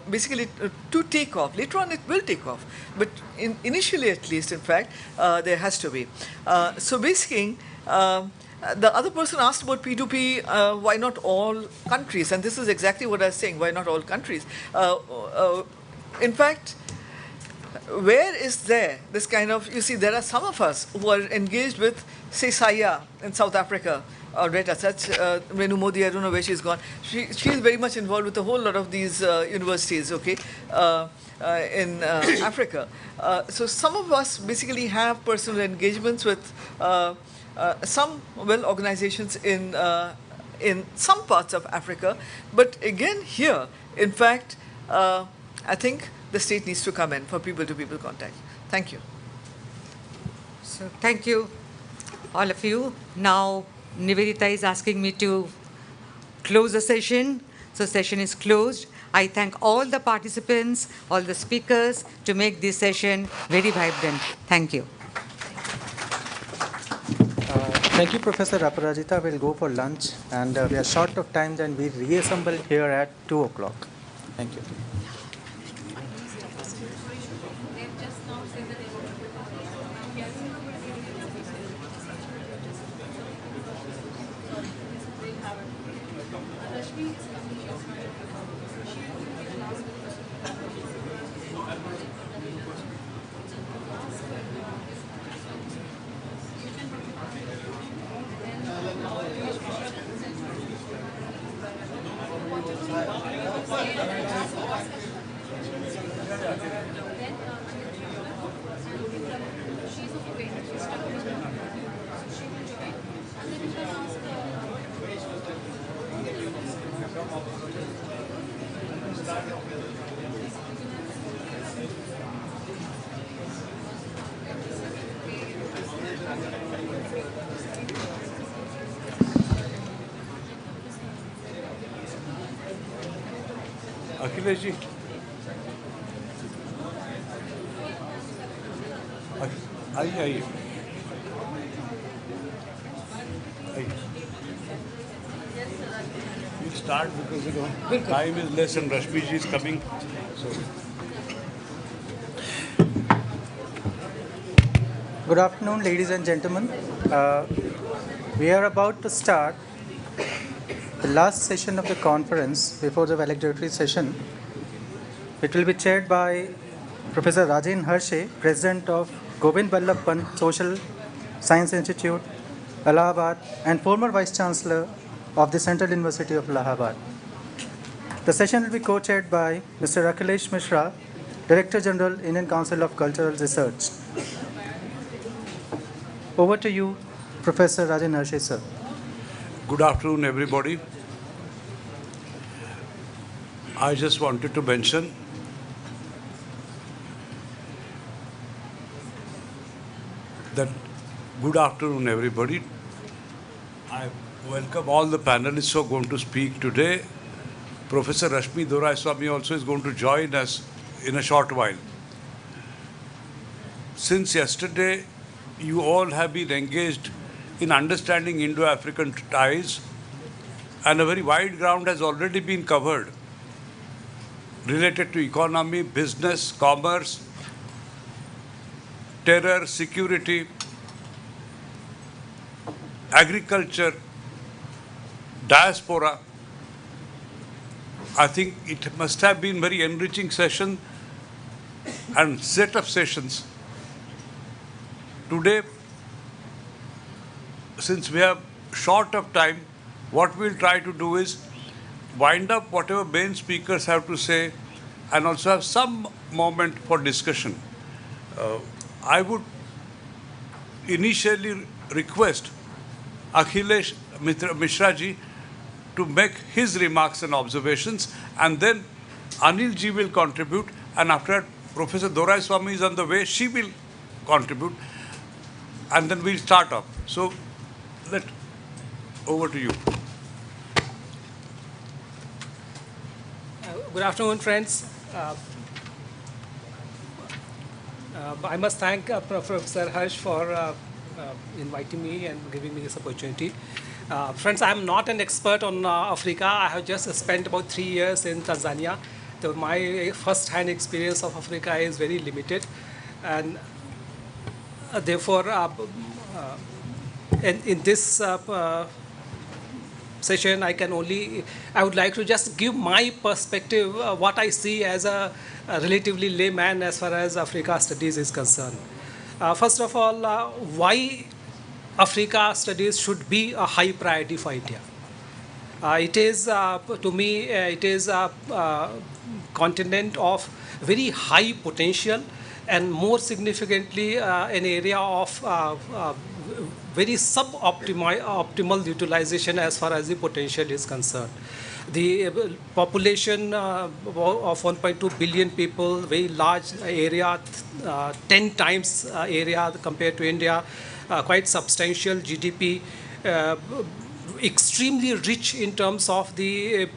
basically to take off, later on it will take off, but initially at least, in fact, there has to be. So basically, the other person asked about P2P, why not all countries? And this is exactly what I was saying, why not all countries? In fact, where is there this kind of, you see, there are some of us who are engaged with, say, Tsehaye in South Africa, or right as such, Renu Modi, I don't know where she's gone. She is very much involved with a whole lot of these universities, okay, in Africa. So some of us basically have personal engagements with some, well, organizations in some parts of Africa. But again, here, in fact, I think the state needs to come in for people-to-people contact. Thank you. So thank you, all of you. Now, Nivedita is asking me to close the session. So session is closed. I thank all the participants, all the speakers to make this session very vibrant. Thank you. Thank you, Professor Aparajita. We'll go for lunch, and we are short of time, then we reassemble here at 2 o'clock. Thank you. Thank you. Akhilesh ji. आइए we start because time is less and Rashmi ji is coming. So. Good afternoon, ladies and gentlemen. We are about to start the last session of the conference before the valedictory session. It will be chaired by Professor Rajiv Harshe, President of Govind Ballabh Pant Social Science Institute, Allahabad, and former Vice Chancellor of the Central University of Allahabad. The session will be co-chaired by Mr. Akhilesh Mishra, Director General, Indian Council of Cultural Research. Over to you, Professor Rajiv Harshe, sir. Good afternoon, everybody. I just wanted to mention that good afternoon, everybody. I welcome all the panelists who are going to speak today. Professor Rashmi Doraiswamy also is going to join us in a short while. Since yesterday, you all have been engaged in understanding Indo-African ties, and a very wide ground has already been covered related to economy, business, commerce, terror, security, agriculture, diaspora. I think it must have been very enriching session and set of sessions. Today, since we are short of time, what we'll try to do is wind up whatever main speakers have to say and also have some moment for discussion. I would initially request Akhilesh Mishra ji to make his remarks and observations, and then Anil ji will contribute, and after Professor Doraiswamy is on the way, she will contribute, and then we'll start off. So, over to you. Good afternoon, friends. I must thank Professor Harsh for inviting me and giving me this opportunity. Friends, I'm not an expert on Africa. I have just spent about 3 years in Tanzania. So my first-hand experience of Africa is very limited, and therefore, in this session, I would like to just give my perspective, what I see as a relatively layman as far as Africa studies is concerned. First of all, why Africa studies should be a high priority for India. It is, to me, it is a continent of very high potential, and more significantly, an area of very optimal utilization as far as the potential is concerned. The population of 1.2 billion people, very large area, 10 times area compared to India, quite substantial GDP, extremely rich in terms of the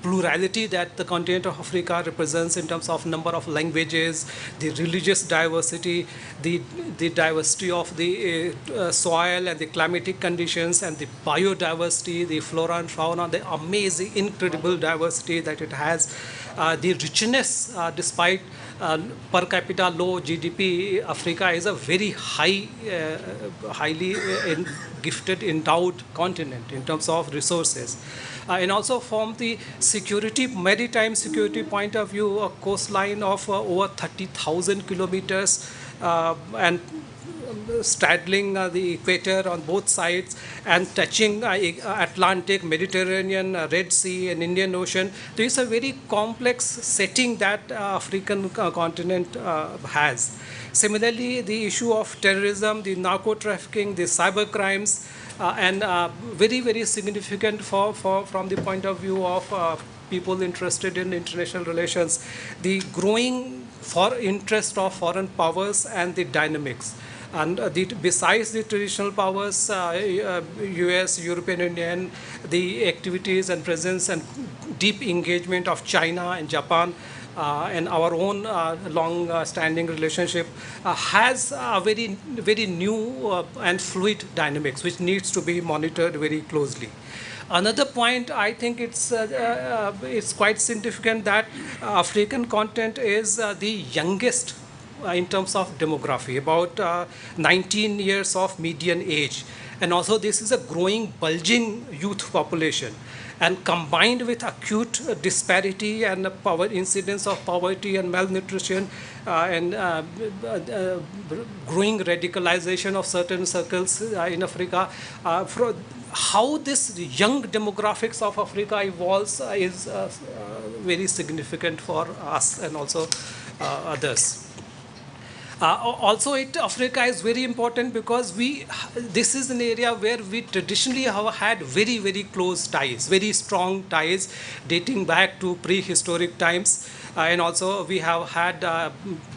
plurality that the continent of Africa represents in terms of number of languages, the religious diversity, the diversity of the soil and the climatic conditions, and the biodiversity, the flora and fauna, the amazing, incredible diversity that it has, the richness, despite per capita low GDP, Africa is a very highly gifted, endowed continent in terms of resources. And also from the security, maritime security point of view, a coastline of over 30,000 kilometers and straddling the equator on both sides and touching Atlantic, Mediterranean, Red Sea and Indian Ocean. There is a very complex setting that African continent has. Similarly, the issue of terrorism, the narco trafficking, the cyber crimes, and very, very significant from the point of view of people interested in international relations, the growing interest of foreign powers and the dynamics. And besides the traditional powers, US, European Union, the activities and presence and deep engagement of China and Japan, and our own long-standing relationship has a very new and fluid dynamics, which needs to be monitored very closely. Another point, I think it's quite significant that African continent is the youngest in terms of demography, about 19 years of median age. And also this is a growing, bulging youth population. And combined with acute disparity and power incidence of poverty and malnutrition and growing radicalization of certain circles in Africa, how this young demographics of Africa evolves is very significant for us and also others. Also, Africa is very important because this is an area where we traditionally have had very, very close ties, very strong ties dating back to prehistoric times. And also we have had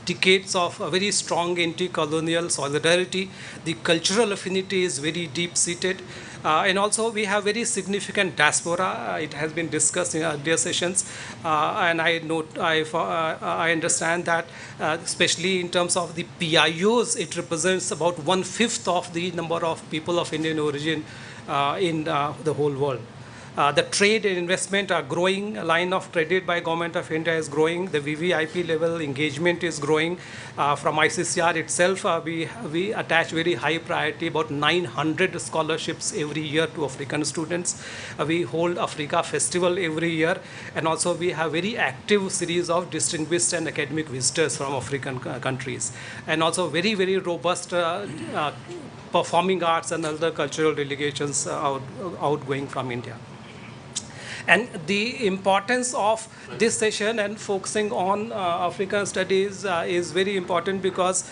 decades of very strong anti-colonial solidarity. The cultural affinity is very deep-seated. And also we have very significant diaspora. It has been discussed in earlier sessions. And I understand that especially in terms of the PIOs, it represents about 1/5 of the number of people of Indian origin in the whole world. The trade and investment are growing. A line of credit by Government of India is growing. The VVIP level engagement is growing. From ICCR itself, we attach very high priority, about 900 scholarships every year to African students. We hold Africa Festival every year. And also we have very active series of distinguished and academic visitors from African countries. And also very, very robust performing arts and other cultural delegations outgoing from India. And the importance of this session and focusing on African studies is very important because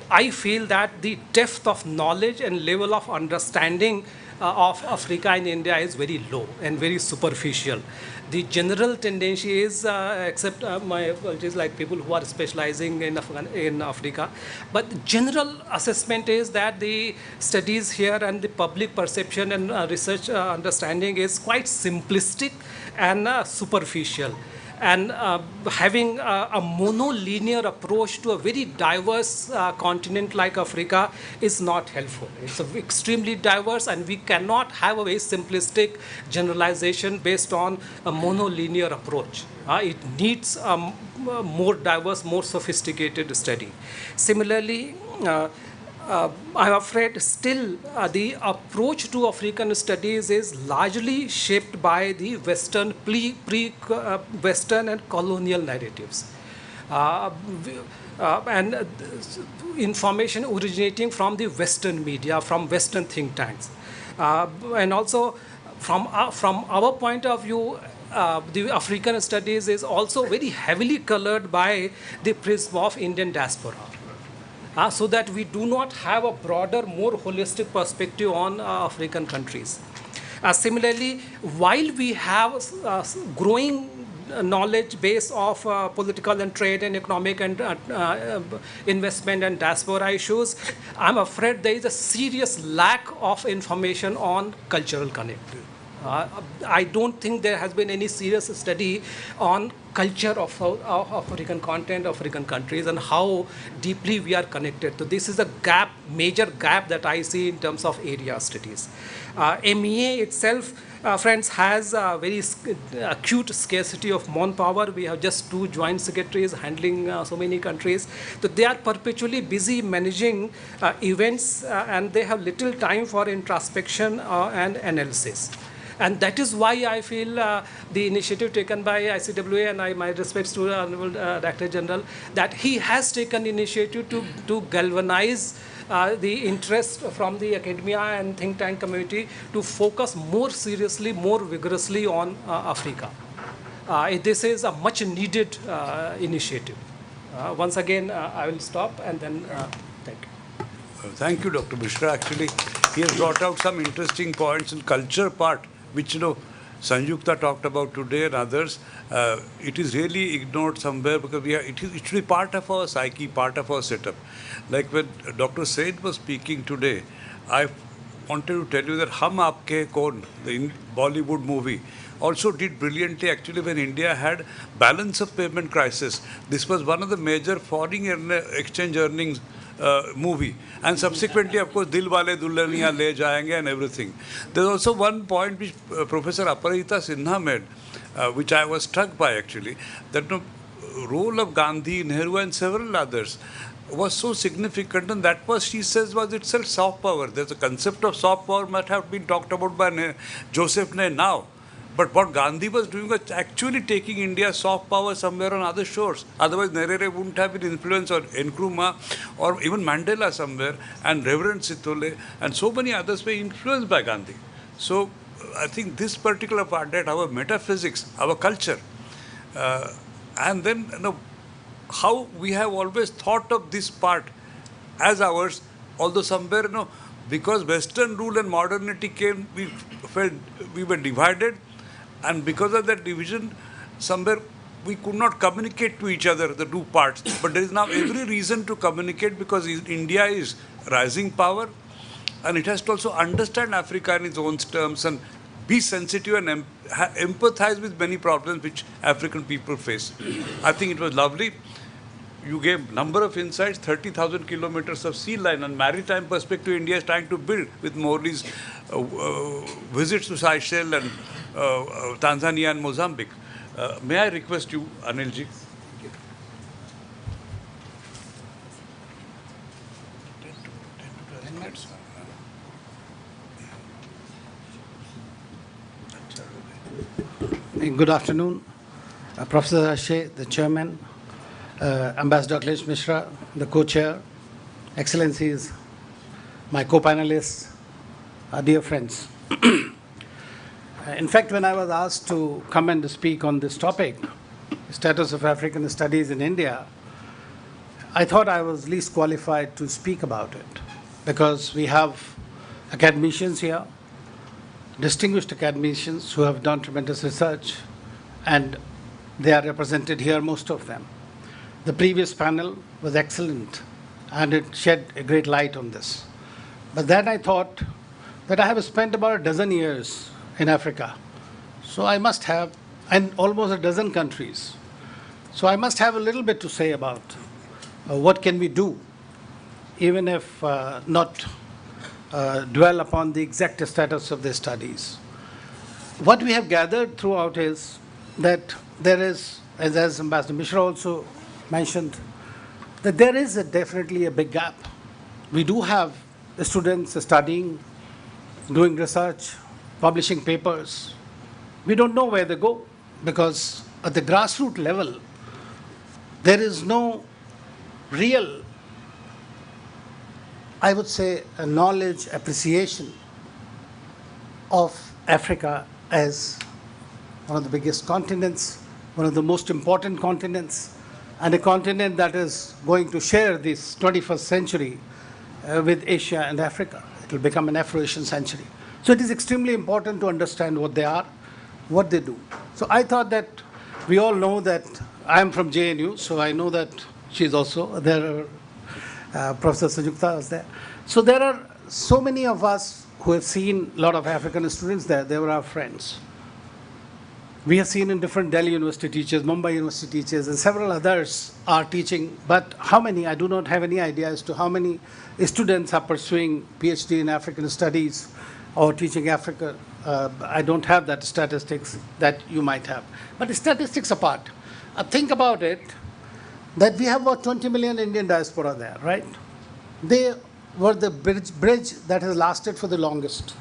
I feel that the depth of knowledge and level of understanding of Africa and India is very low and very superficial. The general tendency is, except my apologies, like people who are specializing in Africa, but general assessment is that the studies here and the public perception and research understanding is quite simplistic and superficial. And having a monolinear approach to a very diverse continent like Africa is not helpful. It's extremely diverse, and we cannot have a very simplistic generalization based on a monolinear approach. It needs a more diverse, more sophisticated study. Similarly, I'm afraid still the approach to African studies is largely shaped by the Western, Western and colonial narratives. And information originating from the Western media, from Western think tanks. And also from our point of view, the African studies is also very heavily colored by the prism of Indian diaspora. So that we do not have a broader, more holistic perspective on African countries. Similarly, while we have growing knowledge base of political and trade and economic and investment and diaspora issues, I'm afraid there is a serious lack of information on cultural connectivity. I don't think there has been any serious study on culture of African content, African countries, and how deeply we are connected. So this is a gap, major gap that I see in terms of area studies. MEA itself, friends, has a very acute scarcity of manpower. We have just 2 joint secretaries handling so many countries. So they are perpetually busy managing events, and they have little time for introspection and analysis. And that is why I feel the initiative taken by ICWA, and my respects to Honorable Director General, that he has taken initiative to galvanize the interest from the academia and think tank community to focus more seriously, more vigorously on Africa. This is a much needed initiative. Once again, I will stop and then thank you. Thank you, Dr. Mishra. Actually, he has brought out some interesting points in culture part, which Sanjukta talked about today and others, it is really ignored somewhere because it should be part of our psyche, part of our setup. Like when Dr. Said was speaking today, I wanted to tell you that Hum Aapke Kaun, the Bollywood movie, also did brilliantly actually when India had balance of payment crisis. This was one of the major foreign exchange earnings movie. And subsequently, of course, Dil Wale Dulhaniya Le Jayenge and everything. There's also one point which Professor Aparajita Sinha made, which I was struck by actually, that the role of Gandhi, Nehru and several others was so significant, and that was, she says, was itself soft power. There's a concept of soft power might have been talked about by Joseph Nye now. But what Gandhi was doing was actually taking India's soft power somewhere on other shores. Otherwise, Nyerere wouldn't have been influenced, or Nkrumah, or even Mandela somewhere, and Reverend Sithole, and so many others were influenced by Gandhi. So I think this particular part, that our metaphysics, our culture, and then how we have always thought of this part as ours, although somewhere, because Western rule and modernity came, we felt we were divided. And because of that division, somewhere we could not communicate to each other, the two parts. But there is now every reason to communicate because India is rising power and it has to also understand Africa in its own terms and be sensitive and empathize with many problems which African people face. I think it was lovely. You gave number of insights, 30,000 kilometers of sea line and maritime perspective India is trying to build with Morley's visits to Seychelles and Tanzania and Mozambique. May I request you, Anilji? Good afternoon, Professor Tsehaye, the chairman, Ambassador T.C.A, Mishra, the co-chair, Excellencies, my co-panelists, dear friends. In fact, when I was asked to come and speak on this topic, status of African studies in India, I thought I was least qualified to speak about it because we have academicians here, distinguished academicians who have done tremendous research, and they are represented here, most of them. The previous panel was excellent and it shed a great light on this. But then I thought that I have spent about a dozen years in Africa. So I must have, and almost a dozen countries. So I must have a little bit to say about what can we do, even if not dwell upon the exact status of the studies. What we have gathered throughout is that there is, as Ambassador Mishra also mentioned, that there is definitely a big gap. We do have the students studying, doing research, publishing papers. We don't know where they go because at the grassroots level, there is no real, I would say, a knowledge, appreciation of Africa as one of the biggest continents, one of the most important continents, and a continent that is going to share this 21st century with Asia and Africa. It will become an Afro-Asian century. So it is extremely important to understand what they are, what they do. So I thought that we all know that I am from JNU, so I know that she's also there. Professor Sanjukta was there. So there are so many of us who have seen a lot of African students there. They were our friends. We have seen in different Delhi University teachers, Mumbai University teachers, and several others are teaching. But how many? I do not have any idea as to how many students are pursuing PhD in African studies or teaching Africa. I don't have that statistics that you might have. But statistics apart, think about it, that we have about 20 million Indian diaspora there, right? They were the bridge that has lasted for the longest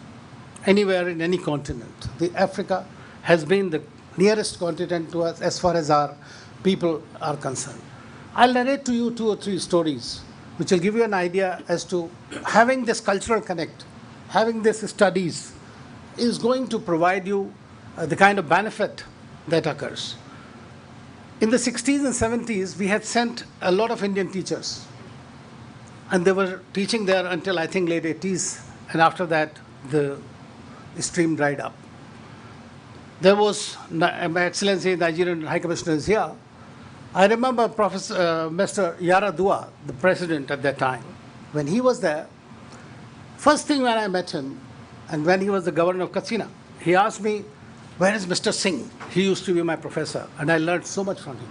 anywhere in any continent. Africa has been the nearest continent to us as far as our people are concerned. I'll narrate to you 2 or 3 stories which will give you an idea as to having this cultural connect, having this studies is going to provide you the kind of benefit that occurs. In the 60s and 70s, we had sent a lot of Indian teachers, and they were teaching there until I think late 80s, and after that the stream dried up. there was, My Excellency, Nigerian High Commissioner is here. I remember Mr. Yaradua, the president at that time, when he was there, first thing when I met him, and when he was the governor of Katsina, he asked me, where is Mr. Singh? He used to be my professor, and I learned so much from him.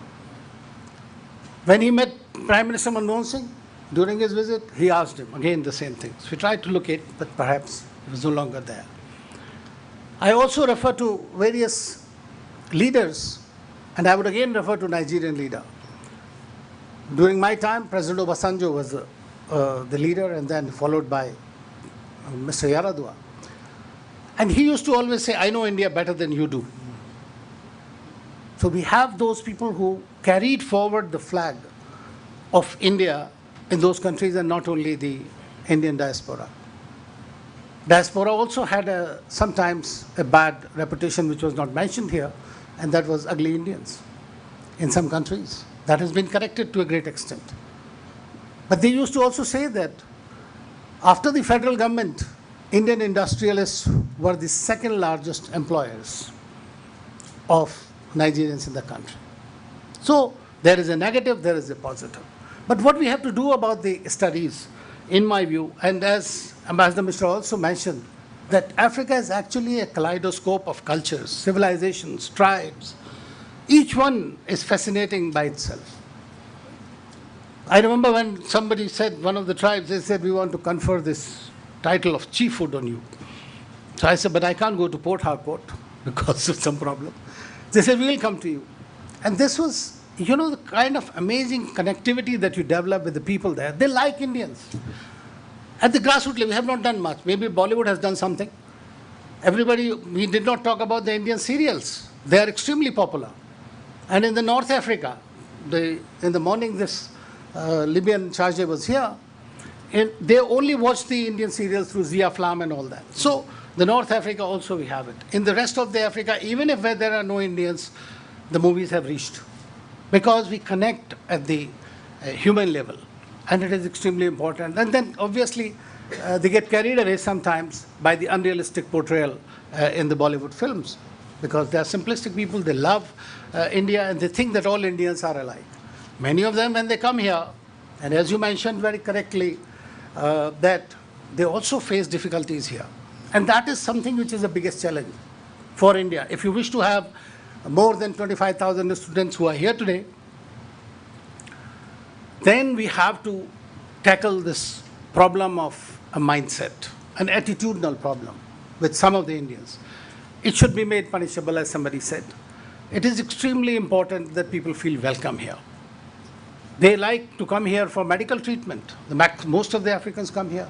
When he met Prime Minister Manmohan Singh during his visit, he asked him again the same thing. So we tried to locate, but perhaps it was no longer there. I also refer to various leaders, and I would again refer to Nigerian leader. During my time, President Obasanjo was the leader, and then followed by Mr. Yaradua. And he used to always say, I know India better than you do. So we have those people who carried forward the flag of India in those countries, and not only the Indian diaspora. Diaspora also had sometimes a bad reputation, which was not mentioned here, and that was ugly Indians in some countries. That has been corrected to a great extent. But they used to also say that after the federal government, Indian industrialists were the second largest employers of Nigerians in the country. So there is a negative, there is a positive. But what we have to do about the studies, in my view, and as Ambassador Mishra also mentioned, that Africa is actually a kaleidoscope of cultures, civilizations, tribes. Each one is fascinating by itself. I remember when somebody said, one of the tribes, they said, we want to confer this title of chiefhood on you. So I said, but I can't go to Port Harcourt because of some problem. They said, we will come to you. And this was, the kind of amazing connectivity that you develop with the people there. They like Indians. At the grassroots level, we have not done much. Maybe Bollywood has done something. We did not talk about the Indian serials. They are extremely popular. And in the North Africa, in the morning, this Libyan Charge was here. They only watch the Indian serials through Zia Flam and all that. So the North Africa also we have it. In the rest of the Africa, even if where there are no Indians, the movies have reached. Because we connect at the human level. And it is extremely important. And then obviously they get carried away sometimes by the unrealistic portrayal in the Bollywood films. Because they are simplistic people, they love India, and they think that all Indians are alike. Many of them, when they come here, and as you mentioned very correctly, that they also face difficulties here. And that is something which is the biggest challenge for India. If you wish to have more than 25,000 students who are here today, then we have to tackle this problem of a mindset, an attitudinal problem with some of the Indians. It should be made punishable, as somebody said. It is extremely important that people feel welcome here. They like to come here for medical treatment. Most of the Africans come here.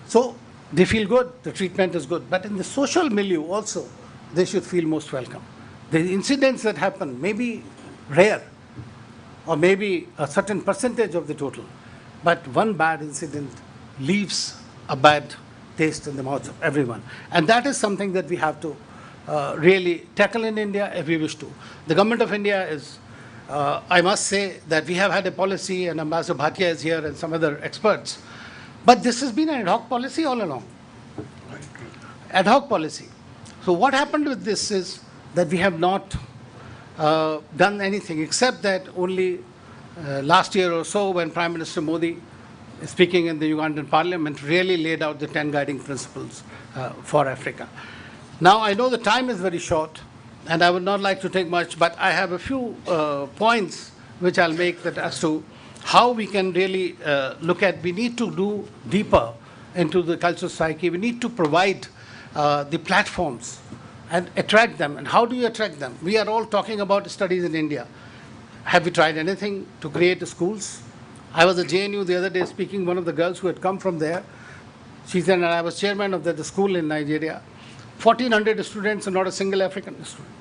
So they feel good, the treatment is good. But in the social milieu also, they should feel most welcome. The incidents that happen may be rare, or maybe a certain percentage of the total. But one bad incident leaves a bad taste in the mouth of everyone. And that is something that we have to really tackle in India if we wish to. The government of India is, I must say that we have had a policy, and Ambassador Bhatia is here and some other experts. But this has been an ad hoc policy all along. Ad hoc policy. So what happened with this is that we have not done anything, except that only last year or so, when Prime Minister Modi, speaking in the Ugandan parliament, really laid out the 10 guiding principles for Africa. Now, I know the time is very short, and I would not like to take much, but I have a few points which I'll make that as to how we can really look at. We need to do deeper into the cultural psyche. We need to provide the platforms and attract them. And how do you attract them? We are all talking about studies in India. Have we tried anything to create schools? I was at JNU the other day speaking, one of the girls who had come from there. She said, and I was chairman of the school in Nigeria. 1,400 students and not a single African student.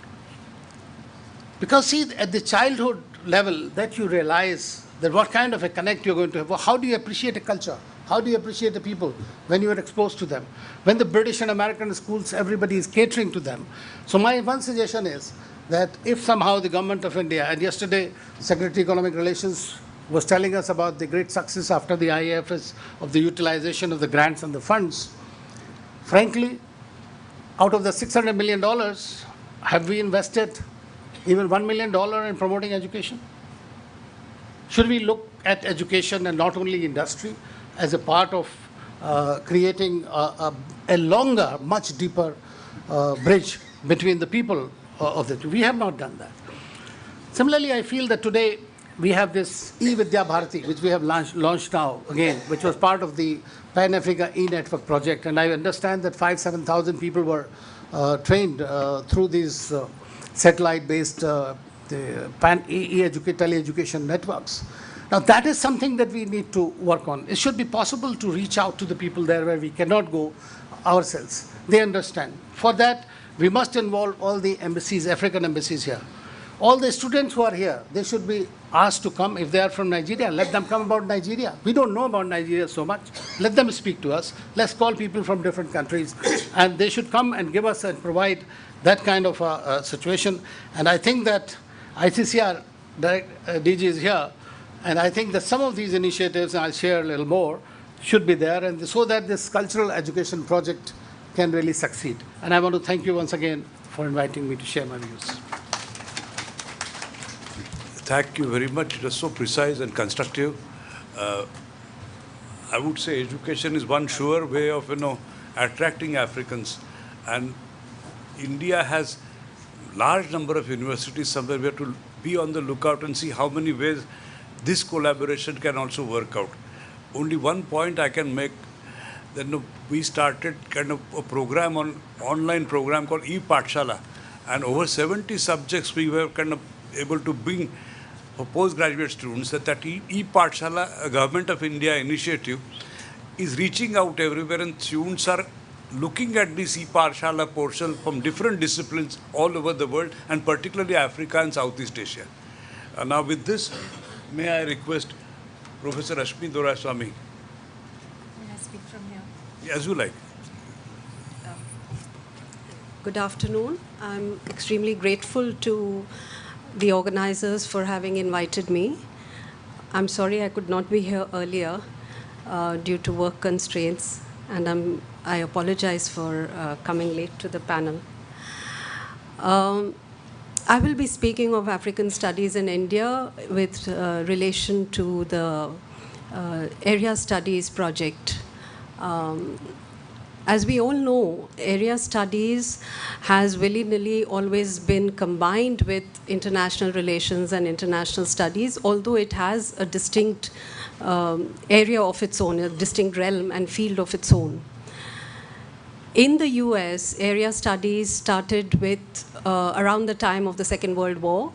Because see, at the childhood level, that you realize that what kind of a connect you're going to have. How do you appreciate a culture? How do you appreciate the people when you are exposed to them? When the British and American schools, everybody is catering to them. So my one suggestion is that if somehow the government of India, and yesterday Secretary Economic Relations was telling us about the great success after the IAFS of the utilization of the grants and the funds, frankly, out of the $600 million, have we invested even $1 million in promoting education? Should we look at education and not only industry as a part of creating a longer, much deeper bridge between the people of the two? We have not done that. Similarly, I feel that today we have this e-Vidya Bharati, which we have launched now again, which was part of the Pan-Africa e-Network project. And I understand that 7,000 people were trained through these satellite-based tele-education networks. Now, that is something that we need to work on. It should be possible to reach out to the people there where we cannot go ourselves. They understand. For that, we must involve all the embassies, African embassies here. All the students who are here, they should be asked to come. If they are from Nigeria, let them come about Nigeria. We don't know about Nigeria so much. Let them speak to us. Let's call people from different countries. And they should come and give us and provide that kind of a situation. And I think that ICCR DG is here. And I think that some of these initiatives, and I'll share a little more, should be there, and so that this cultural education project can really succeed. And I want to thank you once again for inviting me to share my views. Thank you very much. It was so precise and constructive. I would say education is one sure way of, attracting Africans. And India has large number of universities somewhere. We have to be on the lookout and see how many ways this collaboration can also work out. Only one point I can make, that we started kind of a program, online program called e-Pathshala, and over 70 subjects we were kind of able to bring for postgraduate students. That e-Pathshala, a Government of India initiative, is reaching out everywhere, and students are looking at this e-Pathshala portion from different disciplines all over the world, and particularly Africa and Southeast Asia. Now with this, may I request Professor Ashmi Doraiswamy. May I speak from here? As you like. Good afternoon. I'm extremely grateful to the organizers for having invited me. I'm sorry I could not be here earlier due to work constraints, and I apologize for coming late to the panel. I will be speaking of African studies in India with relation to the Area Studies project. As we all know, area studies has willy-nilly always been combined with international relations and international studies, although it has a distinct area of its own, a distinct realm and field of its own. In the US, area studies started with around the time of the Second World War,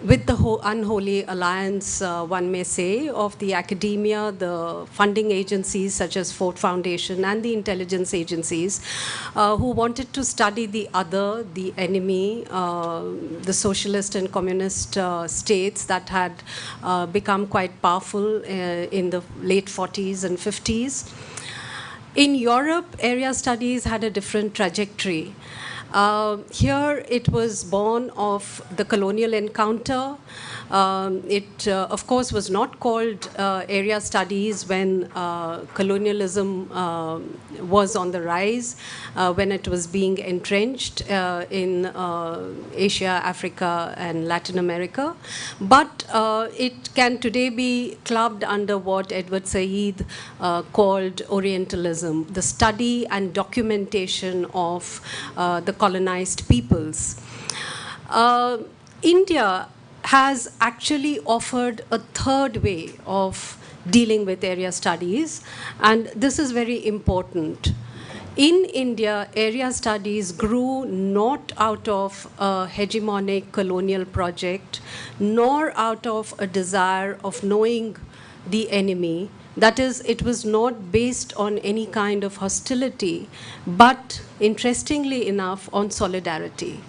with the unholy alliance, one may say, of the academia, the funding agencies such as Ford Foundation and the intelligence agencies who wanted to study the other, the enemy, the socialist and communist states that had become quite powerful in the late 40s and 50s. In Europe, area studies had a different trajectory. Here it was born of the colonial encounter. It, of course, was not called area studies when colonialism was on the rise, when it was being entrenched in Asia, Africa, and Latin America. But it can today be clubbed under what Edward Said called Orientalism, the study and documentation of the colonized peoples. India has actually offered a third way of dealing with area studies, and this is very important. In India, area studies grew not out of a hegemonic colonial project, nor out of a desire of knowing the enemy. That is, it was not based on any kind of hostility, but interestingly enough, on solidarity.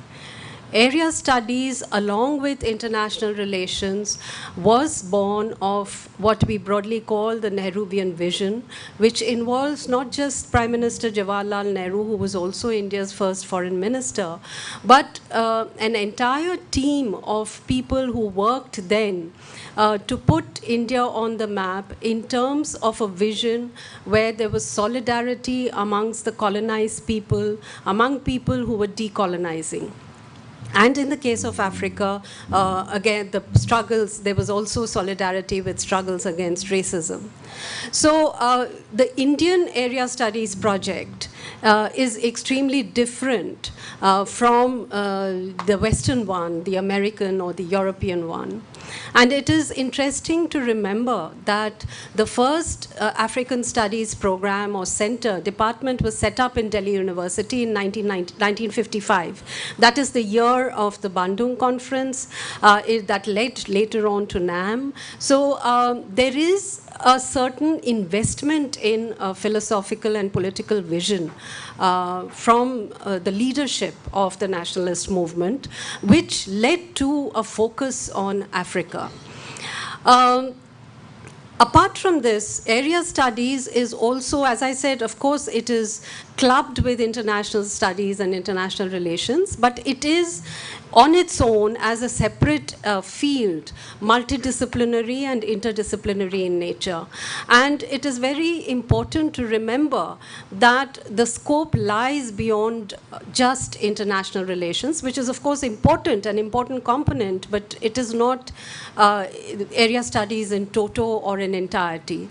area studies, along with international relations, was born of what we broadly call the Nehruvian vision, which involves not just Prime Minister Jawaharlal Nehru, who was also India's first foreign minister, but an entire team of people who worked then to put India on the map in terms of a vision where there was solidarity amongst the colonized people, among people who were decolonizing. And in the case of Africa, again, the struggles, there was also solidarity with struggles against racism. So the Indian Area Studies project is extremely different from the Western one, the American or the European one. And it is interesting to remember that the first African Studies program or center, department was set up in Delhi University in 1955. That is the year of the Bandung Conference that led later on to NAM. So there is a certain investment in philosophical and political vision from the leadership of the nationalist movement, which led to a focus on Africa. Apart from this, area studies is also, as I said, of course, it is clubbed with international studies and international relations, but it is on its own as a separate field, multidisciplinary and interdisciplinary in nature. And it is very important to remember that the scope lies beyond just international relations, which is of course important, an important component, but it is not area studies in toto or in entirety.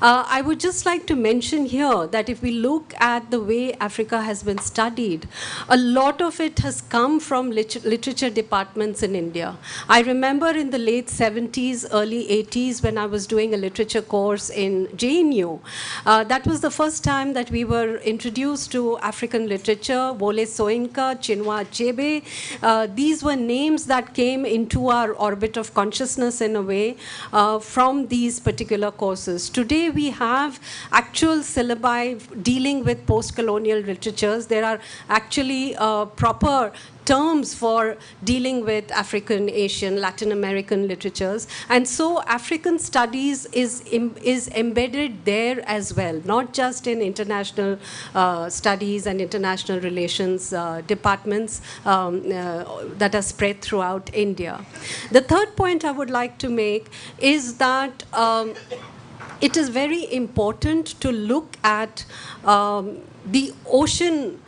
I would just like to mention here that if we look at the way Africa has been studied, a lot of it has come from literature departments in India. I remember in the late 70s, early 80s, when I was doing a literature course in JNU, that was the first time that we were introduced to African literature. Wole Soyinka, Chinua Achebe, these were names that came into our orbit of consciousness in a way from these particular courses. Today we have actual syllabi dealing with post-colonial literatures. There are actually proper terms for dealing with African, Asian, Latin American literatures. And so African studies is embedded there as well, not just in international studies and international relations departments that are spread throughout India. The third point I would like to make is that it is very important to look at the ocean,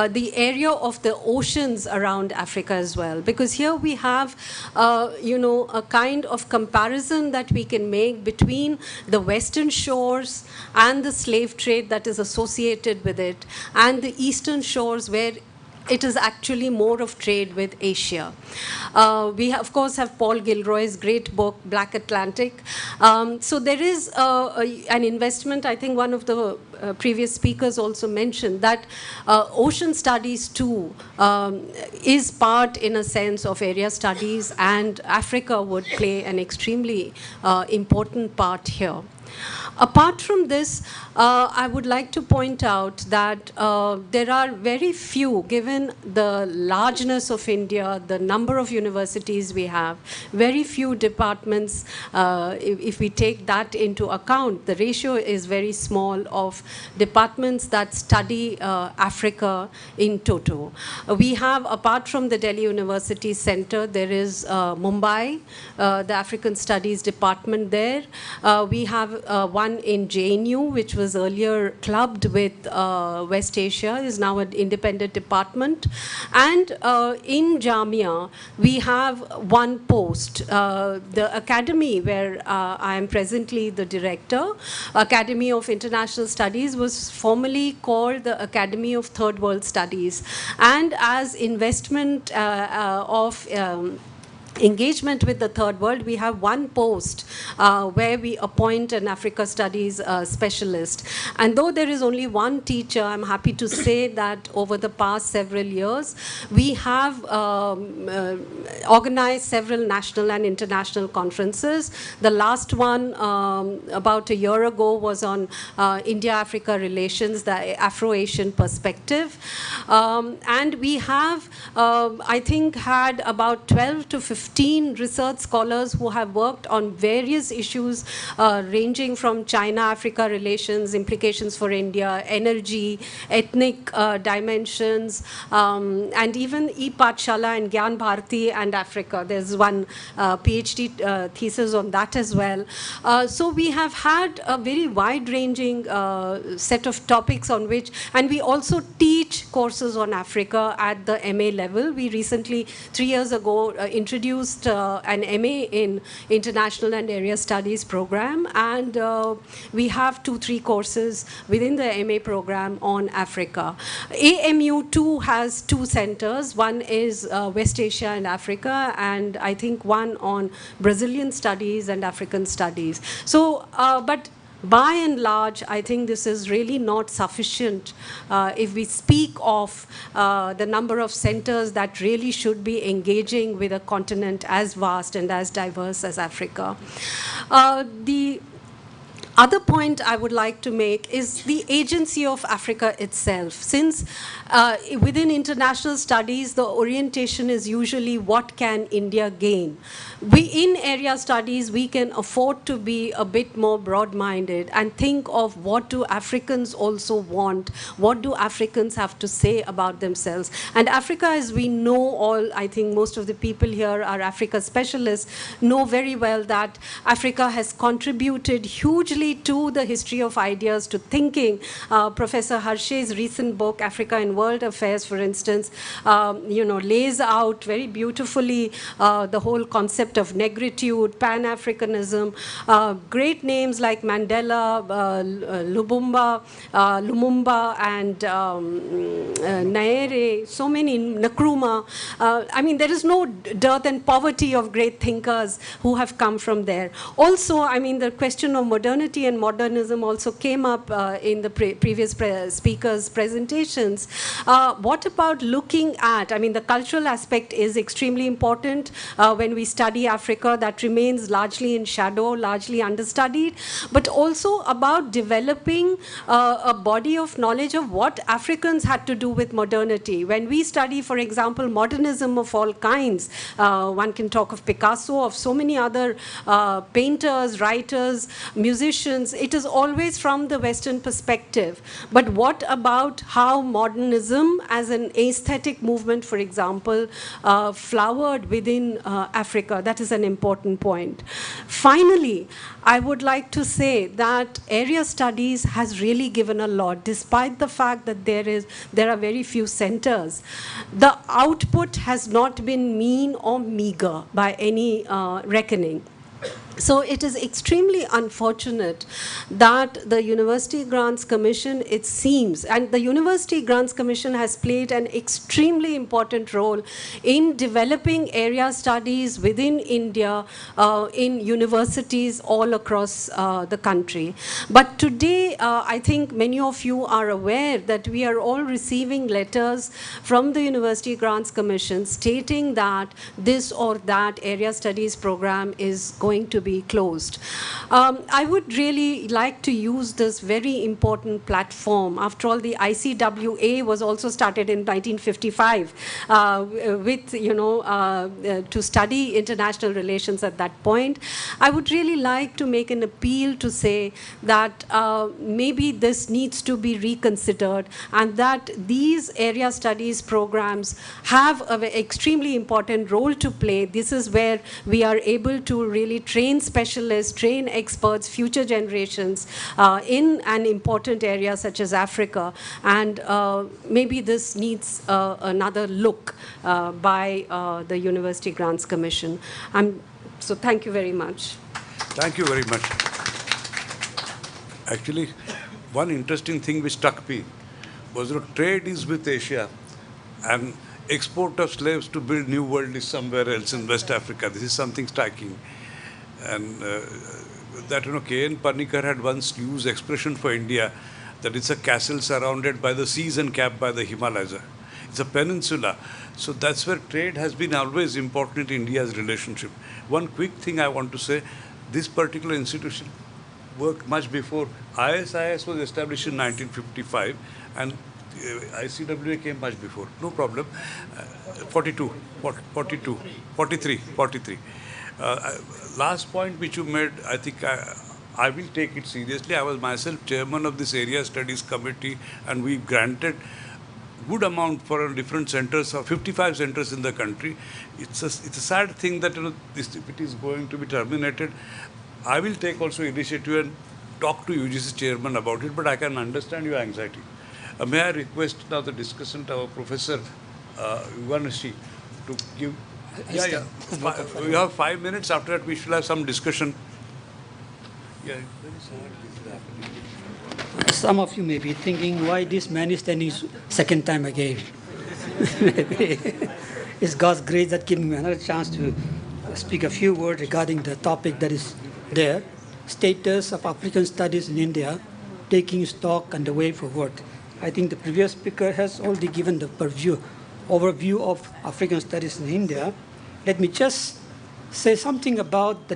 the area of the oceans around Africa as well, because here we have, a kind of comparison that we can make between the western shores and the slave trade that is associated with it, and the eastern shores where it is actually more of trade with Asia. We, of course, have Paul Gilroy's great book, Black Atlantic. So there is an investment. I think one of the previous speakers also mentioned that ocean studies too is part, in a sense, of area studies, and Africa would play an extremely important part here. Apart from this, I would like to point out that there are very few, given the largeness of India, the number of universities we have, very few departments, if we take that into account, the ratio is very small of departments that study Africa in toto. We have, apart from the Delhi University Center, there is Mumbai, the African Studies Department there. We have one in JNU, which was earlier clubbed with West Asia, is now an independent department. And in Jamia, we have one post. The academy where I am presently the director, Academy of International Studies, was formerly called the Academy of Third World Studies. And as investment of engagement with the third world, we have one post where we appoint an Africa Studies specialist. And though there is only one teacher, I'm happy to say that over the past several years, we have organized several national and international conferences. The last one about a year ago was on India-Africa relations, the Afro-Asian perspective. And we have, I think, had about 12 to 15 research scholars who have worked on various issues ranging from China-Africa relations, implications for India, energy, ethnic dimensions, and even E-Pathshala and Gyan Bharati and Africa. There's one PhD thesis on that as well. So we have had a very wide-ranging set of topics on which, and we also teach courses on Africa at the MA level. We recently, 3 years ago, introduced an MA in International and Area Studies program, and we have 2-3 courses within the MA program on Africa. AMU too has 2 centers. One is West Asia and Africa, and I think one on Brazilian studies and African studies. So, but by and large, I think this is really not sufficient if we speak of the number of centers that really should be engaging with a continent as vast and as diverse as Africa. The other point I would like to make is the agency of Africa itself. Since within international studies, the orientation is usually what can India gain. In area studies, we can afford to be a bit more broad-minded and think of what do Africans also want, what do Africans have to say about themselves. And Africa, as we know all, I think most of the people here are Africa specialists, know very well that Africa has contributed hugely to the history of ideas, to thinking. Professor Harshey's recent book, Africa in World Affairs, for instance, lays out very beautifully the whole concept of negritude, Pan-Africanism, great names like Mandela, Lumumba, and Nyerere, so many, Nkrumah. I mean, there is no dearth and poverty of great thinkers who have come from there. Also, I mean, the question of modernity and modernism also came up in the previous speakers' presentations. What about looking at, I mean, the cultural aspect is extremely important when we study Africa. That remains largely in shadow, largely understudied, but also about developing a body of knowledge of what Africans had to do with modernity. When we study, for example, modernism of all kinds, one can talk of Picasso, of so many other painters, writers, musicians, it is always from the Western perspective. But what about how modernism as an aesthetic movement, for example, flowered within Africa? That is an important point. Finally, I would like to say that area studies has really given a lot, despite the fact that there are very few centers. The output has not been mean or meager by any reckoning. So it is extremely unfortunate that the University Grants Commission, it seems, and the University Grants Commission has played an extremely important role in developing area studies within India in universities all across the country. But today, I think many of you are aware that we are all receiving letters from the University Grants Commission stating that this or that area studies program is going to be closed. I would really like to use this very important platform. After all, the ICWA was also started in 1955 with, to study international relations at that point. I would really like to make an appeal to say that maybe this needs to be reconsidered, and that these area studies programs have an extremely important role to play. This is where we are able to really train specialists, train experts, future generations in an important area such as Africa. And maybe this needs another look by the University Grants Commission. So thank you very much. Thank you very much. Actually, one interesting thing which struck me was that trade is with Asia, and export of slaves to build new world is somewhere else in West Africa. This is something striking. And that, K.N. Parnikar had once used expression for India that it's a castle surrounded by the seas and capped by the Himalayas. It's a peninsula. So that's where trade has been always important in India's relationship. One quick thing I want to say, this particular institution worked much before. ISIS was established in 1955 and ICWA came much before. No problem. 43. Last point which you made, I think I will take it seriously. I was myself chairman of this area studies committee and we granted good amount for different centers, 55 centers in the country. It's a sad thing that if it is going to be terminated. I will take also initiative and talk to UGC chairman about it, but I can understand your anxiety. May I request now the discussant, our Professor Ivanashi, to give. Yeah. We have 5 minutes. After that, we shall have some discussion. Yeah, very sad. Some of you may be thinking, why this man is standing second time again? Maybe it's God's grace that gives me another chance to speak a few words regarding the topic that is there, status of African studies in India, taking stock and the way forward. I think the previous speaker has already given the overview of African studies in India. Let me just say something about the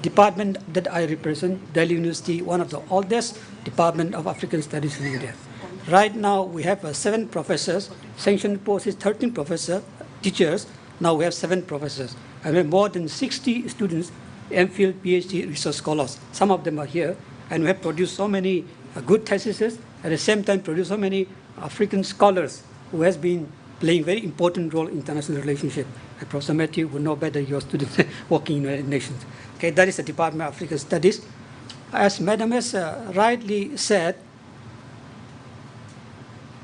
department that I represent, Delhi University, one of the oldest department of African studies in India. Right now, we have 7 professors, sanctioned post is 13 teachers. Now we have 7 professors. And we have more than 60 students, MPhil, PhD, research scholars. Some of them are here. And we have produced so many good theses, at the same time produced so many African scholars who has been playing very important role in international relationship. Professor Matthew would know better, your students working in the United Nations. Okay, that is the Department of African Studies. As Madam has rightly said,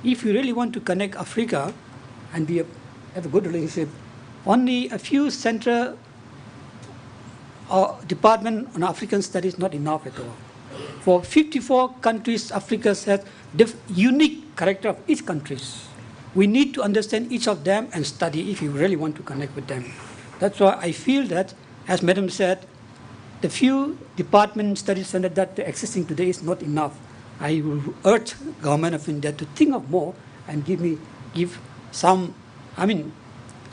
if you really want to connect Africa and have a good relationship, only a few central department on African studies not enough at all. For 54 countries, Africa has unique character of each country. We need to understand each of them and study if you really want to connect with them. That's why I feel that, as Madam said, the few department study centers that are existing today is not enough. I will urge government of India to think of more and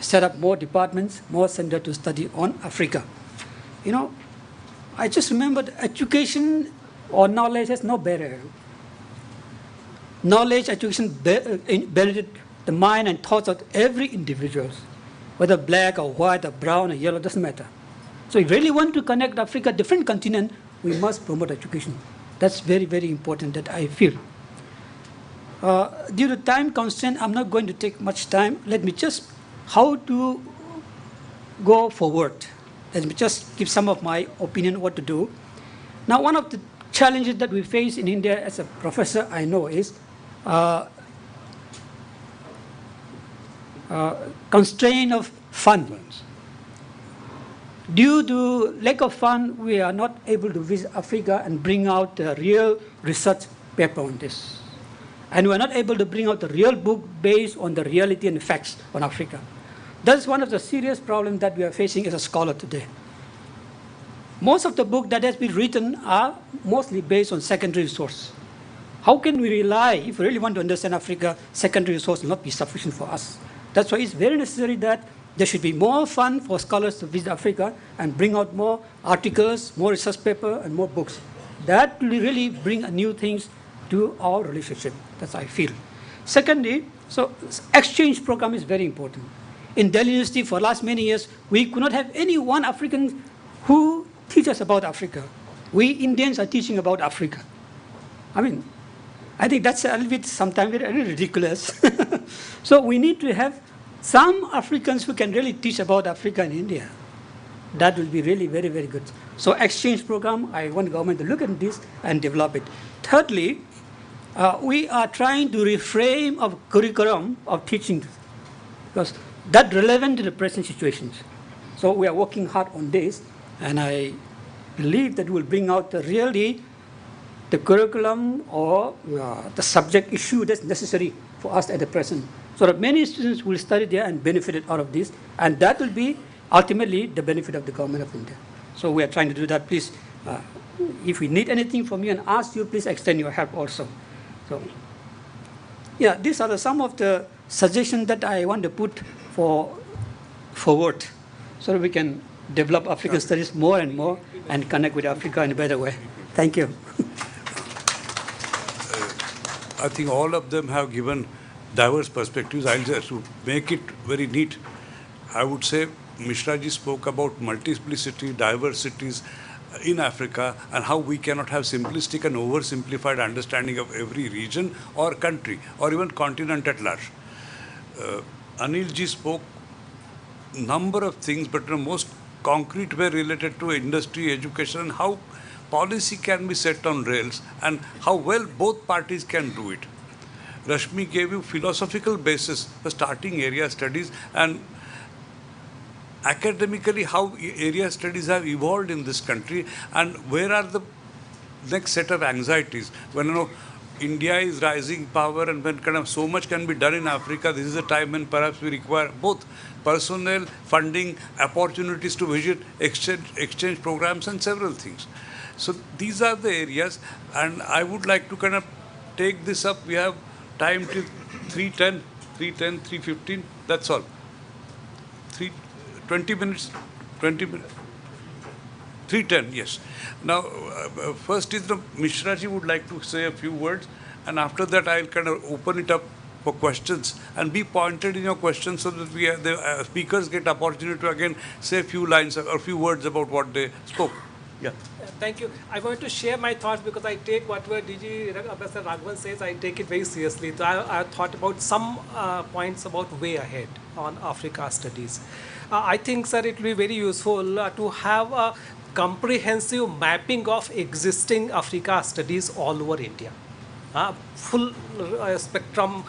set up more departments, more centers to study on Africa. I just remember education or knowledge has no barrier. Knowledge, education benefit the mind and thoughts of every individual, whether black or white or brown or yellow, doesn't matter. So if you really want to connect Africa, different continent, we must promote education. That's very, very important that I feel. Due to time constraint, I'm not going to take much time. Let me just, how to go forward. Let me just give some of my opinion what to do. Now, one of the challenges that we face in India as a professor, I know, is constraint of funds. Due to lack of fund, we are not able to visit Africa and bring out a real research paper on this. And we are not able to bring out the real book based on the reality and facts on Africa. That's one of the serious problems that we are facing as a scholar today. Most of the books that has been written are mostly based on secondary resource. How can we rely, if we really want to understand Africa, secondary resource will not be sufficient for us. That's why it's very necessary that there should be more fund for scholars to visit Africa and bring out more articles, more research paper, and more books. That will really bring new things to our relationship. That's how I feel. Secondly, so exchange program is very important. In Delhi University, for the last many years, we could not have any one African who teach us about Africa. We Indians are teaching about Africa. I think that's a little bit sometimes very ridiculous. So we need to have some Africans who can really teach about Africa and India. That will be really very, very good. So exchange program, I want government to look at this and develop it. Thirdly, we are trying to reframe our curriculum of teaching because that's relevant to the present situations. So we are working hard on this, and I believe that will bring out the really the curriculum or the subject issue that's necessary for us at the present. So that many students will study there and benefit out of this, and that will be ultimately the benefit of the government of India. So we are trying to do that. Please, if we need anything from you and ask you, please extend your help also. So, yeah, these are some of the suggestions that I want to put forward so that we can develop African studies more and more and connect with Africa in a better way. Thank you. I think all of them have given diverse perspectives. I'll just to make it very neat. I would say Mishraji spoke about multiplicity, diversities in Africa, and how we cannot have simplistic and oversimplified understanding of every region or country or even continent at large. Anilji spoke number of things, but in a most concrete way related to industry, education, and how policy can be set on rails and how well both parties can do it. Rashmi gave you philosophical basis for starting area studies and academically how area studies have evolved in this country and where are the next set of anxieties. When India is rising power and when kind of so much can be done in Africa, this is a time when perhaps we require both personnel, funding, opportunities to visit, exchange programs and several things. So these are the areas, and I would like to kind of take this up. We have time till 3:10, 3:15, that's all. 20 minutes, 3:10, yes. Now, first is the Mishraji would like to say a few words, and after that I'll kind of open it up for questions and be pointed in your questions so that the speakers get opportunity to again say a few lines or a few words about what they spoke. Yeah. Thank you. I want to share my thoughts because I take whatever DG Ambassador Raghavan says, I take it very seriously. So I thought about some points about way ahead on Africa studies. I think, sir, it will be very useful to have a comprehensive mapping of existing Africa studies all over India. Full spectrum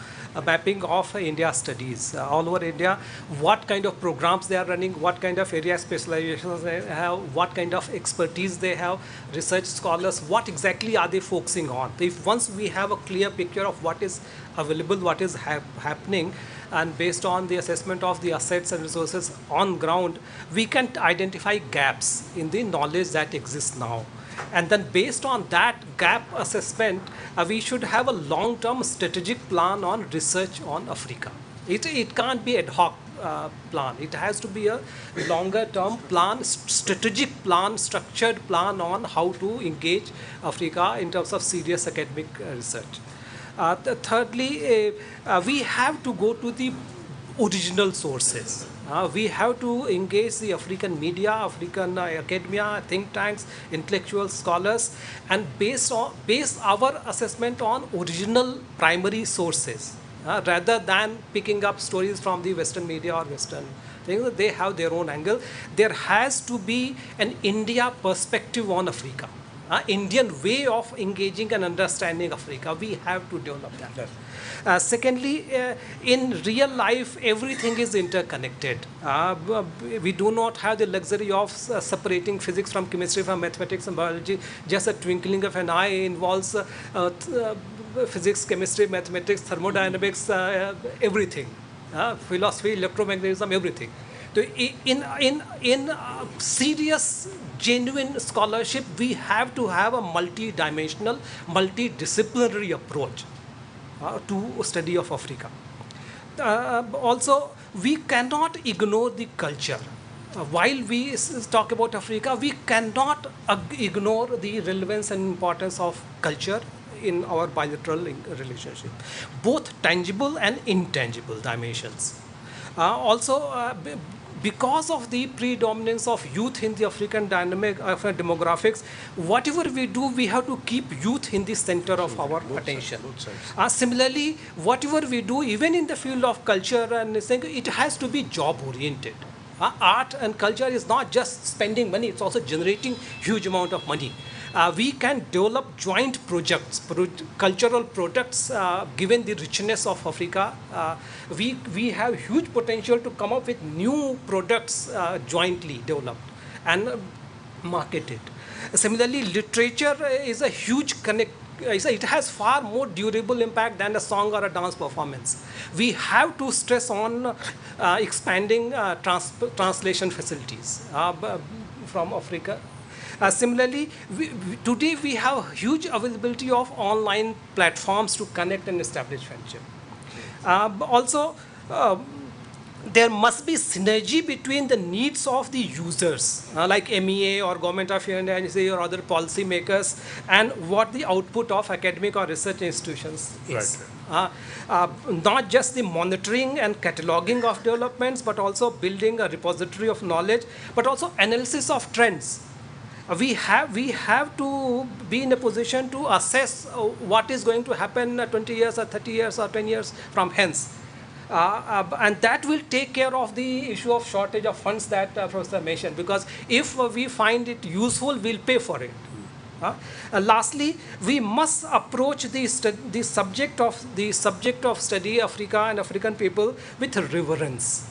mapping of India studies all over India, what kind of programs they are running, what kind of area specializations they have, what kind of expertise they have, research scholars, what exactly are they focusing on. If once we have a clear picture of what is available, what is happening, and based on the assessment of the assets and resources on ground, we can identify gaps in the knowledge that exists now. And then based on that gap assessment, we should have a long-term strategic plan on research on Africa. It can't be ad hoc plan. It has to be a longer-term plan, strategic plan, structured plan on how to engage Africa in terms of serious academic research. Thirdly, we have to go to the original sources. We have to engage the African media, African academia, think tanks, intellectual scholars, and base our assessment on original primary sources, rather than picking up stories from the Western media or Western things. They have their own angle. There has to be an India perspective on Africa. Indian way of engaging and understanding Africa. We have to develop that. Secondly, in real life, everything is interconnected. We do not have the luxury of separating physics from chemistry, from mathematics and biology. Just a twinkling of an eye involves physics, chemistry, mathematics, thermodynamics, everything. Philosophy, electromagnetism, everything. So in serious, genuine scholarship, we have to have a multi-dimensional, multidisciplinary approach to study of Africa. Also, we cannot ignore the culture. While we talk about Africa, we cannot ignore the relevance and importance of culture in our bilateral relationship, both tangible and intangible dimensions. Because of the predominance of youth in the African dynamic demographics, whatever we do, we have to keep youth in the center of our attention. Similarly, whatever we do, even in the field of culture and it has to be job-oriented. Art and culture is not just spending money; it's also generating huge amount of money. We can develop joint projects, cultural products, given the richness of Africa. We have huge potential to come up with new products jointly developed and marketed. Similarly, literature is a huge connect. It has far more durable impact than a song or a dance performance. We have to stress on expanding translation facilities from Africa. Similarly, today we have huge availability of online platforms to connect and establish friendship. Also, there must be synergy between the needs of the users, like MEA or Government of India or other policy makers, and what the output of academic or research institutions is. Not just the monitoring and cataloging of developments, but also building a repository of knowledge, but also analysis of trends. We have to be in a position to assess what is going to happen 20 years or 30 years or 10 years from hence. And that will take care of the issue of shortage of funds that Professor mentioned, because if we find it useful, we'll pay for it. Lastly, we must approach the subject of study, Africa and African people, with reverence.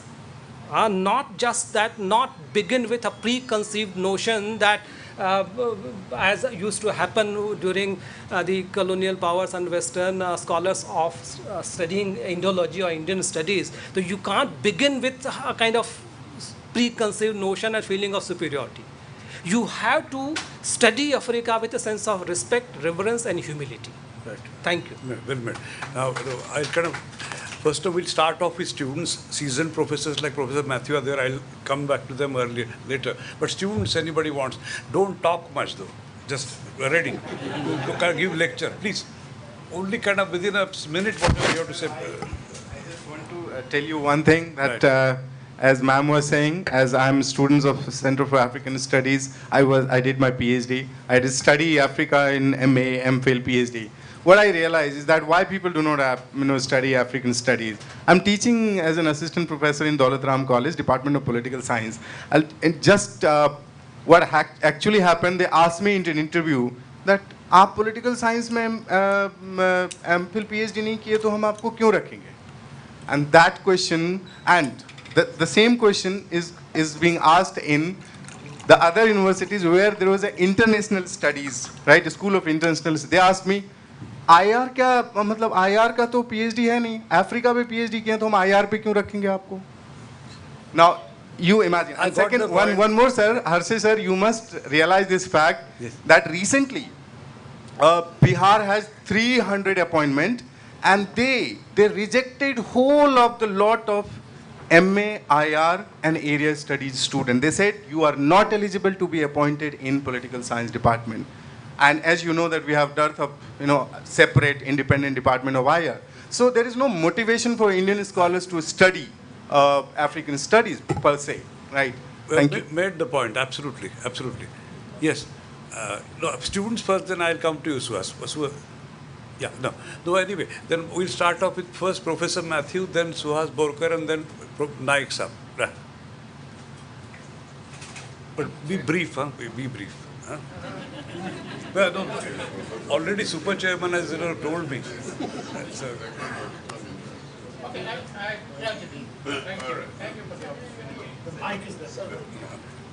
Not just that, not begin with a preconceived notion that as used to happen during the colonial powers and Western scholars of studying Indology or Indian studies. So you can't begin with a kind of preconceived notion and feeling of superiority. You have to study Africa with a sense of respect, reverence, and humility. Right. Thank you. Well made. Now, I'll kind of, first of all, we'll start off with students. Seasoned professors like Professor Matthew are there. I'll come back to them later. But students, anybody wants, don't talk much though. Just ready to give lecture. Please, only kind of within a minute whatever you have to say. I just want to tell you one thing that as ma'am was saying, as I'm students of Center for African Studies, I did my PhD. I did study Africa in MA, MPhil, PhD. What I realize is that why people do not study African studies. I'm teaching as an assistant professor in Daulat Ram College, Department of Political Science. What actually happened, they asked me in an interview that आप political science में MPhil PhD नहीं किए तो हम आपको क्यों रखेंगे? And that question, and the same question is being asked in the other universities where there was an international studies, right? A school of international. They asked me, IR क्या मतलब IR का तो PhD है नहीं, Africa पे PhD किया तो हम IR पे क्यों रखेंगे आपको? Now you imagine. And second, one more, sir, Harshay sir, you must realize this fact that recently Bihar has 300 appointment, and they rejected whole of the lot of MA, IR and area studies student. They said you are not eligible to be appointed in political science department. And as you know that we have dearth of separate independent department of IR. So there is no motivation for Indian scholars to study African studies per se, right? Thank you. Made the point, absolutely, absolutely. Yes. No, students first, then I'll come to you, Suhas. Yeah, no, anyway, then we'll start off with first Professor Matthew, then Suhas Borkar, and then Naik Sahab. Right. But be brief, huh? Be brief. Huh? Well, no, already Super Chairman has told me. That's,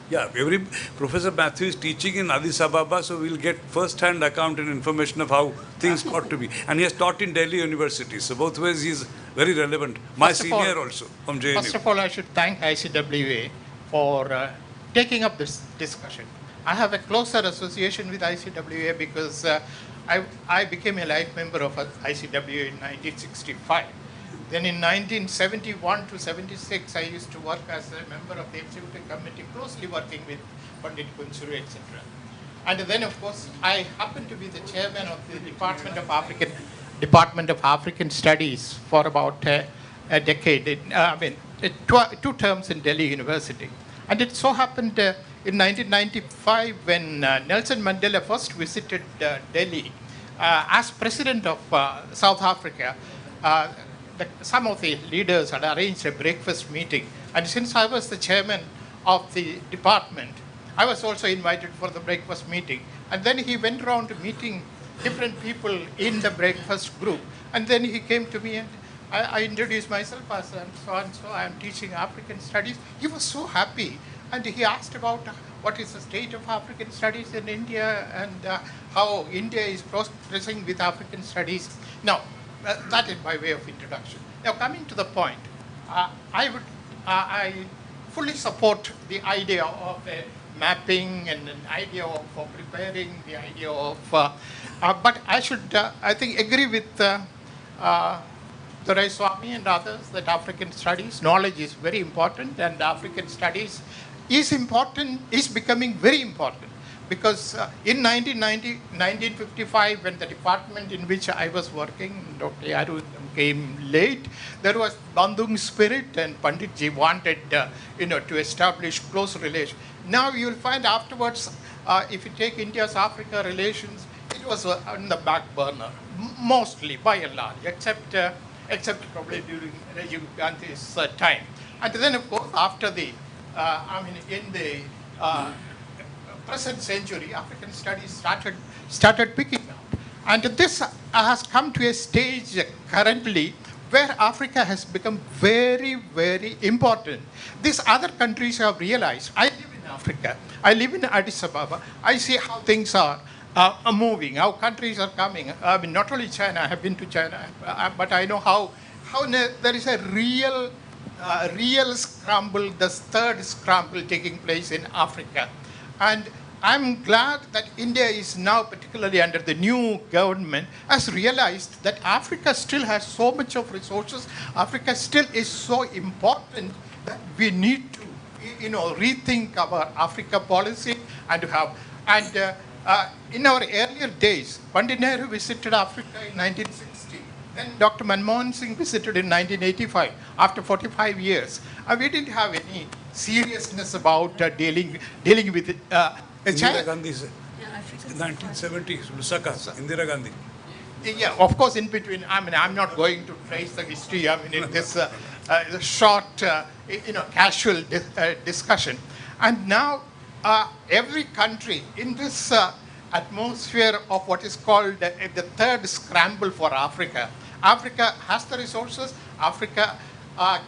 yeah, Professor Matthew is teaching in Addis Ababa, so we'll get first-hand account and information of how things ought to be. And he has taught in Delhi University, so both ways he's very relevant. My senior also from JNU. First of all, I should thank ICWA for taking up this discussion. I have a closer association with ICWA because I became a life member of ICWA in 1965. Then in 1971 to 76, I used to work as a member of the executive committee, closely working with Pandit Kunsuru, etc. And then, of course, I happened to be the chairman of the Department of African Studies for about a decade. Two terms in Delhi University. And it so happened in 1995 when Nelson Mandela first visited Delhi as president of South Africa. Some of the leaders had arranged a breakfast meeting, and since I was the chairman of the department, I was also invited for the breakfast meeting. And then he went around meeting different people in the breakfast group, and then he came to me and I introduced myself as so and so. I am teaching African studies. He was so happy, and he asked about what is the state of African studies in India and how India is progressing with African studies. Now, that is by way of introduction. Now, coming to the point, I fully support the idea of mapping and an idea of preparing, the idea of, but I should, I think, agree with Dorai Swami and others that African studies, knowledge is very important, and African studies is important, is becoming very important. Because in 1955, when the department in which I was working, Dr. Yaru came late, there was Bandung spirit, and Panditji wanted to establish close relations. Now you will find afterwards, if you take India's Africa relations, it was on the back burner, mostly by and large, except probably during Rajiv Gandhi's time. And then, of course, after the, in the present century, African studies started picking up. And this has come to a stage currently where Africa has become very, very important. These other countries have realized, I live in Africa, I live in Addis Ababa, I see how things are moving, how countries are coming. I mean, not only China, I have been to China, but I know how there is a real scramble, the third scramble taking place in Africa. And I'm glad that India is now, particularly under the new government, has realized that Africa still has so much of resources. Africa still is so important that we need to, rethink our Africa policy and to have. And in our earlier days, Pandit Nehru visited Africa in 1960. Then Dr. Manmohan Singh visited in 1985, after 45 years. We didn't have any seriousness about dealing with Indira Gandhi's 1970s, Lusaka, Indira Gandhi. Yeah, of course, in between, I'm not going to trace the history, in this short, casual discussion. And now, every country in this atmosphere of what is called the third scramble for Africa. Africa has the resources. Africa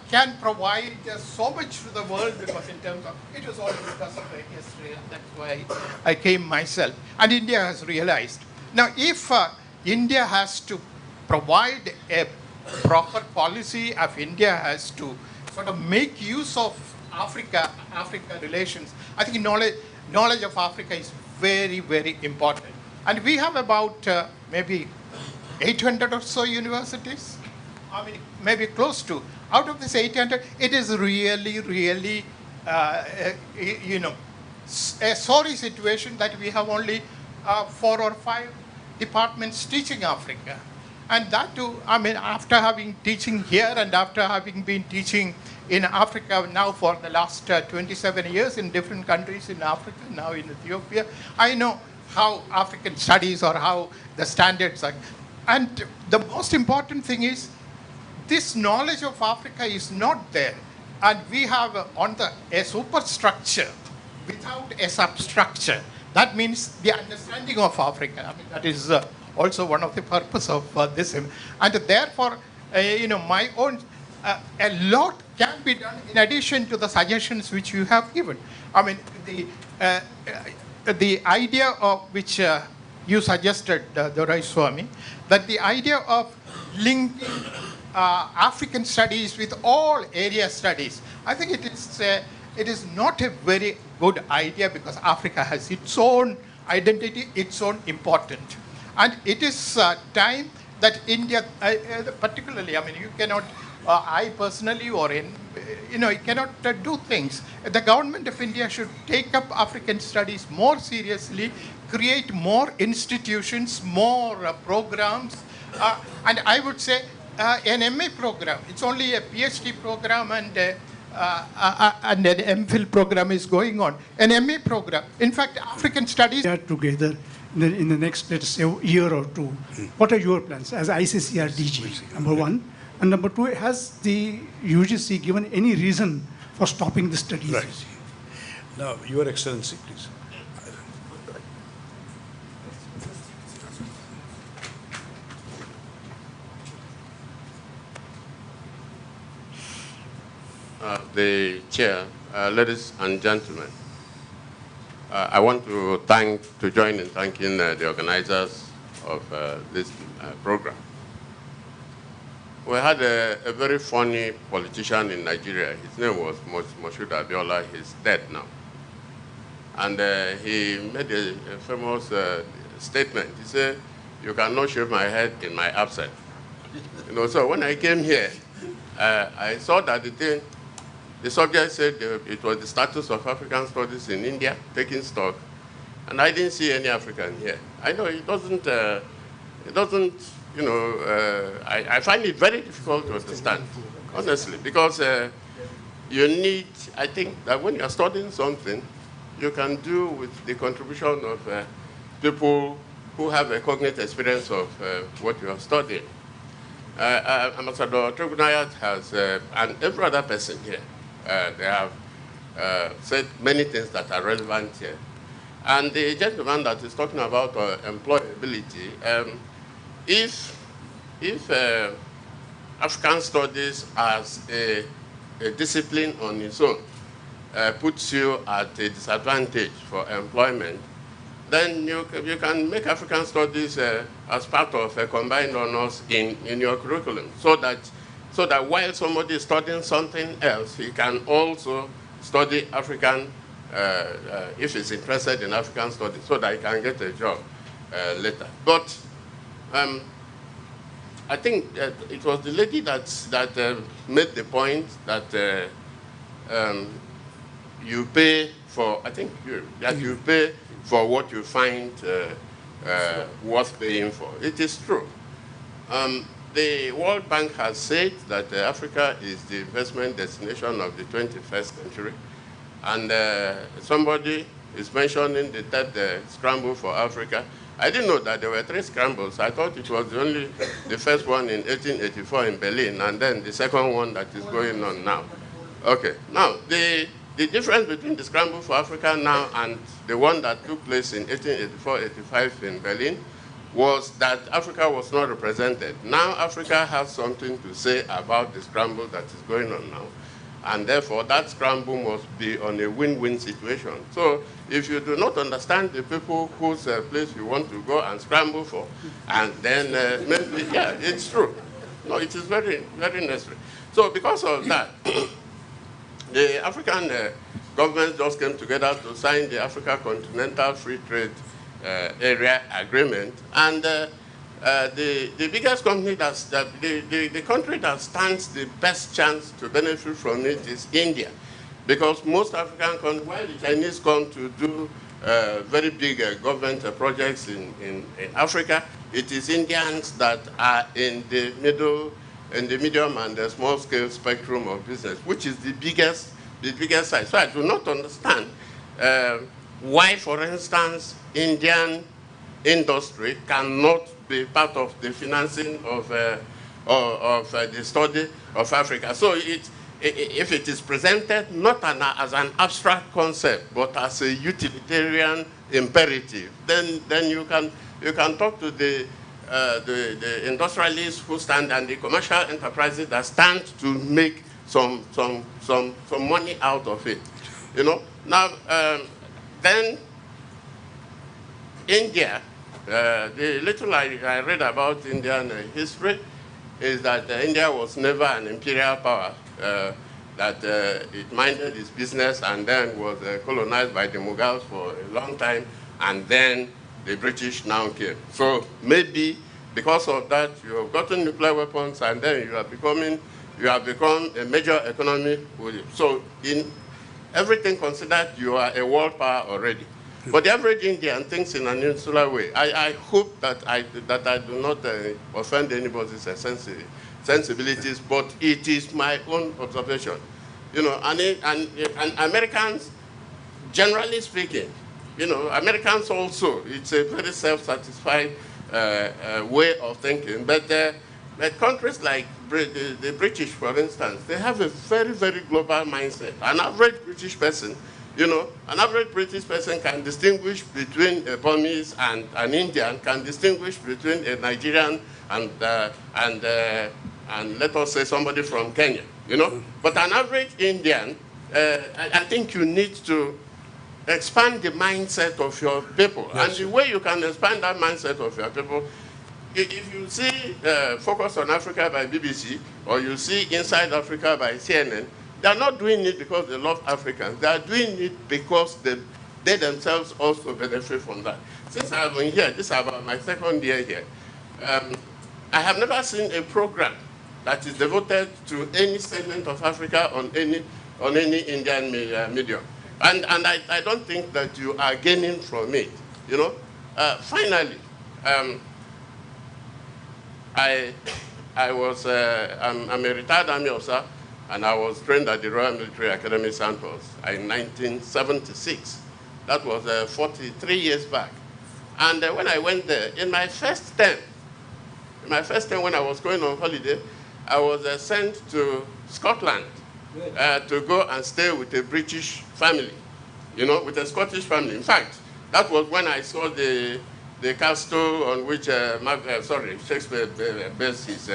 can provide so much to the world, because in terms of, it was all discussed yesterday, and that's why I came myself. And India has realized. Now, if India has to provide a proper policy, if India has to sort of make use of Africa relations, I think knowledge of Africa is very, very important. And we have about maybe 800 or so universities, maybe close to. Out of this 800, it is really, really, a sorry situation that we have only 4 or 5 departments teaching Africa. And that too, after having teaching here and after having been teaching in Africa now for the last 27 years in different countries in Africa, now in Ethiopia, I know how African studies or how the standards are. And the most important thing is, this knowledge of Africa is not there. And we have a superstructure without a substructure. That means the understanding of Africa. That is also one of the purpose of this. And therefore, my own, a lot can be done in addition to the suggestions which you have given. The idea of which you suggested, Dorai Swami, that the idea of linking African studies with all area studies, I think it is not a very good idea, because Africa has its own identity, its own importance. And it is time that India, particularly, you cannot, I personally or you cannot do things. The government of India should take up African studies more seriously, create more institutions, more programs, and I would say an MA program. It's only a PhD program and an MPhil program is going on. An MA program. In fact, African studies are together in the next, let's say, year or two. What are your plans as ICCR DG, number one? And number two, has the UGC given any reason for stopping the studies? Right. Now, Your Excellency, please. The chair, ladies and gentlemen, I want to join in thanking the organizers of this program. We had a very funny politician in Nigeria. His name was Moshood Abiola. He's dead now. And he made a famous statement. He said, "You cannot shave my head in my absence." You know, so when I came here, I saw that the subject said it was the status of African studies in India, taking stock, and I didn't see any African here. I know it doesn't, you know, I find it very difficult to understand, honestly, because you need, I think that when you're studying something, you can do with the contribution of people who have a cognate experience of what you are studying. Ambassador T.C.A has, and every other person here, they have said many things that are relevant here. And the gentleman that is talking about employability, if African studies as a discipline on its own puts you at a disadvantage for employment, then you can make African studies as part of a combined honors in your curriculum, so that while somebody is studying something else, he can also study African, if he's interested in African studies, so that he can get a job later. But I think it was the lady that made the point that you pay for, I think you pay for what you find worth paying for. It is true. The World Bank has said that Africa is the investment destination of the 21st century. And somebody is mentioning the third scramble for Africa. I didn't know that there were 3 scrambles. I thought it was only the first one in 1884 in Berlin, and then the second one that is going on now. Okay, now the difference between the scramble for Africa now and the one that took place in 1884-85 in Berlin was that Africa was not represented. Now Africa has something to say about the scramble that is going on now. And therefore, that scramble must be on a win-win situation. So if you do not understand the people whose place you want to go and scramble for, and then maybe, yeah, it's true. No, it is very, very necessary. So because of that, the African governments just came together to sign the Africa Continental Free Trade Area Agreement. And the biggest company the country that stands the best chance to benefit from it is India. Because most African countries, while the Chinese come to do very big government projects in Africa, it is Indians that are in the medium and the small scale spectrum of business, which is the biggest size. So I do not understand why, for instance, Indian industry cannot be part of the financing of the study of Africa. So if it is presented not as an abstract concept, but as a utilitarian imperative, then you can talk to the industrialists who stand and the commercial enterprises that stand to make some money out of it. You know. Now then India. The little I read about Indian history is that India was never an imperial power, that it minded its business and then was colonized by the Mughals for a long time, and then the British now came. So maybe because of that, you have gotten nuclear weapons, and then you have become a major economy. So in everything considered, you are a world power already. But the average Indian thinks in an insular way. I hope that I do not offend anybody's sensibilities, but it is my own observation. You know, and Americans, generally speaking, you know, Americans also, it's a very self-satisfied way of thinking. But countries like the British, for instance, they have a very, very global mindset. An average British person, you know, an average British person can distinguish between a Burmese and an Indian, can distinguish between a Nigerian and let us say somebody from Kenya, you know. But an average Indian, I think you need to expand the mindset of your people. Yes, And the way you can expand that mindset of your people, if you see Focus on Africa by BBC, or you see Inside Africa by CNN, they are not doing it because they love Africans. They are doing it because they themselves also benefit from that. Since I have been here, this is about my second year here, I have never seen a program that is devoted to any segment of Africa on any Indian medium. And I don't think that you are gaining from it. You know, finally, I'm a retired army officer, and I was trained at the Royal Military Academy, Santos, in 1976. That was 43 years back. And when I went there, in my first term when I was going on holiday, I was sent to Scotland to go and stay with a British family, you know, with a Scottish family. In fact, that was when I saw the castle on which Shakespeare based his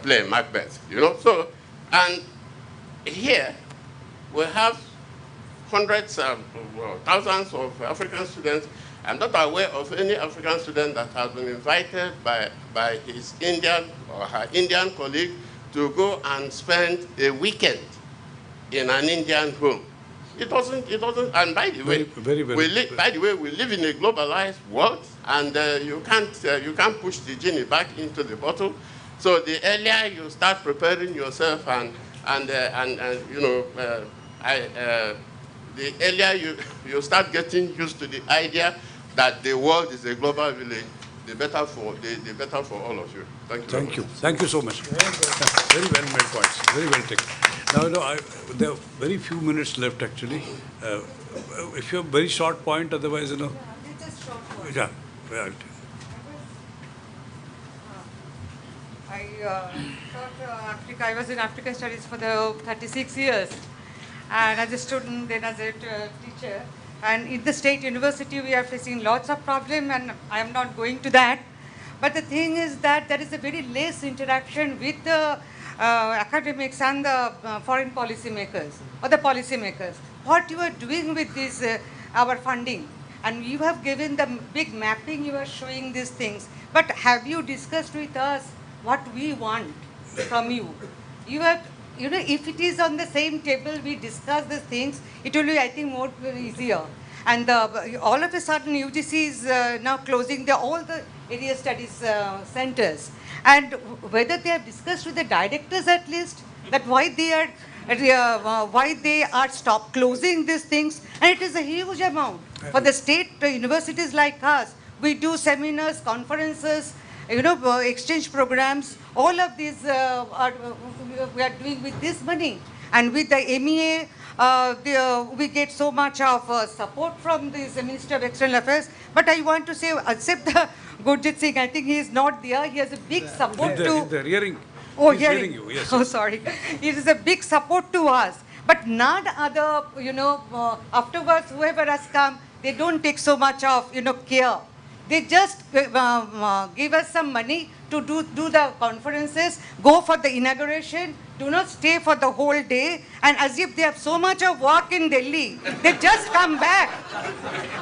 play, Macbeth, you know. So, and here we have hundreds of thousands of African students. I'm not aware of any African student that has been invited by his Indian or her Indian colleague to go and spend a weekend in an Indian home. It doesn't, and by the way, we live in a globalized world, and you can't push the genie back into the bottle. So the earlier you start preparing yourself and you know, the earlier you start getting used to the idea that the world is a global village, the better for all of you. Thank you. Thank you. Thank you so much. Very well made points. Very well taken. Now, you know, there are very few minutes left actually. If you have very short point, otherwise, you know. Yeah. Right. I taught Africa. I was in African studies for the 36 years, and as a student, then as a teacher. And in the state university, we are facing lots of problems, and I am not going to that. But the thing is that there is a very less interaction with the academics and the foreign policy makers or the policy makers. What you are doing with this, our funding, and you have given the big mapping, you are showing these things. But have you discussed with us what we want from you? You have, you know, if it is on the same table, we discuss these things, it will be, I think, more easier. And all of a sudden, UGC is now closing all the area studies centers. And whether they have discussed with the directors at least, that why they are stop closing these things. And it is a huge amount. For the state universities like us, we do seminars, conferences, you know, exchange programs. All of these we are doing with this money. And with the MEA, we get so much of support from the Minister of External Affairs. But I want to say, except the Gurjit Singh, I think he is not there. He has a big support to... They're hearing. Oh, hearing you, yes. Oh, sorry. It is a big support to us. But not other, you know, afterwards, whoever has come, they don't take so much of, you know, care. They just give us some money to do the conferences, go for the inauguration, do not stay for the whole day, and as if they have so much of work in Delhi, they just come back.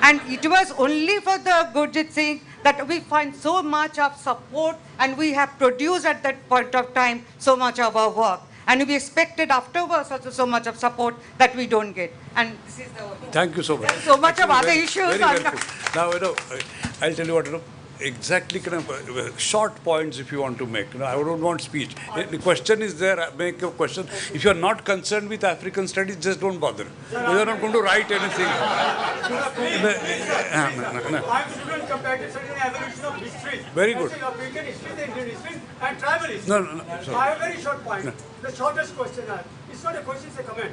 And it was only for the Gurjit Singh that we find so much of support, and we have produced at that point of time so much of our work. And we expected afterwards also so much of support that we don't get. And this is the... Thank you so much. There's so much of other issues. Very well. Now, you know, I'll tell you what, you know, exactly kind of short points if you want to make. You know, I don't want speech. The question is there, make a question. If you are not concerned with African studies, just don't bother. You are not going to write anything. I'm student comparative studies and evolution of history. Very good. African history, the Indian history, and tribal history. No. Sorry. I have a very short point. No. The shortest question, it's not a question, it's a comment.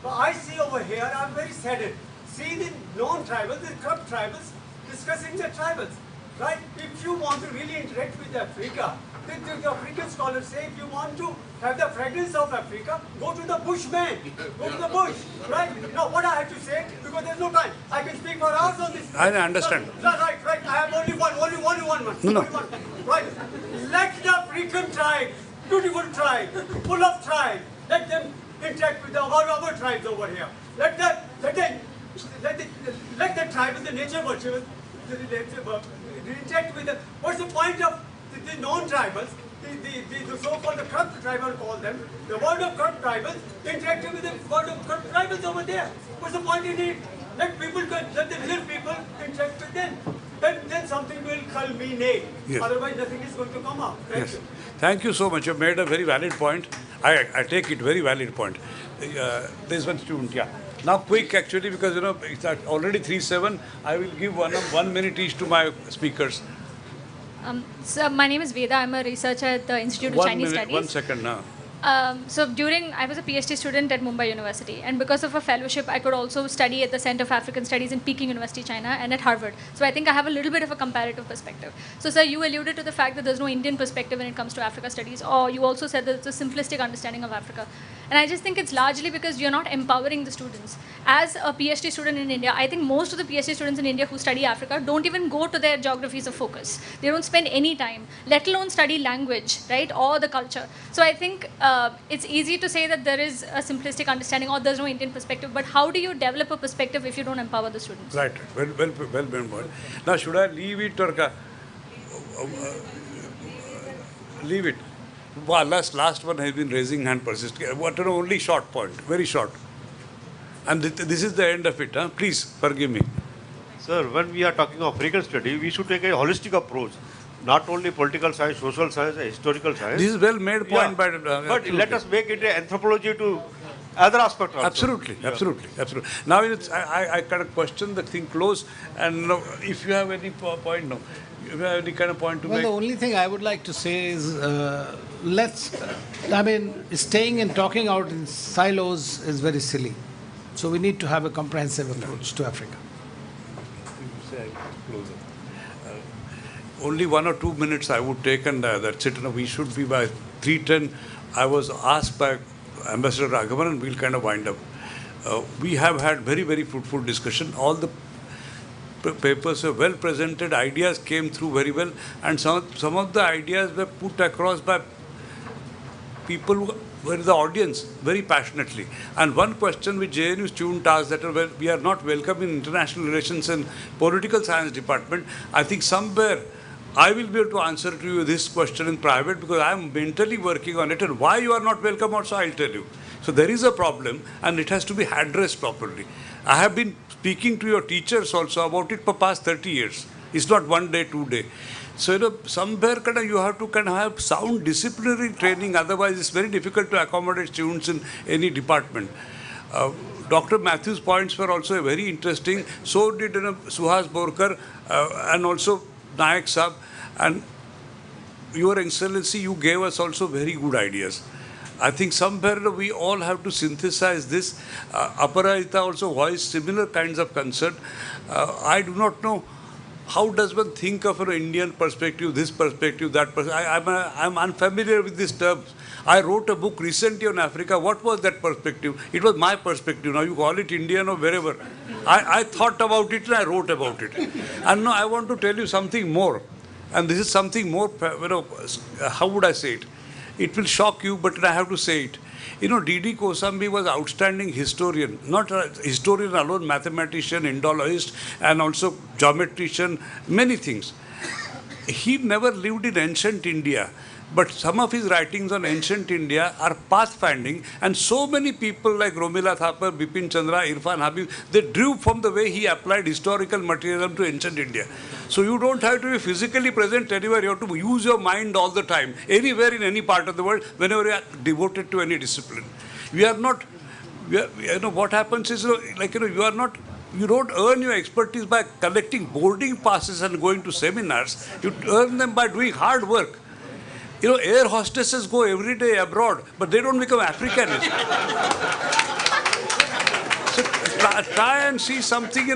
But I see over here, I'm very saddened. See the non-tribals, the corrupt tribals discussing the tribals. Right? If you want to really interact with Africa, the African scholars say if you want to have the fragrance of Africa, go to the bush, man. Go to the bush. Right? Now what I have to say, because there's no time. I can speak for hours on this. I understand. Right. I have only one. No. Right. Let the African tribe, beautiful tribe, full of tribe, let them interact with our tribes over here. Let them Let the tribal, the nature worship, interact with the, what's the point of the non-tribals, the so-called corrupt tribal call them, the world of corrupt tribals, interacting with the world of corrupt tribals over there. What's the point in it? Let people, let the real people interact with them. Then something will culminate. Yes. Otherwise, nothing is going to come out. Thank you. Thank you so much. You made a very valid point. I take it, very valid point. There's one student, yeah. Now quick actually, because it's already 3:07. I will give 1 minute each to my speakers. So my name is Veda. I'm a researcher at the Institute of Chinese Studies. 1 second now. So I was a PhD student at Mumbai University, and because of a fellowship, I could also study at the Center for African Studies in Peking University, China, and at Harvard. So I think I have a little bit of a comparative perspective. So sir, you alluded to the fact that there's no Indian perspective when it comes to Africa studies, or you also said that it's a simplistic understanding of Africa. And I just think it's largely because you're not empowering the students. As a PhD student in India, I think most of the PhD students in India who study Africa don't even go to their geographies of focus. They don't spend any time, let alone study language, right, or the culture. So I think it's easy to say that there is a simplistic understanding or there's no Indian perspective, but how do you develop a perspective if you don't empower the students? Right. Well remembered. Now, should I leave it or leave it? Well, last one has been raising hand persistent. What only short point, very short. And this is the end of it. Please forgive me. Sir, when we are talking of African study, we should take a holistic approach. Not only political science, social science, historical science. This is well made point by. But let us make it anthropology to other aspects also. Absolutely. Now I kind of question the thing close, and if you have any point, no. If you have any kind of point to make. The only thing I would like to say is staying and talking out in silos is very silly. So we need to have a comprehensive approach to Africa. Only 1 or 2 minutes I would take, and that's it. We should be by 3:10. I was asked by Ambassador Raghavan, and we'll kind of wind up. We have had very, very fruitful discussion. All the papers were well presented, ideas came through very well, and some of the ideas were put across by people who were in the audience very passionately. And one question which JNU student asked, that we are not welcome in international relations and political science department, I think somewhere I will be able to answer to you this question in private, because I am mentally working on it, and why you are not welcome also I'll tell you. So there is a problem, and it has to be addressed properly. I have been speaking to your teachers also about it for past 30 years. It's not 1 day, 2 day. So somewhere you have to have sound disciplinary training, otherwise it's very difficult to accommodate students in any department. Dr. Matthew's points were also very interesting. So did Suhas Borkar and also Nayak Sahab, and Your Excellency, you gave us also very good ideas. I think somewhere we all have to synthesize this. Aparajita also voiced similar kinds of concern. I do not know how does one think of an Indian perspective, this perspective, that perspective. I'm unfamiliar with these terms. I wrote a book recently on Africa. What was that perspective? It was my perspective. Now you call it Indian or wherever. I thought about it and I wrote about it. And now I want to tell you something more. And this is something more, how would I say it? It will shock you, but I have to say it. D.D. Kosambi was an outstanding historian, not a historian alone, mathematician, Indologist, and also geometrician, many things. He never lived in ancient India, but some of his writings on ancient India are pathfinding, and so many people like Romila Thapar, Bipin Chandra, Irfan Habib, they drew from the way he applied historical materialism to ancient India. So you don't have to be physically present anywhere. You have to use your mind all the time, anywhere in any part of the world, whenever you are devoted to any discipline. What happens is, you don't earn your expertise by collecting boarding passes and going to seminars. You earn them by doing hard work. Air hostesses go every day abroad, but they don't become Africanists. So try and see something,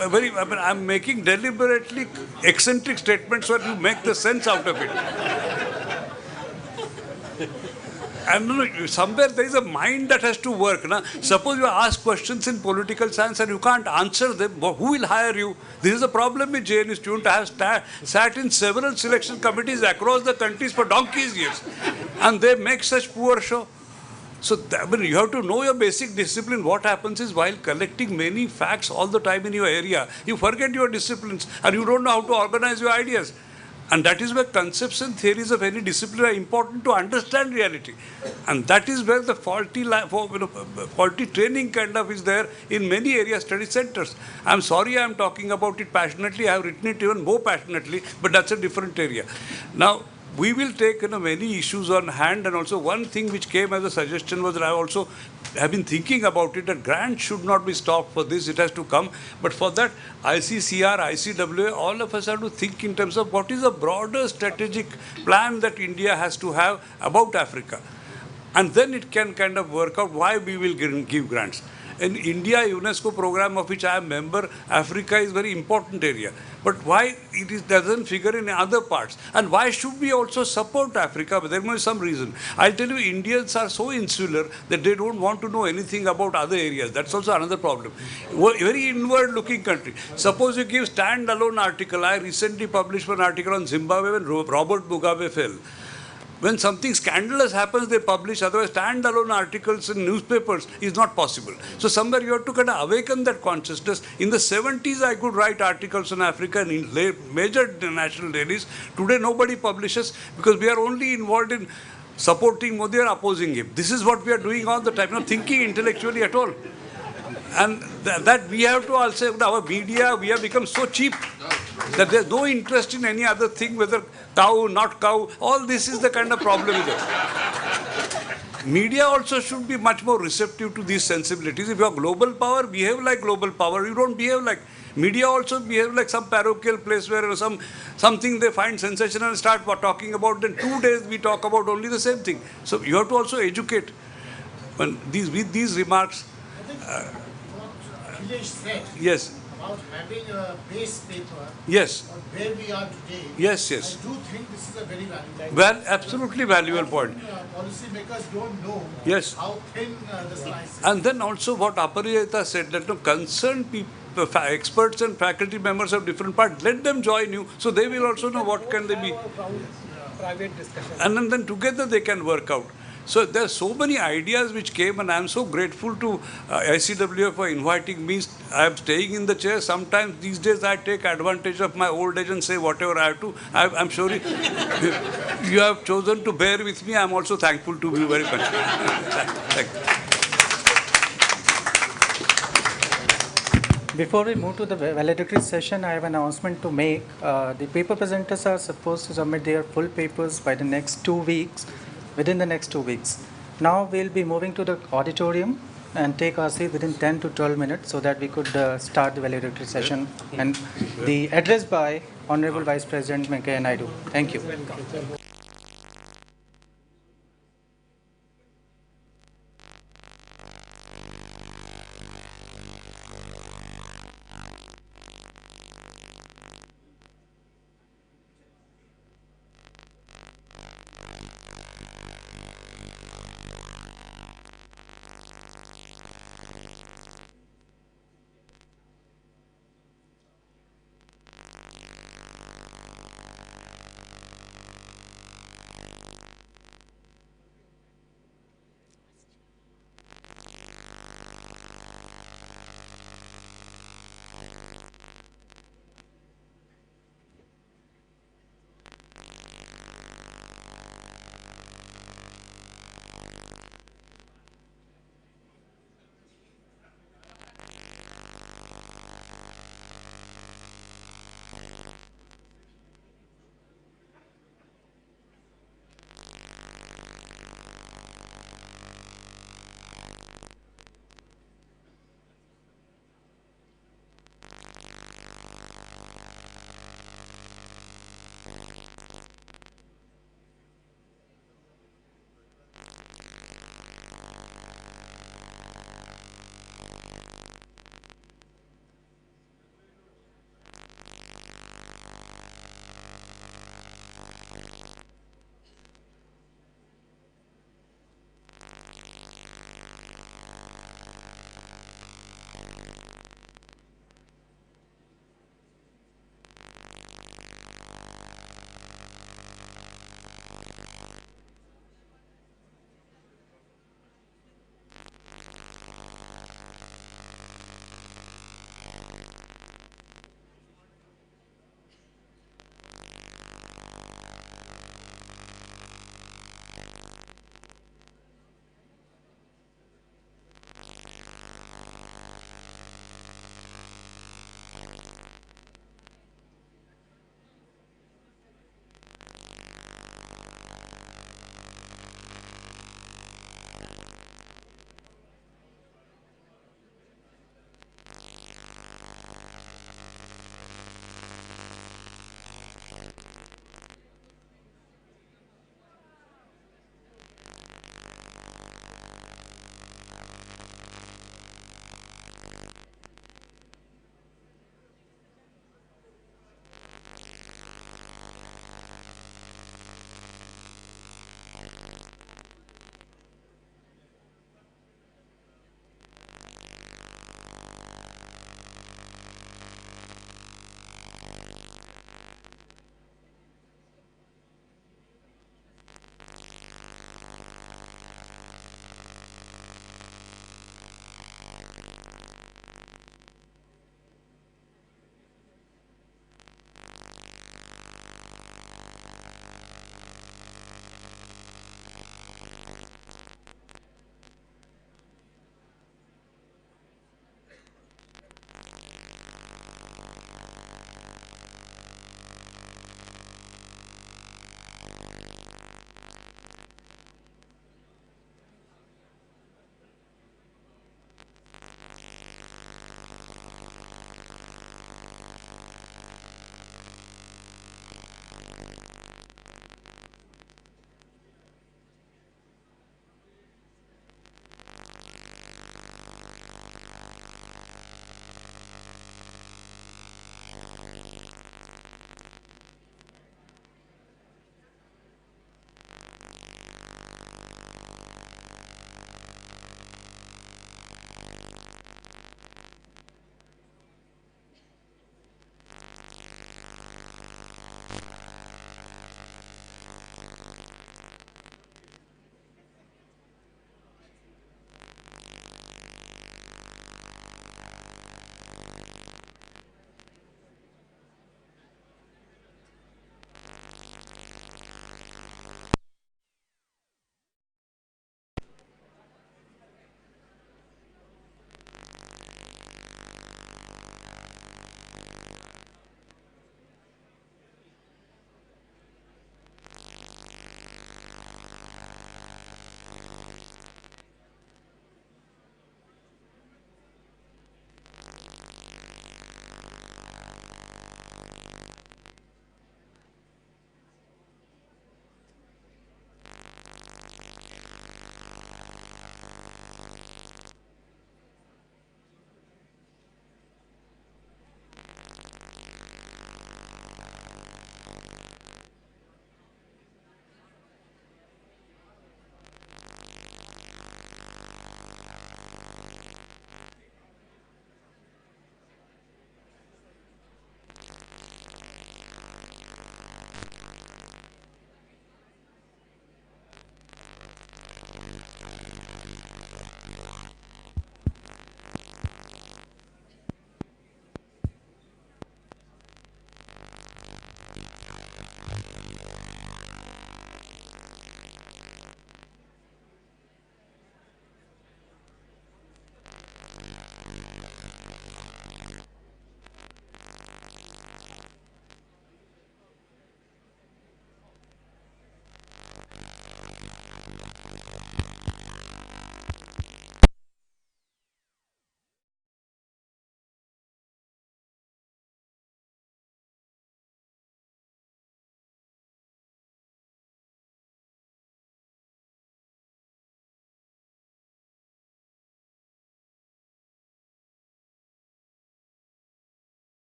I'm making deliberately eccentric statements so that you make the sense out of it. And somewhere there is a mind that has to work. Suppose you ask questions in political science and you can't answer them, who will hire you? This is a problem with JNU students. I have sat in several selection committees across the countries for donkey's years. And they make such poor show. So I mean, you have to know your basic discipline. What happens is while collecting many facts all the time in your area, you forget your disciplines and you don't know how to organize your ideas. And that is where concepts and theories of any discipline are important to understand reality. And that is where the faulty training kind of is there in many area study centers. I'm sorry I'm talking about it passionately. I have written it even more passionately, but that's a different area. Now, we will take many issues on hand, and also one thing which came as a suggestion was that I also have been thinking about it, that grants should not be stopped for this, it has to come. But for that, ICCR, ICWA, all of us have to think in terms of what is a broader strategic plan that India has to have about Africa. And then it can kind of work out why we will give grants. In India, UNESCO program of which I am member, Africa is a very important area. But why it doesn't figure in other parts? And why should we also support Africa? But there must be some reason. I'll tell you, Indians are so insular that they don't want to know anything about other areas. That's also another problem. Very inward-looking country. Suppose you give stand-alone article. I recently published one article on Zimbabwe when Robert Mugabe fell. When something scandalous happens, they publish. Otherwise, stand-alone articles in newspapers is not possible. So somewhere you have to kind of awaken that consciousness. In the 70s, I could write articles on Africa in major national dailies. Today, nobody publishes because we are only involved in supporting Modi or opposing him. This is what we are doing all the time, not thinking intellectually at all. And that we have to also, our media, we have become so cheap that there's no interest in any other thing, whether cow, not cow. All this is the kind of problem with it. Media also should be much more receptive to these sensibilities. If you have global power, behave like global power. You don't behave like... Media also behave like some parochial place where something they find sensational and start talking about. Then 2 days we talk about only the same thing. So you have to also educate. With these remarks... Said yes. About having a base paper yes. on where we are today. Yes, yes. I do think this is a very valuable Well, absolutely valuable point. Policymakers don't know yes. how thin the slice is. And then also what Aparijita said, that concerned people, experts and faculty members of different parts, let them join you so they will also know what can they be. Private discussion. And then together they can work out. So there are so many ideas which came, and I am so grateful to ICWA for inviting me. I am staying in the chair. Sometimes these days I take advantage of my old age and say whatever I have to. I'm sure you have chosen to bear with me. I am also thankful to you very much. Thank you. Before we move to the valedictory session, I have an announcement to make. The paper presenters are supposed to submit their full papers by the next 2 weeks. Within the next 2 weeks. Now we'll be moving to the auditorium and take our seat within 10 to 12 minutes so that we could start the valedictory session and the address by Honorable Vice President Venkaiah Naidu. Thank you.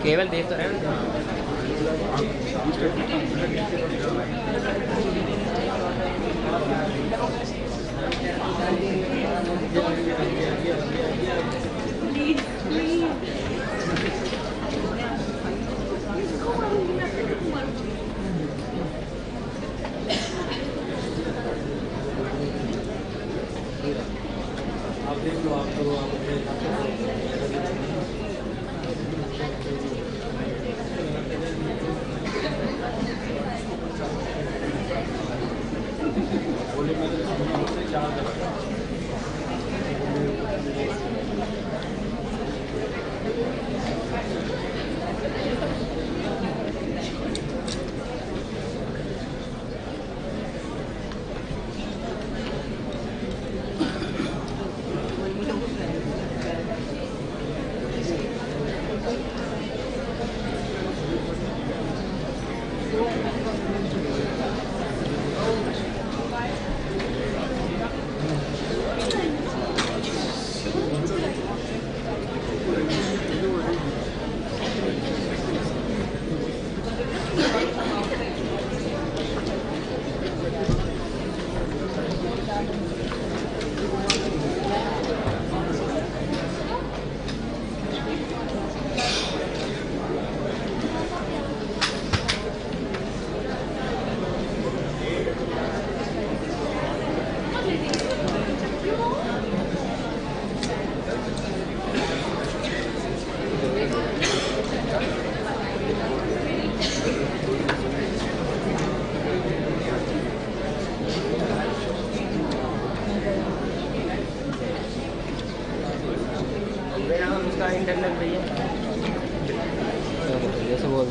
केवल देख तो रहे हैं। Internet भैया जैसे बोल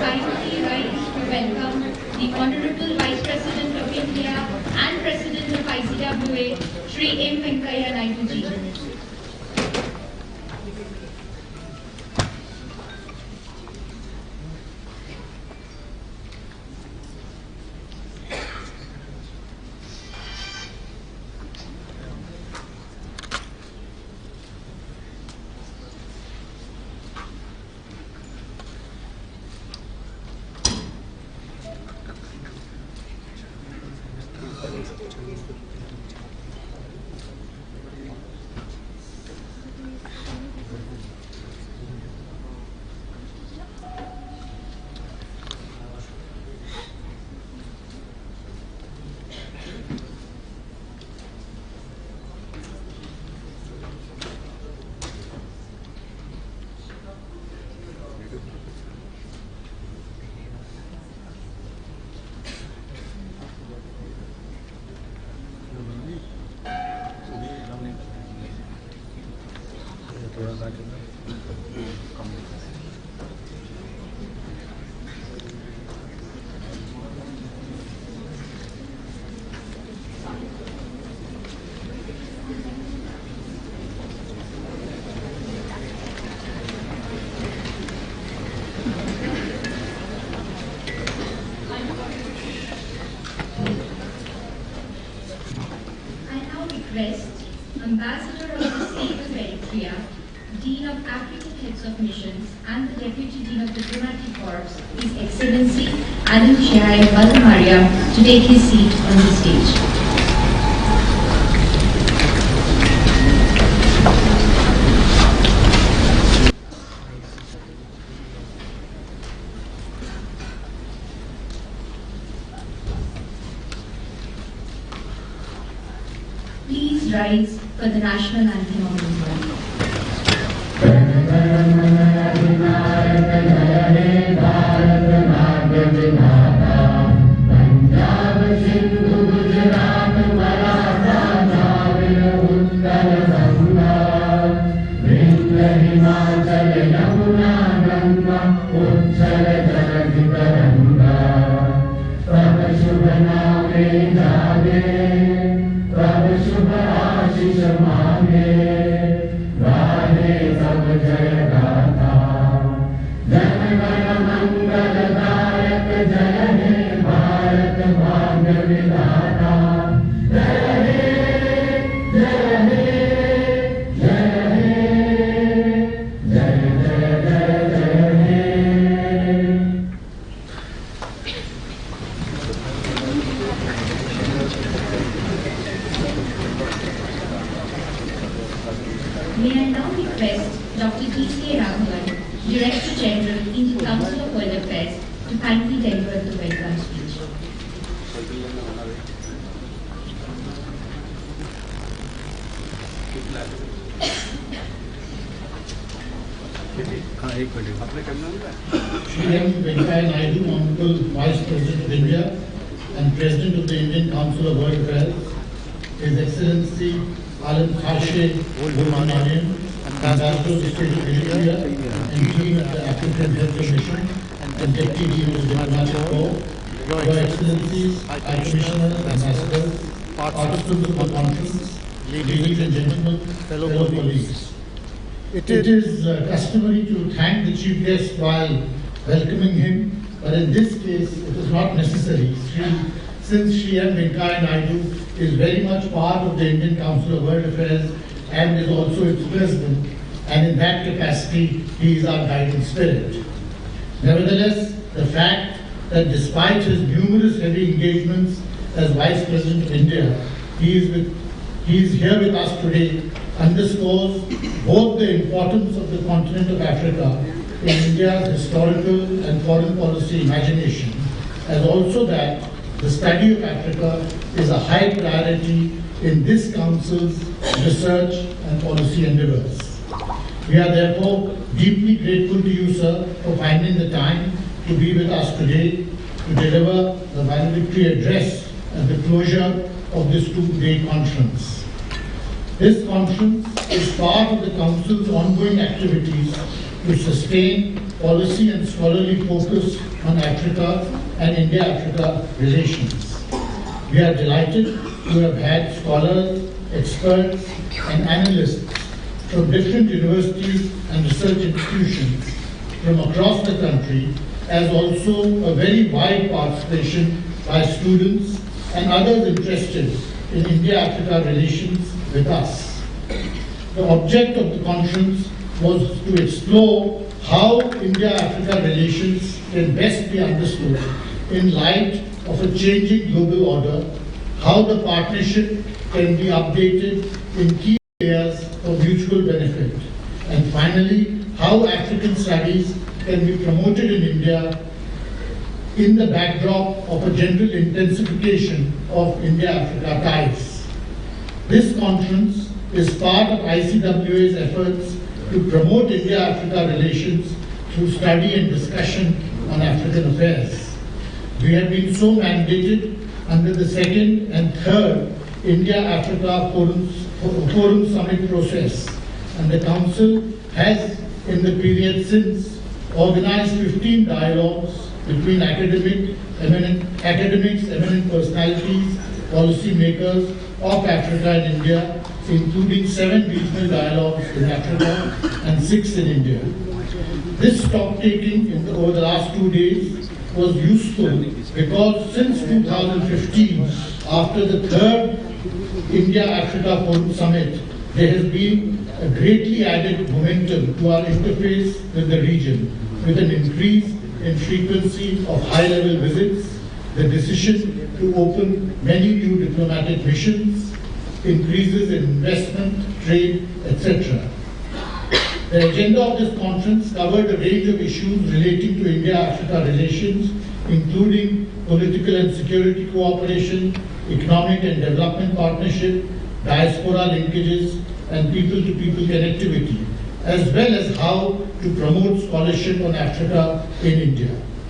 Kindly rise to welcome the Honorable Vice President of India and President of ICWA, Shri M. Venkaiah Naidu ji. Ambassador of the State of Eritrea, Dean of African Heads of Missions, and the Deputy Dean of Diplomatic Corps, His Excellency Alem Woldemariam, to take his seat on the stage. Please rise for the national anthem of India. May I now request Dr. T.C.A. Raghavan, Director General in the Council of World Affairs, to kindly deliver the welcome speech. Shri Venkaiah Naidu, Honorable Vice President of India and President of the Indian Council of World Affairs, His Excellency Alem Woldemariam, Ambassador of the State of Eritrea and Dean of the African Health Commission and Deputy Dean of the Diplomatic Corps, Your Excellencies, High Commissioners, Ambassadors, participants of the conference, ladies and gentlemen, fellow colleagues. It is customary to thank the Chief Guest while welcoming him, but in this case it is not necessary, since Shri Venkaiah Naidu is very much part of the Indian Council of World Affairs and is also its president, and in that capacity he is our guiding spirit. Nevertheless, the fact that despite his numerous heavy engagements as Vice President of India, he is here with us today underscores both the importance of the continent of Africa in India's historical and foreign policy imagination, as also that the study of Africa is a high priority in this Council's research and policy endeavours. We are therefore deeply grateful to you, sir, for finding the time to be with us today to deliver the valedictory address at the closure of this two-day conference. This conference is part of the Council's ongoing activities to sustain policy and scholarly focus on Africa and India-Africa relations. We are delighted to have had scholars, experts, and analysts from different universities and research institutions from across the country, as also a very wide participation by students and others interested in India-Africa relations with us. The object of the conference was to explore how India-Africa relations can best be understood in light of a changing global order, how the partnership can be updated in key areas of mutual benefit, and finally, how African studies can be promoted in India in the backdrop of a general intensification of India-Africa ties. This conference is part of ICWA's efforts to promote India-Africa relations through study and discussion on African affairs. We have been so mandated under the second and third India-Africa Forum Summit process, and the Council has, in the period since, organized 15 dialogues between academics, eminent personalities, policy makers of Africa and India, including 7 regional dialogues in Africa and 6 in India. This stock-taking over the last 2 days was useful because since 2015, after the third India-Africa Forum Summit, there has been a greatly added momentum to our interface with the region, with an increase in frequency of high-level visits, the decision to open many new diplomatic missions, increases in investment, trade, etc. The agenda of this conference covered a range of issues relating to India-Africa relations, including political and security cooperation, economic and development partnership, diaspora linkages, and people-to-people connectivity, as well as how to promote scholarship on Africa in India.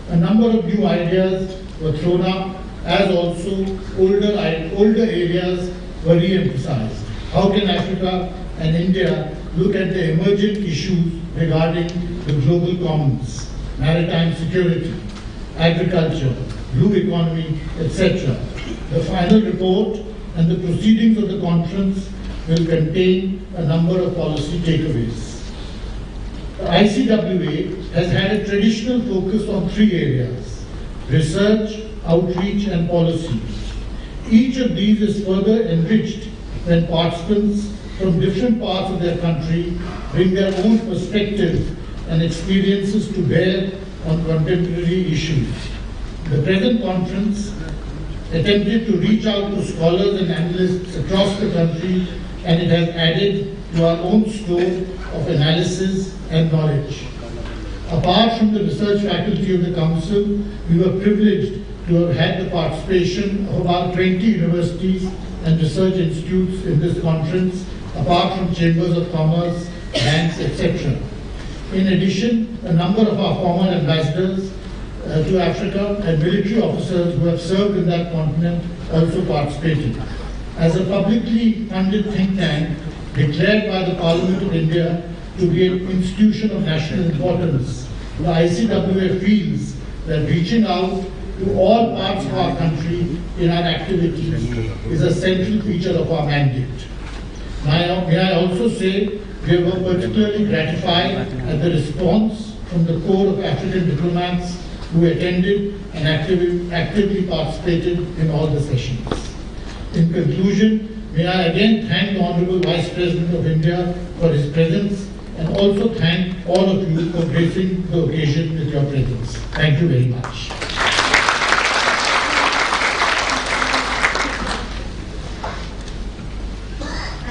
A number of new ideas were thrown up, as also older areas were re-emphasized. How can Africa and India look at the emergent issues regarding the global commons, maritime security, agriculture, blue economy, etc. The final report and the proceedings of the conference will contain a number of policy takeaways. The ICWA has had a traditional focus on 3 areas: research, outreach, and policy. Each of these is further enriched when participants from different parts of their country bring their own perspective and experiences to bear on contemporary issues. The present conference attempted to reach out to scholars and analysts across the country, and it has added to our own store of analysis and knowledge. Apart from the research faculty of the Council, we were privileged to have had the participation of about 20 universities and research institutes in this conference, apart from chambers of commerce, banks, etc. In addition, a number of our former ambassadors to Africa and military officers who have served in that continent also participated. As a publicly funded think tank declared by the Parliament of India to be an institution of national importance, the ICWA feels that reaching out to all parts of our country in our activities is a central feature of our mandate. May I also say we were particularly gratified at the response from the core of African diplomats who attended and actively participated in all the sessions. In conclusion, may I again thank the Honorable Vice President of India for his presence and also thank all of you for gracing the occasion with your presence. Thank you very much.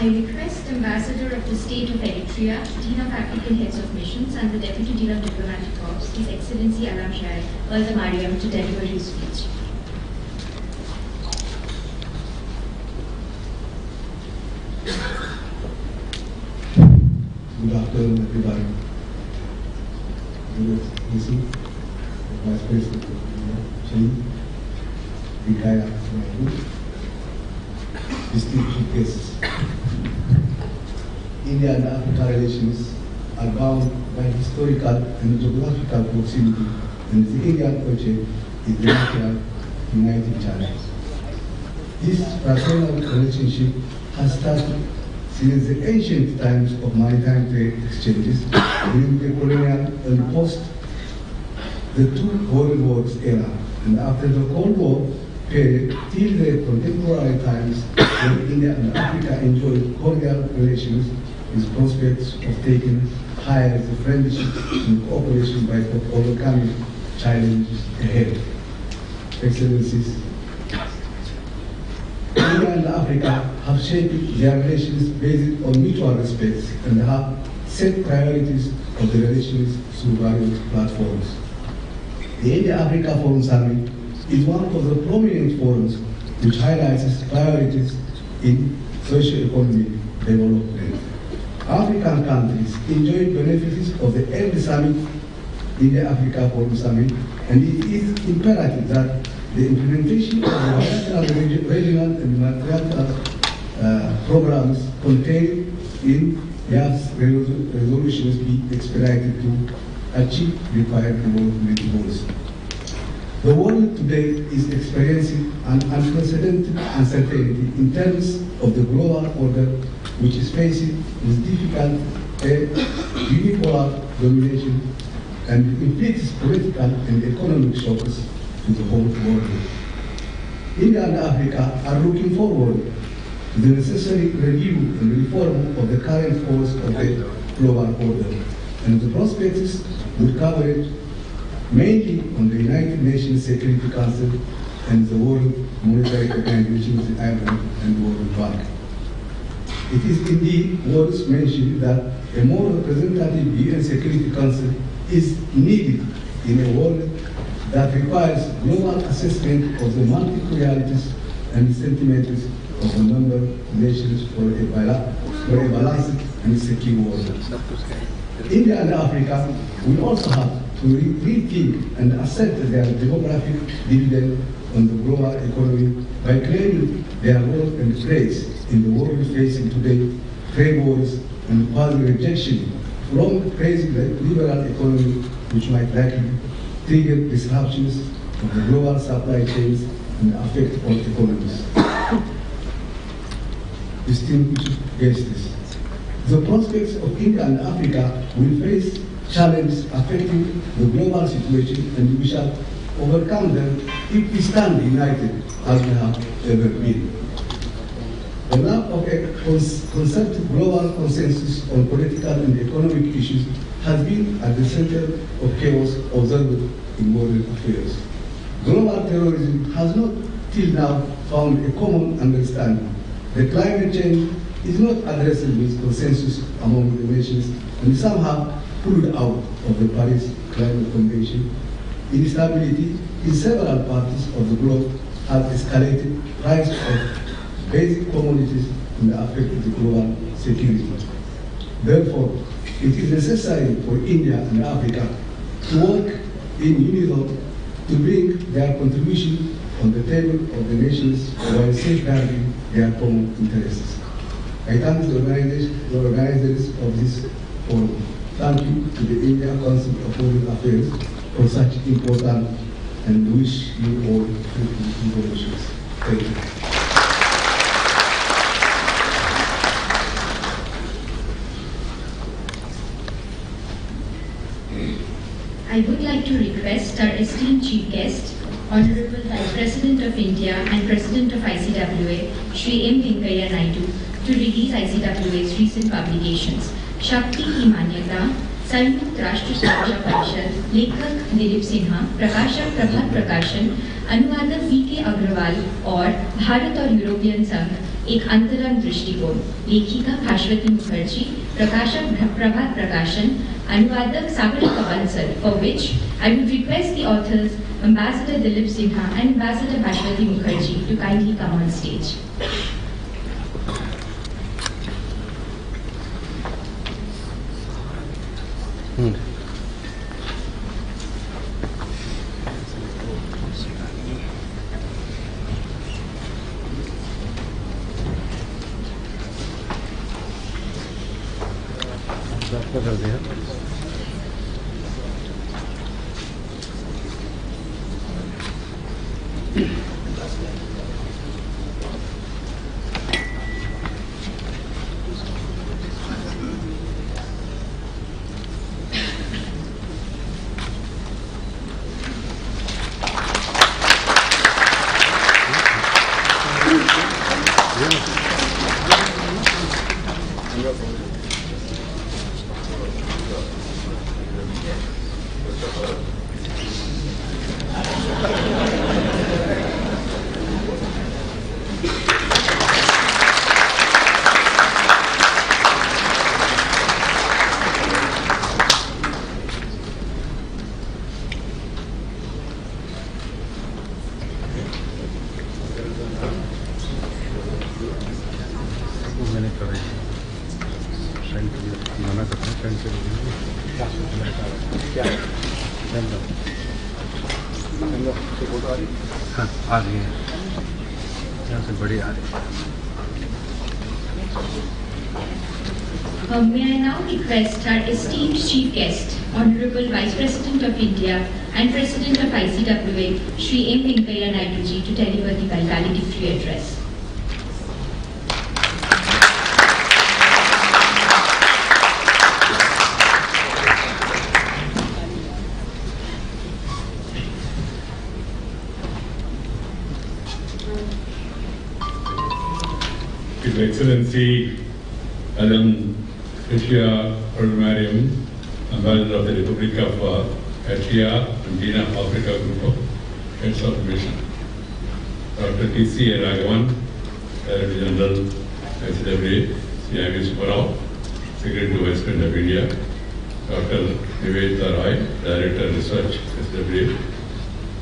I request Ambassador of the State of Eritrea, Dean of African Heads of Missions, and the Deputy Dean of Diplomatic Corps, His Excellency Alem Woldemariam, to deliver his speech. Good afternoon, everybody. This is Vice President Shri Venkaiah, Naidu, distinguished guests. India and Africa relations are bound by historical and geographical proximity, and the Indian culture is the natural uniting channel. This fraternal relationship has started since the ancient times of maritime trade exchanges during the colonial and post the two World Wars era, and after the Cold War period till the contemporary times when India and Africa enjoyed cordial relations with prospects of taking higher the friendship and cooperation by overcoming challenges ahead. Excellencies, India and Africa have shaped their relations based on mutual respect and have set priorities of the relations through various platforms. The India-Africa Forum Summit is one of the prominent forums which highlights its priorities in socio-economic development. African countries enjoy benefits of the every summit, India-Africa Forum Summit, and it is imperative that the implementation of the bilateral, regional, and multilateral programs contained in IAF's resolutions be expedited to achieve required development goals. The world today is experiencing an unprecedented uncertainty in terms of the global order, which is facing with difficult unipolar domination and inflicts political and economic shocks to the whole world. India and Africa are looking forward to the necessary review and reform of the current course of the global order, and the prospects would cover it mainly on the United Nations Security Council and the World Monetary Organization, the IMF, and the World Bank. It is indeed worth mentioning that a more representative UN Security Council is needed in a world that requires global assessment of the multiple realities and sentiments of the member nations for a balanced and secure world. India and Africa will also have to rethink and assert their demographic dividend on the global economy by claiming their role and place in the world facing today trade wars and quasi-rejection from praising the liberal economy, which might likely trigger disruptions of the global supply chains and affect all economies. Distinguished guests, the prospects of India and Africa will face challenges affecting the global situation, and we shall overcome them if we stand united as we have ever been. The lack of a concerted global consensus on political and economic issues has been at the center of chaos observed in world affairs. Global terrorism has not till now found a common understanding. The climate change is not addressed with consensus among the nations and somehow pulled out of the Paris Climate Convention. Instability in several parts of the globe has escalated price of basic commodities and affected the global security. Therefore, it is necessary for India and Africa to work in unison to bring their contribution on the table of the nations while safeguarding their common interests. I thank the organizers of this forum. Thank you to the India Council of Foreign Affairs for such important and wish you all fruitful evolutions. Thank you. I would like to request our esteemed chief guest, Honorable Vice President of India and President of ICWA, Shri M. Venkaiah Naidu, to release ICWA's recent publications, Shakti Ki Manyata, संयुक्त राष्ट्र सुरक्षा परिषद, लेखक दिलीप सिन्हा, प्रकाशक प्रभात प्रकाशन, अनुवादक V.K. Agarwal और भारत और यूरोपियन संघ एक अंतरंग दृष्टिकोण, लेखिका भास्वती मुखर्जी, प्रकाशक प्रभात प्रकाशन, अनुवादक Sagarika Bansal, for which I would request the authors Ambassador Dilip Sinha and Ambassador Bhaswati Mukherjee to kindly come on stage. कर दिया आ रही है यहाँ से बड़ी आ रही है। May I now request our esteemed chief guest, Honorable Vice President of India and President of ICWA, Shri M. Venkaiah Naidu ji, to deliver the valedictory address. His Excellency Alem, Woldemariam, Ambassador of the Republic of Eritrea and Dean of Africa Group of Heads of Mission, Dr. T.C.A. Raghavan, Director General ICWA, Sapru, Secretary to Vice President of India, Dr. Nivedita Roy, Director of Research, ICWA,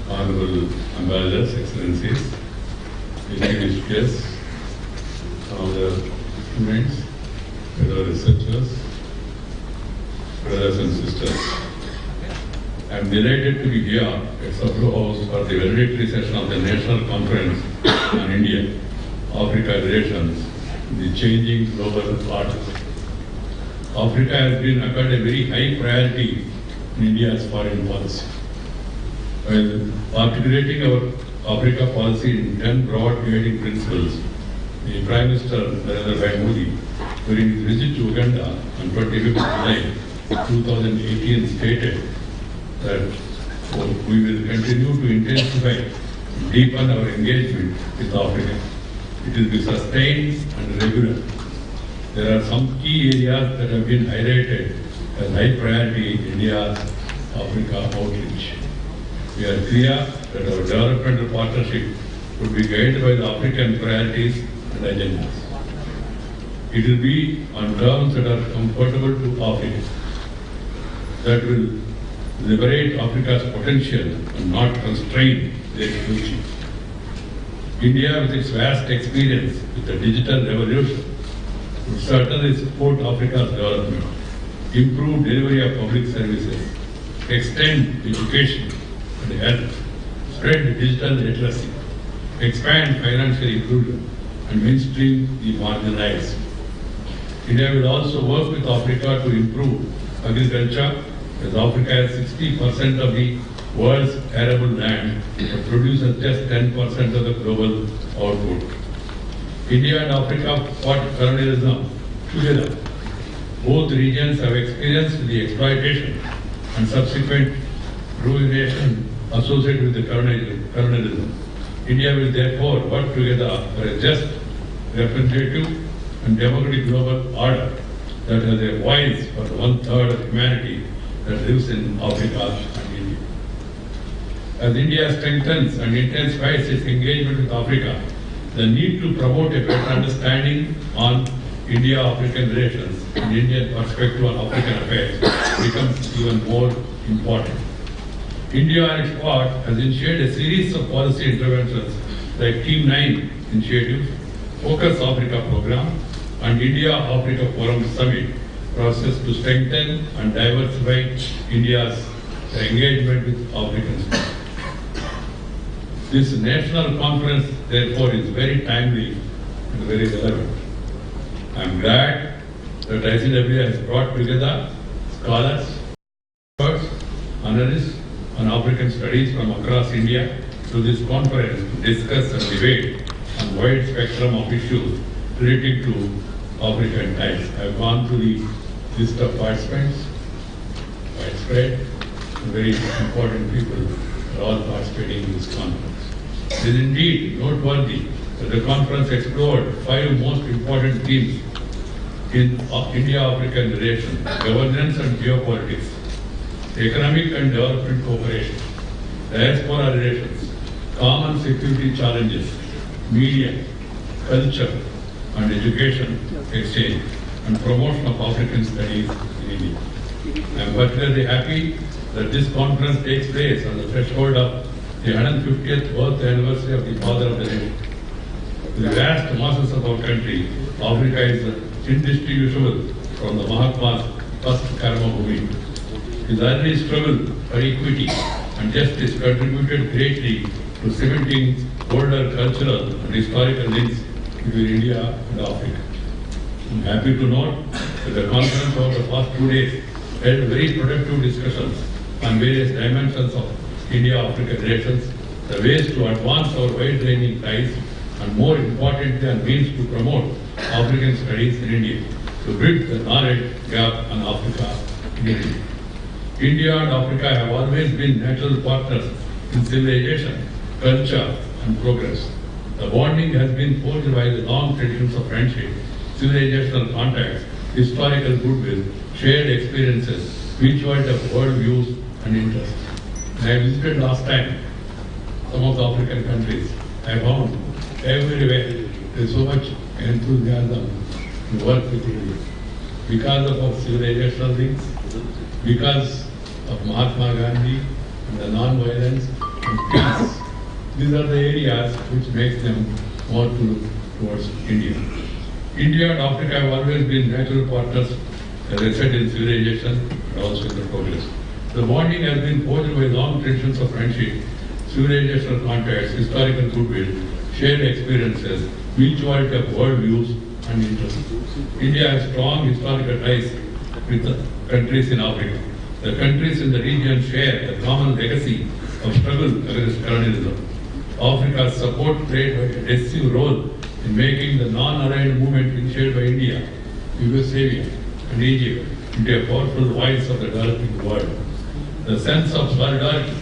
Honorable Ambassadors, Excellencies, Shri T.S, some of the students, fellow researchers, brothers and sisters. I am delighted to be here at Sapru House for the valedictory session of the National Conference on India-Africa Relations, the changing global order. Africa has been accorded a very high priority in India's foreign policy. While articulating our Africa policy in 10 broad guiding principles, the Prime Minister Narendra Modi, during his visit to Uganda on 25th July 2018, stated that we will continue to intensify, deepen our engagement with Africa. It will be sustained and regular. There are some key areas that have been highlighted as high priority in India's Africa outreach. We are clear that our developmental partnership would be guided by the African priorities and agendas. It will be on terms that are comfortable to Africa, that will liberate Africa's potential and not constrain their future. India, with its vast experience with the digital revolution, would certainly support Africa's development, improve delivery of public services, extend education and health, spread digital literacy, expand financial inclusion, and mainstream the marginalized. India will also work with Africa to improve agriculture, as Africa has 60% of the world's arable land but produces just 10% of the global output. India and Africa fought colonialism together. Both regions have experienced the exploitation and subsequent ruination associated with the colonialism. India will therefore work together for a just, representative and democratic global order that has a voice for 1/3 of humanity that lives in Africa and India. As India strengthens and intensifies its engagement with Africa, the need to promote a better understanding on India-African relations and Indian perspective on African affairs becomes even more important. India on its part has initiated a series of policy interventions like Team 9 initiative, Focus Africa program, and India-Africa Forum Summit process to strengthen and diversify India's engagement with Africans. This national conference, therefore, is very timely and very relevant. I am glad that ICWA has brought together scholars, experts, analysts, and African studies from across India to this conference to discuss and debate on a wide spectrum of issues relating to African ties. I have gone through the list of participants, widespread, and very important people are all participating in this conference. It is indeed noteworthy that the conference explored 5 most important themes in India-African relations: governance and geopolitics, economic and development cooperation, diaspora relations, common security challenges, media, culture and education exchange, and promotion of African studies in India. I am particularly happy that this conference takes place on the threshold of the 150th birth anniversary of the father of the nation. To the vast masses of our country, Africa is indistinguishable from the Mahatma's first Karma Bhumi. His early struggle for equity and justice contributed greatly to cementing older cultural and historical links between India and Africa. I am happy to note that the conference over the past 2 days held very productive discussions on various dimensions of India-Africa relations, the ways to advance our wide-ranging ties, and more importantly, on means to promote African studies in India, to bridge the knowledge gap on Africa in India. India and Africa have always been natural partners in civilization, culture, and progress. The bonding has been forged by the long traditions of friendship, civilizational contacts, historical goodwill, shared experiences, mutuality of world views and interests. When I visited last time some of the African countries, I found everywhere there is so much enthusiasm to work with India. Because of our civilizational links, because of Mahatma Gandhi and the non-violence and peace. These are the areas which makes them more to look towards India. India and Africa have always been natural partners, as I said, in civilization and also in the progress. The bonding has been forged by long traditions of friendship, civilizational contacts, historical goodwill, shared experiences, mutuality of world views and interests. India has strong historical ties with the countries in Africa. The countries in the region share the common legacy of struggle against colonialism. Africa's support played a decisive role in making the non-aligned movement initiated by India, Yugoslavia and Egypt into a powerful voice of the developing world. The sense of solidarity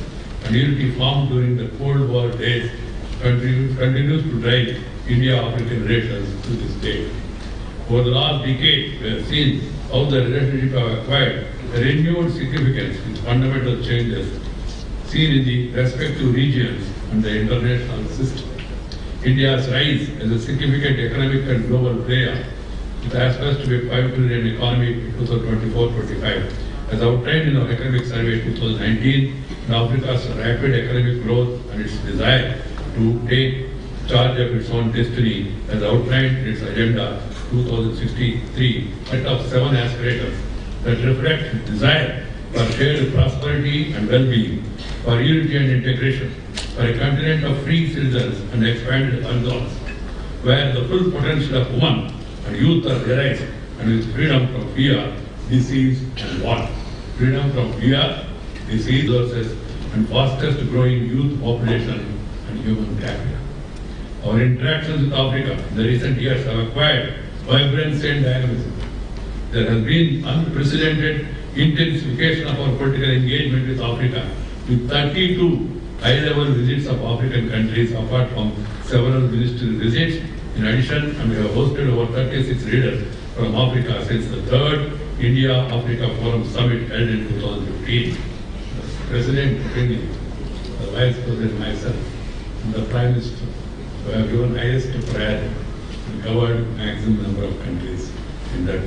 and unity formed during the Cold War days continues to drive India-African relations to this day. Over the last decade, we have seen how the relationship have acquired a renewed significance with fundamental changes seen in the respective regions and the international system. India's rise as a significant economic and global player, with aspects to be a $5 trillion economy in 2024-25, as outlined in our economic survey 2019, and Africa's rapid economic growth and its desire to take charge of its own destiny, as outlined in its agenda 2063, set of 7 aspirations that reflect desire for shared prosperity and well-being, for unity and integration, for a continent of free citizens and expanded horizons, where the full potential of women and youth are realized, and with freedom from fear, disease and war. Freedom from fear, disease, resources and fastest growing youth population and human capital. Our interactions with Africa in the recent years have acquired vibrancy and dynamism. There has been unprecedented intensification of our political engagement with Africa, with 32 high-level visits of African countries, apart from several ministerial visits. In addition, and we have hosted over 36 leaders from Africa since the third India-Africa Forum Summit held in 2015. The President, the Vice President, myself, and the Prime Minister, who have given highest priority and covered maximum number of countries in that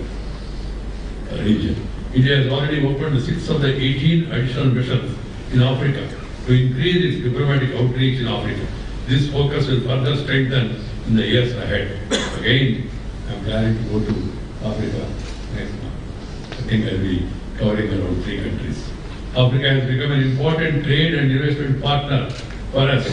region. India has already opened 6 of the 18 additional missions in Africa to increase its diplomatic outreach in Africa. This focus will further strengthen in the years ahead. Again, I am planning to go to Africa next month. I think I will be covering around 3 countries. Africa has become an important trade and investment partner for us.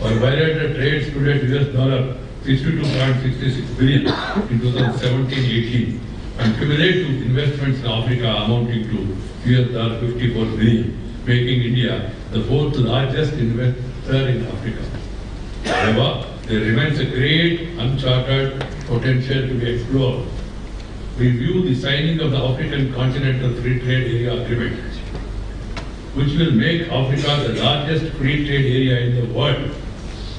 Our bilateral trade stood at $62.66 billion in 2017-18, and cumulative investments in Africa amounting to $54 billion, making India the 4th largest investor in Africa. However, there remains a great uncharted potential to be explored. We view the signing of the African Continental Free Trade Area Agreement, which will make Africa the largest free trade area in the world,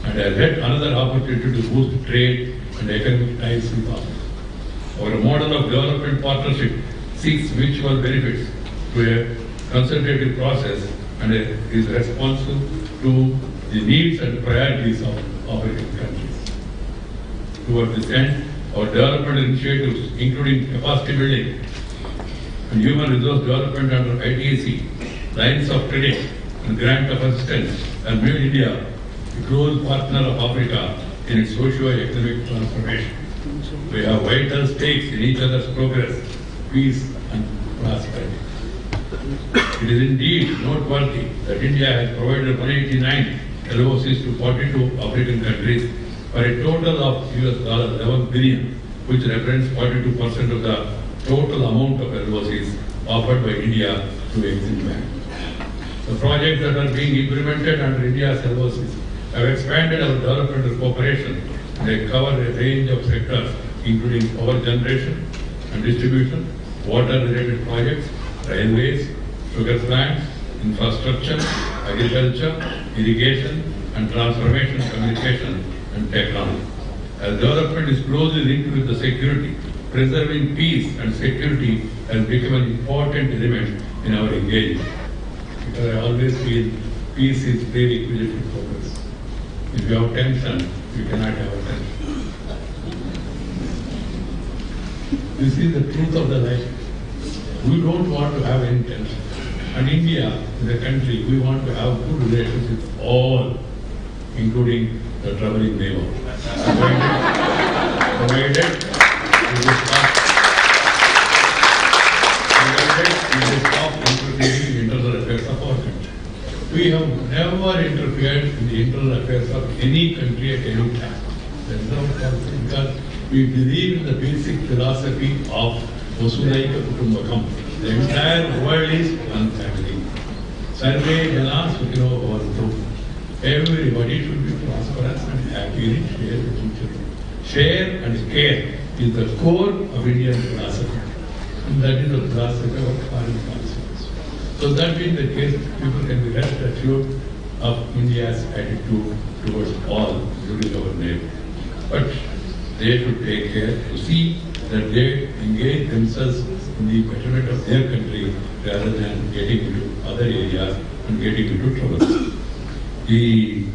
and as yet another opportunity to boost trade and economic ties with Africa. Our model of development partnership seeks mutual benefits through a consultative process and is responsive to the needs and priorities of African countries. Towards this end, our development initiatives, including capacity building and human resource development under ITAC, lines of credit and grant of assistance, have made India a close partner of Africa in its socio-economic transformation. We have vital stakes in each other's progress, peace and prosperity. It is indeed noteworthy that India has provided 189 LOCs to 42 African countries for a total of $11 billion, which represents 42% of the total amount of LOCs offered by India to Exim Bank. The projects that are being implemented under India's LOCs have expanded our development cooperation. They cover a range of sectors, including power generation and distribution, water-related projects, railways, sugar plants, infrastructure, agriculture, irrigation, and transformation, communication, and technology. As development is closely linked with the security, preserving peace and security has become an important element in our engagement. Because I always feel peace is prerequisite to progress. If you have tension, you cannot have attention. This is the truth of the life. We don't want to have any tension. And India is a country, we want to have good relations with all, including the troubling neighbor. Provided we stop interfering in internal affairs of our country. We have never interfered in the internal affairs of any country at any time. That is our policy, because we believe in the basic philosophy of Vasudhaiva Kutumbakam. The entire world is one family. Sarve Jana Sukhino Bhavantu. Everybody should be prosperous and happy and share with each other. Share and care is the core of Indian philosophy. And that is the philosophy of foreign policy. So that being the case, people can be rest assured of India's attitude towards all, including our neighbor. But they should take care to see that they engage themselves in the betterment of their country rather than getting into other areas and getting into trouble. We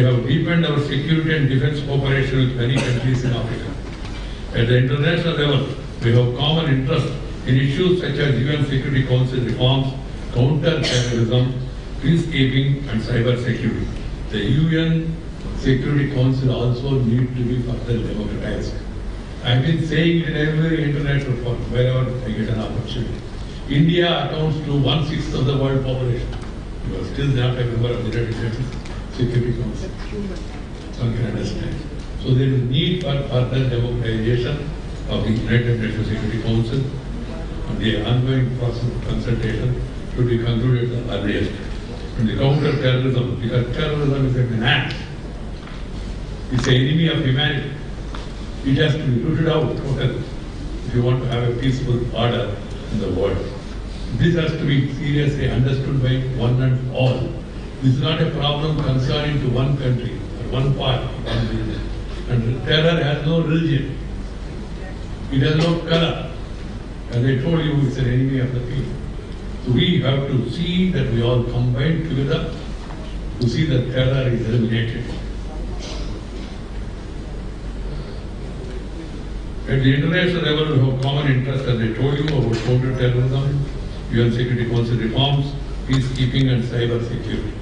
have deepened our security and defense cooperation with many countries in Africa. At the international level, we have common interest in issues such as UN Security Council reforms, counterterrorism, peacekeeping, and cyber security. The UN Security Council also needs to be further democratized. I've been saying it in every international forum, wherever I get an opportunity. India accounts to 1/6 of the world population. We are still not a member of the United Nations Security Council. One can understand. So there is need for further democratization of the United Nations Security Council, and the ongoing process of consultation should be concluded the earliest. and the counter-terrorism, because terrorism is a menace. It's an enemy of humanity. It has to be rooted out totally if you want to have a peaceful order in the world. This has to be seriously understood by one and all. This is not a problem concerning to one country or one part, one region. And terror has no religion. It has no color. As I told you, it's an enemy of the people. So we have to see that we all combine together to see that terror is eliminated. At the international level, we have common interest, as I told you, about counter-terrorism, UN Security Council reforms, peacekeeping and cyber security.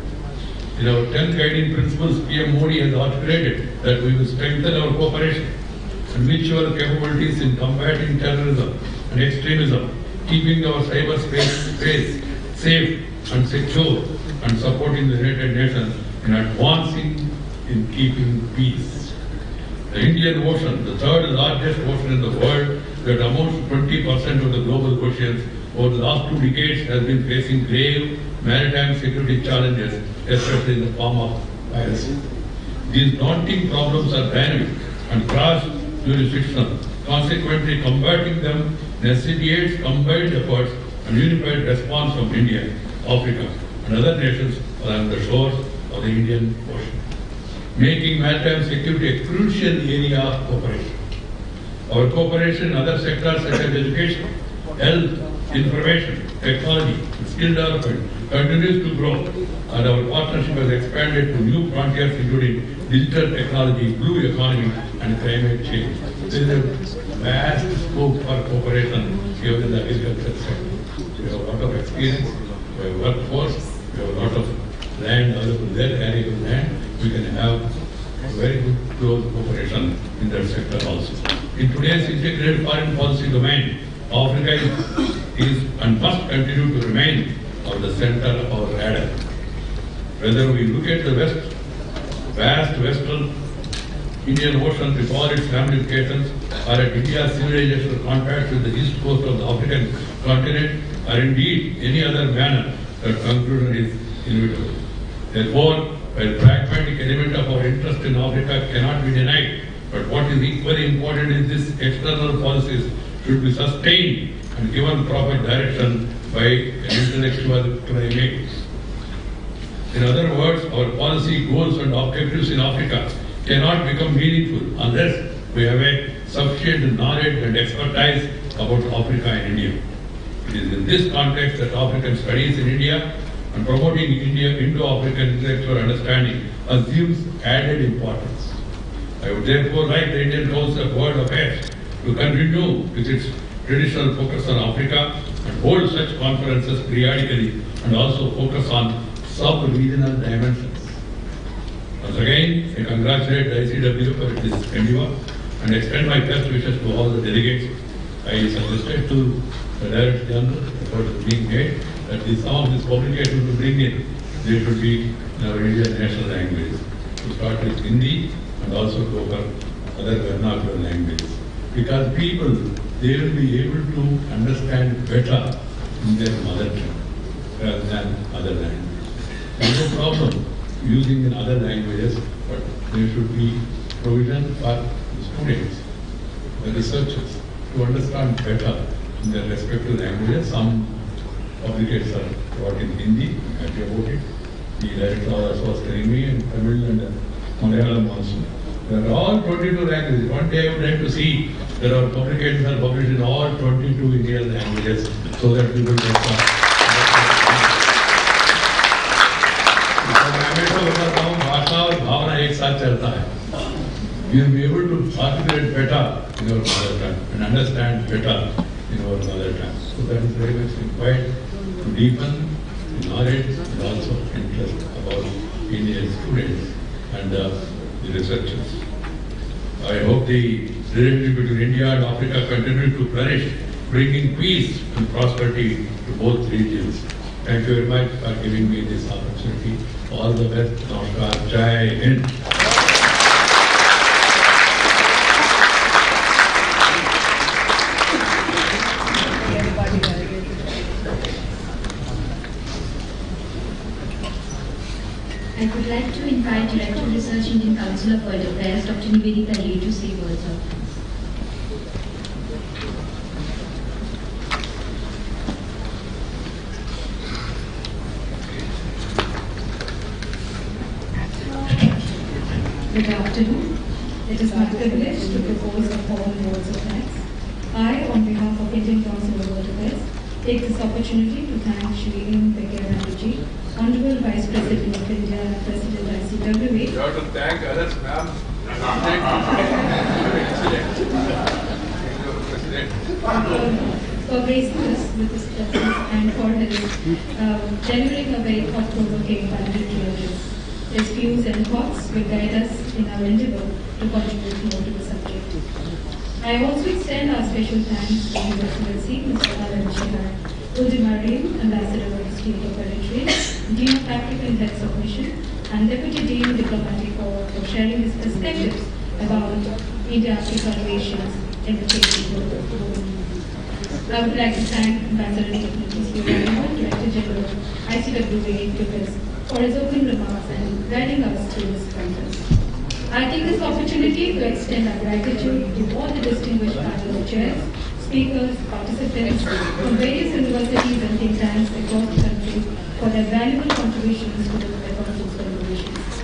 In our 10 guiding principles, PM Modi has articulated that we will strengthen our cooperation and mutual capabilities in combating terrorism and extremism, keeping our cyberspace safe and secure, and supporting the United Nations in advancing in keeping peace. The Indian Ocean, the third largest ocean in the world, that amounts to 20% of the global oceans, over the last 2 decades has been facing grave maritime security challenges, especially in the form of piracy. These daunting problems are dynamic and cross-jurisdictional. Consequently, combating them necessitates combined efforts and unified response from India, Africa, and other nations along the shores of the Indian Ocean, making maritime security a crucial area of cooperation. Our cooperation in other sectors such as education, health, information, technology, and skill development continues to grow, and our partnership has expanded to new frontiers including digital technology, blue economy, and climate change. There is a vast scope for cooperation here in the agriculture sector. We have a lot of experience, we have workforce, we have a lot of land available there, arable land. We can have very good close cooperation in that sector also. In today's integrated foreign policy domain, Africa is and must continue to remain at the center of our radar. Whether we look at the vast western Indian Ocean with all its ramifications, or at India's civilizational contact with the east coast of the African continent, or indeed any other manner, that conclusion is inevitable. Therefore, while pragmatic element of our interest in Africa cannot be denied, but what is equally important is this external policies should be sustained and given proper direction by an intellectual climate. In other words, our policy goals and objectives in Africa cannot become meaningful unless we have a sufficient knowledge and expertise about Africa and India. It is in this context that African studies in India and promoting Indo-African intellectual understanding assumes added importance. I would therefore like the Indian Council of World Affairs to continue with its traditional focus on Africa and hold such conferences periodically and also focus on sub-regional dimensions. Once again, I congratulate the ICWA for this endeavor and extend my best wishes to all the delegates. I suggested to the Director General, effort is being made, that some of this publication to bring in, they should be in our Indian national language. To start with Hindi and also to cover other vernacular languages. Because people, they will be able to understand better in their mother tongue rather than other languages. There is no problem using in other languages, but there should be provision for the students, the researchers, to understand better in their respective languages. Some publications are brought in Hindi, I'm happy about it. The director also was telling me in Tamil and Malayalam also. There are all 22 languages. One day I would like to see that our publications are published in all 22 Indian languages so that people can start. We will be able to articulate better in our mother tongue and understand better in our mother tongue. So that is very much required to deepen the knowledge and also interest about Indian students and the researchers. I hope the relationship between India and Africa continues to flourish, bringing peace and prosperity to both regions. Thank you very much for giving me this opportunity. All the best. Namaskar. Jai Hind. invite Director of Research, Indian Council of World Affairs, Dr. Nivedita Lee, to say words of Good afternoon. It is my privilege to propose the following words of thanks. I, on behalf of Indian Council of World Affairs, take this opportunity to thank Shri Venkaiah, Honorable Vice President of India and President ICWA. You have to thank others, ma'am. For gracing us with his presence and for his delivering a very thought-provoking valedictory address. His views and thoughts will guide us in our endeavour to contribute more to the subject. I also extend our special thanks to His Excellency Mr. Alem, Woldemariam, Ambassador of the State of Eritrea, Dean of African Heads of Mission, and Deputy Dean of Diplomatic Corps for sharing his perspectives about India-Africa relations in the changing world. I would like to thank Ambassador T.C.A, Director General ICWA, for his open remarks and guiding us through this conference. I take this opportunity to extend our gratitude to all the distinguished panel of chairs, speakers, participants from various universities and think tanks across the country for their valuable contributions to the conference deliberations.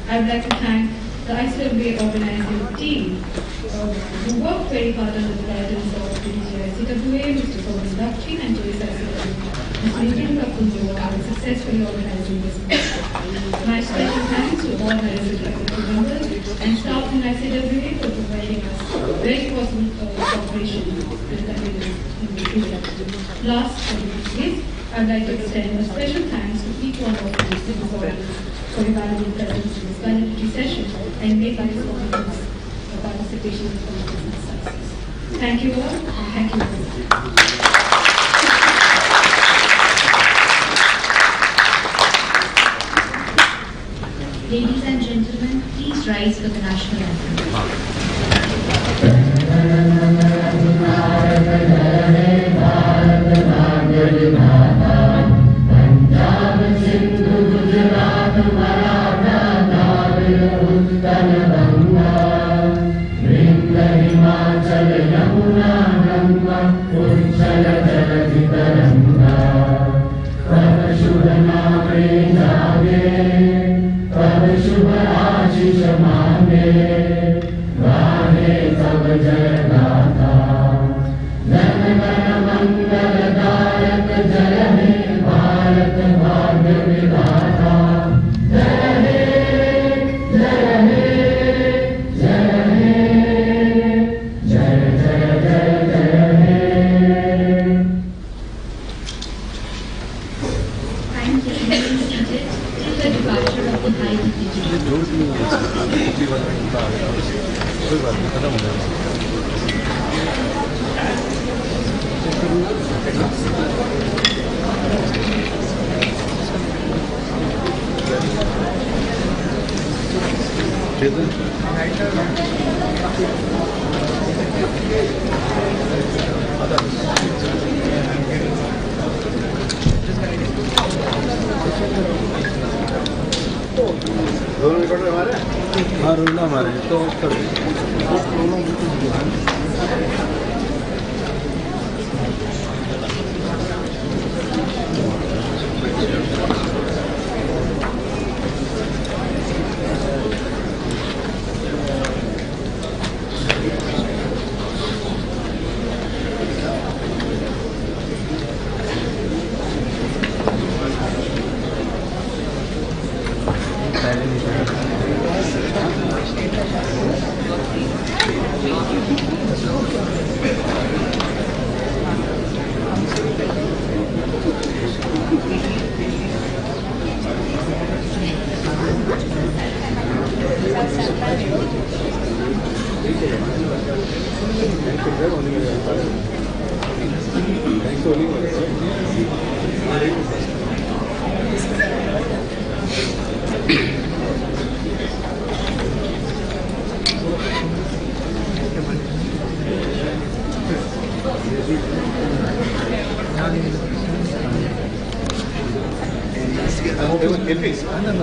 I would like to thank the ICWA organizing team who worked very hard under the guidance of the ICWA, Mr. Sohan Dakshi and JSICWA. For successfully organizing this meeting. My special thanks to all my executive members and staff in ICWA for providing us very possible cooperation with the in the future. Last but not least, I'd like to extend a special thanks to each one of you in this audience for your valuable presence in this valedictory session and making this audience participation in the conference a success. Thank you all, and thank you very much. Ladies and gentlemen, please rise for the national anthem.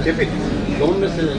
Keep it. Don't miss it.